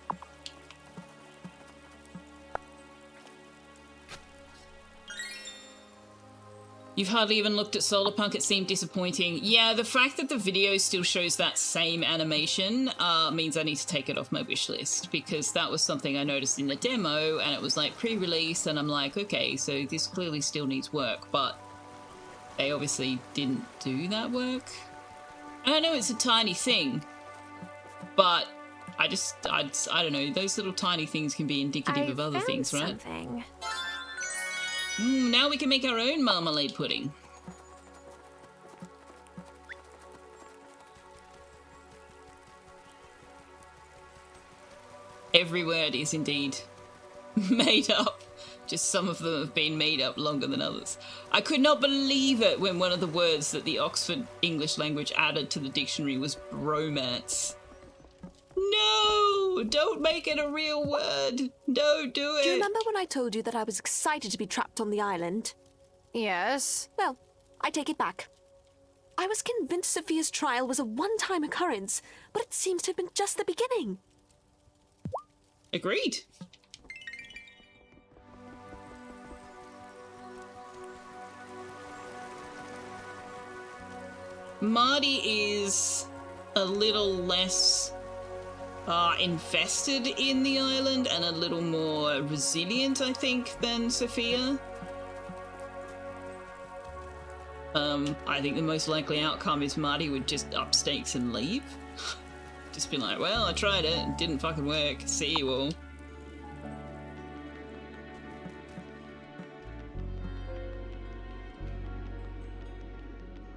You've hardly even looked at Solarpunk, it seemed disappointing. Yeah, the fact that the video still shows that same animation means I need to take it off my wish list, because that was something I noticed in the demo, and it was like pre-release, and I'm like, okay, so this clearly still needs work, but they obviously didn't do that work. And I know it's a tiny thing, but I don't know, those little tiny things can be indicative of other things, right? Something. Now we can make our own marmalade pudding. Every word is indeed made up. Just some of them have been made up longer than others. I could not believe it when one of the words that the Oxford English language added to the dictionary was bromance. No! Don't make it a real word! Don't do it! Do you remember when I told you that I was excited to be trapped on the island? Yes. Well, I take it back. I was convinced Sophia's trial was a one-time occurrence, but it seems to have been just the beginning. Agreed. Marty is a little less invested in the island and a little more resilient, I think, than Selfeya. I think the most likely outcome is Marty would just up stakes and leave. Just be like, well, I tried it, it didn't fucking work, see you all.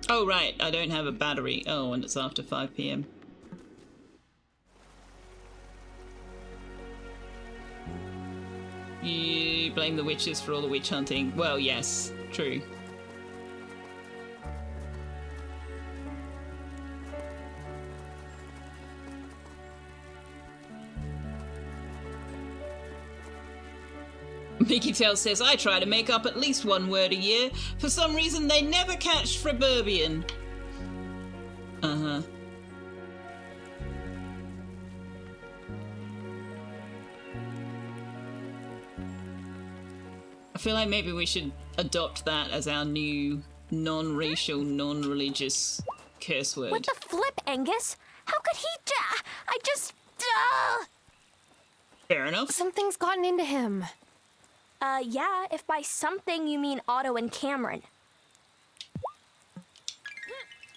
Oh, right, I don't have a battery. Oh, and it's after 5 p.m. You blame the witches for all the witch hunting. Well, yes, true. Mickey Tail says, I try to make up at least one word a year. For some reason, they never catch Freburbian. Uh-huh. I feel like maybe we should adopt that as our new non-racial, non-religious curse word. What the flip, Angus? How could he I just... Fair enough. Something's gotten into him. Yeah, if by something you mean Otto and Cameron.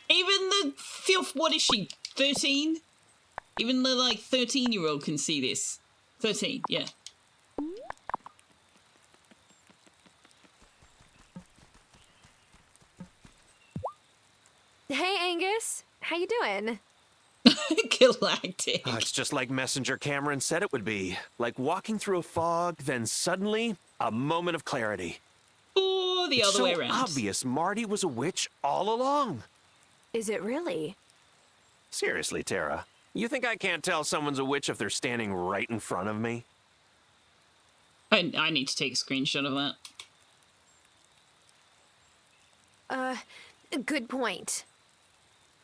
Even the filth, what is she, 13? Even the, like, 13-year-old can see this. 13, yeah. Hey, Angus. How you doing? Galactic. It's just like Messenger Cameron said it would be. Like walking through a fog, then suddenly, a moment of clarity. Or the other way around. It's so obvious Marty was a witch all along. Is it really? Seriously, Tara. You think I can't tell someone's a witch if they're standing right in front of me? I need to take a screenshot of that. Good point.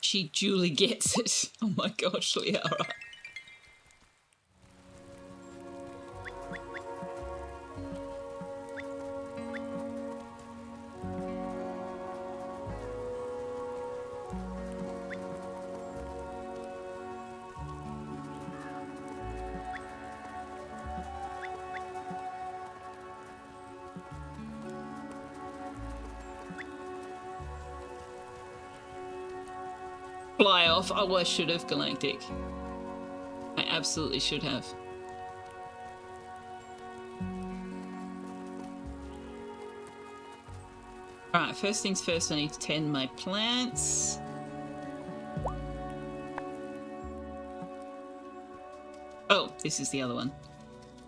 She duly gets it. Oh my gosh, Liara. Fly off. Oh, I should have, Galactic. I absolutely should have. Alright, first things first, I need to tend my plants. Oh, this is the other one.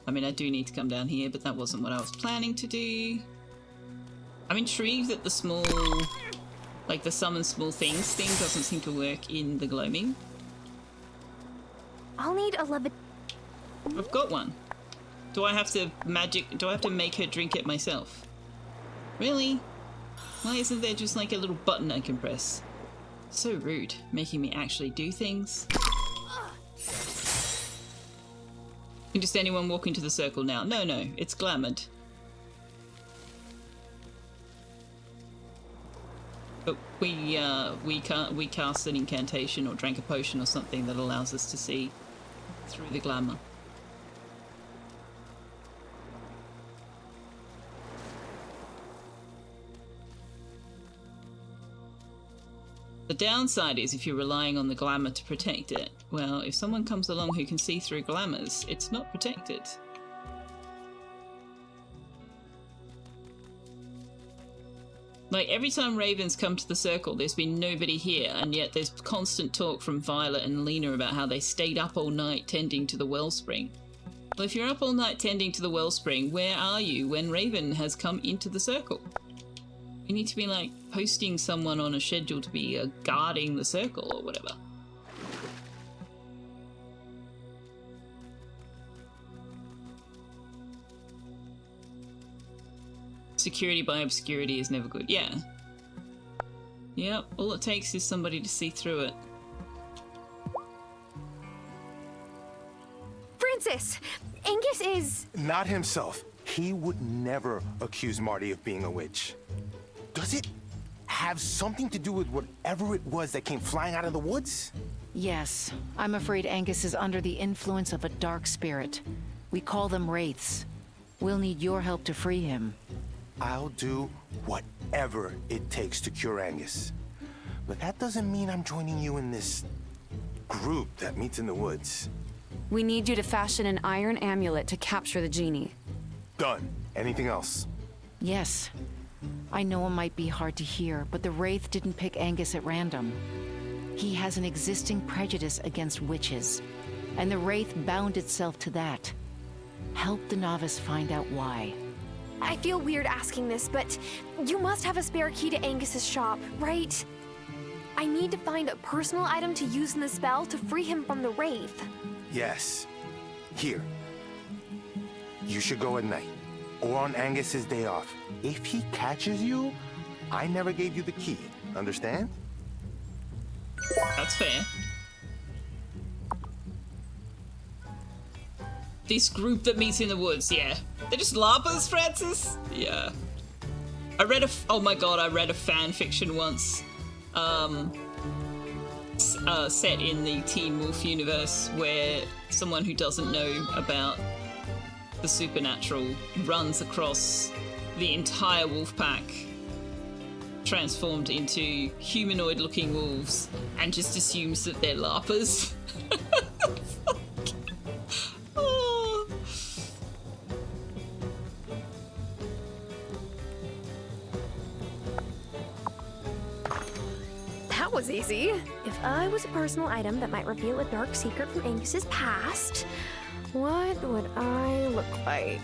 I mean, I do need to come down here, but that wasn't what I was planning to do. I'm intrigued that the small... like the summon small things thing doesn't seem to work in the gloaming. I'll need a levit... I've got one. Do I have to make her drink it myself? Really? Why isn't there just like a little button I can press? So rude, making me actually do things. Can just anyone walk into the circle now? No, it's glamoured. But we cast an incantation or drank a potion or something that allows us to see through the glamour. The downside is if you're relying on the glamour to protect it, well, if someone comes along who can see through glamours, it's not protected. Like, every time ravens come to the circle, there's been nobody here, and yet there's constant talk from Violet and Lena about how they stayed up all night tending to the wellspring. Well, if you're up all night tending to the wellspring, where are you when Raven has come into the circle? You need to be, like, posting someone on a schedule to be guarding the circle or whatever. Security by obscurity is never good. Yeah. Yep, all it takes is somebody to see through it. Francis! Angus is... Not himself. He would never accuse Marty of being a witch. Does it have something to do with whatever it was that came flying out of the woods? Yes. I'm afraid Angus is under the influence of a dark spirit. We call them wraiths. We'll need your help to free him. I'll do whatever it takes to cure Angus. But that doesn't mean I'm joining you in this group that meets in the woods. We need you to fashion an iron amulet to capture the genie. Done. Anything else? Yes. I know it might be hard to hear, but the Wraith didn't pick Angus at random. He has an existing prejudice against witches, and the Wraith bound itself to that. Help the novice find out why. I feel weird asking this, but you must have a spare key to Angus's shop, right? I need to find a personal item to use in the spell to free him from the Wraith. Yes. Here. You should go at night, or on Angus's day off. If he catches you, I never gave you the key. Understand? That's fair. This group that meets in the woods, yeah. They're just LARPers, Francis? Yeah. I read oh my god, I read a fan fiction once. Set in the Teen Wolf universe where someone who doesn't know about the supernatural runs across the entire wolf pack transformed into humanoid-looking wolves and just assumes that they're LARPers. Oh. That was easy. If I was a personal item that might reveal a dark secret from Angus's past, what would I look like?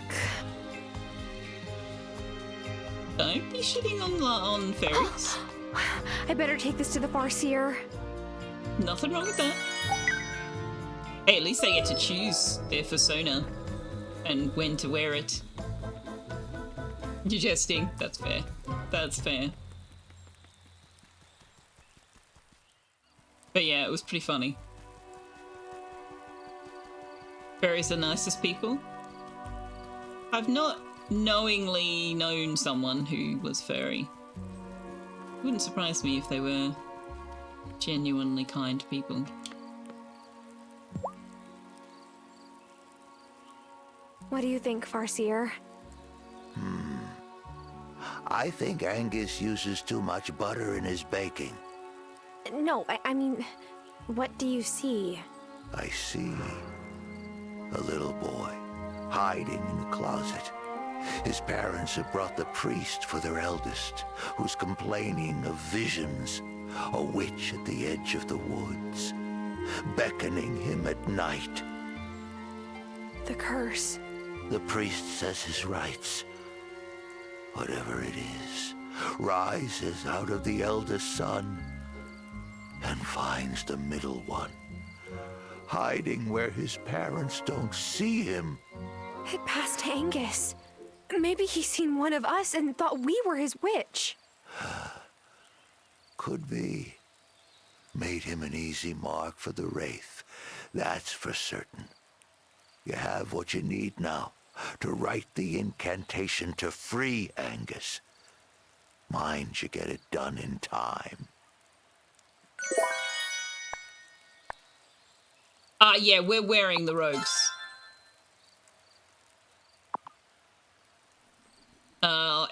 Don't be shitting on fairies. I better take this to the Farseer. Nothing wrong with that. Hey, at least they get to choose their persona and when to wear it. You're jesting. That's fair. That's fair. But yeah, it was pretty funny. Fairies are the nicest people. I've not knowingly known someone who was furry. Wouldn't surprise me if they were genuinely kind people. What do you think, Farseer? I think Angus uses too much butter in his baking. No, I mean, what do you see? I see a little boy hiding in a closet. His parents have brought the priest for their eldest, who's complaining of visions, a witch at the edge of the woods, beckoning him at night. The curse. The priest says his rites, whatever it is, rises out of the eldest son and finds the middle one, hiding where his parents don't see him. It passed Angus. Maybe he's seen one of us and thought we were his witch. Could be. Made him an easy mark for the Wraith, that's for certain. You have what you need now to write the incantation to free Angus. Mind you get it done in time. Yeah, we're wearing the robes.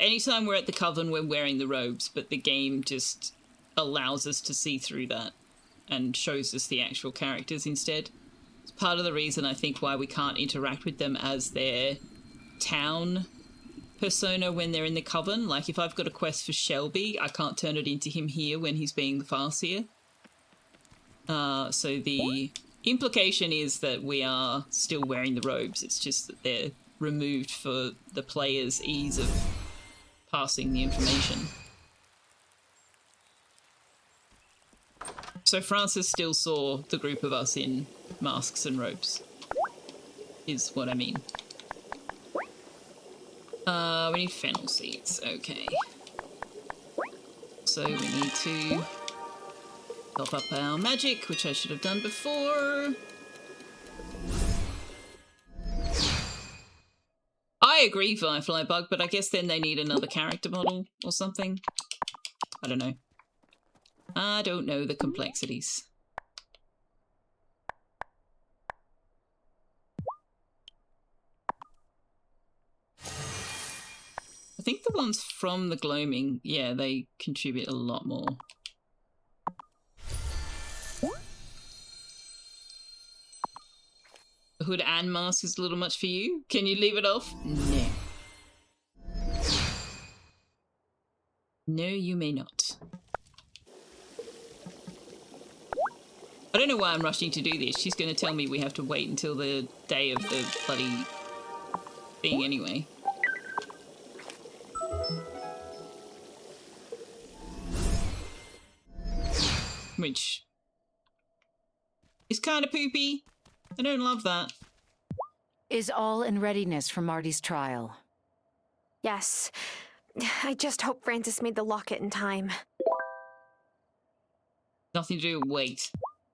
Anytime we're at the Coven, we're wearing the robes, but the game just allows us to see through that and shows us the actual characters instead. It's part of the reason, I think, why we can't interact with them as their town persona when they're in the Coven. Like, if I've got a quest for Shelby, I can't turn it into him here when he's being the Farseer. So the Implication is that we are still wearing the robes. It's just that they're removed for the player's ease of passing the information. So Francis still saw the group of us in masks and robes, is what I mean. We need fennel seeds, okay. So we need to top up our magic, which I should have done before. I agree, Firefly Bug, but I guess then they need another character model or something. I don't know. I don't know the complexities. I think the ones from the gloaming, yeah, they contribute a lot more. The hood and mask is a little much for you. Can you leave it off? No. No, you may not. I don't know why I'm rushing to do this. She's going to tell me we have to wait until the day of the bloody thing anyway. Which is kind of poopy. I don't love that. Is all in readiness for Marty's trial? Yes. I just hope Francis made the locket in time. Nothing to do with weight.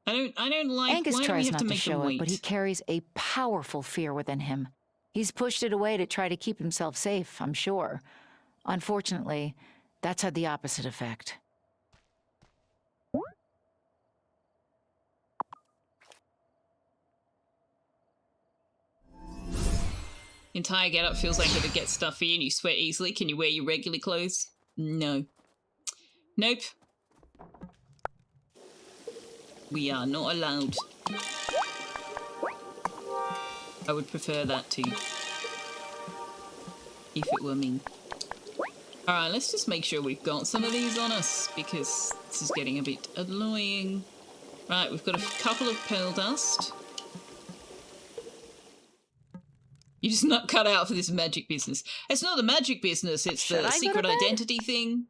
I don't like Angus why do we tries have not to to make them show it, wait? but he carries a powerful fear within him. He's pushed it away to try to keep himself safe, I'm sure. Unfortunately, that's had the opposite effect. Entire getup feels like it'll get stuffy and you sweat easily. Can you wear your regular clothes? No. Nope. We are not allowed. I would prefer that too. If it were me. Alright, let's just make sure we've got some of these on us, because this is getting a bit annoying. Right, we've got a couple of pearl dust. You're just not cut out for this magic business. It's not the magic business, it's the secret identity thing.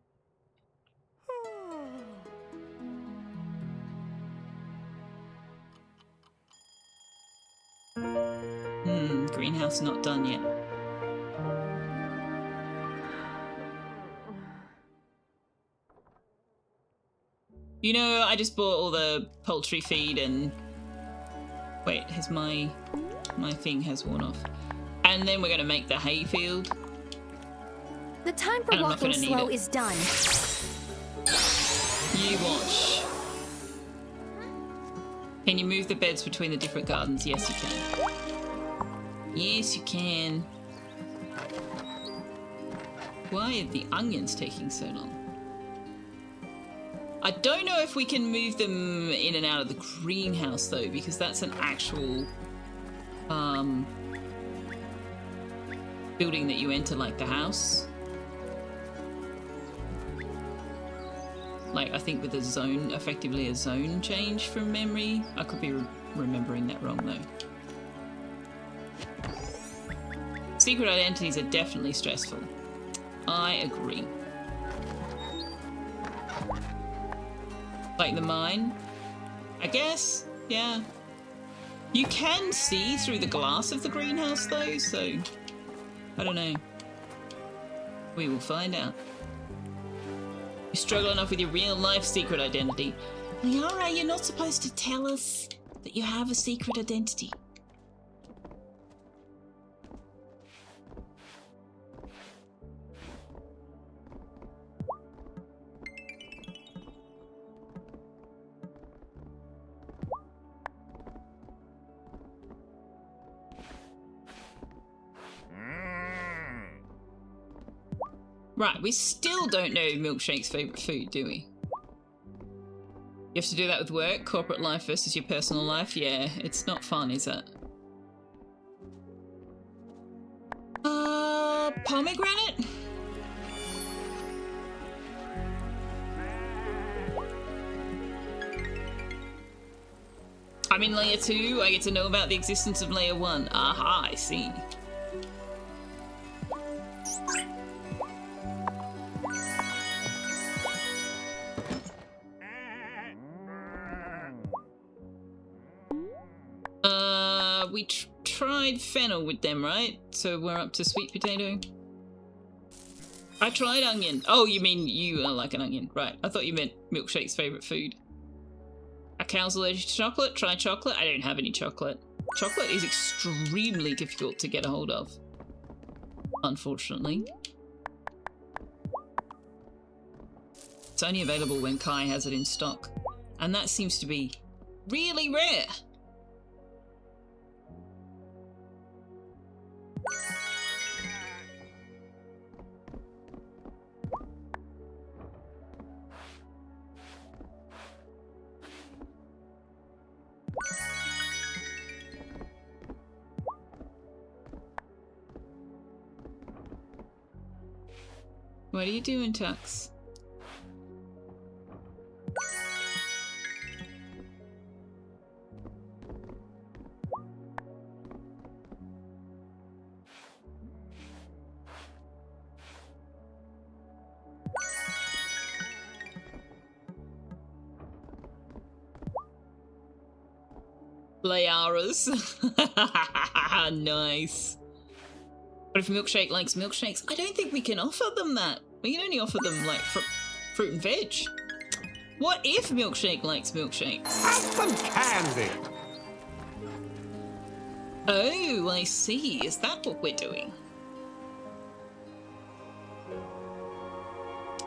Greenhouse not done yet. You know, I just bought all the poultry feed and... Wait, has my thing has worn off. And then we're going to make the hay field. The time for walking slow is done. You watch. Can you move the beds between the different gardens? Yes, you can. Yes, you can. Why are the onions taking so long? I don't know if we can move them in and out of the greenhouse though, because that's an actual building that you enter like the house. Like, I think with a zone, effectively a zone change from memory. I could be remembering that wrong though. Secret identities are definitely stressful. I agree. Like the mine, I guess, yeah. You can see through the glass of the greenhouse though, so I don't know. We will find out. You struggle enough with your real life secret identity. Liara, you're not supposed to tell us that you have a secret identity. Right, we still don't know Milkshake's favourite food, do we? You have to do that with work, corporate life versus your personal life? Yeah, it's not fun, is it? Pomegranate? I'm in layer 2. I get to know about the existence of layer 1. Aha, I see. We tried fennel with them, right? So we're up to sweet potato. I tried onion. Oh, you mean you are like an onion. Right. I thought you meant Milkshake's favourite food. A cow's allergic to chocolate? Try chocolate? I don't have any chocolate. Chocolate is extremely difficult to get a hold of. Unfortunately. It's only available when Kai has it in stock. And that seems to be really rare. What are you doing, Tux? Layaras. Nice. But if Milkshake likes milkshakes, I don't think we can offer them that. We can only offer them, like, fruit and veg. What if Milkshake likes milkshakes? Have some candy! Oh, I see. Is that what we're doing?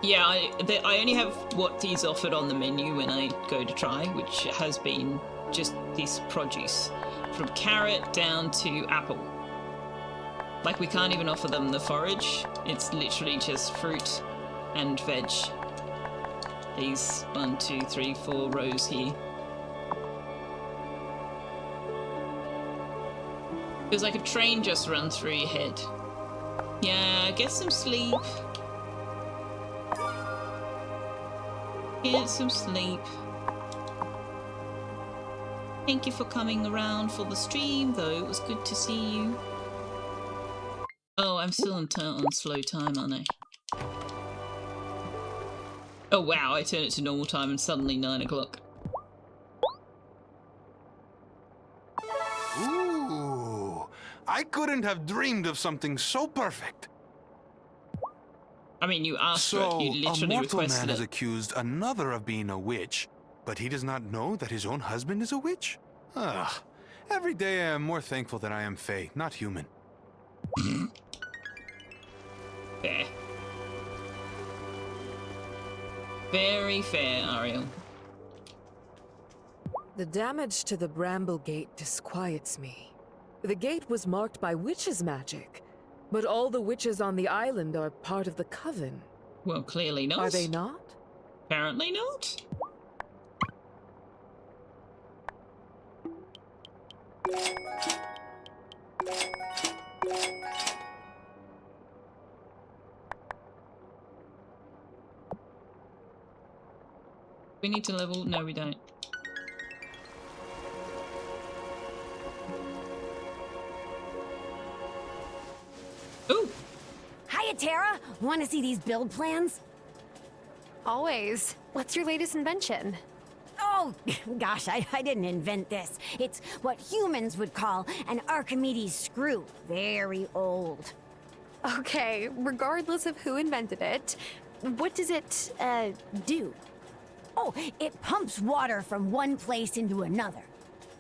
Yeah, I only have what is offered on the menu when I go to try, which has been just this produce. From carrot down to apple. Like, we can't even offer them the forage. It's literally just fruit and veg. These 1, 2, 3, 4 rows here. Feels like a train just run through your head. Yeah, get some sleep. Get some sleep. Thank you for coming around for the stream, though. It was good to see you. Oh, I'm still on slow time, aren't I? Oh wow, I turn it to normal time and suddenly 9 o'clock. Ooh, I couldn't have dreamed of something so perfect. I mean, you asked for it, you literally a mortal requested man has it. accused another of being a witch, but he does not know that his own husband is a witch? Ugh. Every day I am more thankful that I am Fae, not human. Fair. Very fair, Ariel. The damage to the Bramble Gate disquiets me. The gate was marked by witches' magic, but all the witches on the island are part of the coven. Well, clearly not. Are they not? Apparently not. We need to level. No, we don't. Ooh. Hiya, Tara. Want to see these build plans? Always. What's your latest invention? Oh, gosh, I didn't invent this. It's what humans would call an Archimedes screw. Very old. Okay, regardless of who invented it, what does it, do? Oh, it pumps water from one place into another.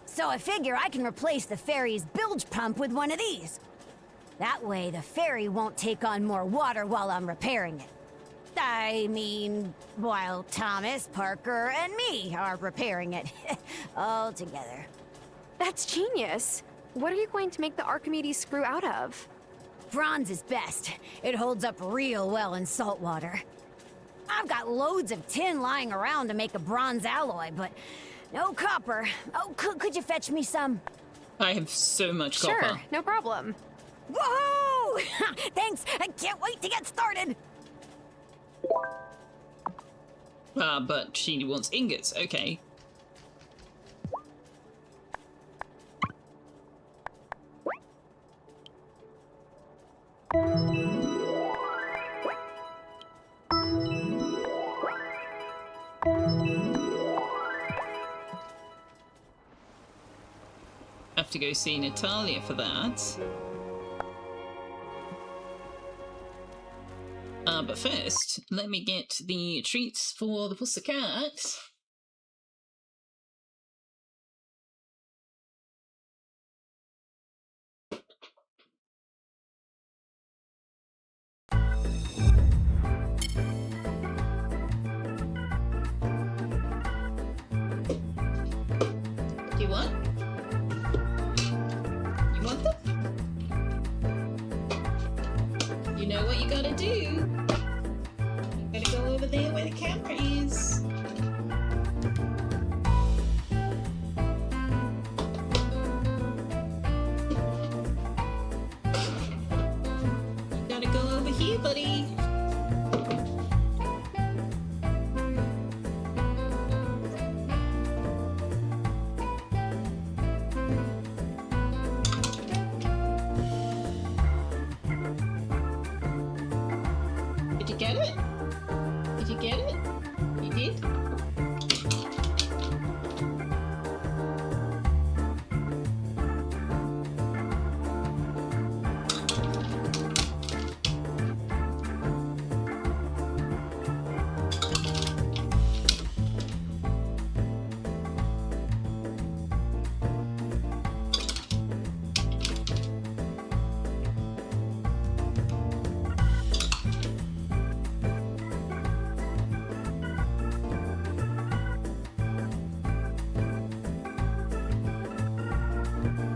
So I figure I can replace the ferry's bilge pump with one of these. That way the ferry won't take on more water while I'm repairing it. I mean, while Thomas, Parker, and me are repairing it. All together. That's genius. What are you going to make the Archimedes screw out of? Bronze is best. It holds up real well in salt water. I've got loads of tin lying around to make a bronze alloy, but no copper. Oh, could you fetch me some? I have so much copper. Sure, no problem. Woohoo! Thanks, I can't wait to get started! But she wants ingots, okay. Have to go see Natalia for that. But first, let me get the treats for the pussycat. Do you want? You want them? You know what you gotta do. You gotta go over there where the camera is. You gotta go over here, buddy. Did you get it? Did you get it? You did?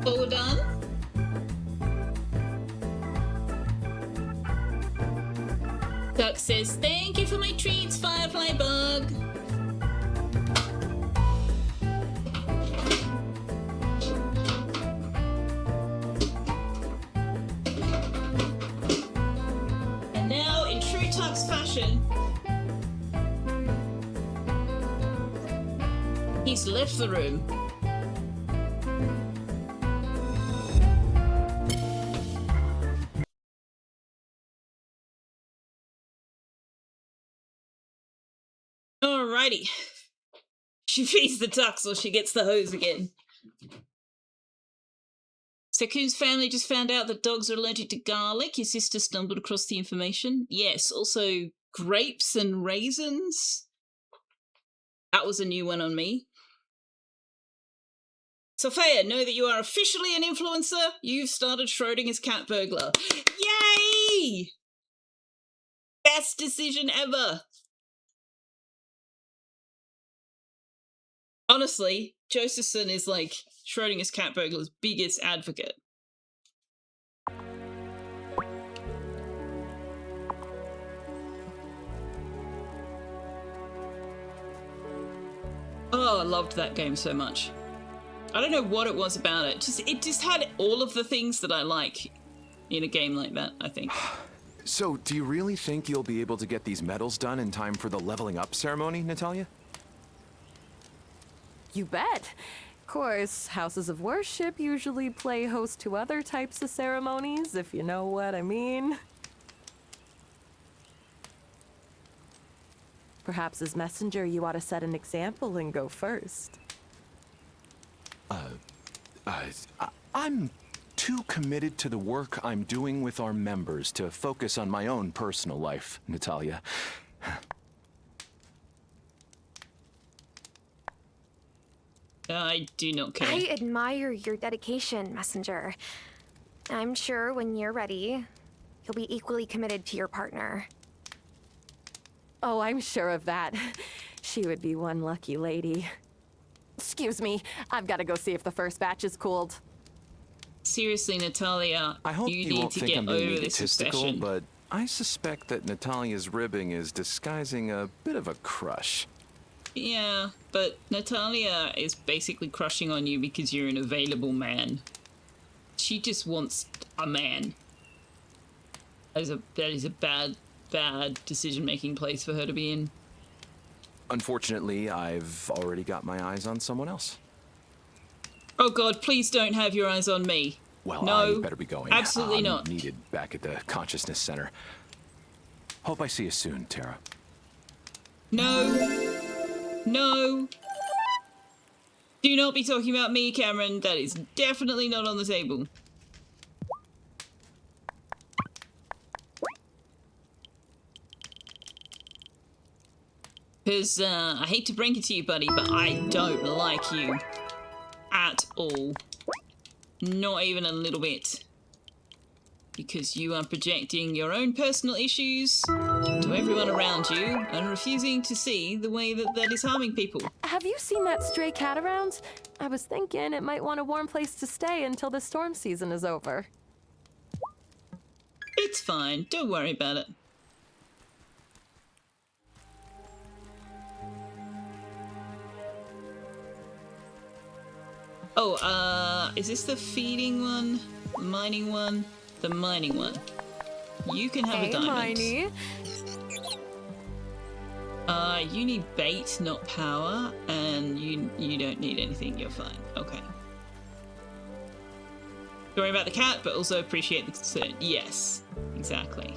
All done? Duck says, thank you for my treats, Firefly Bug. And now, in true Tux fashion, he's left the room. Alrighty. She feeds the ducks or she gets the hose again. So Coon's family just found out that dogs are allergic to garlic. Your sister stumbled across the information. Yes, also grapes and raisins. That was a new one on me. Selfeya, know that you are officially an influencer. You've started Schrodinger's cat burglar. Yay! Best decision ever. Honestly, Josephson is like Schrodinger's cat burglar's biggest advocate. Oh, I loved that game so much. I don't know what it was about it. It just had all of the things that I like in a game like that, I think. So, do you really think you'll be able to get these medals done in time for the leveling up ceremony, Natalia? You bet. Of course, houses of worship usually play host to other types of ceremonies, if you know what I mean. Perhaps as messenger, you ought to set an example and go first. I'm too committed to the work I'm doing with our members to focus on my own personal life, Natalia. I do not care. I admire your dedication, Messenger. I'm sure when you're ready, you'll be equally committed to your partner. Oh, I'm sure of that. She would be one lucky lady. Excuse me, I've got to go see if the first batch is cooled. Seriously, Natalia, I hope you you need won't to think get I'm being over this egotistical, obsession. but I suspect that Natalia's ribbing is disguising a bit of a crush. Yeah, but Natalia is basically crushing on you because you're an available man. She just wants a man. That is a bad decision-making place for her to be in. Unfortunately, I've already got my eyes on someone else. Oh god, please don't have your eyes on me. Well, no, I better be going. Absolutely I'm not. Needed back at the Consciousness Center. Hope I see you soon, Tara. No. No. Do not be talking about me, Cameron. That is definitely not on the table. Because, I hate to bring it to you, buddy, but I don't like you. At all. Not even a little bit. Because you are projecting your own personal issues to everyone around you and refusing to see the way that that is harming people. Have you seen that stray cat around? I was thinking it might want a warm place to stay until the storm season is over. It's fine. Don't worry about it. Oh, is this the feeding one? The mining one? The mining one. You can have a diamond. Miney. You need bait, not power, and you don't need anything. You're fine. Okay. Sorry about the cat, but also appreciate the concern. Yes, exactly.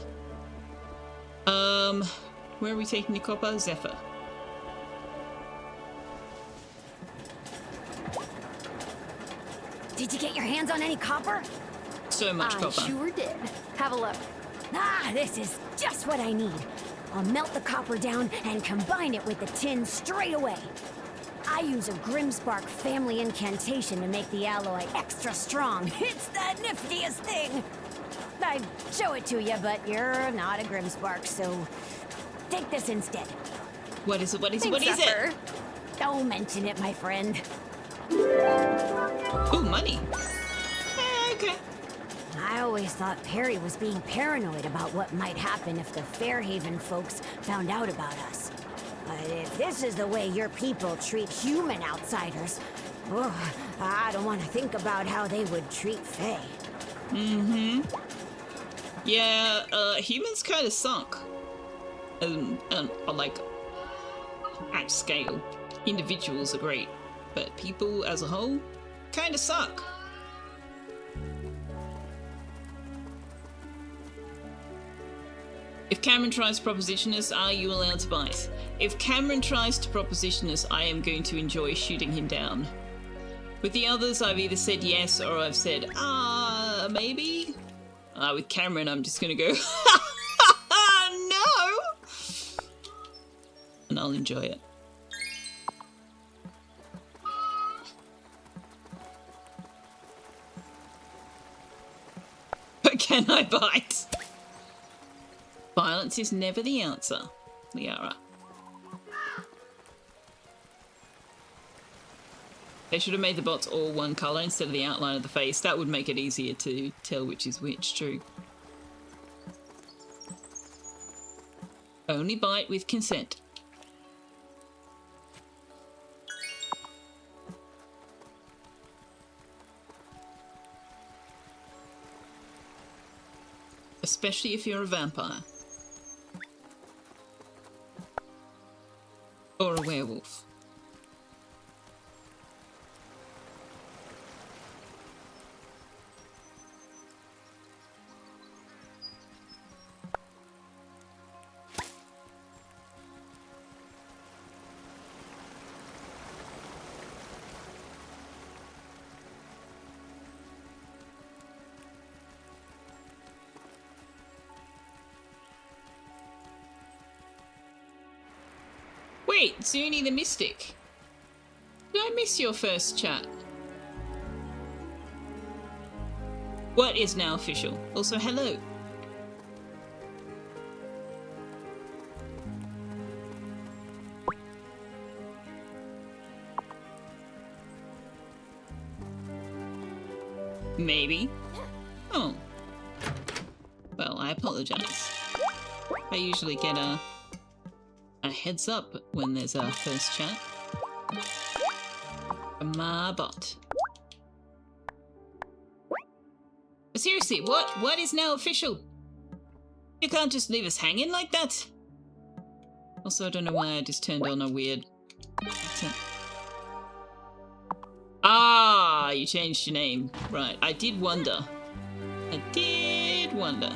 Where are we taking the copper? Zephyr. Did you get your hands on any copper? So much copper. I sure did. Have a look. Ah, this is just what I need. I'll melt the copper down and combine it with the tin straight away. I use a Grimspark family incantation to make the alloy extra strong. It's the niftiest thing. I'd show it to you, but you're not a Grimspark, so take this instead. What is it? What is it? Thanks, What is Zephyr. it? Don't mention it, my friend. Ooh, money. Okay. I always thought Perry was being paranoid about what might happen if the Fairhaven folks found out about us. But if this is the way your people treat human outsiders, I don't want to think about how they would treat Faye. Mm-hmm. Yeah, humans kind of sunk. Like, at scale. Individuals are great, but people as a whole kind of suck. If Cameron tries to proposition us, are you allowed to bite? If Cameron tries to proposition us, I am going to enjoy shooting him down. With the others, I've either said yes or I've said, maybe? With Cameron, I'm just gonna go, no! And I'll enjoy it. But can I bite? Violence is never the answer, Liara. They should have made the bots all one colour instead of the outline of the face. That would make it easier to tell which is which, true. Only bite with consent. Especially if you're a vampire. Or a werewolf. Wait, Zuni the Mystic. Did I miss your first chat? What is now official? Also, hello. Maybe. Oh. Well, I apologize. I usually get a heads up when there's a first chat. From my bot. But seriously, what is now official? You can't just leave us hanging like that. Also, I don't know why I just turned on a weird accent. Ah, you changed your name. Right, I did wonder. I did wonder.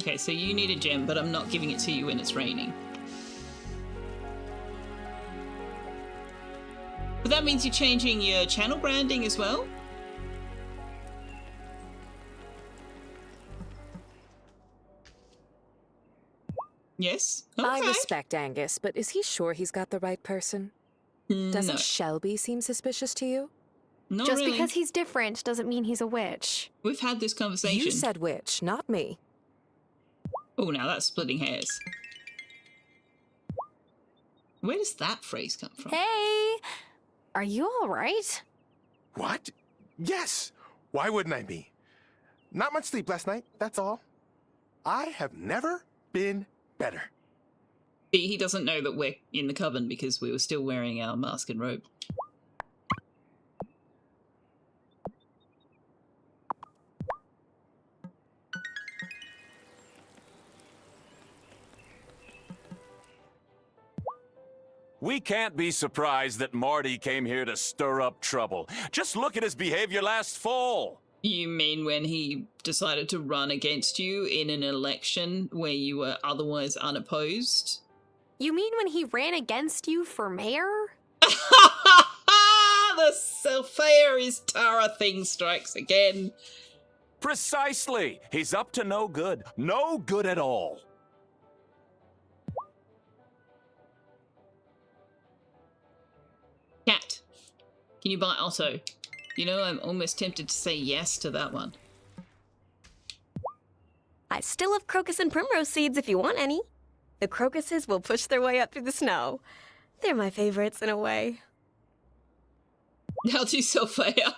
Okay, so you need a gem, but I'm not giving it to you when it's raining. But that means you're changing your channel branding as well? Yes. Okay. I respect Angus, but is he sure he's got the right person? Doesn't No. Shelby seem suspicious to you? Not Just really. because he's different doesn't mean he's a witch. We've had this conversation. You said witch, not me. Oh, now that's splitting hairs. Where does that phrase come from? Hey! Are you alright? What? Yes! Why wouldn't I be? Not much sleep last night, that's all. I have never been better. He doesn't know that we're in the coven because we were still wearing our mask and robe. We can't be surprised that Marty came here to stir up trouble. Just look at his behavior last fall. You mean when he decided to run against you in an election where you were otherwise unopposed? You mean when he ran against you for mayor? The Selfeya is Tara thing strikes again. Precisely. He's up to no good. No good at all. Cat, can you buy Otto? You know, I'm almost tempted to say yes to that one. I still have crocus and primrose seeds if you want any. The crocuses will push their way up through the snow. They're my favorites in a way. Now to Selfeya.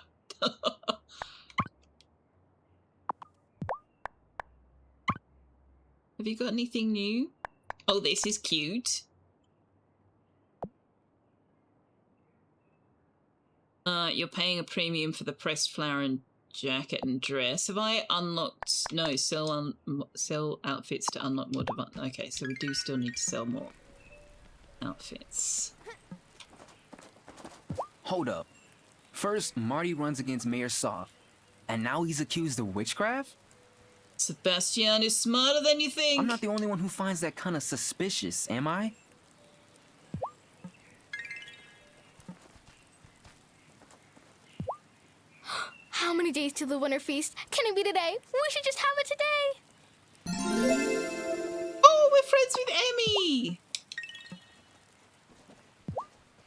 Have you got anything new? Oh, this is cute. You're paying a premium for the pressed flower and jacket and dress. Have I unlocked? No, sell outfits to unlock more divine. Okay, so we do still need to sell more outfits. Hold up. First, Marty runs against Mayor Soft, and now he's accused of witchcraft? Sebastian is smarter than you think. I'm not the only one who finds that kind of suspicious, am I? How many days till the winter feast? Can it be today? We should just have it today. Oh, we're friends with Emmy.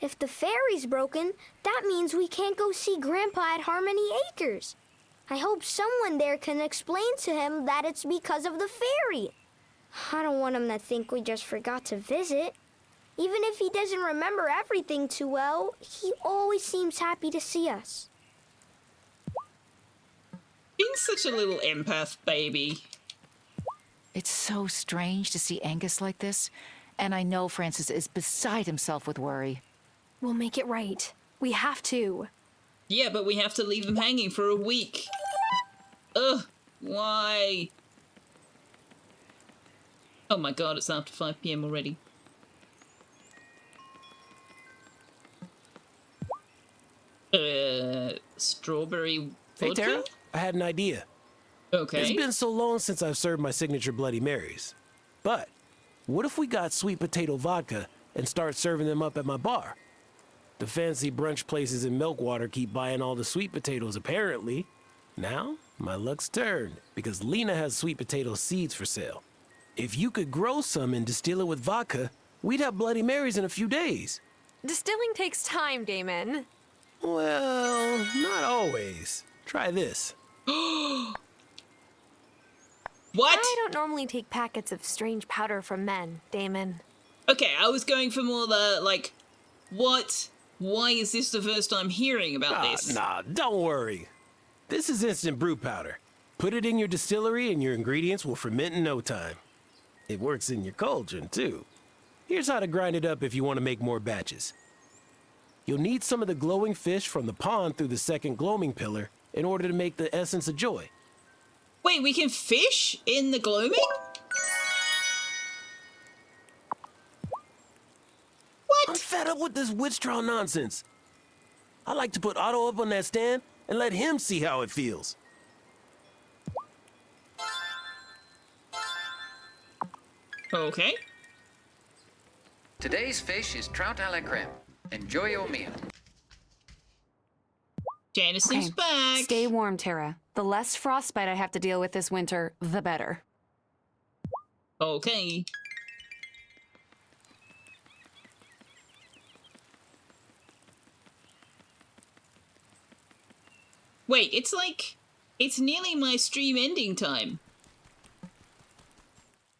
If the ferry's broken, that means we can't go see Grandpa at Harmony Acres. I hope someone there can explain to him that it's because of the ferry. I don't want him to think we just forgot to visit. Even if he doesn't remember everything too well, he always seems happy to see us. Being such a little empath, baby. It's so strange to see Angus like this, and I know Francis is beside himself with worry. We'll make it right. We have to. Yeah, but we have to leave them hanging for a week. Ugh, why? Oh my god, it's after 5 PM already. Strawberry vodka? Hey, Tara, I had an idea. Okay. It's been so long since I've served my signature Bloody Marys. But what if we got sweet potato vodka and start serving them up at my bar? The fancy brunch places in Milkwater keep buying all the sweet potatoes, apparently. Now, my luck's turned, because Lena has sweet potato seeds for sale. If you could grow some and distill it with vodka, we'd have Bloody Marys in a few days. Distilling takes time, Damon. Well, not always. Try this. What? I don't normally take packets of strange powder from men, Damon. Okay, I was going for more the, like, what? Why is this the first time hearing about this? Nah, don't worry. This is instant brew powder. Put it in your distillery and your ingredients will ferment in no time. It works in your cauldron, too. Here's how to grind it up if you want to make more batches. You'll need some of the glowing fish from the pond through the second gloaming pillar in order to make the essence of joy. Wait, we can fish in the gloaming? What? I'm fed up with this witch trial nonsense. I like to put Otto up on that stand and let him see how it feels. Okay. Today's fish is trout a la creme. Enjoy your meal. Janison's back. Stay warm, Tara. The less frostbite I have to deal with this winter, the better. Okay. Wait, it's nearly my stream ending time.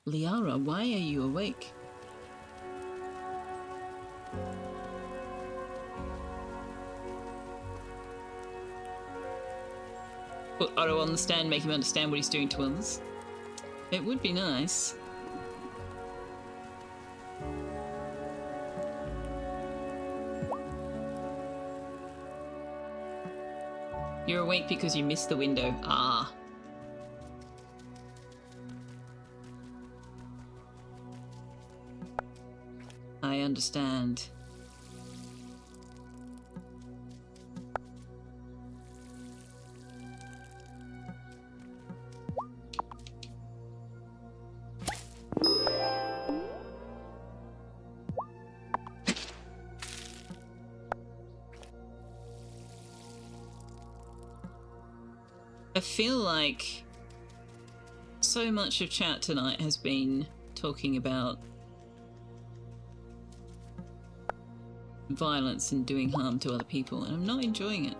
Liara, why are you awake? Well, I don't understand, make him understand what he's doing to others. It would be nice. You're awake because you missed the window. Ah. I understand. I feel like so much of chat tonight has been talking about violence and doing harm to other people, and I'm not enjoying it.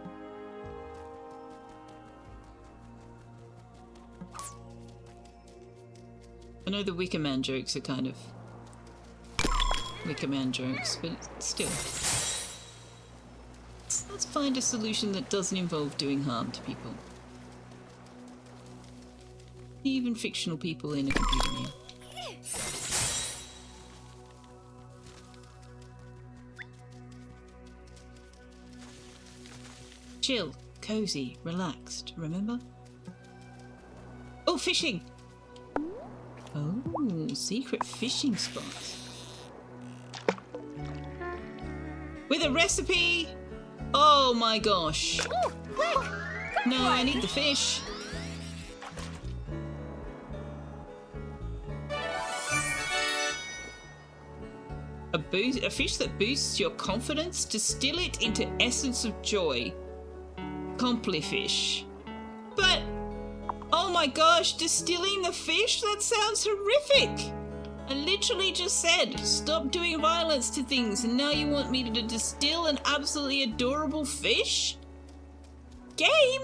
I know the Wicker Man jokes are kind of Wicker Man jokes, but still. Let's find a solution that doesn't involve doing harm to people. Even fictional people in a computer game. Chill, cozy, relaxed, remember? Oh, fishing! Oh, secret fishing spot. With a recipe? Oh my gosh. Ooh, quick! No, I need the fish. A fish that boosts your confidence, distill it into essence of joy. Compli-fish. But, oh my gosh, distilling the fish? That sounds horrific! I literally just said, stop doing violence to things, and now you want me to distill an absolutely adorable fish? Game?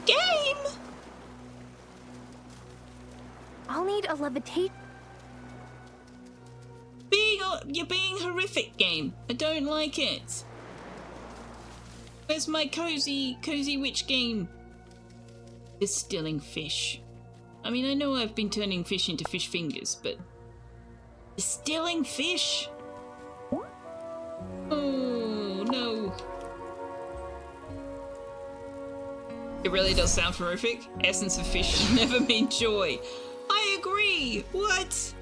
Game? I'll need a levitate. You're being horrific, game. I don't like it. Where's my cozy witch game? Distilling fish. I mean, I know I've been turning fish into fish fingers, but distilling fish? Oh no. It really does sound horrific. Essence of fish should never mean joy. I agree. What?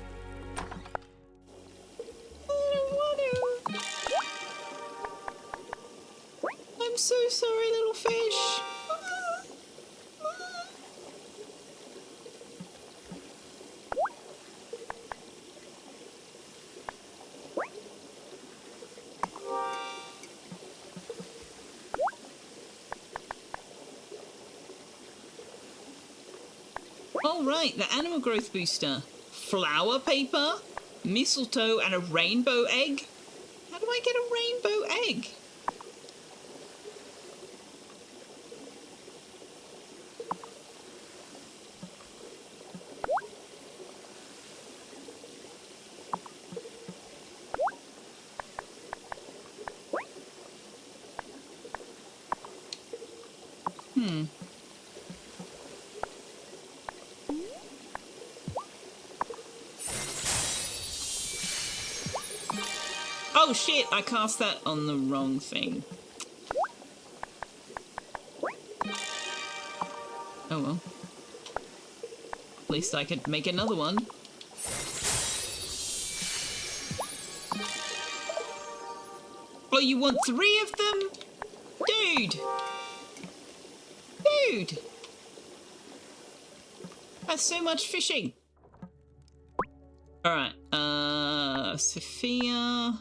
I'm so sorry, little fish. All right, the animal growth booster. Flower paper, mistletoe, and a rainbow egg. How do I get a rainbow egg? Oh shit, I cast that on the wrong thing. Oh well. At least I could make another one. Oh, you want 3 of them? Dude! Dude! That's so much fishing. All right, Selfeya.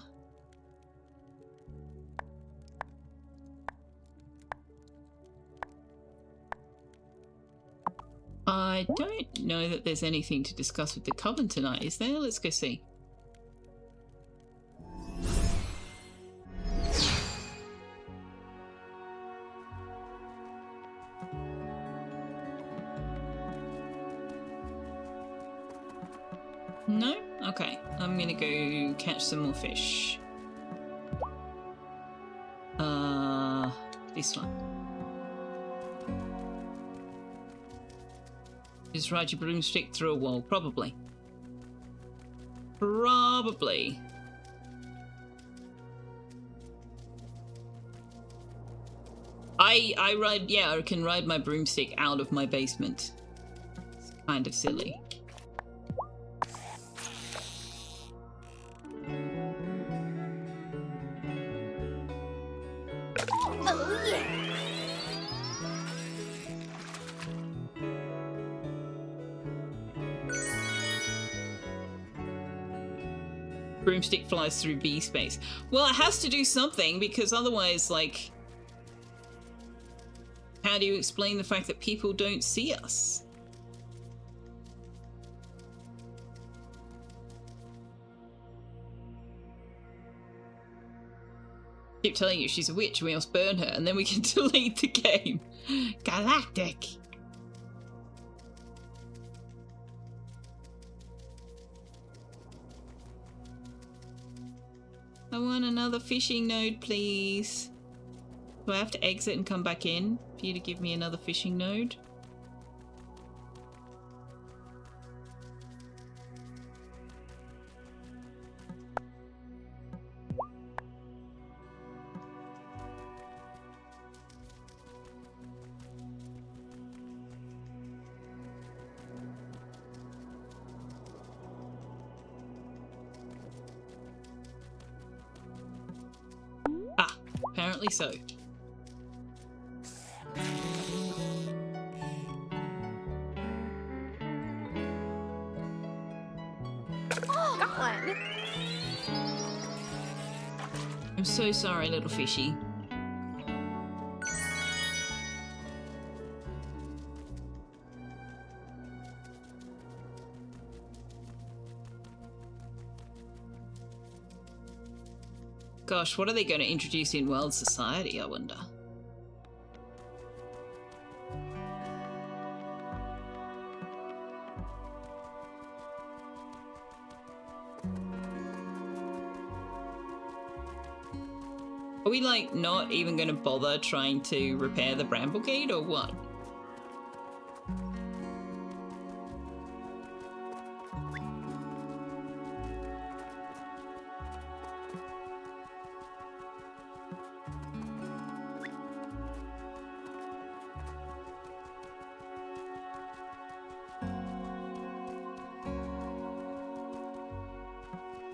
I don't know that there's anything to discuss with the Coven tonight, is there? Let's go see. No? Okay, I'm gonna go catch some more fish. This one. Just ride your broomstick through a wall, probably. Probably. I ride, yeah, I can ride my broomstick out of my basement. It's kind of silly. Oh, yeah. Broomstick flies through bee space. Well, it has to do something, because otherwise, like, how do you explain the fact that people don't see us? Keep telling you she's a witch, we must burn her, and then we can delete the game. Galactic. I want another fishing node, please. Do I have to exit and come back in for you to give me another fishing node? Ah, apparently so. Got one. I'm so sorry, little fishy. Gosh, what are they going to introduce in world society, I wonder? Are we, like, not even going to bother trying to repair the Bramble Gate, or what?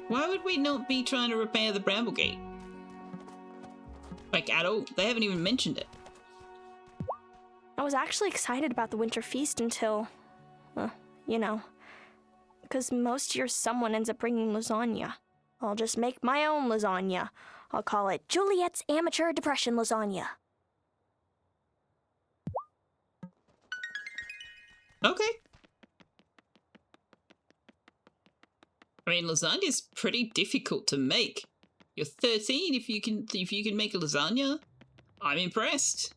Why would we not be trying to repair the Bramble Gate? Like, at all. They haven't even mentioned it. I was actually excited about the winter feast until, you know, because most years someone ends up bringing lasagna. I'll just make my own lasagna. I'll call it Juliet's Amateur Depression Lasagna. Okay. I mean, lasagna is pretty difficult to make. You're 13 if you can make a lasagna. I'm impressed.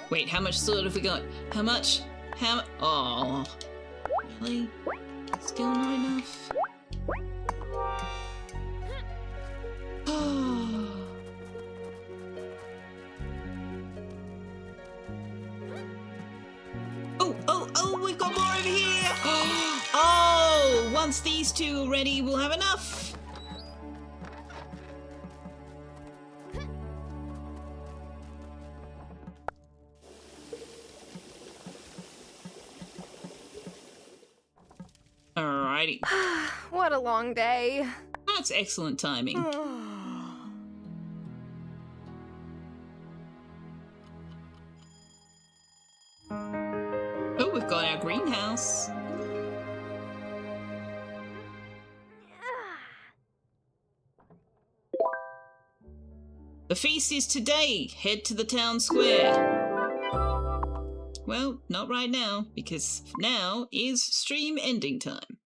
Wait, how much sword have we got? How much? Oh, really? Still not enough? Oh, we've got more over here! Oh, once these two are ready, we'll have enough! Alrighty. what a long day. That's excellent timing. Oh, we've got our greenhouse. The feast is today. Head to the town square. Well, not right now, because now is stream ending time.